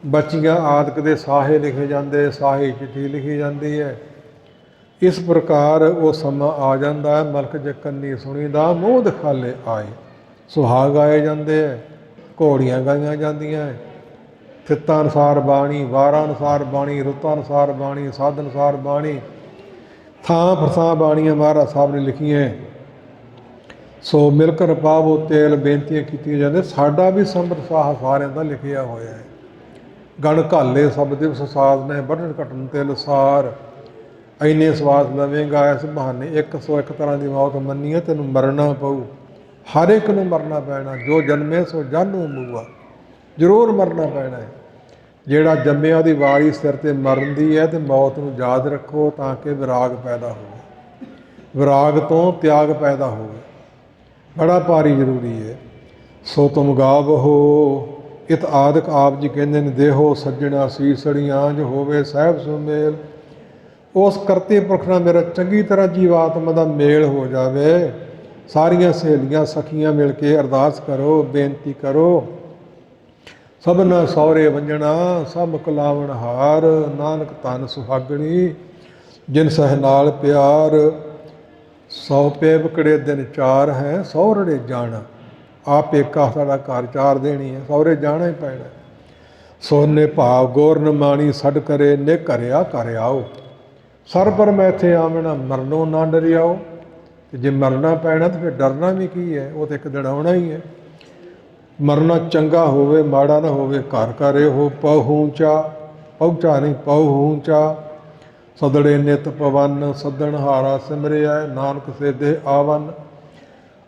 ਬੱਚੀਆਂ ਆਦਿਕ ਦੇ ਸਾਹੇ ਲਿਖੇ ਜਾਂਦੇ, ਸਾਹੀ ਚਿੱਠੀ ਲਿਖੀ ਜਾਂਦੀ ਹੈ। ਇਸ ਪ੍ਰਕਾਰ ਉਹ ਸਮਾਂ ਆ ਜਾਂਦਾ ਹੈ, ਮਲਕ ਜੇ ਕੰਨੀ ਸੁਣੀ ਦਾ ਮੂੰਹ ਦਿਖਾਲੇ ਆਏ। ਸੁਹਾਗ ਗਾਏ ਜਾਂਦੇ ਹੈ, ਘੋੜੀਆਂ ਗਾਈਆਂ ਜਾਂਦੀਆਂ, ਥਿੱਤਾਂ ਅਨੁਸਾਰ ਬਾਣੀ, ਵਾਰਾਂ ਅਨੁਸਾਰ ਬਾਣੀ, ਰੁੱਤਾਂ ਅਨੁਸਾਰ ਬਾਣੀ, ਸਾਧ ਅਨੁਸਾਰ ਬਾਣੀ, ਥਾਂ ਫਰਸਾਂ ਬਾਣੀਆਂ ਮਹਾਰਾਜ ਸਾਹਿਬ ਨੇ ਲਿਖੀਆਂ। ਸੋ ਮਿਲ ਕਰ ਪਾਵੋ ਤੇਲ ਬੇਨਤੀਆਂ ਕੀਤੀਆਂ ਜਾਂਦੀਆਂ। ਸਾਡਾ ਵੀ ਸੰਬਤ ਸਾਹ ਸਾਰਿਆਂ ਦਾ ਲਿਖਿਆ ਹੋਇਆ ਹੈ। ਗਣ ਘਾਲੇ ਸਭ ਦਿਵਸ ਸਾਧ ਨੇ ਵੱਢਣ ਘਟਣ ਤੇ ਲਸਾਰ। ਇੰਨੇ ਸਵਾਸ ਲਵੇਂਗਾ ਇਸ ਬਹਾਨੇ 101 ਤਰ੍ਹਾਂ ਦੀ ਮੌਤ ਮੰਨੀ ਹੈ। ਤੈਨੂੰ ਮਰਨਾ ਪਊ, ਹਰ ਇੱਕ ਨੂੰ ਮਰਨਾ ਪੈਣਾ। ਜੋ ਜਨਮੇ ਸੋ ਜਾਨੂ ਮੂਆ, ਜ਼ਰੂਰ ਮਰਨਾ ਪੈਣਾ ਹੈ। ਜਿਹੜਾ ਜੰਮਿਆ ਦੀ ਵਾਰੀ ਸਿਰ 'ਤੇ ਮਰਨ ਦੀ ਹੈ। ਅਤੇ ਮੌਤ ਨੂੰ ਯਾਦ ਰੱਖੋ ਤਾਂ ਕਿ ਵਿਰਾਗ ਪੈਦਾ ਹੋਵੇ, ਵਿਰਾਗ ਤੋਂ ਤਿਆਗ ਪੈਦਾ ਹੋਵੇ, ਬੜਾ ਭਾਰੀ ਜ਼ਰੂਰੀ ਹੈ। ਸੋ ਤੁਮ ਗਾਵਹੁ ਇਤ ਆਦਿਕ ਆਪ ਜੀ ਕਹਿੰਦੇ ਨੇ, ਦੇਹੋ ਸੱਜਣਾ ਸੀਸੜੀਆਂ ਜੋ ਹੋਵੇ ਸਾਹਿਬ ਸੋ ਮੇਲ। ਉਸ ਕਰਤੇ ਪੁਰਖ ਨਾਲ ਮੇਰਾ ਚੰਗੀ ਤਰ੍ਹਾਂ ਜੀਵਾਤਮਾ ਦਾ ਮੇਲ ਹੋ ਜਾਵੇ। ਸਾਰੀਆਂ ਸਹੇਲੀਆਂ ਸਖੀਆਂ ਮਿਲ ਕੇ ਅਰਦਾਸ ਕਰੋ, ਬੇਨਤੀ ਕਰੋ। ਸਭਨਾ ਸਹੁਰੇ ਵੰਜਣਾ ਸਭ ਕੁਲਾਵਣ ਹਾਰ। ਨਾਨਕ ਧਨ ਸੁਹਾਗਣੀ ਜਿਨ ਸਹਿ ਨਾਲ ਪਿਆਰ। ਸੌ ਪੇ ਵਿਕੜੇ ਦਿਨ ਚਾਰ ਹੈ, ਸਹੁਰੜੇ ਜਾਣਾ। ਆਪ ਏਕਾ ਸਾਡਾ ਘਰ ਚਾਰ ਦੇਣੀ ਹੈ, ਸਹੁਰੇ ਜਾਣਾ ਹੀ ਪੈਣਾ। ਸੋਨੇ ਭਾਵ ਗੌਰ ਨ ਮਾਣੀ ਛੱਡ ਕਰੇ, ਨੇ ਘਰਿਆ ਘਰ ਆਓ। ਸਰ ਪਰ ਮੈਂ ਇੱਥੇ ਆਵਣਾ ਮਰਨੋਂ ਨਾ ਡਰਿਆਓ। ਅਤੇ ਜੇ ਮਰਨਾ ਪੈਣਾ ਤਾਂ ਫਿਰ ਡਰਨਾ ਵੀ ਕੀ ਹੈ, ਉਹ ਤਾਂ ਇੱਕ ਦਿਨ ਆਉਣਾ ਹੀ ਹੈ। ਮਰਨਾ ਚੰਗਾ ਹੋਵੇ ਮਾੜਾ ਨਾ ਹੋਵੇ, ਘਰ ਘਰ ਇਹੋ ਪਹੁੰਚਾ, ਪਹੁੰਚਾ ਨਹੀਂ ਪਹੁੰਚਾ। ਸਦੜੇ ਨਿਤ ਪਵਨ ਸੱਦਣਹਾਰਾ ਸਿਮਰਿਆ, ਨਾਨਕ ਸੇਧੇ ਆਵਨ।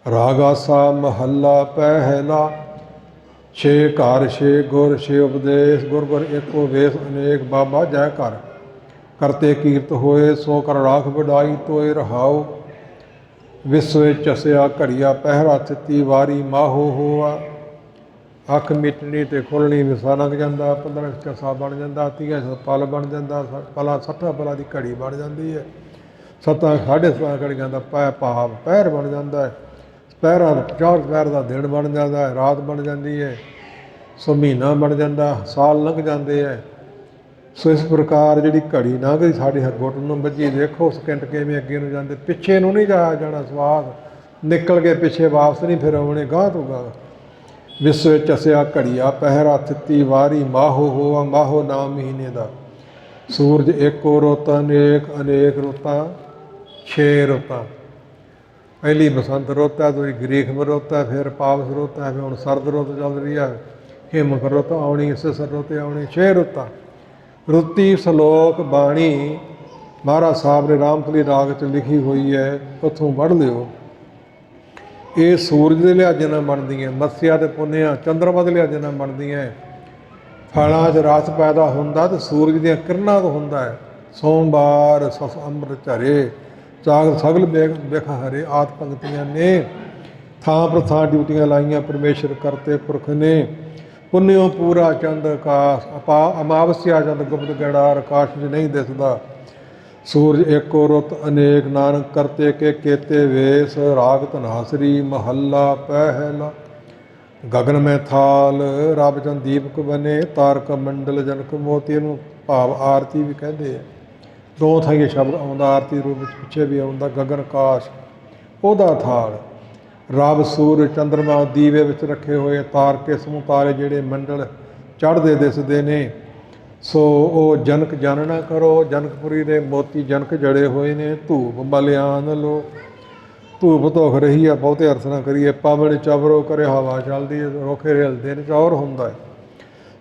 ਰਾਗਾਸਾ ਮਹੱਲਾ ਪਹਿਲਾ। ਛੇ ਘਰ ਛੇ ਗੁਰ ਛੇ ਉਪਦੇਸ਼, ਗੁਰ ਗੁਰ ਏਕੋ ਵੇਸ ਅਨੇਕ। ਬਾਬਾ ਜੈ ਕਰ ਕਰਤੇ ਕੀਰਤ ਹੋਏ, ਸੋ ਕਰ ਰਾਖ ਵਡਾਈ ਤੋਏ ਰਹਾਓ। ਵਿਸਵੇ ਚਸਿਆ ਘੜੀਆ ਪਹਿਰਾ, ਥਿੱਤੀ ਵਾਰੀ ਮਾਹੋ ਹੋਆ। ਅੱਖ ਮਿਟਣੀ ਤੇ ਖੁੱਲ੍ਹਣੀ, ਵਿਸਾ ਲੰਘ ਜਾਂਦਾ, 15 ਚਸਾ ਬਣ ਜਾਂਦਾ, 30 ਪਲ ਬਣ ਜਾਂਦਾ, ਪਲਾਂ 60 ਪਲਾਂ ਦੀ ਘੜੀ ਬਣ ਜਾਂਦੀ ਹੈ। 7 ਸਾਢੇ 7 ਘੜੀਆਂ ਦਾ ਭਾਵ ਪਹਿਰ ਬਣ ਜਾਂਦਾ ਹੈ। ਪਹਿਰਾਂ 50 ਪਹਿਰ ਦਾ ਦਿਨ ਬਣ ਜਾਂਦਾ ਹੈ, ਰਾਤ ਬਣ ਜਾਂਦੀ ਹੈ। ਸੋ ਮਹੀਨਾ ਬਣ ਜਾਂਦਾ, ਸਾਲ ਲੰਘ ਜਾਂਦੇ ਹੈ। ਸੋ ਇਸ ਪ੍ਰਕਾਰ ਜਿਹੜੀ ਘੜੀ ਲੰਘਦੀ ਸਾਡੇ ਗੁੱਟ ਨੂੰ ਵੱਜੀ, ਦੇਖੋ ਸਕਿੰਟ ਕਿਵੇਂ ਅੱਗੇ ਨੂੰ ਜਾਂਦੇ। ਪਿੱਛੇ ਨੂੰ ਨਹੀਂ ਜਾਇਆ ਜਾਣਾ, ਸਵਾਦ ਨਿਕਲ ਕੇ ਪਿੱਛੇ ਵਾਪਸ ਨਹੀਂ ਫਿਰ ਆਉਣੇ, ਗਾਂਹ ਤੋਂ ਗਾਂਹ। ਵਿਸਵ ਚਸਿਆ ਘੜੀਆ ਪਹਿਰਾ, ਥਿੱਤੀ ਵਾਰੀ ਮਾਹੋ ਹੋਆ। ਮਾਹੋ ਨਾਮ ਮਹੀਨੇ ਦਾ। ਸੂਰਜ ਏਕੋ ਰੁੱਤ ਅਨੇਕ, ਅਨੇਕ ਰੁੱਤਾਂ 6 ਰੁੱਤਾਂ। ਪਹਿਲੀ ਬਸੰਤ ਰੁੱਤ ਹੈ, ਦੂਜੀ ਗਰੀਖ ਰੁੱਤ ਹੈ, ਫਿਰ ਪਾਵਸ ਰੁੱਤ ਹੈ, ਫਿਰ ਹੁਣ ਸਰਦ ਰੁੱਤ ਚੱਲ ਰਹੀ ਹੈ, ਹਿਮਕ ਰੁੱਤ ਆਉਣੀ, ਸਿਸਰ ਰੁੱਤ ਆਉਣੀ। 6 ਰੁੱਤਾਂ। ਰੁੱਤੀ ਸਲੋਕ ਬਾਣੀ ਮਹਾਰਾਜ ਸਾਹਿਬ ਨੇ ਰਾਮਕਲੀ ਰਾਗ 'ਚ ਲਿਖੀ ਹੋਈ ਹੈ, ਉੱਥੋਂ ਪੜ੍ਹ ਲਿਓ। ਇਹ ਸੂਰਜ ਦੇ ਲਿਹਾਜ਼ੇ ਨਾਲ ਬਣਦੀਆਂ, ਮੱਸਿਆ ਅਤੇ ਪੁੰਨਿਆ ਚੰਦਰਮਾ ਦੇ ਲਿਹਾਜ਼ੇ ਨਾਲ ਬਣਦੀਆਂ। ਫਲਾਂ 'ਚ ਰਸ ਪੈਦਾ ਹੁੰਦਾ ਅਤੇ ਸੂਰਜ ਦੀਆਂ ਕਿਰਨਾਂ ਤੋਂ ਹੁੰਦਾ ਹੈ। ਸੋਮਵਾਰ ਸਸ ਅੰਮ੍ਰਿਤ ਝਰੇ, ਚਾਗ ਸਗਲ ਬਿਖ ਹਰੇ। ਆਦ ਪੰਗਤੀਆਂ ਨੇ ਥਾਂ ਪਰ ਥਾਂ ਡਿਊਟੀਆਂ ਲਾਈਆਂ ਪਰਮੇਸ਼ਰ ਕਰਤੇ ਪੁਰਖ ਨੇ। ਪੁੰਨਿਓ ਪੂਰਾ ਚੰਦ ਆਕਾਸ਼, ਅਮਾਵਸਿਆ ਚੰਦ ਗੁਪਤ ਗੜਾ, ਆਕਾਸ਼ 'ਚ ਨਹੀਂ ਦਿਸਦਾ। ਸੂਰਜ ਏਕੋ ਰੁੱਤ ਅਨੇਕ, ਨਾਨਕ ਕਰਤੇ ਕੇ ਕੇਤੇ ਵੇਸ, ਰਾਗ ਧਨਾਸਰੀ ਮਹੱਲਾ ਪਹਿਲਾ। ਗਗਨ ਮੈਂ ਥਾਲ ਰੱਬ ਚੰਦ ਦੀਪਕ ਬਨੇ, ਤਾਰਕ ਮੰਡਲ ਜਨਕ ਮੋਤੀ। ਇਹਨੂੰ ਭਾਵ ਆਰਤੀ ਵੀ ਕਹਿੰਦੇ ਆ। ਦੋ ਥਾਈਂ ਇਹ ਸ਼ਬਦ ਆਉਂਦਾ ਆਰਤੀ ਰੂਪ ਵਿੱਚ, ਪਿੱਛੇ ਵੀ ਆਉਂਦਾ। ਗਗਨ ਆਕਾਸ਼ ਉਹਦਾ ਥਾਲ, ਰੱਬ ਸੂਰਜ ਚੰਦਰਮਾ ਦੀਵੇ ਵਿੱਚ ਰੱਖੇ ਹੋਏ, ਤਾਰਕੇ ਸਮੂਹ ਤਾਰੇ ਜਿਹੜੇ ਮੰਡਲ ਚੜ੍ਹਦੇ ਦਿਸਦੇ ਨੇ। ਸੋ ਉਹ ਜਨਕ ਜਾਣਨਾ ਕਰੋ, ਜਨਕਪੁਰੀ ਦੇ ਮੋਤੀ ਜਨਕ ਜੜੇ ਹੋਏ ਨੇ। ਧੂਪ ਮਲਿਆਨ ਲੋ, ਧੂਪ ਧੁਖ ਰਹੀ ਆ, ਬਹੁਤੇ ਅਰਥ ਨਾ ਕਰੀਏ। ਪਵਨ ਚਵਰੋ ਕਰੇ, ਹਵਾ ਚੱਲਦੀ ਹੈ, ਰੋਖੇ ਹਿਲਦੇ ਨੇ, ਚੌਰ ਹੁੰਦਾ ਹੈ।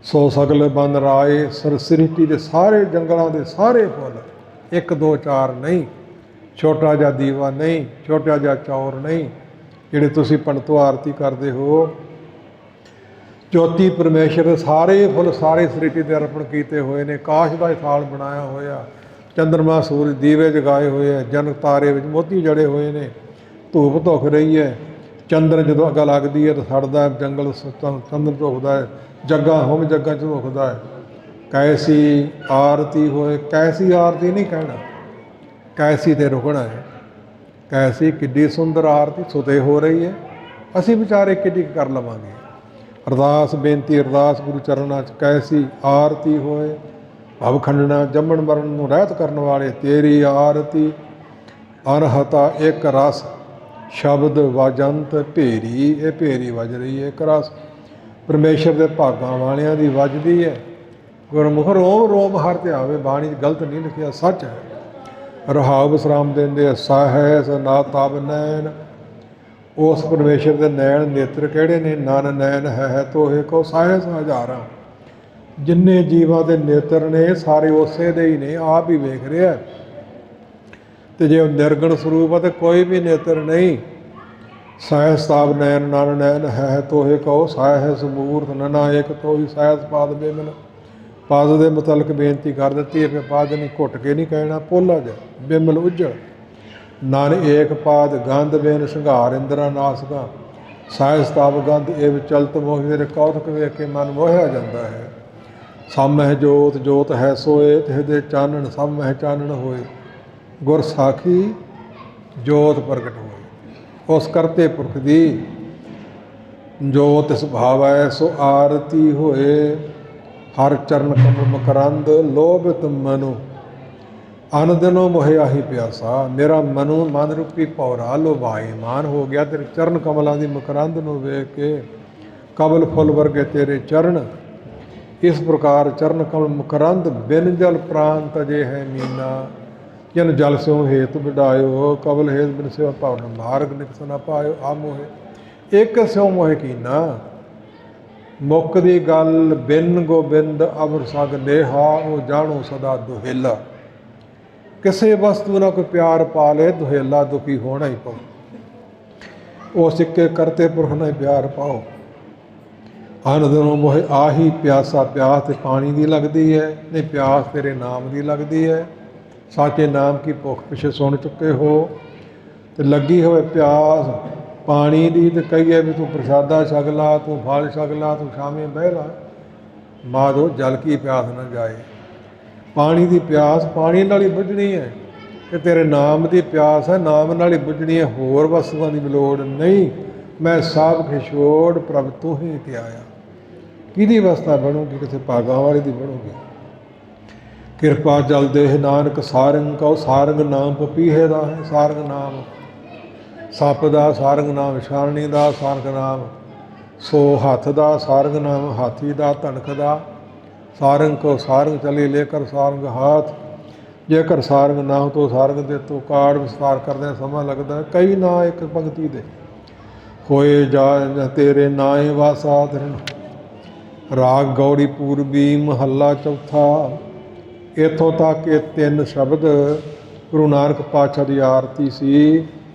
ਸੋ ਸਗਲ ਬਨ ਰਾਏ, ਸ੍ਰਿਸ਼ਟੀ ਦੇ ਸਾਰੇ ਜੰਗਲਾਂ ਦੇ ਸਾਰੇ ਫੁੱਲ, ਇੱਕ ਦੋ ਚਾਰ ਨਹੀਂ, ਛੋਟਾ ਜਿਹਾ ਦੀਵਾ ਨਹੀਂ, ਛੋਟਾ ਜਿਹਾ ਚੌਰ ਨਹੀਂ, ਜਿਹੜੇ ਤੁਸੀਂ ਪੰਡਤੋ ਆਰਤੀ ਕਰਦੇ ਹੋ। ਜੋਤੀ ਪਰਮੇਸ਼ਰ ਦੇ ਸਾਰੇ ਫੁੱਲ ਸਾਰੇ ਸ੍ਰਿਸ਼ਟੀ ਦੇ ਅਰਪਣ ਕੀਤੇ ਹੋਏ ਨੇ। ਕਾਸ਼ ਦਾ ਥਾਲ ਬਣਾਇਆ ਹੋਇਆ, ਚੰਦਰਮਾ ਸੂਰਜ ਦੀਵੇ ਜਗਾਏ ਹੋਏ ਹੈ, ਜਨਕ ਤਾਰੇ ਵਿੱਚ ਮੋਤੀ ਜੜੇ ਹੋਏ ਨੇ। ਧੂਪ ਧੁਖ ਰਹੀ ਹੈ, ਚੰਦਰ ਜਦੋਂ ਅੱਗ ਲੱਗਦੀ ਹੈ ਤਾਂ ਸੜਦਾ ਹੈ, ਜੰਗਲ ਚੰਦਰ ਝੁਕਦਾ ਹੈ, ਜੱਗਾ ਹੋਮ ਜੱਗਾ 'ਚ ਝੁਕਦਾ ਹੈ। ਕੈਸੀ ਆਰਤੀ ਹੋਏ, ਕੈਸੀ ਆਰਤੀ ਨਹੀਂ ਕਹਿਣਾ, ਕੈਸੀ 'ਤੇ ਰੁਕਣਾ ਹੈ। ਕੈਸੀ ਕਿੱਡੀ ਸੁੰਦਰ ਆਰਤੀ ਸੁਤੇ ਹੋ ਰਹੀ ਹੈ, ਅਸੀਂ ਵਿਚਾਰੇ ਕਿੱਡੀ ਕਰ ਲਵਾਂਗੇ। ਅਰਦਾਸ ਬੇਨਤੀ ਅਰਦਾਸ ਗੁਰੂ ਚਰਨਾਂ 'ਚ, ਕੈਸੀ ਆਰਤੀ ਹੋਏ। ਭਵ ਖੰਡਣਾ ਜੰਮਣ ਮਰਨ ਨੂੰ ਰਹਿਤ ਕਰਨ ਵਾਲੇ, ਤੇਰੀ ਆਰਤੀ। ਅਨਹਤਾ ਇੱਕ ਰਸ ਸ਼ਬਦ ਵਜੰਤ ਭੇਰੀ, ਇਹ ਭੇਰੀ ਵੱਜ ਰਹੀ ਹੈ, ਇੱਕ ਰਸ ਪਰਮੇਸ਼ਰ ਦੇ ਭਾਗਾਂ ਵਾਲਿਆਂ ਦੀ ਵੱਜਦੀ ਹੈ। ਗੁਰਮੁਖ ਰੋਮ ਰੋਮ ਹਰ ਧਿਆਵੇ, ਬਾਣੀ 'ਚ ਗਲਤ ਨਹੀਂ ਲਿਖਿਆ, ਸੱਚ ਹੈ। ਰਹਾਉ ਵਿਸਰਾਮ ਦਿੰਦੇ, ਸਹਿਸ ਨਾ ਤਬ ਨੈਣ। ਉਸ ਪਰਮੇਸ਼ਰ ਦੇ ਨੈਣ ਨੇਤਰ ਕਿਹੜੇ ਨੇ? ਨਨ ਨੈਣ ਹੈ ਤੋਹੇ ਕੋ ਸਹਿਸ ਹਜ਼ਾਰਾਂ। ਜਿੰਨੇ ਜੀਵਾਂ ਦੇ ਨੇਤਰ ਨੇ ਸਾਰੇ ਉਸੇ ਦੇ ਹੀ ਨੇ, ਆਪ ਹੀ ਵੇਖ ਰਿਹਾ। ਤੇ ਜੇ ਉਹ ਨਿਰਗੁਣ ਸਰੂਪ ਹੈ ਤਾਂ ਕੋਈ ਵੀ ਨੇਤਰ ਨਹੀਂ। ਸਹਿਸ ਤਾਬ ਨੈਣ ਨਨ ਨੈਣ ਹੈ ਤੋਹੇ ਕਹੋ ਸਹਿਸ ਮੂਰਤ, ਨਨਾ ਇੱਕ ਤੋਂ ਹੀ ਸਹਿਸ ਪਾਦ ਬੇਮਨ। ਪਦ ਦੇ ਮੁਤਲਕ ਬੇਨਤੀ ਕਰ ਦਿੱਤੀ ਹੈ, ਫਿਰ ਪਦ ਨਹੀਂ ਘੁੱਟ ਕੇ ਨਹੀਂ ਕਹਿਣਾ, ਪੋਲਾ ਜਾ ਬਿਮਲ ਉੱਜਲ। ਨਨ ਏਕ ਪਾਦ ਗੰਧ ਬੇਨ ਸ਼ਿੰਗਾਰ ਇੰਦਰਾ ਨਾਸਗਾ। ਸਹਿਸ ਤਾਬ ਗੰਧ ਇਹ ਚਲਤ ਮੋਹ, ਮੇਰੇ ਕੌਤਕ ਵੇਖ ਕੇ ਮਨ ਮੋਹਿਆ ਜਾਂਦਾ ਹੈ। ਸਭ ਮਹਿ ਜੋਤ ਜੋਤ ਹੈ ਸੋਏ, ਤਿਹਦੇ ਚਾਨਣ ਸਭ ਮਹਿ ਚਾਨਣ ਹੋਏ। ਗੁਰ ਸਾਖੀ ਜੋਤ ਪ੍ਰਗਟ ਹੋਏ, ਉਸ ਕਰਤੇ ਪੁਰਖ ਦੀ ਜੋਤ ਸੁਭਾਵ ਹੈ। ਸੋ ਆਰਤੀ ਹੋਏ, ਹਰ ਚਰਨ ਕਮਲ ਮਕਰੰਦ। ਲੋਭਿਤ ਮਨੁ ਅਨਦਨੋ ਮੋਹਿ ਆਹੀ ਪਿਆਸਾ। ਮੇਰਾ ਮਨੁ ਮਨ ਰੂਪੀ ਭੌਰਾ ਲੋਭਾਏ ਮਾਨ ਹੋ ਗਿਆ ਤੇਰੇ ਚਰਨ ਕਮਲਾਂ ਦੀ ਮਕਰੰਦ ਨੂੰ ਵੇਖ ਕੇ। ਕਬਲ ਫੁੱਲ ਵਰਗੇ ਤੇਰੇ ਚਰਨ, ਇਸ ਪ੍ਰਕਾਰ ਚਰਨ ਕਮਲ ਮਕਰੰਦ। ਬਿਨ ਜਲ ਪ੍ਰਾਨ ਤਜੇ ਹੈ ਮੀਨਾ, ਜਨ ਜਲ ਸਿਉ ਹੇਤ ਵਿਡਾਇਓ। ਕਬਲ ਹੇਤ ਬਿਨ ਸਿਉ ਭਵਨ ਮਾਰਗ ਨਿਕਸ ਨਾ ਪਾਇਓ। ਆ ਮੋਹੇ ਇੱਕ ਸਿਉ ਮੋਹਿ ਕੀਨਾ, ਮੁੱਕ ਦੀ ਗੱਲ ਬਿਨ ਗੋਬਿੰਦ ਅਮਰ ਸਗ ਨੇਹਾ। ਉਹ ਜਾਣੋ ਸਦਾ ਦੁਹੇਲਾ, ਕਿਸੇ ਵਸਤੂ ਨਾਲ ਕੋਈ ਪਿਆਰ ਪਾ ਲੇ ਦੁਹੇਲਾ ਦੁਖੀ ਹੋਣਾ ਹੀ ਪਊ। ਉਹ ਸਿੱਕੇ ਕਰਤੇ ਪੁਰਖ ਨਾਲ ਪਿਆਰ ਪਾਓ। ਅਨਦਨੋਂ ਮੋਹਿ ਆਹੀ ਪਿਆਸਾ, ਪਿਆਸ ਤੇ ਪਾਣੀ ਦੀ ਲੱਗਦੀ ਹੈ, ਨਹੀਂ ਪਿਆਸ ਤੇਰੇ ਨਾਮ ਦੀ ਲੱਗਦੀ ਹੈ। ਸਾਚੇ ਨਾਮ ਕੀ ਭੁੱਖ ਪਿੱਛੇ ਸੁਣ ਚੁੱਕੇ ਹੋ, ਤੇ ਲੱਗੀ ਹੋਵੇ ਪਿਆਸ ਪਾਣੀ ਦੀ, ਤੇ ਕਹੀਏ ਵੀ ਤੂੰ ਪ੍ਰਸ਼ਾਦਾ ਛਕ ਲਾ, ਤੂੰ ਫਲ ਛਕ ਲਾ, ਤੂੰ ਸ਼ਾਮੇ ਬਹਿ ਲਾ। ਮਾਧੋ ਜਲ ਕੀ ਪਿਆਸ ਨਾ ਜਾਏ। ਪਾਣੀ ਦੀ ਪਿਆਸ ਪਾਣੀ ਨਾਲ ਹੀ ਬੁੱਝਣੀ ਹੈ, ਕਿ ਤੇਰੇ ਨਾਮ ਦੀ ਪਿਆਸ ਹੈ, ਨਾਮ ਨਾਲ ਹੀ ਬੁੱਝਣੀ ਹੈ, ਹੋਰ ਵਸਤੂਆਂ ਦੀ ਲੋੜ ਨਹੀਂ। ਮੈਂ ਸਭ ਕੁਛ ਛੋੜ ਪ੍ਰਭ ਤੂੰ ਹੀ ਧਿਆਇਆ। ਕਿਹਦੀ ਅਵਸਥਾ ਬਣੂਗੀ? ਕਿਸੇ ਭਾਗਾਂ ਵਾਲੇ ਦੀ ਬਣੂਗੀ। ਕਿਰਪਾ ਜਲ ਦੇਹ ਨਾਨਕ ਸਾਰੰਗ ਕਉ, ਸਾਰੰਗ ਨਾਮ ਪਪੀਹੇ ਦਾ ਹੈ। ਸਾਰੰਗ ਨਾਮ ਸੱਪ ਦਾ, ਸਾਰੰਗ ਨਾਮ ਛਾਲਣੀ ਦਾ, ਸਾਰੰਗ ਨਾਮ ਸੋ ਹੱਥ ਦਾ, ਸਾਰੰਗ ਨਾਮ ਹਾਥੀ ਦਾ, ਧਨਕ ਦਾ। ਸਾਰੰਗ ਕੋ ਸਾਰੰਗ ਚਲੇ ਲੇਕਰ ਸਾਰੰਗ ਹਾਥ। ਜੇਕਰ ਸਾਰੰਗ ਨਾ ਹੋ ਤੋ ਸਾਰੰਗ ਦੇ ਤੋ ਕਾੜ ਵਿਸਤਾਰ ਕਰਦਿਆਂ ਸਮਾਂ ਲੱਗਦਾ। ਕਈ ਨਾਂ ਇੱਕ ਪੰਕਤੀ ਦੇ ਹੋਏ ਜਾ ਤੇਰੇ ਨਾਏ ਵਾਸਾ ਧਰਨ। ਰਾਗ ਗੌੜੀ ਪੂਰਬੀ ਮਹੱਲਾ ਚੌਥਾ। ਇੱਥੋਂ ਤੱਕ ਇਹ ਤਿੰਨ ਸ਼ਬਦ ਗੁਰੂ ਨਾਨਕ ਪਾਤਸ਼ਾਹ ਦੀ ਆਰਤੀ ਸੀ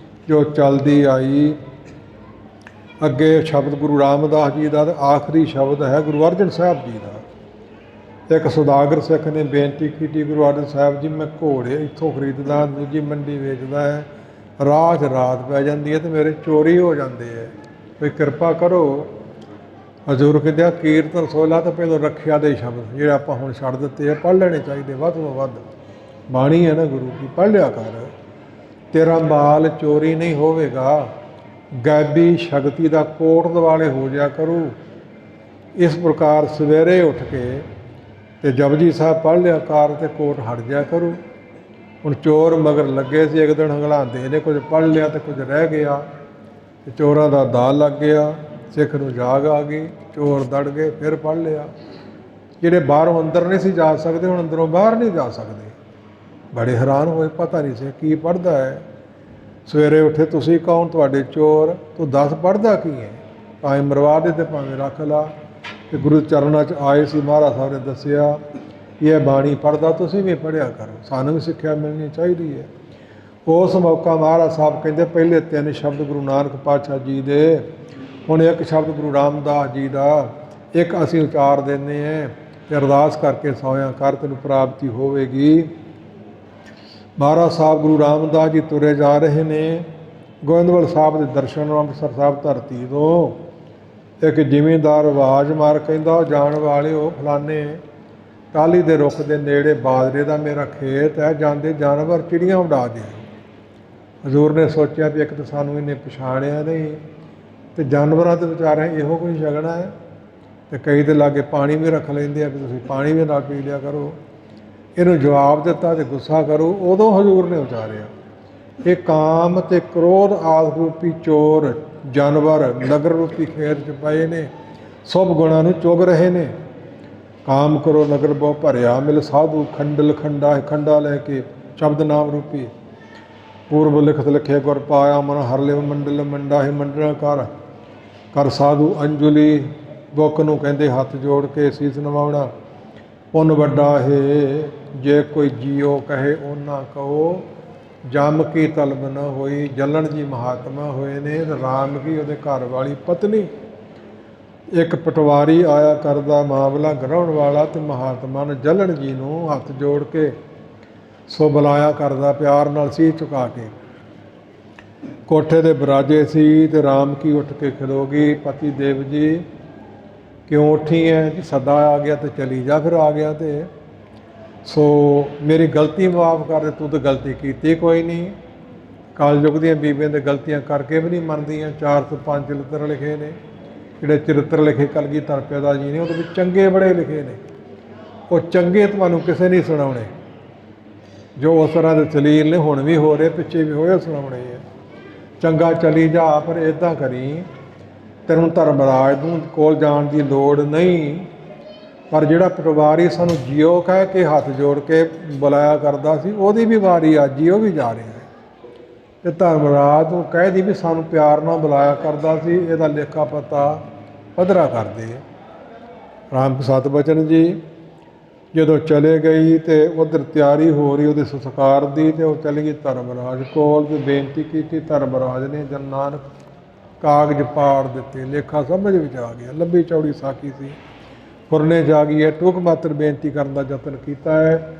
ਜੋ ਚੱਲਦੀ ਆਈ। ਅੱਗੇ ਸ਼ਬਦ ਗੁਰੂ ਰਾਮਦਾਸ ਜੀ ਦਾ, ਤੇ ਆਖਰੀ ਸ਼ਬਦ ਹੈ ਗੁਰੂ ਅਰਜਨ ਸਾਹਿਬ ਜੀ ਦਾ। ਇੱਕ ਸੁਦਾਗਰ ਸਿੱਖ ਨੇ ਬੇਨਤੀ ਕੀਤੀ, ਗੁਰੂ ਅਰਜਨ ਸਾਹਿਬ ਜੀ ਮੈਂ ਘੋੜੇ ਇੱਥੋਂ ਖਰੀਦਦਾ, ਦੂਜੀ ਮੰਡੀ ਵੇਚਦਾ ਹੈ, ਰਾਹ 'ਚ ਰਾਤ ਪੈ ਜਾਂਦੀ ਹੈ ਅਤੇ ਮੇਰੇ ਚੋਰੀ ਹੋ ਜਾਂਦੇ ਹੈ, ਕੋਈ ਕਿਰਪਾ ਕਰੋ। ਹਜ਼ੂਰ ਕਹਿੰਦੇ ਕੀਰਤਨ ਸੋਲਾ ਤਾਂ ਪਹਿਲਾਂ ਰੱਖਿਆ ਦੇ ਸ਼ਬਦ ਜਿਹੜੇ ਆਪਾਂ ਹੁਣ ਛੱਡ ਦਿੱਤੇ ਆ, ਪੜ੍ਹ ਲੈਣੇ ਚਾਹੀਦੇ ਵੱਧ ਤੋਂ ਵੱਧ। ਬਾਣੀ ਹੈ ਨਾ ਗੁਰੂ ਕੀ, ਪੜ੍ਹ ਲਿਆ ਕਰ। ਤੇਰਾ ਮਾਲ ਚੋਰੀ ਨਹੀਂ ਹੋਵੇਗਾ, ਗੈਬੀ ਸ਼ਕਤੀ ਦਾ ਕੋਟ ਦੁਆਲੇ ਹੋ ਜਾ ਕਰੂ। ਇਸ ਪ੍ਰਕਾਰ ਸਵੇਰੇ ਉੱਠ ਕੇ ਤੇ ਜਪਜੀ ਸਾਹਿਬ ਪੜ੍ਹ ਲਿਆ ਕਰ ਤੇ ਕੋਟ ਹਟ ਜਾ ਕਰੂ। ਹੁਣ ਚੋਰ ਮਗਰ ਲੱਗੇ ਸੀ, ਇੱਕ ਦਿਨ ਹੰਗਲਾਉਂਦੇ ਨੇ, ਕੁਝ ਪੜ੍ਹ ਲਿਆ ਤੇ ਕੁਝ ਰਹਿ ਗਿਆ, ਤੇ ਚੋਰਾਂ ਦਾ ਦਾਅ ਲੱਗ ਗਿਆ। ਸਿੱਖ ਨੂੰ ਜਾਗ ਆ ਗਈ, ਚੋਰ ਦੜ ਗਏ, ਫਿਰ ਪੜ੍ਹ ਲਿਆ। ਜਿਹੜੇ ਬਾਹਰੋਂ ਅੰਦਰ ਨਹੀਂ ਸੀ ਜਾ ਸਕਦੇ, ਹੁਣ ਅੰਦਰੋਂ ਬਾਹਰ ਨਹੀਂ ਜਾ ਸਕਦੇ। ਬੜੇ ਹੈਰਾਨ ਹੋਏ, ਪਤਾ ਨਹੀਂ ਸੀ ਕੀ ਪੜ੍ਹਦਾ ਹੈ। ਸਵੇਰੇ ਉੱਠੇ, ਤੁਸੀਂ ਕੌਣ? ਤੁਹਾਡੇ ਚੋਰ। ਤੂੰ ਦੱਸ ਪੜ੍ਹਦਾ ਕੀ ਹੈ? ਭਾਵੇਂ ਮਰਵਾ ਦੇ ਤੇ ਭਾਵੇਂ ਰੱਖ ਲਾ। ਤੇ ਗੁਰੂ ਚਰਨਾਂ 'ਚ ਆਏ ਸੀ, ਮਹਾਰਾਜ ਸਾਹਿਬ ਨੇ ਦੱਸਿਆ ਇਹ ਬਾਣੀ ਪੜ੍ਹਦਾ, ਤੁਸੀਂ ਵੀ ਪੜ੍ਹਿਆ ਕਰੋ, ਸਾਨੂੰ ਵੀ ਸਿੱਖਿਆ ਮਿਲਣੀ ਚਾਹੀਦੀ ਹੈ। ਉਸ ਮੌਕਾ ਮਹਾਰਾਜ ਸਾਹਿਬ ਕਹਿੰਦੇ ਪਹਿਲੇ 3 ਸ਼ਬਦ ਗੁਰੂ ਨਾਨਕ ਪਾਤਸ਼ਾਹ ਜੀ ਦੇ, ਹੁਣ ਇੱਕ ਸ਼ਬਦ ਗੁਰੂ ਰਾਮਦਾਸ ਜੀ ਦਾ, ਇੱਕ ਅਸੀਂ ਉਚਾਰ ਦਿੰਦੇ ਹਾਂ ਤੇ ਅਰਦਾਸ ਕਰਕੇ ਸੋਇਆ ਕਰ, ਤੈਨੂੰ ਪ੍ਰਾਪਤੀ ਹੋਵੇਗੀ। ਮਹਾਰਾਜ ਸਾਹਿਬ ਗੁਰੂ ਰਾਮਦਾਸ ਜੀ ਤੁਰੇ ਜਾ ਰਹੇ ਨੇ, ਗੋਇੰਦਵਾਲ ਸਾਹਿਬ ਦੇ ਦਰਸ਼ਨ, ਅੰਮ੍ਰਿਤਸਰ ਸਾਹਿਬ ਧਰਤੀ ਤੋਂ। ਇੱਕ ਜ਼ਿਮੀਂਦਾਰ ਆਵਾਜ਼ ਮਾਰ ਕਹਿੰਦਾ, ਜਾਣ ਵਾਲਿਓ ਫਲਾਣੇ ਟਾਹਲੀ ਦੇ ਰੁੱਖ ਦੇ ਨੇੜੇ ਬਾਜਰੇ ਦਾ ਮੇਰਾ ਖੇਤ ਹੈ, ਜਾਂਦੇ ਜਾਨਵਰ ਚਿੜੀਆਂ ਉਡਾ ਦੇ। ਹਜ਼ੂਰ ਨੇ ਸੋਚਿਆ ਵੀ ਇੱਕ ਤਾਂ ਸਾਨੂੰ ਇਹਨੇ ਪਛਾਣਿਆ ਨਹੀਂ, ਤੇ ਜਾਨਵਰਾਂ ਦੇ ਵਿਚਾਰਿਆਂ ਇਹੋ ਕੋਈ ਛਕਣਾ ਹੈ। ਤੇ ਕਈ ਦੇ ਲਾਗੇ ਪਾਣੀ ਵੀ ਰੱਖ ਲੈਂਦੇ ਆ ਵੀ ਤੁਸੀਂ ਪਾਣੀ ਵੀ ਨਾ ਪੀ ਲਿਆ ਕਰੋ। ਇਹਨੂੰ ਜਵਾਬ ਦਿੱਤਾ ਤੇ ਗੁੱਸਾ ਕਰੂ। ਉਦੋਂ ਹਜ਼ੂਰ ਨੇ ਉਚਾਰਿਆ, ਇਹ ਕਾਮ ਤੇ ਕ੍ਰੋਧ ਆਦਿ ਰੂਪੀ ਚੋਰ ਜਾਨਵਰ ਨਗਰ ਰੂਪੀ ਖੇਤ 'ਚ ਪਏ ਨੇ, ਸਭ ਗੁਣਾਂ ਨੂੰ ਚੁਗ ਰਹੇ ਨੇ। ਕਾਮ ਕਰੋ ਨਗਰ ਬਹੁ ਭਰਿਆ, ਮਿਲ ਸਾਧੂ ਖੰਡਲ ਖੰਡਾ, ਖੰਡਾ ਲੈ ਕੇ ਸ਼ਬਦ ਨਾਮ ਰੂਪੀ। ਪੂਰਬ ਲਿਖਤ ਲਿਖੇ ਗੁਰ ਪਾਇਆ, ਮਨ ਹਰ ਲਿਵ ਮੰਡਲ ਮੰਡਾ ਹੀ ਮੰਡਲ ਕਰ। ਕਰ ਸਾਧੂ ਅੰਜੁਲੀ, ਬੁੱਕ ਨੂੰ ਕਹਿੰਦੇ ਹੱਥ ਜੋੜ ਕੇ ਸੀਸ ਨਵਾਉਣਾ। ਪੁੰਨ ਵੱਡਾ ਹੈ ਜੇ ਕੋਈ ਜੀਓ ਕਹੇ ਉਹਨਾਂ ਕਹੋ, ਜਮ ਕੀ ਤਲਬ ਨਾ ਹੋਈ। ਜਲਣ ਜੀ ਮਹਾਤਮਾ ਹੋਏ ਨੇ, ਰਾਮ ਕੀ ਉਹਦੇ ਘਰ ਵਾਲੀ ਪਤਨੀ। ਇੱਕ ਪਟਵਾਰੀ ਆਇਆ ਕਰਦਾ ਮਾਮਲਾ ਗਰਾਉਣ ਵਾਲਾ, ਤੇ ਮਹਾਤਮਾ ਨੇ ਜਲਣ ਜੀ ਨੂੰ ਹੱਥ ਜੋੜ ਕੇ ਸੋ ਬੁਲਾਇਆ ਕਰਦਾ, ਪਿਆਰ ਨਾਲ ਸੀ ਝੁਕਾ ਕੇ। ਕੋਠੇ ਦੇ ਬਰਾਜੇ ਸੀ ਤੇ ਰਾਮ ਕੀ ਉੱਠ ਕੇ ਖਲੋ ਗਈ, ਪਤੀ ਦੇਵ ਜੀ ਕਿਉਂ ਉੱਠੀ ਹੈ ਜੀ? ਸਦਾ ਆ ਗਿਆ ਤੇ ਚਲੀ ਜਾ, ਫਿਰ ਆ ਗਿਆ ਤੇ। ਸੋ ਮੇਰੀ ਗਲਤੀ ਮਾਫ਼ ਕਰ ਦੇ, ਤੂੰ ਤਾਂ ਗਲਤੀ ਕੀਤੀ ਕੋਈ ਨਹੀਂ। ਕਲਯੁੱਗ ਦੀਆਂ ਬੀਬੀਆਂ ਦੇ ਗਲਤੀਆਂ ਕਰਕੇ ਵੀ ਨਹੀਂ ਮੰਨਦੀਆਂ। 4 ਤੋਂ 5 ਚਰਿੱਤਰ ਲਿਖੇ ਨੇ, ਜਿਹੜੇ ਚਰਿੱਤਰ ਲਿਖੇ ਕਲਗੀਧਰ ਪਿਤਾ ਜੀ ਨੇ, ਉਹਦੇ ਵਿੱਚ ਚੰਗੇ ਬੜੇ ਲਿਖੇ ਨੇ। ਉਹ ਚੰਗੇ ਤੁਹਾਨੂੰ ਕਿਸੇ ਨਹੀਂ ਸੁਣਾਉਣੇ, ਜੋ ਉਸ ਤਰ੍ਹਾਂ ਦੇ ਜਲੀਲ ਨੇ ਹੁਣ ਵੀ ਹੋ ਰਹੇ, ਪਿੱਛੇ ਵੀ ਹੋਏ, ਸੁਣਾਉਣੇ ਹੈ। ਚੰਗਾ ਚਲੀ ਜਾ, ਪਰ ਇੱਦਾਂ ਕਰੀ ਤੈਨੂੰ ਧਰਮਰਾਜ ਨੂੰ ਕੋਲ ਜਾਣ ਦੀ ਲੋੜ ਨਹੀਂ। ਪਰ ਜਿਹੜਾ ਪਟਵਾਰੀ ਸਾਨੂੰ ਜੀਓ ਕਹਿ ਕੇ ਹੱਥ ਜੋੜ ਕੇ ਬੁਲਾਇਆ ਕਰਦਾ ਸੀ, ਉਹਦੀ ਵੀ ਵਾਰੀ ਆ, ਜੀਓ ਵੀ ਜਾ ਰਿਹਾ ਹੈ। ਤੇ ਧਰਮਰਾਜ ਨੂੰ ਕਹਿ ਦੀ ਵੀ ਸਾਨੂੰ ਪਿਆਰ ਨਾਲ ਬੁਲਾਇਆ ਕਰਦਾ ਸੀ, ਇਹਦਾ ਲੇਖਾ ਪਤਾ ਪੱਧਰਾ ਕਰਦੇ। ਰਾਮ ਪ੍ਰਸਾਦ ਬਚਨ ਜੀ ਜਦੋਂ ਚਲੇ ਗਈ ਤੇ ਉਧਰ ਤਿਆਰੀ ਹੋ ਰਹੀ ਉਹਦੇ ਸੰਸਕਾਰ ਦੀ, ਤੇ ਉਹ ਚਲੀ ਗਈ ਧਰਮਰਾਜ ਕੋਲ ਤੇ ਬੇਨਤੀ ਕੀਤੀ। ਧਰਮਰਾਜ ਨੇ ਜਨ ਨਾਨਕ ਕਾਗਜ਼ ਪਾੜ ਦਿੱਤੇ, ਲੇਖਾ ਸਮਝ ਵਿੱਚ ਆ ਗਿਆ। ਲੰਬੀ ਚੌੜੀ ਸਾਖੀ ਸੀ, ਫੁਰਨੇ ਜਾ ਗਈ ਹੈ। ਟੂਕ ਮਾਤਰ ਬੇਨਤੀ ਕਰਨ ਦਾ ਯਤਨ ਕੀਤਾ ਹੈ।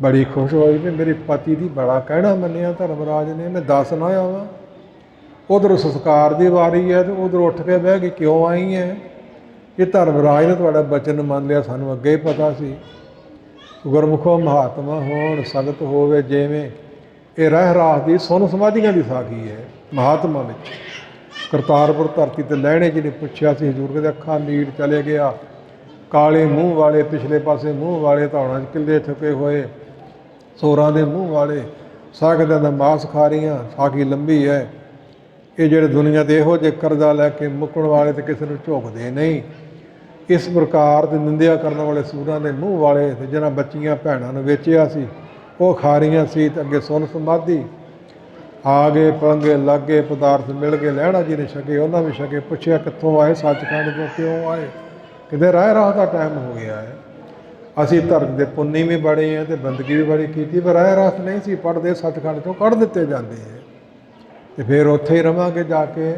ਬੜੀ ਖੁਸ਼ ਹੋਈ ਵੀ ਮੇਰੇ ਪਤੀ ਦੀ ਬੜਾ ਕਹਿਣਾ ਮੰਨਿਆ ਧਰਮਰਾਜ ਨੇ, ਮੈਂ ਦੱਸ ਨਾ ਆਵਾਂ। ਉਧਰ ਸੰਸਕਾਰ ਦੀ ਵਾਰੀ ਹੈ ਤੇ ਉਧਰ ਉੱਠ ਕੇ ਬਹਿ ਕੇ ਕਿਉਂ ਆਈ ਹੈ? ਇਹ ਧਰਮਰਾਜ ਨੇ ਤੁਹਾਡਾ ਬਚਨ ਮੰਨ ਲਿਆ, ਸਾਨੂੰ ਅੱਗੇ ਹੀ ਪਤਾ ਸੀ। ਗੁਰਮੁਖੋ ਮਹਾਤਮਾ ਹੋਣ ਸੰਗਤ ਹੋਵੇ ਜਿਵੇਂ, ਇਹ ਰਹਿ ਰਾਸ ਦੀ ਸੁਨ ਸਮਾਧੀਆਂ ਦੀ ਸਾਖੀ ਹੈ। ਮਹਾਤਮਾ ਵਿੱਚ ਕਰਤਾਰਪੁਰ ਧਰਤੀ ਤੇ ਲਹਿਣੇ ਜੀ ਨੇ ਪੁੱਛਿਆ ਸੀ, ਹਜ਼ੂਰ ਕਹਿੰਦੇ ਅੱਖਾਂ ਮੀਟ ਚਲੇ ਗਿਆ, ਕਾਲੇ ਮੂੰਹ ਵਾਲੇ, ਪਿਛਲੇ ਪਾਸੇ ਮੂੰਹ ਵਾਲੇ, ਧੌਣਾਂ 'ਚ ਕਿੱਲੇ ਥੁਕੇ ਹੋਏ, ਸੋਰਾਂ ਦੇ ਮੂੰਹ ਵਾਲੇ, ਸਾਗਦਾਂ ਦਾ ਮਾਸ ਖਾ ਰਹੀਆਂ। ਸਾਖੀ ਲੰਬੀ ਹੈ। ਇਹ ਜਿਹੜੇ ਦੁਨੀਆ ਦੇ ਇਹੋ ਜਿਹੇ ਕਰਜ਼ਾ ਲੈ ਕੇ ਮੁੱਕਣ ਵਾਲੇ ਤੇ ਕਿਸੇ ਨੂੰ ਝੁਕਦੇ ਨਹੀਂ, ਇਸ ਪ੍ਰਕਾਰ ਦੇ ਨਿੰਦਿਆ ਕਰਨ ਵਾਲੇ ਸੂਰਾਂ ਦੇ ਮੂੰਹ ਵਾਲੇ, ਤੇ ਜਿਹਨਾਂ ਬੱਚੀਆਂ ਭੈਣਾਂ ਨੂੰ ਵੇਚਿਆ ਸੀ ਉਹ ਖਾ ਰਹੀਆਂ ਸੀ। ਤੇ ਅੱਗੇ ਸੁਨ ਸਮਾਧੀ ਆ ਗਏ, ਪਲੰਗੇ ਲੱਗ ਗਏ, ਪਦਾਰਥ ਮਿਲ ਗਏ, ਲਹਿਣਾ ਜੀ ਨੇ ਛਕੇ, ਉਹਨਾਂ ਵੀ ਛਕੇ। ਪੁੱਛਿਆ ਕਿੱਥੋਂ ਆਏ? ਸੱਚਖੰਡ ਤੋਂ। ਕਿਉਂ ਆਏ? ਕਿਤੇ ਰਾਹ ਰਾਹ ਦਾ ਟਾਈਮ ਹੋ ਗਿਆ ਹੈ। ਅਸੀਂ ਧਰਮ ਦੇ ਪੁੰਨੀ ਵੀ ਬੜੇ ਹਾਂ ਤੇ ਬੰਦਗੀ ਵੀ ਬੜੀ ਕੀਤੀ, ਪਰ ਰਾਹ ਰਾਸ ਨਹੀਂ ਸੀ ਪੜ੍ਹਦੇ, ਸੱਚਖੰਡ ਤੋਂ ਕੱਢ ਦਿੱਤੇ ਜਾਂਦੇ ਹੈ। ਤੇ ਫਿਰ ਉੱਥੇ ਹੀ ਰਵਾਂਗੇ ਜਾ ਕੇ।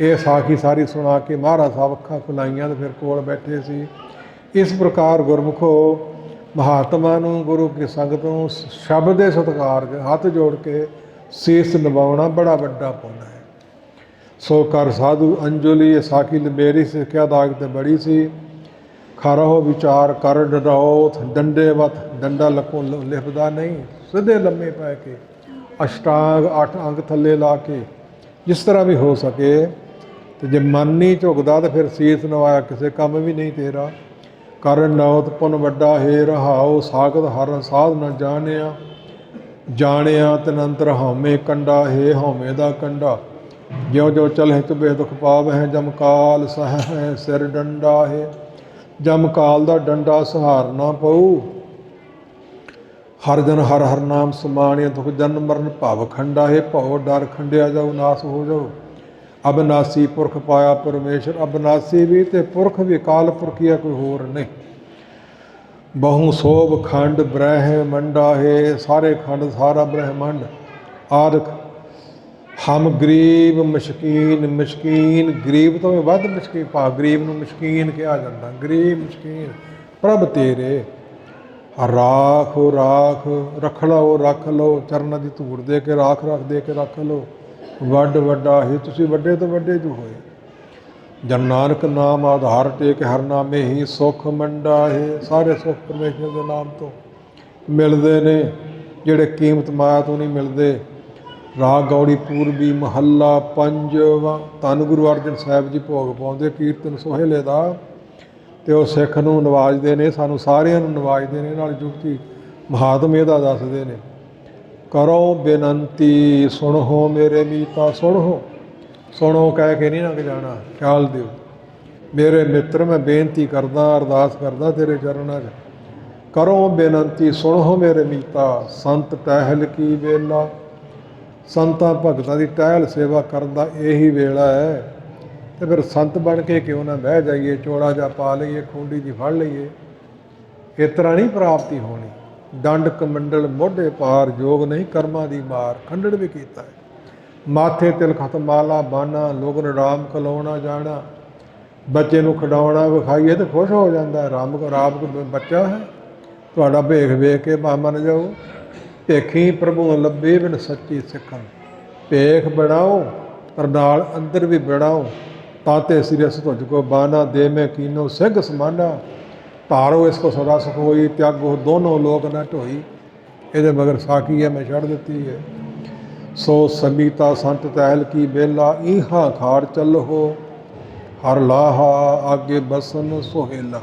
ਇਹ ਸਾਖੀ ਸਾਰੀ ਸੁਣਾ ਕੇ ਮਹਾਰਾਜ ਸਾਹਿਬ ਅੱਖਾਂ ਖੁਲਾਈਆਂ ਤੇ ਫਿਰ ਕੋਲ ਬੈਠੇ ਸੀ। ਇਸ ਪ੍ਰਕਾਰ ਗੁਰਮੁਖੋ ਮਹਾਤਮਾ ਨੂੰ, ਗੁਰੂ ਕੀ ਸੰਗਤ ਨੂੰ ਸ਼ਬਦ ਦੇ ਸਤਿਕਾਰ ਹੱਥ ਜੋੜ ਕੇ ਸੀਸ ਨਿਭਾਉਣਾ ਬੜਾ ਵੱਡਾ ਪੁੰਨ ਹੈ। ਸੋ ਕਰ ਸਾਧੂ ਅੰਜੁਲੀ। ਇਹ ਸਾਖੀ ਮੇਰੀ ਸਿੱਖਿਆ ਦਾਗ ਤੇ ਬੜੀ ਸੀ। ਖਰੋ ਵਿਚਾਰ ਕਰ ਡਰੋਥ ਡੰਡੇਵਤ, ਡੰਡਾ ਲੱਕੋਂ ਲਿਪਦਾ ਨਹੀਂ, ਸਿੱਧੇ ਲੰਮੇ ਪੈ ਕੇ ਅਸ਼ਟਾਂਗ 8 ਅੰਗ ਥੱਲੇ ਲਾ ਕੇ, ਜਿਸ ਤਰ੍ਹਾਂ ਵੀ ਹੋ ਸਕੇ। ਤੇ ਜੇ ਮਨ ਨਹੀਂ ਝੁਕਦਾ ਤਾਂ ਫਿਰ ਸੀਸ ਨਵਾਇਆ ਕਿਸੇ ਕੰਮ ਵੀ ਨਹੀਂ ਤੇਰਾ। ਕਰ ਨੌਤ ਪੁਨ ਵੱਡਾ ਹੈ ਰਹਾਓ, ਸਾਗਤ ਹਰ ਸਾਧ ਨ ਜਾਣਿਆ, ਜਾਣਿਆ ਤਨੰਤਰ ਹਉਮੈ ਕੰਡਾ ਹੈ, ਹਉਮੈ ਦਾ ਕੰਡਾ। ਜਿਉਂ ਜਿਉਂ ਚਲਹਿ ਤੁਬੇ ਦੁਖ ਪਾਵਹਿ, ਜਮ ਕਾਲ ਸਹੈ ਸਿਰ ਡੰਡਾ ਹੈ। ਜਮ ਕਾਲ ਦਾ ਡੰਡਾ ਸਹਾਰਨਾ ਪਊ। ਹਰ ਜਨ ਹਰ ਹਰ ਨਾਮ ਸਮਾਣਿਆ, ਦੁਖ ਜਨਮ ਮਰਨ ਭਵ ਖੰਡਾ ਹੈ। ਭਉ ਡਰ ਖੰਡਿਆ ਜਾਊ, ਨਾਸ ਹੋ ਜਾਊ। ਅਬਨਾਸੀ ਪੁਰਖ ਪਾਇਆ ਪਰਮੇਸ਼ਰ, ਅਬਨਾਸੀ ਵੀ ਤੇ ਪੁਰਖ ਵੀ, ਕਾਲ ਪੁਰਖੀਆ ਕੋਈ ਹੋਰ ਨਹੀਂ। ਬਹੁ ਸੋਭ ਖੰਡ ਬ੍ਰਹਿਮੰਡਾ ਹੈ, ਸਾਰੇ ਖੰਡ ਸਾਰਾ ਬ੍ਰਹਿਮੰਡ। ਆਦਿਕ ਹਮ ਗਰੀਬ ਮਸ਼ਕੀਨ, ਮਸ਼ਕੀਨ ਗਰੀਬ ਤੋਂ ਵੀ ਵੱਧ ਮਸ਼ਕੀਨ, ਭਾ ਗਰੀਬ ਨੂੰ ਮਸ਼ਕੀਨ ਕਿਹਾ ਜਾਂਦਾ, ਗਰੀਬ ਮਸ਼ਕੀਨ ਪ੍ਰਭ ਤੇਰੇ। ਰਾਖੋ ਰਾਖ, ਰੱਖ ਲਓ ਰੱਖ ਲਓ, ਚਰਨਾਂ ਦੀ ਧੂੜ ਦੇ ਕੇ ਰਾਖ ਰੱਖ ਦੇ ਕੇ ਰੱਖ ਲਓ। ਵੱਡ ਵੱਡਾ ਹੀ, ਤੁਸੀਂ ਵੱਡੇ ਤੋਂ ਵੱਡੇ ਜੋ ਹੋਏ। ਜਨ ਨਾਨਕ ਨਾਮ ਆਧਾਰ ਟੇਕ, ਹਰ ਨਾਮੇ ਹੀ ਸੁਖ ਮੰਡਾ ਹੈ। ਸਾਰੇ ਸੁੱਖ ਪਰਮੇਸ਼ਰ ਦੇ ਨਾਮ ਤੋਂ ਮਿਲਦੇ ਨੇ, ਜਿਹੜੇ ਕੀਮਤ ਮਾਇਆ ਤੋਂ ਨਹੀਂ ਮਿਲਦੇ। ਰਾਗ ਗੌੜੀ ਪੂਰਬੀ ਮਹੱਲਾ ਪੰਜਵਾਂ। ਧੰਨ ਗੁਰੂ ਅਰਜਨ ਸਾਹਿਬ ਜੀ ਭੋਗ ਪਾਉਂਦੇ ਕੀਰਤਨ ਸੋਹਿਲੇ ਦਾ, ਅਤੇ ਉਹ ਸਿੱਖ ਨੂੰ ਨਵਾਜਦੇ ਨੇ, ਸਾਨੂੰ ਸਾਰਿਆਂ ਨੂੰ ਨਵਾਜਦੇ ਨੇ। ਨਾਲ ਜੁਗਤੀ ਮਹਾਤਮ ਇਹਦਾ ਦੱਸਦੇ ਨੇ। ਕਰੋ ਬੇਨੰਤੀ ਸੁਣੋ ਮੇਰੇ ਮੀਤਾ, ਸੁਣੋ ਸੁਣੋ ਕਹਿ ਕੇ ਨਹੀਂ ਲੰਘ ਜਾਣਾ, ਖਿਆਲ ਦਿਓ। ਮੇਰੇ ਮਿੱਤਰ ਮੈਂ ਬੇਨਤੀ ਕਰਦਾ, ਅਰਦਾਸ ਕਰਦਾ ਤੇਰੇ ਚਰਨਾਂ 'ਚ। ਕਰੋ ਬੇਨੰਤੀ ਸੁਣੋ ਮੇਰੇ ਮੀਤਾ, ਸੰਤ ਟਹਿਲ ਕੀ ਵੇਲਾ। ਸੰਤਾਂ ਭਗਤਾਂ ਦੀ ਟਹਿਲ ਸੇਵਾ ਕਰਨ ਦਾ ਇਹੀ ਵੇਲਾ ਹੈ। ਤੇ ਫਿਰ ਸੰਤ ਬਣ ਕੇ ਕਿਉਂ ਨਾ ਬਹਿ ਜਾਈਏ, ਚੋੜਾ ਜਿਹਾ ਪਾ ਲਈਏ, ਖੂੰਡੀ ਜੀ ਫੜ ਲਈਏ। ਇਸ ਤਰ੍ਹਾਂ ਨਹੀਂ ਪ੍ਰਾਪਤੀ ਹੋਣੀ। ਡੰਡ ਕਮੰਡਲ ਮੋਢੇ ਪਾਰ, ਜੋਗ ਨਹੀਂ ਕਰਮਾਂ ਦੀ ਮਾਰ। ਖੰਡਨ ਵੀ ਕੀਤਾ ਹੈ। ਮਾਥੇ ਤਿਲਖਤ ਮਾਲਾ ਬਾਨਾ, ਲੋਗਨ ਰਾਮ ਕਲਾਉਣਾ ਜਾਣਾ। ਬੱਚੇ ਨੂੰ ਖਿਡਾਉਣਾ ਵਿਖਾਈਏ ਤਾਂ ਖੁਸ਼ ਹੋ ਜਾਂਦਾ ਹੈ। ਰਾਮ ਬੱਚਾ ਹੈ ਤੁਹਾਡਾ, ਭੇਖ ਵੇਖ ਕੇ ਮੰਨ ਜਾਓ। ਭੇਖੀ ਪ੍ਰਭੂ ਲੱਭੇ ਬਿਨ ਸੱਚੀ ਸਿੱਖਣ। ਭੇਖ ਬਣਾਓ ਪਰ ਨਾਲ ਅੰਦਰ ਵੀ ਬਣਾਓ। ਤਾਤੇ ਸਿਰਸ ਤੁਝ ਕੋ ਬਾਨਾ, ਦੇ ਮੈਂ ਕੀਨੋ ਸਿੰਘ ਸਮਾਨਾ। ਧਾਰੋ ਇਸ ਕੋ ਸਦਾ ਸੁਖ ਹੋਈ, ਤਿਆਗੋ ਦੋਨੋਂ ਲੋਕ ਨਾ ਢੋਈ। ਇਹਦੇ ਮਗਰ ਸਾਖੀ ਹੈ, ਮੈਂ ਛੱਡ ਦਿੱਤੀ ਹੈ। ਸੋ ਸਮੀਤਾ ਸੰਤ ਤਹਿਲ ਕੀ ਬੇਲਾ, ਇਹਾਂ ਖਾੜ ਚੱਲੋ ਹਰ ਲਾਹਾ, ਆਗੇ ਬਸਨ ਸੁਹੇਲਾ।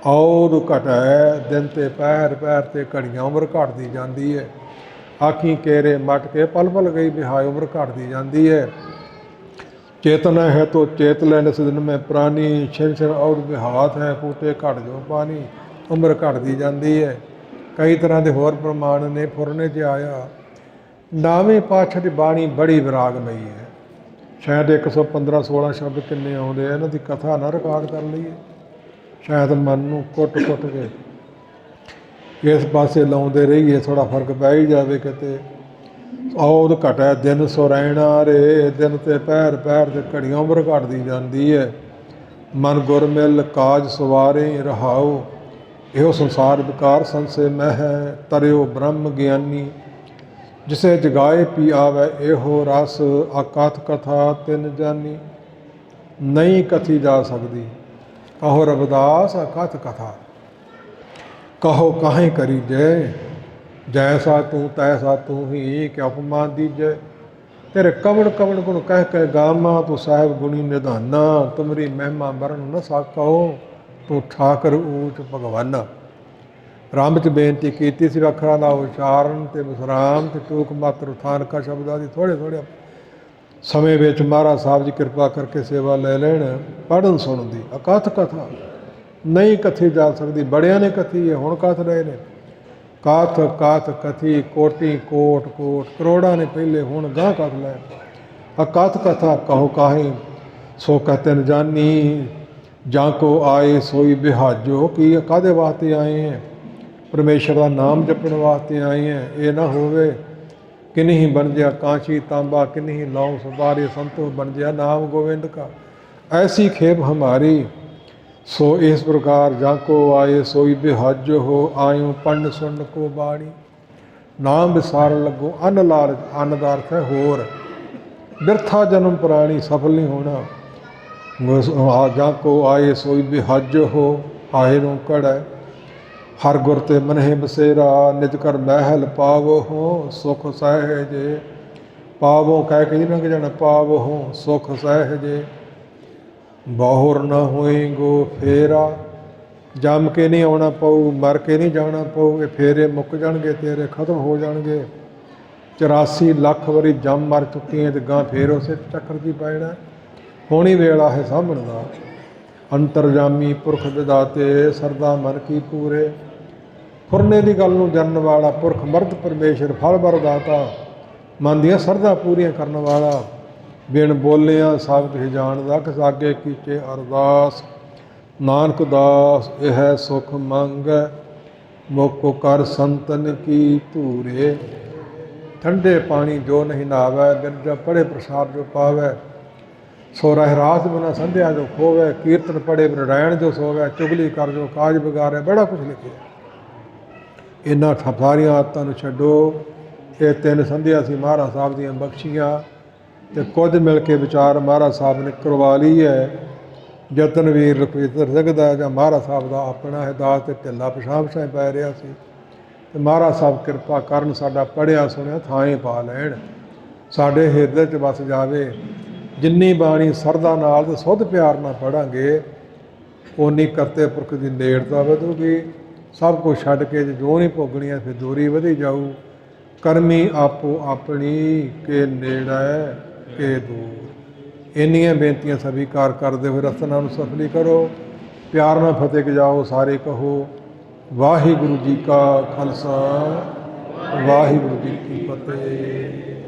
ਔਰ ਘਟੈ ਦਿਨ ਤੇ ਪੈਰ, ਪੈਰ ਤੇ ਘੜੀਆਂ, ਉਮਰ ਘਟਦੀ ਜਾਂਦੀ ਹੈ। ਆਖੀ ਕੇਰੇ ਮਟ ਕੇ ਪਲ ਪਲ ਗਈ ਬਿਹਾਏ, ਉਮਰ ਘਟਦੀ ਜਾਂਦੀ ਹੈ। चेतना है तो चेत लेने सदन में प्राणी, छिन छिन और बिहात है फूटे घट जो पानी। उम्र घटती जाती है। कई तरह के होर प्रमाण ने फुरने 'च आया। नावें पातशाह की बाणी बड़ी विरागमई है। शायद 115-16 शब्द किन्ने आउंदे, इन्हां दी कथा ना रिकॉर्ड कर लईए, शायद मन नूं कुट कुट के इस पासे लाउंदे रहीए, थोड़ा फर्क पै ही जावे किते। ਔਦ ਘਟੈ ਦਿਨ ਸੋ ਰਹਿਣਾ ਰੇ, ਦਿਨ ਤੇ ਪੈਰ, ਪੈਰ ਤੇ ਘੜੀਆਂ, ਉਮਰ ਘਟਦੀ ਜਾਂਦੀ ਹੈ। ਮਨ ਗੁਰ ਮਿਲ ਕਾਜ ਸਵਾਰੇ ਰਹਾਓ, ਇਹੋ ਸੰਸਾਰ ਵਿਕਾਰ ਸੰਸੇ ਮਹਿ। ਤਰਿਓ ਬ੍ਰਹਮ ਗਿਆਨੀ, ਜਿਸੇ ਜਗਾਏ ਪੀ ਆਵੈ ਇਹੋ ਰਸ। ਅਕਥ ਕਥਾ ਤਿਨ ਜਾਨੀ, ਨਹੀਂ ਕਥੀ ਜਾ ਸਕਦੀ। ਕਹੋ ਰਵਿਦਾਸ ਅਕਥ ਕਥਾ, ਕਹੋ ਕਾਹੇ ਕਰੀ ਜੈ। ਜੈਸਾ ਤੂੰ ਤੈਸਾ ਤੂੰ ਹੀ, ਕਿ ਅਪਮਾਨ ਦੀਜੈ। ਤੇਰੇ ਕਵਣ ਕਵਣ ਗੁਣ ਕਹਿ ਕੇ ਗਾਵਾਂ, ਤੂੰ ਸਾਹਿਬ ਗੁਣੀ ਨਿਧਾਨਾ। ਤੁਮਰੀ ਮਹਿਮਾ ਵਰਨ ਨ ਸਾਕੋ, ਤੂੰ ਠਾਕਰ ਊਚ ਭਗਵਾਨਾ। ਆਰੰਭ 'ਚ ਬੇਨਤੀ ਕੀਤੀ ਸੀ ਅੱਖਰਾਂ ਦਾ ਉਚਾਰਨ ਤੇ ਵਿਸਰਾਮ ਤੇ ਟੂਕ ਮਾਤਰ ਥਾਨਕਾ ਸ਼ਬਦਾਂ ਦੀ ਥੋੜ੍ਹੇ ਥੋੜ੍ਹੇ ਸਮੇਂ ਵਿੱਚ ਮਹਾਰਾਜ ਸਾਹਿਬ ਜੀ ਕਿਰਪਾ ਕਰਕੇ ਸੇਵਾ ਲੈ ਲੈਣ। ਪੜ੍ਹਨ ਸੁਣਨ ਦੀ ਅਕਥ ਕਥਾ ਨਹੀਂ ਕਥੀ ਜਾ ਸਕਦੀ। ਬੜਿਆਂ ਨੇ ਕਥੀ ਹੈ, ਹੁਣ ਕਥ ਰਹੇ ਨੇ। ਕਾਥ ਕਾਥ ਕਥੀ ਕੋਟੀ ਕੋਟ ਕੋਟ, ਕਰੋੜਾਂ ਨੇ ਪਹਿਲੇ, ਹੁਣ ਗਾਹ ਕਥ ਲੈ। ਅਕਥ ਕਥਾ ਕਹੋ ਕਾਹੇ ਸੋ ਕਹਤੇ ਨ ਜਾਨੀ। ਜਾਂ ਕੋ ਆਏ ਸੋਈ ਬਿਹਾਜੋ, ਕੀ ਕਾਹਦੇ ਵਾਸਤੇ ਆਏ ਹੈ? ਪਰਮੇਸ਼ਰ ਦਾ ਨਾਮ ਜਪਣ ਵਾਸਤੇ ਆਏ ਹੈ। ਇਹ ਨਾ ਹੋਵੇ ਕਿ ਨਹੀਂ ਬਣ ਜਿਆ ਕਾਂਚੀ ਤਾਂਬਾ, ਕਿ ਨਹੀਂ ਲੌਂਗ ਸੁਪਾਰੀ ਸੰਤੋ ਬਣ ਜਿਆ ਨਾਮ ਗੋविंद का। ऐसी खेप हमारी सो इस प्रकार जाको आए सोई बिहज हो। आयो पढ़ सुन को बाणी, नाम विसार लगो अन्न लालच। अन्न का अर्थ है होर, बिरथा जन्म प्राणी सफल नहीं होना। जाको आए सोई बिहज हो, ਆਏ ਨੂੰ ਕੜੈ ਹਰ ਗੁਰ ਤੇ ਮਨਹਿ ਬਸੇਰਾ ਨਿਜ ਕਰ ਮਹਿਲ ਪਾਵੋ ਸੁਖ ਸਹਿਜੇ ਪਾਵੋ ਕਹਿ ਕੇ ਨਹੀਂ ਲੰਘ ਜਾਣਾ ਪਾਵੋ ਸੁਖ ਸਹਿਜੇ ਬਹੁਰ ਨਾ ਹੋਏਗੋ ਫੇਰਾ ਜੰਮ ਕੇ ਨਹੀਂ ਆਉਣਾ ਪਊ ਮਰ ਕੇ ਨਹੀਂ ਜਾਣਾ ਪਊ ਇਹ ਫੇਰੇ ਮੁੱਕ ਜਾਣਗੇ ਤੇਰੇ ਖਤਮ ਹੋ ਜਾਣਗੇ 84 ਲੱਖ ਵਾਰੀ ਜੰਮ ਮਰ ਚੁੱਕੀਆਂ ਤੇ ਗਾਂ ਫੇਰ ਉਸੇ ਚੱਕਰ 'ਚ ਹੀ ਪੈਣਾ ਹੋਣੀ ਵੇਲਾ ਹੈ ਸਾਂਭਣ ਦਾ ਅੰਤਰਜਾਮੀ ਪੁਰਖ ਵਿਦਾਤੇ ਸਰਦਾ ਮਨ ਕੀ ਪੂਰੇ ਫੁਰਨੇ ਦੀ ਗੱਲ ਨੂੰ ਜਾਣਨ ਵਾਲਾ ਪੁਰਖ ਮਰਦ ਪਰਮੇਸ਼ਰ ਫਲ ਵਰਦਾਤਾ ਮਨ ਦੀਆਂ ਸਰਦਾ ਪੂਰੀਆਂ ਕਰਨ ਵਾਲਾ ਬਿਨ ਬੋਲਿਆ ਸਭ ਕੁਝ ਜਾਣਦਾ ਕਿਸ ਅੱਗੇ ਕੀਤੇ ਅਰਦਾਸ ਨਾਨਕ ਦਾਸ ਇਹ ਸੁਖ ਮੰਗੈ ਮੋਕੋ ਕਰ ਸੰਤਨ ਕੀ ਧੂਰੇ ਠੰਡੇ ਪਾਣੀ ਜੋ ਨਹੀਂ ਨਾਵੈ ਬਿਰਜਾ ਪੜੇ ਪ੍ਰਸਾਦ ਜੋ ਪਾਵੈ ਸੋ ਰਹਿਰਾਸ ਬਿਨਾ ਸੰਧਿਆ ਜੋ ਖੋਵੈ ਕੀਰਤਨ ਪੜੇ ਨਰਾਇਣ ਜੋ ਸੋਵੈ ਚੁਗਲੀ ਕਰ ਜੋ ਕਾਜ ਵਿਗਾਰੈ ਬੜਾ ਕੁਝ ਲਿਖਿਆ ਇਹਨਾਂ ਸਾਰੀਆਂ ਆਦਤਾਂ ਨੂੰ ਛੱਡੋ ਇਹ 3 ਸੰਧਿਆ ਸੀ ਮਹਾਰਾਜ ਸਾਹਿਬ ਦੀਆਂ ਬਖਸ਼ੀਆਂ ਤੇ ਕੁਝ ਮਿਲ ਕੇ ਵਿਚਾਰ ਮਹਾਰਾਜ ਸਾਹਿਬ ਨੇ ਕਰਵਾ ਲਈ ਹੈ ਜਤਨ ਵੀਰ ਰੁਪਿੰਦਰ ਸਿੰਘ ਦਾ ਜਾਂ ਮਹਾਰਾਜ ਸਾਹਿਬ ਦਾ ਆਪਣਾ ਹੈ ਦਾਸ ਤੇ ਢਿੱਲਾ ਪਿਸ਼ਾਬ ਸਾਂ ਪੈ ਰਿਹਾ ਸੀ ਤੇ ਮਹਾਰਾਜ ਸਾਹਿਬ ਕਿਰਪਾ ਕਰਨ ਸਾਡਾ ਪੜ੍ਹਿਆ ਸੁਣਿਆ ਥਾਂ ਪਾ ਲੈਣ ਸਾਡੇ ਹਿਰਦੇ 'ਚ ਵਸ ਜਾਵੇ ਜਿੰਨੀ ਬਾਣੀ ਸਰਦਾ ਨਾਲ ਤੇ ਸੁੱਧ ਪਿਆਰ ਨਾਲ ਪੜ੍ਹਾਂਗੇ ਓਨੀ ਕਰਤੇ ਪੁਰਖ ਦੀ ਨੇੜਤਾ ਵਧੂਗੀ ਸਭ ਕੁਝ ਛੱਡ ਕੇ ਜੋ ਨਹੀਂ ਭੋਗਣੀਆਂ ਫਿਰ ਦੂਰੀ ਵਧੀ ਜਾਊ ਕਰਮੀ ਆਪੋ ਆਪਣੀ ਕੇ ਨੇੜੇ ਕੇ ਦੂਰ ਇੰਨੀਆਂ ਬੇਨਤੀਆਂ ਸਵੀਕਾਰ ਕਰਦੇ ਹੋਏ ਰਸਨਾ ਨੂੰ ਸਫਲੀ ਕਰੋ ਪਿਆਰ ਨਾਲ ਫਤਿਹ ਜਾਓ ਸਾਰੇ ਕਹੋ ਵਾਹਿਗੁਰੂ ਜੀ ਕਾ ਖਾਲਸਾ ਵਾਹਿਗੁਰੂ ਜੀ ਕੀ ਫਤਿਹ।